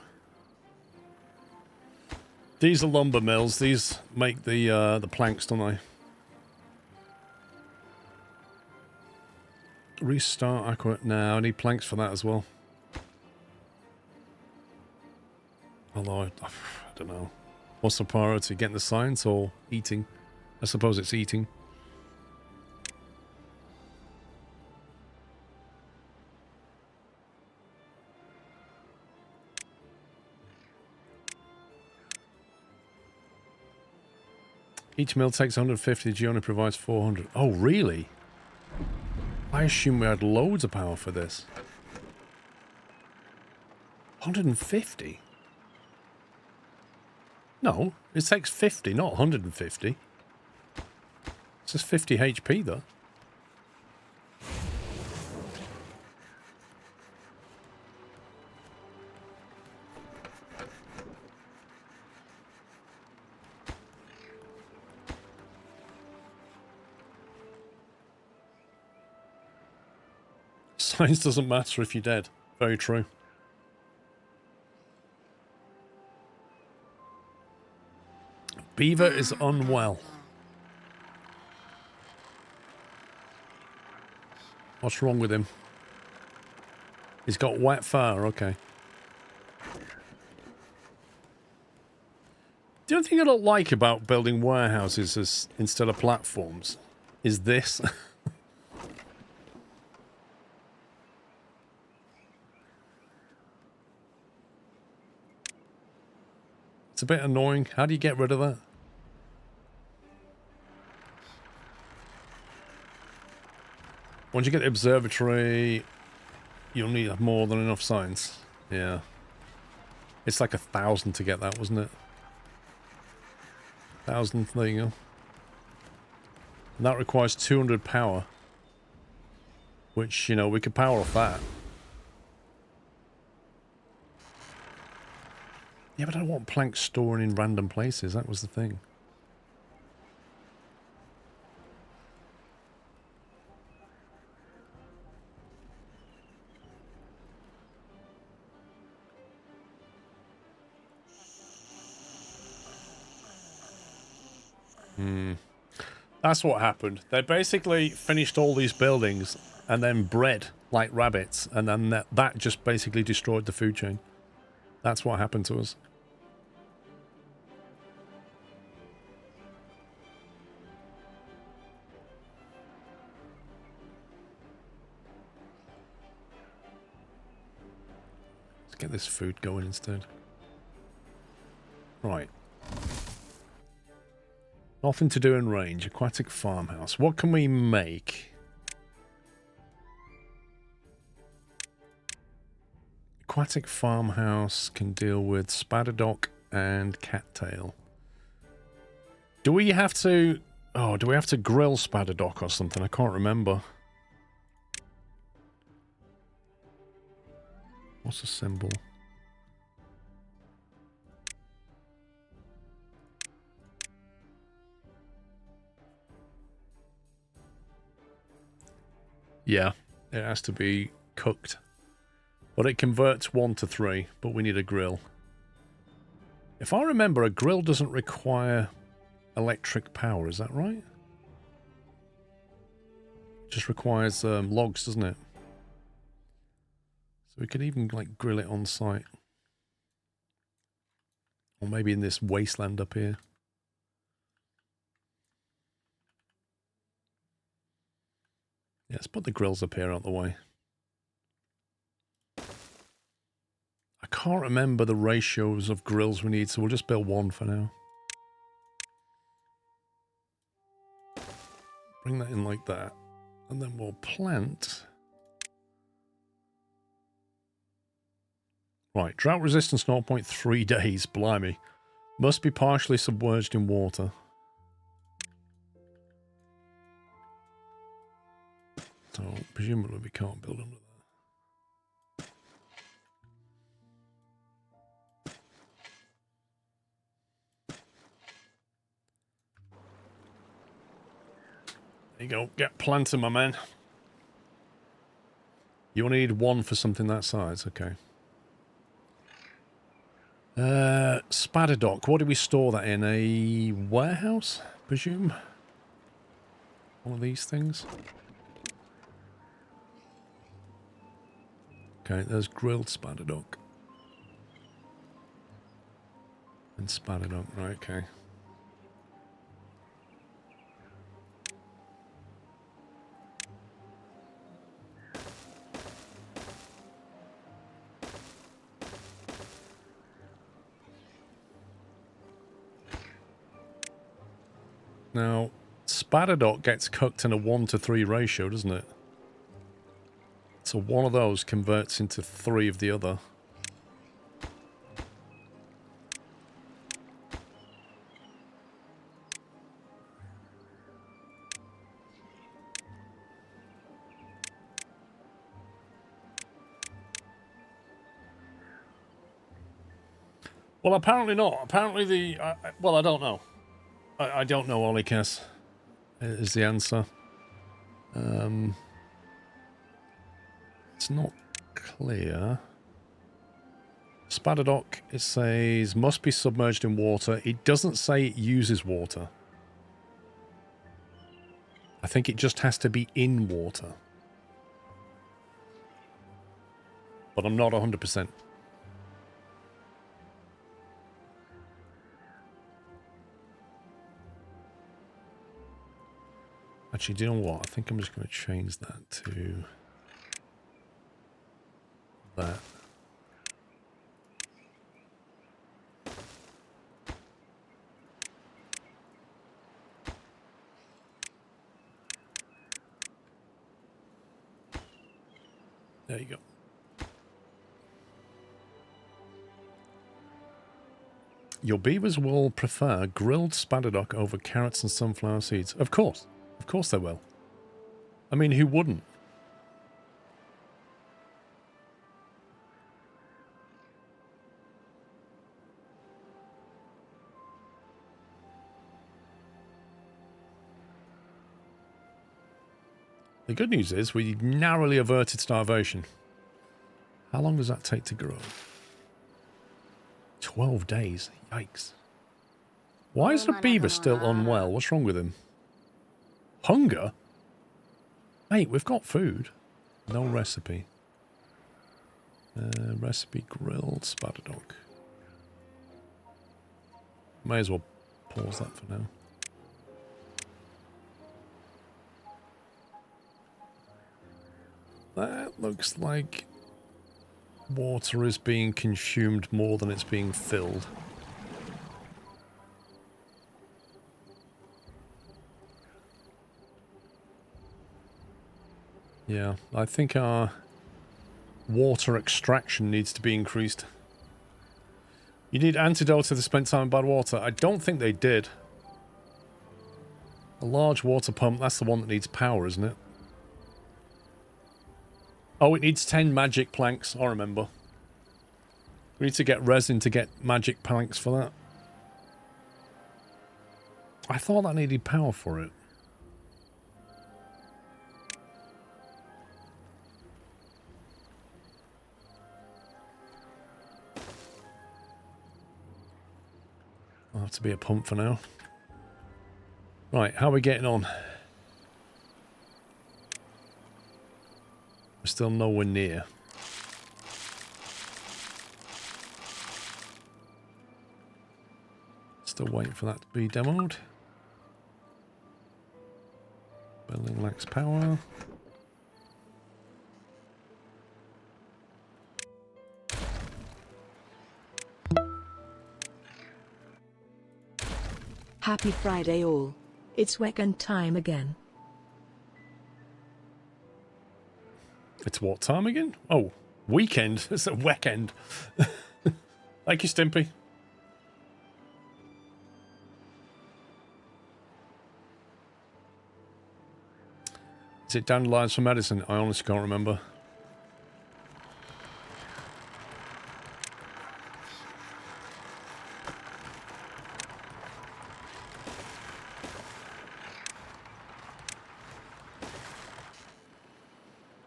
A: These are lumber mills. These make the planks, don't they? Restart aqua. No, I need planks for that as well. Although I don't know. What's the priority? Getting the science or eating? I suppose it's eating. Each mill takes 150, G only provides 400. Oh, really? I assume we had loads of power for this. 150? No, it takes 50, not 150. It says 50 HP, though. Science doesn't matter if you're dead. Very true. Beaver is unwell. What's wrong with him? He's got wet fur, okay. The only thing I don't like about building warehouses is, instead of platforms is this. It's a bit annoying. How do you get rid of that? Once you get the observatory, you'll need more than enough science. Yeah. It's like 1,000 to get that, wasn't it? 1,000, there you go. And that requires 200 power. Which, you know, we could power off that. Yeah, but I don't want planks storing in random places. That was the thing. That's what happened. They basically finished all these buildings and then bred like rabbits, and then that just basically destroyed the food chain. That's what happened to us. Let's get this food going instead. Right. Nothing to do in range. Aquatic farmhouse. What can we make? Aquatic farmhouse can deal with spadadoc and cattail. Do we have to... Oh, do we have to grill spadadoc or something? I can't remember. What's the symbol? Yeah, it has to be cooked. But it converts 1 to 3, but we need a grill. If I remember, a grill doesn't require electric power, is that right? It just requires logs, doesn't it? So we could even, like, grill it on site. Or maybe in this wasteland up here. Yeah, let's put the grills up here out the way. I can't remember the ratios of grills we need, so we'll just build one for now. Bring that in like that. And then we'll plant. Right, drought resistance 0.3 days, blimey. Must be partially submerged in water. So, presumably we can't build under that. There you go, get planting, my man. You only need one for something that size, okay. Spadadoc, what do we store that in? A warehouse, presume? One of these things? Okay, there's grilled spadadoc. And spadadoc, right, okay. Now, spadadoc gets cooked in a 1 to 3 ratio, doesn't it? So one of those converts into 3 of the other. Well, apparently not. Apparently the... well, I don't know. I don't know, Olykas, is the answer. It's not clear. Spadadoc, it says, must be submerged in water. It doesn't say it uses water. I think it just has to be in water. But I'm not 100%. Actually, do you know what? I think I'm just going to change that to that. There you go. Your beavers will prefer grilled spadadoc over carrots and sunflower seeds. Of course. Of course they will. I mean, who wouldn't? The good news is we narrowly averted starvation. How long does that take to grow? 12 days. Yikes. Why is the beaver still unwell? What's wrong with him? Hunger? Mate, we've got food. No recipe. Recipe grilled spadadoc. May as well pause that for now. That looks like water is being consumed more than it's being filled. Yeah, I think our water extraction needs to be increased. You need antidotes if they spent time in bad water. I don't think they did. A large water pump, that's the one that needs power, isn't it? Oh, it needs 10 magic planks, I remember. We need to get resin to get magic planks for that. I thought that needed power for it. I'll have to be a pump for now. Right, how are we getting on? We're still nowhere near. Still waiting for that to be demoed. Building lacks power.
B: Happy Friday all. It's weekend time again.
A: It's what time again? Oh, weekend. It's a weekend. Thank you, Stimpy. Is it dandelions for medicine? I honestly can't remember.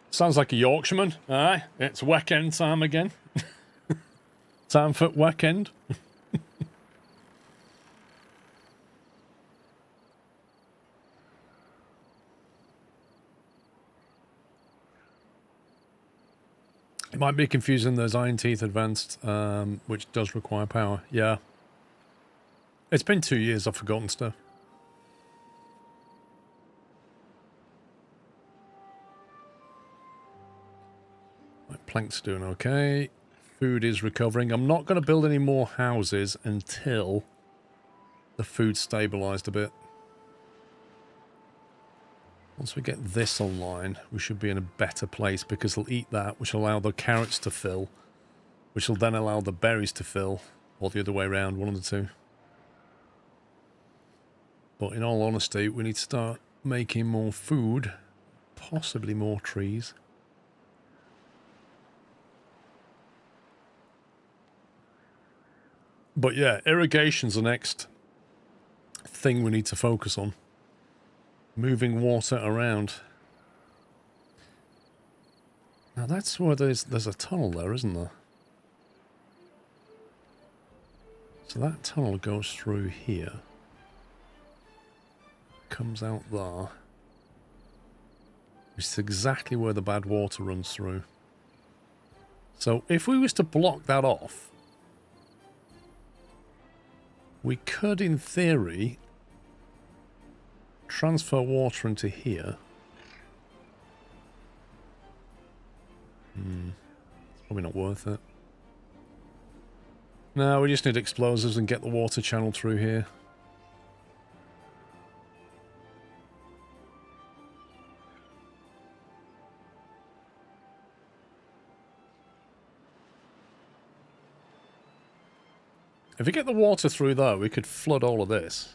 A: Sounds like a Yorkshireman. Aye, it's weekend time again. Time for weekend. It might be confusing. There's Iron Teeth Advanced, which does require power. Yeah. It's been 2 years. I've forgotten stuff. Planks are doing okay. Food is recovering. I'm not going to build any more houses until the food's stabilized a bit. Once we get this online, we should be in a better place because they'll eat that, which will allow the carrots to fill, which will then allow the berries to fill, or the other way around, one of the two. But in all honesty, we need to start making more food, possibly more trees. But yeah, irrigation's the next thing we need to focus on. Moving water around. Now that's where there's a tunnel there, isn't there? So that tunnel goes through here. Comes out there. Which is exactly where the bad water runs through. So if we was to block that off, we could, in theory, transfer water into here. It's probably not worth it. No, we just need explosives and get the water channel through here. If we get the water through there, we could flood all of this.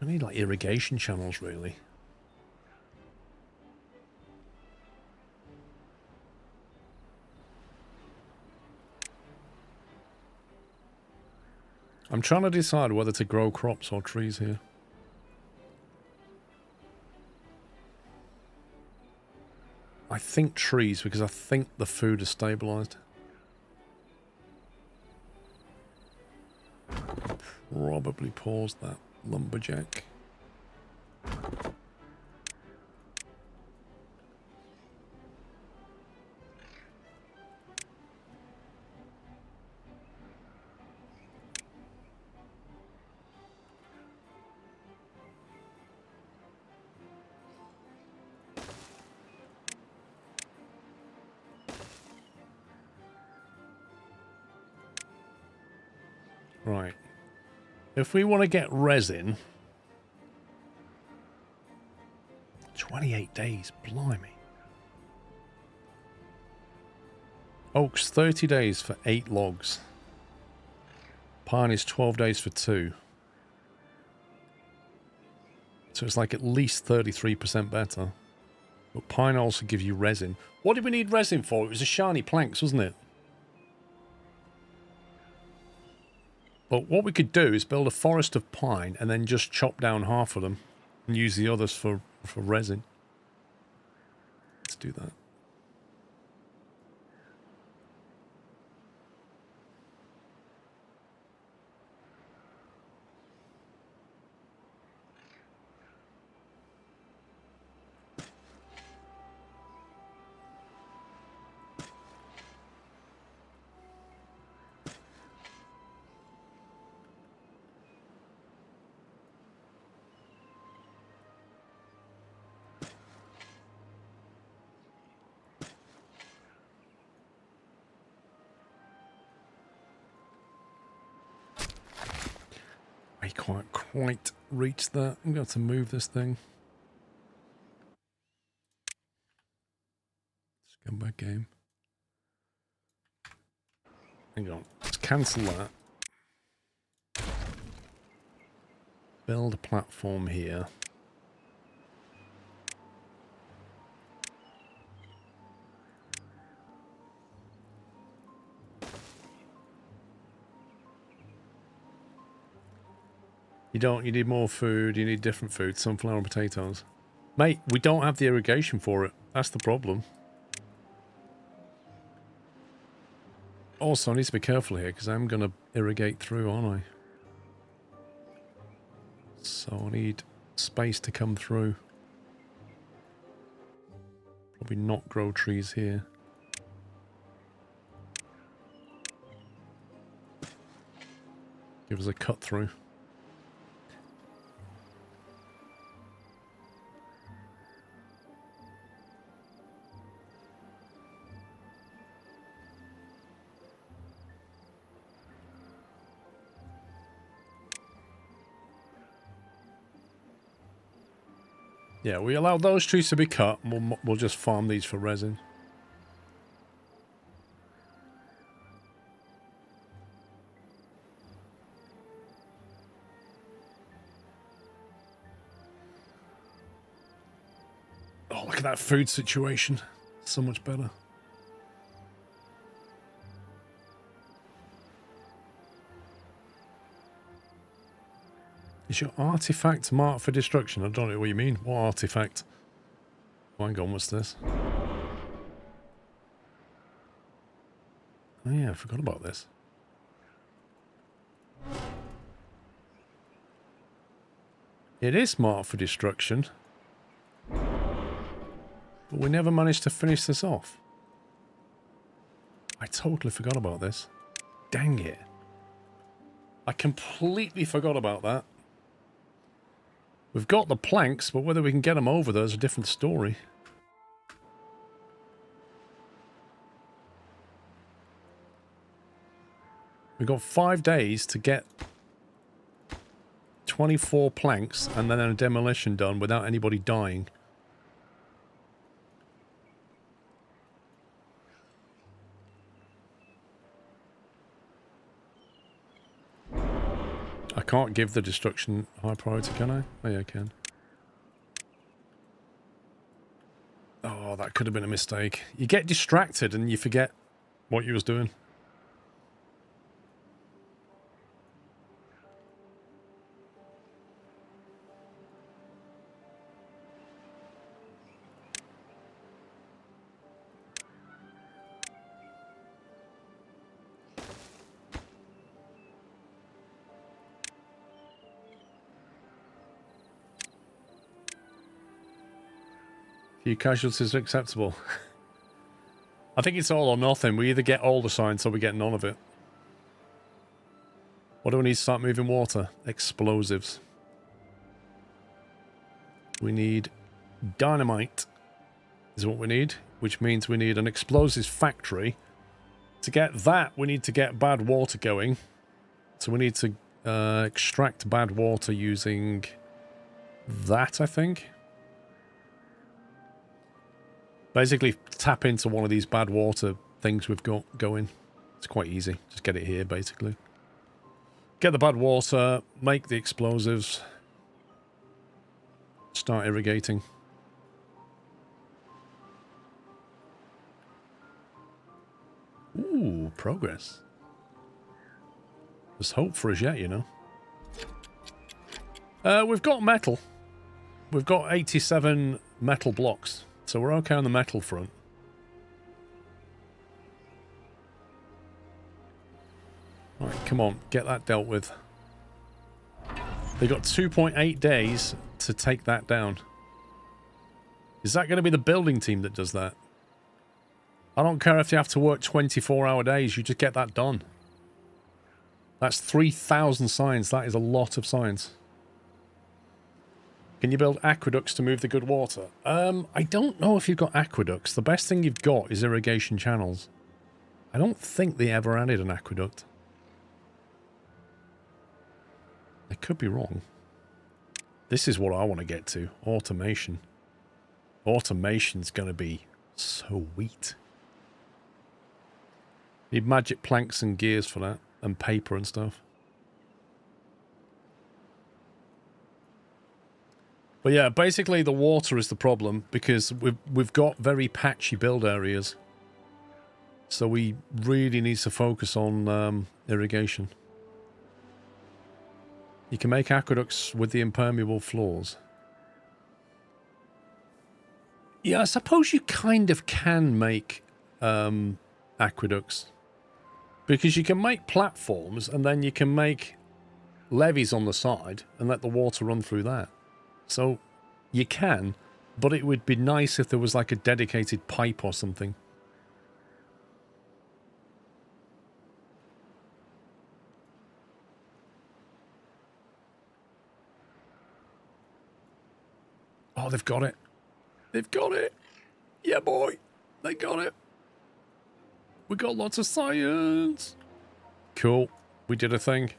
A: I need like irrigation channels, really. I'm trying to decide whether to grow crops or trees here. I think trees, because I think the food is stabilized. Probably pause that lumberjack. Right. If we want to get resin... 28 days, blimey. Oak's 30 days for 8 logs. Pine is 12 days for 2. So it's like at least 33% better. But pine also gives you resin. What did we need resin for? It was the shiny planks, wasn't it? But what we could do is build a forest of pine and then just chop down half of them and use the others for resin. Let's do that. I can't quite reach that. I'm going to have to move this thing. Scumbag game. Hang on. Let's cancel that. Build a platform here. You need more food, you need different food, sunflower and potatoes. Mate, we don't have the irrigation for it. That's the problem. Also, I need to be careful here, because I'm going to irrigate through, aren't I? So I need space to come through. Probably not grow trees here. Give us a cut through. Yeah, we allow those trees to be cut, and we'll just farm these for resin. Oh, look at that food situation. So much better. Is your artifact marked for destruction? I don't know what you mean. What artifact? Oh, hang on, what's this? Oh yeah, I forgot about this. It is marked for destruction. But we never managed to finish this off. I totally forgot about this. Dang it. I completely forgot about that. We've got the planks, but whether we can get them over there is a different story. We've got 5 days to get 24 planks and then a demolition done without anybody dying. I can't give the destruction high priority, can I? Oh, yeah, I can. Oh, that could have been a mistake. You get distracted and you forget what you was doing. Few casualties are acceptable. I think it's all or nothing. We either get all the signs or we get none of it. What do we need to start moving water? Explosives. We need dynamite is what we need, which means we need an explosives factory. To get that, we need to get bad water going. So we need to extract bad water using that, I think. Basically, tap into one of these bad water things we've got going. It's quite easy. Just get it here, basically. Get the bad water, make the explosives, start irrigating. Ooh, progress. There's hope for us yet, you know. We've got metal. We've got 87 metal blocks. So we're okay on the metal front. Right, come on, get that dealt with. They got 2.8 days to take that down. Is that going to be the building team that does that? I don't care if you have to work 24-hour days, you just get that done. That's 3,000 signs. That is a lot of signs. Can you build aqueducts to move the good water? I don't know if you've got aqueducts. The best thing you've got is irrigation channels. I don't think they ever added an aqueduct. I could be wrong. This is what I want to get to. Automation. Automation's going to be sweet. Need magic planks and gears for that. And paper and stuff. But yeah, basically the water is the problem because we've got very patchy build areas. So we really need to focus on irrigation. You can make aqueducts with the impermeable floors. Yeah, I suppose you kind of can make aqueducts. Because you can make platforms and then you can make levees on the side and let the water run through that. So, you can, but it would be nice if there was like a dedicated pipe or something. Oh, they've got it. They've got it. Yeah, boy. They got it. We got lots of science. Cool. We did a thing.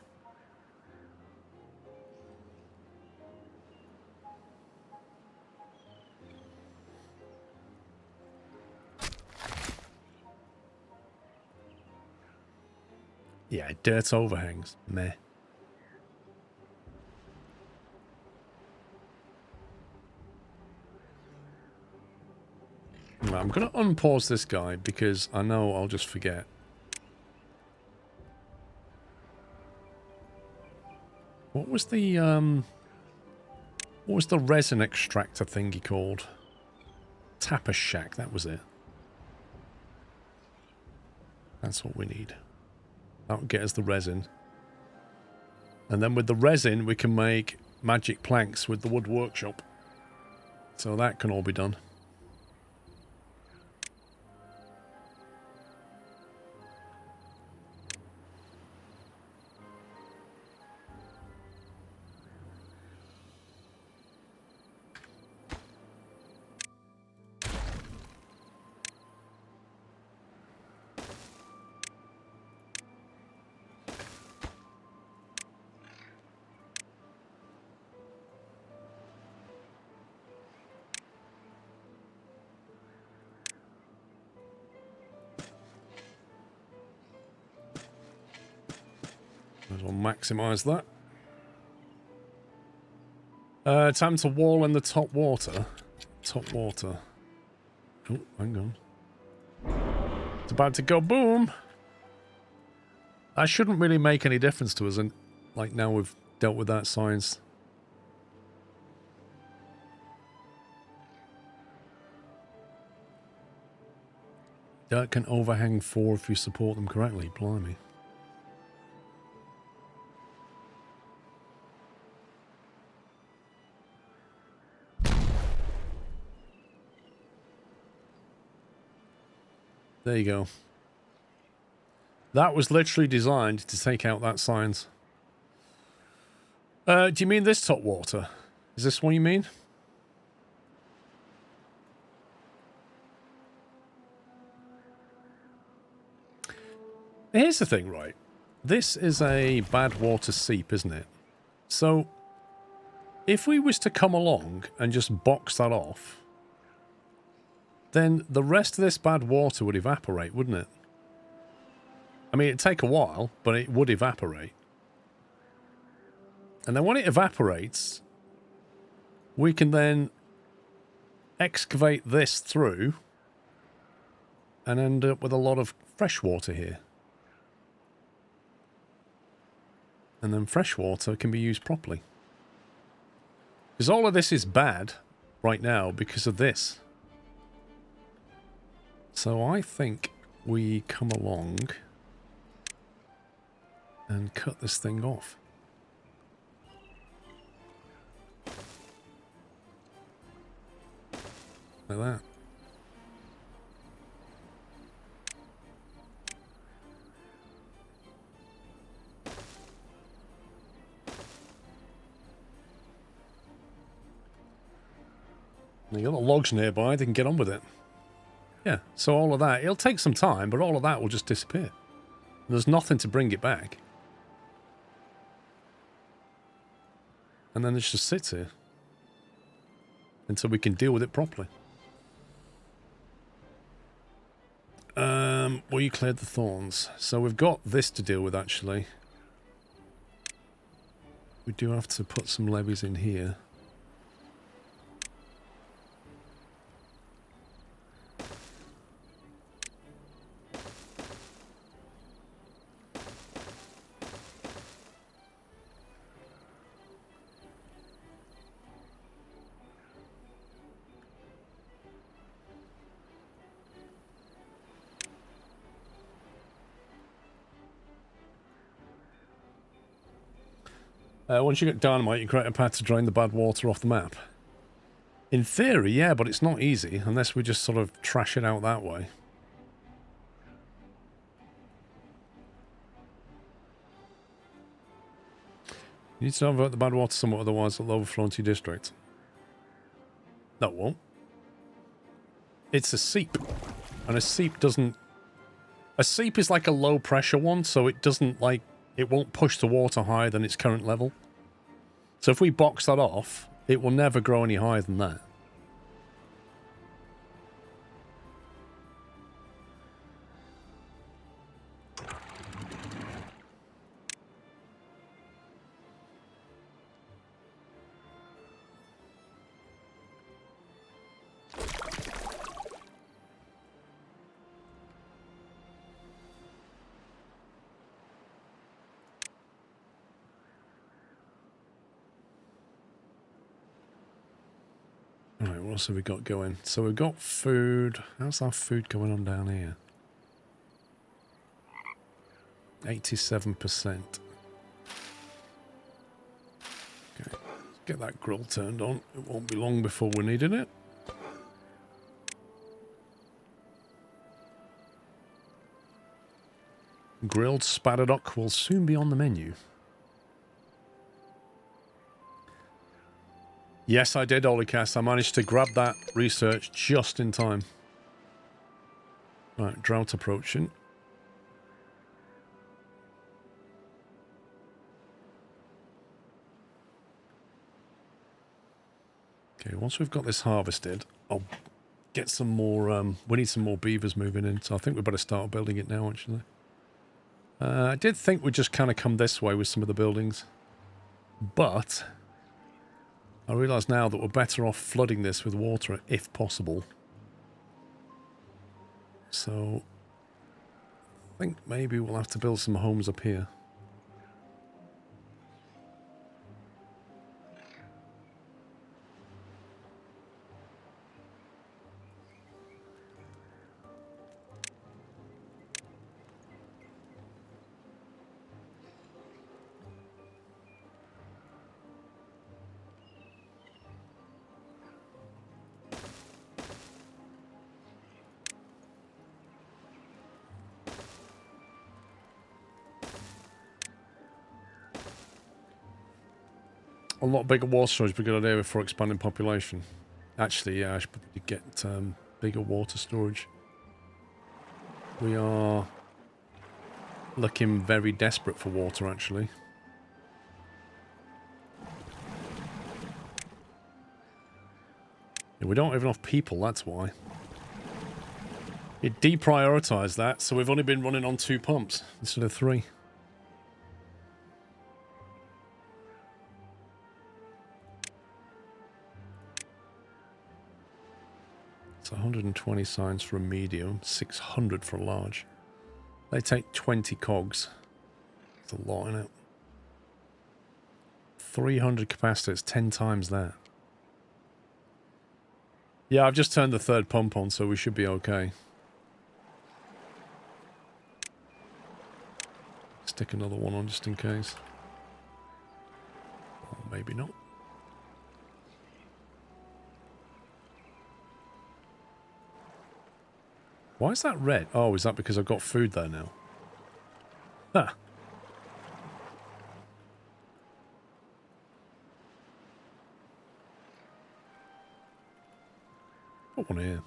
A: Yeah, dirt overhangs. Meh. Right, I'm going to unpause this guy because I know I'll just forget. What was the resin extractor thingy called? Tapper Shack, that was it. That's what we need. That'll get us the resin. And then with the resin, we can make magic planks with the wood workshop. So that can all be done. Might as well maximise that. Time to wall in the top water. Top water. Oh, hang on. It's about to go boom. That shouldn't really make any difference to us, and like now we've dealt with that science. Dirt can overhang 4 if you support them correctly. Blimey. There you go. That was literally designed to take out that science. Do you mean this top water? Is this what you mean? Here's the thing, right? This is a bad water seep, isn't it? So, if we was to come along and just box that off, then the rest of this bad water would evaporate, wouldn't it? I mean, it'd take a while, but it would evaporate. And then when it evaporates, we can then excavate this through and end up with a lot of fresh water here. And then fresh water can be used properly. Because all of this is bad right now because of this. So I think we come along and cut this thing off. Like that. You got the logs nearby, they can get on with it. Yeah, so all of that, it'll take some time, but all of that will just disappear. There's nothing to bring it back. And then it just sits here. Until we can deal with it properly. Well, you cleared the thorns. So we've got this to deal with, actually. We do have to put some levees in here. Once you get dynamite, you create a path to drain the bad water off the map. In theory, yeah, but it's not easy, unless we just sort of trash it out that way. You need to divert the bad water somewhat, otherwise it'll overflow into your district. That won't. It's a seep. And a seep doesn't... A seep is like a low pressure one, so it doesn't like... It won't push the water higher than its current level. So if we box that off, it will never grow any higher than that. Right, what else have we got going? So we've got food. How's our food going on down here? 87%. Okay, let's get that grill turned on. It won't be long before we're needing it. Grilled spatterdock will soon be on the menu. Yes, I did, Olicast. I managed to grab that research just in time. Right, drought approaching. Okay, once we've got this harvested, I'll get some more... we need some more beavers moving in, so I think we better start building it now, actually. I did think we'd just kind of come this way with some of the buildings. But I realise now that we're better off flooding this with water if possible. So I think maybe we'll have to build some homes up here. A lot bigger water storage would be a good idea for expanding population. Actually, yeah, I should probably get bigger water storage. We are looking very desperate for water, actually. Yeah, we don't have enough people, that's why. It deprioritised that, so we've only been running on 2 pumps instead of 3. It's 120 signs for a medium, 600 for a large. They take 20 cogs. That's a lot, isn't it? 300 capacity, it's 10 times that. Yeah, I've just turned the 3rd pump on, so we should be okay. Stick another one on just in case. Or maybe not. Why is that red? Oh, is that because I've got food there now? Huh. Put one here.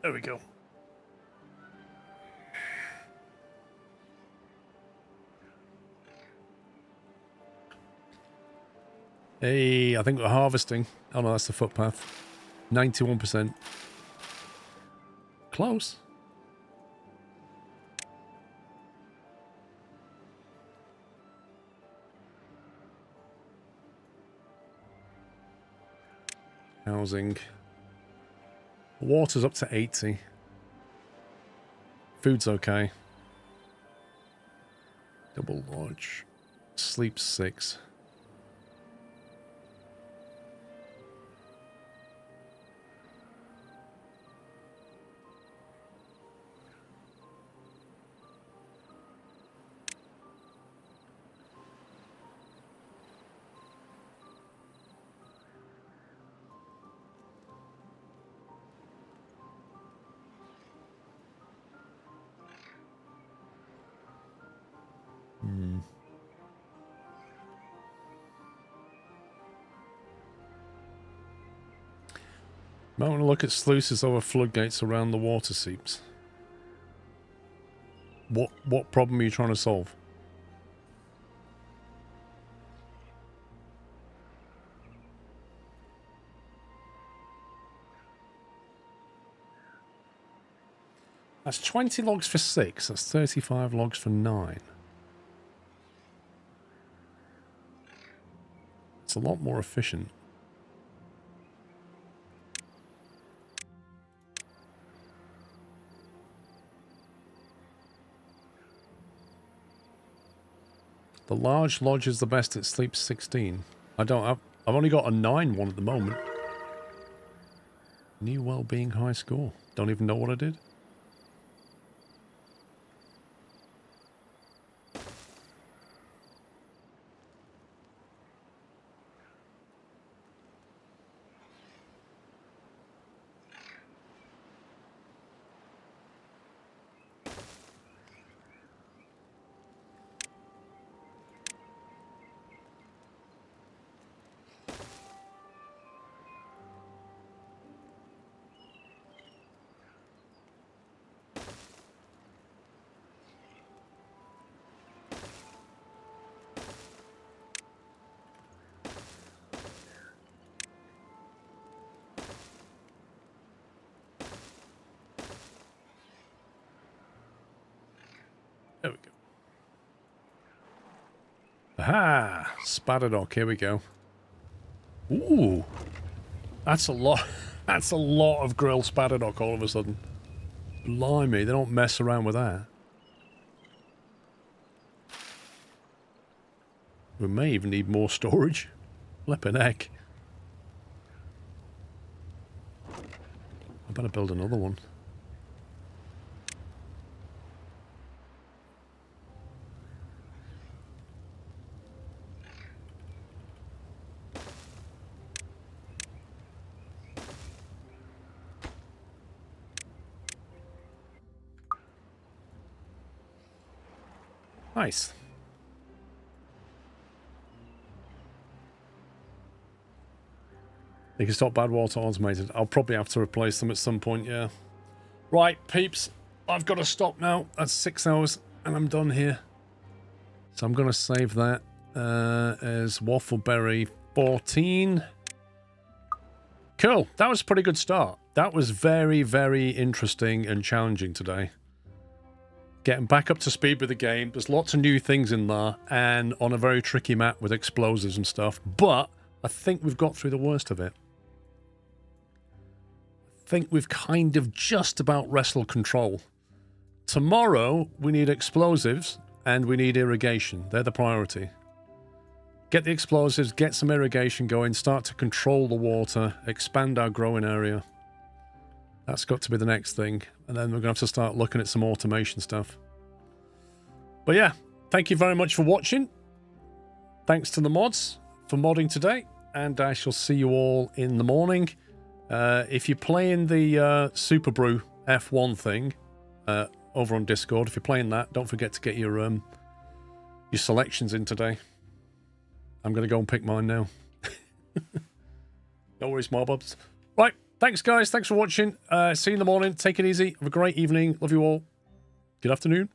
A: There we go. Hey, I think we're harvesting. Oh no, that's the footpath. 91%. Close. Housing. Water's up to 80. Food's okay. Double lodge. Sleep 6. Might want to look at sluices over floodgates around the water seeps. What problem are you trying to solve? That's 20 logs for 6. That's 35 logs for 9. It's a lot more efficient. The large lodge is the best at sleep 16. I've only got a 9 one at the moment. New well-being high score. Don't even know what I did. Aha! Spadadoc, here we go. Ooh! That's a lot. That's a lot of grilled spadadoc all of a sudden. Blimey, they don't mess around with that. We may even need more storage. Flippin' heck. I better build another one. Nice. You can stop bad water automated. I'll probably have to replace them at some point, yeah. Right, peeps. I've got to stop now. That's 6 hours and I'm done here. So I'm going to save that as Waffleberry 14. Cool. That was a pretty good start. That was very, very interesting and challenging today. Getting back up to speed with the game. There's lots of new things in there and on a very tricky map with explosives and stuff. But I think we've got through the worst of it. I think we've kind of just about wrestled control. Tomorrow, we need explosives and we need irrigation. They're the priority. Get the explosives, get some irrigation going, start to control the water, expand our growing area. That's got to be the next thing. And then we're going to have to start looking at some automation stuff. But yeah, thank you very much for watching. Thanks to the mods for modding today. And I shall see you all in the morning. If you're playing the Super Brew F1 thing over on Discord, if you're playing that, don't forget to get your selections in today. I'm going to go and pick mine now. No worries, Marbobs. Right. Thanks, guys. Thanks for watching. See you in the morning. Take it easy. Have a great evening. Love you all. Good afternoon.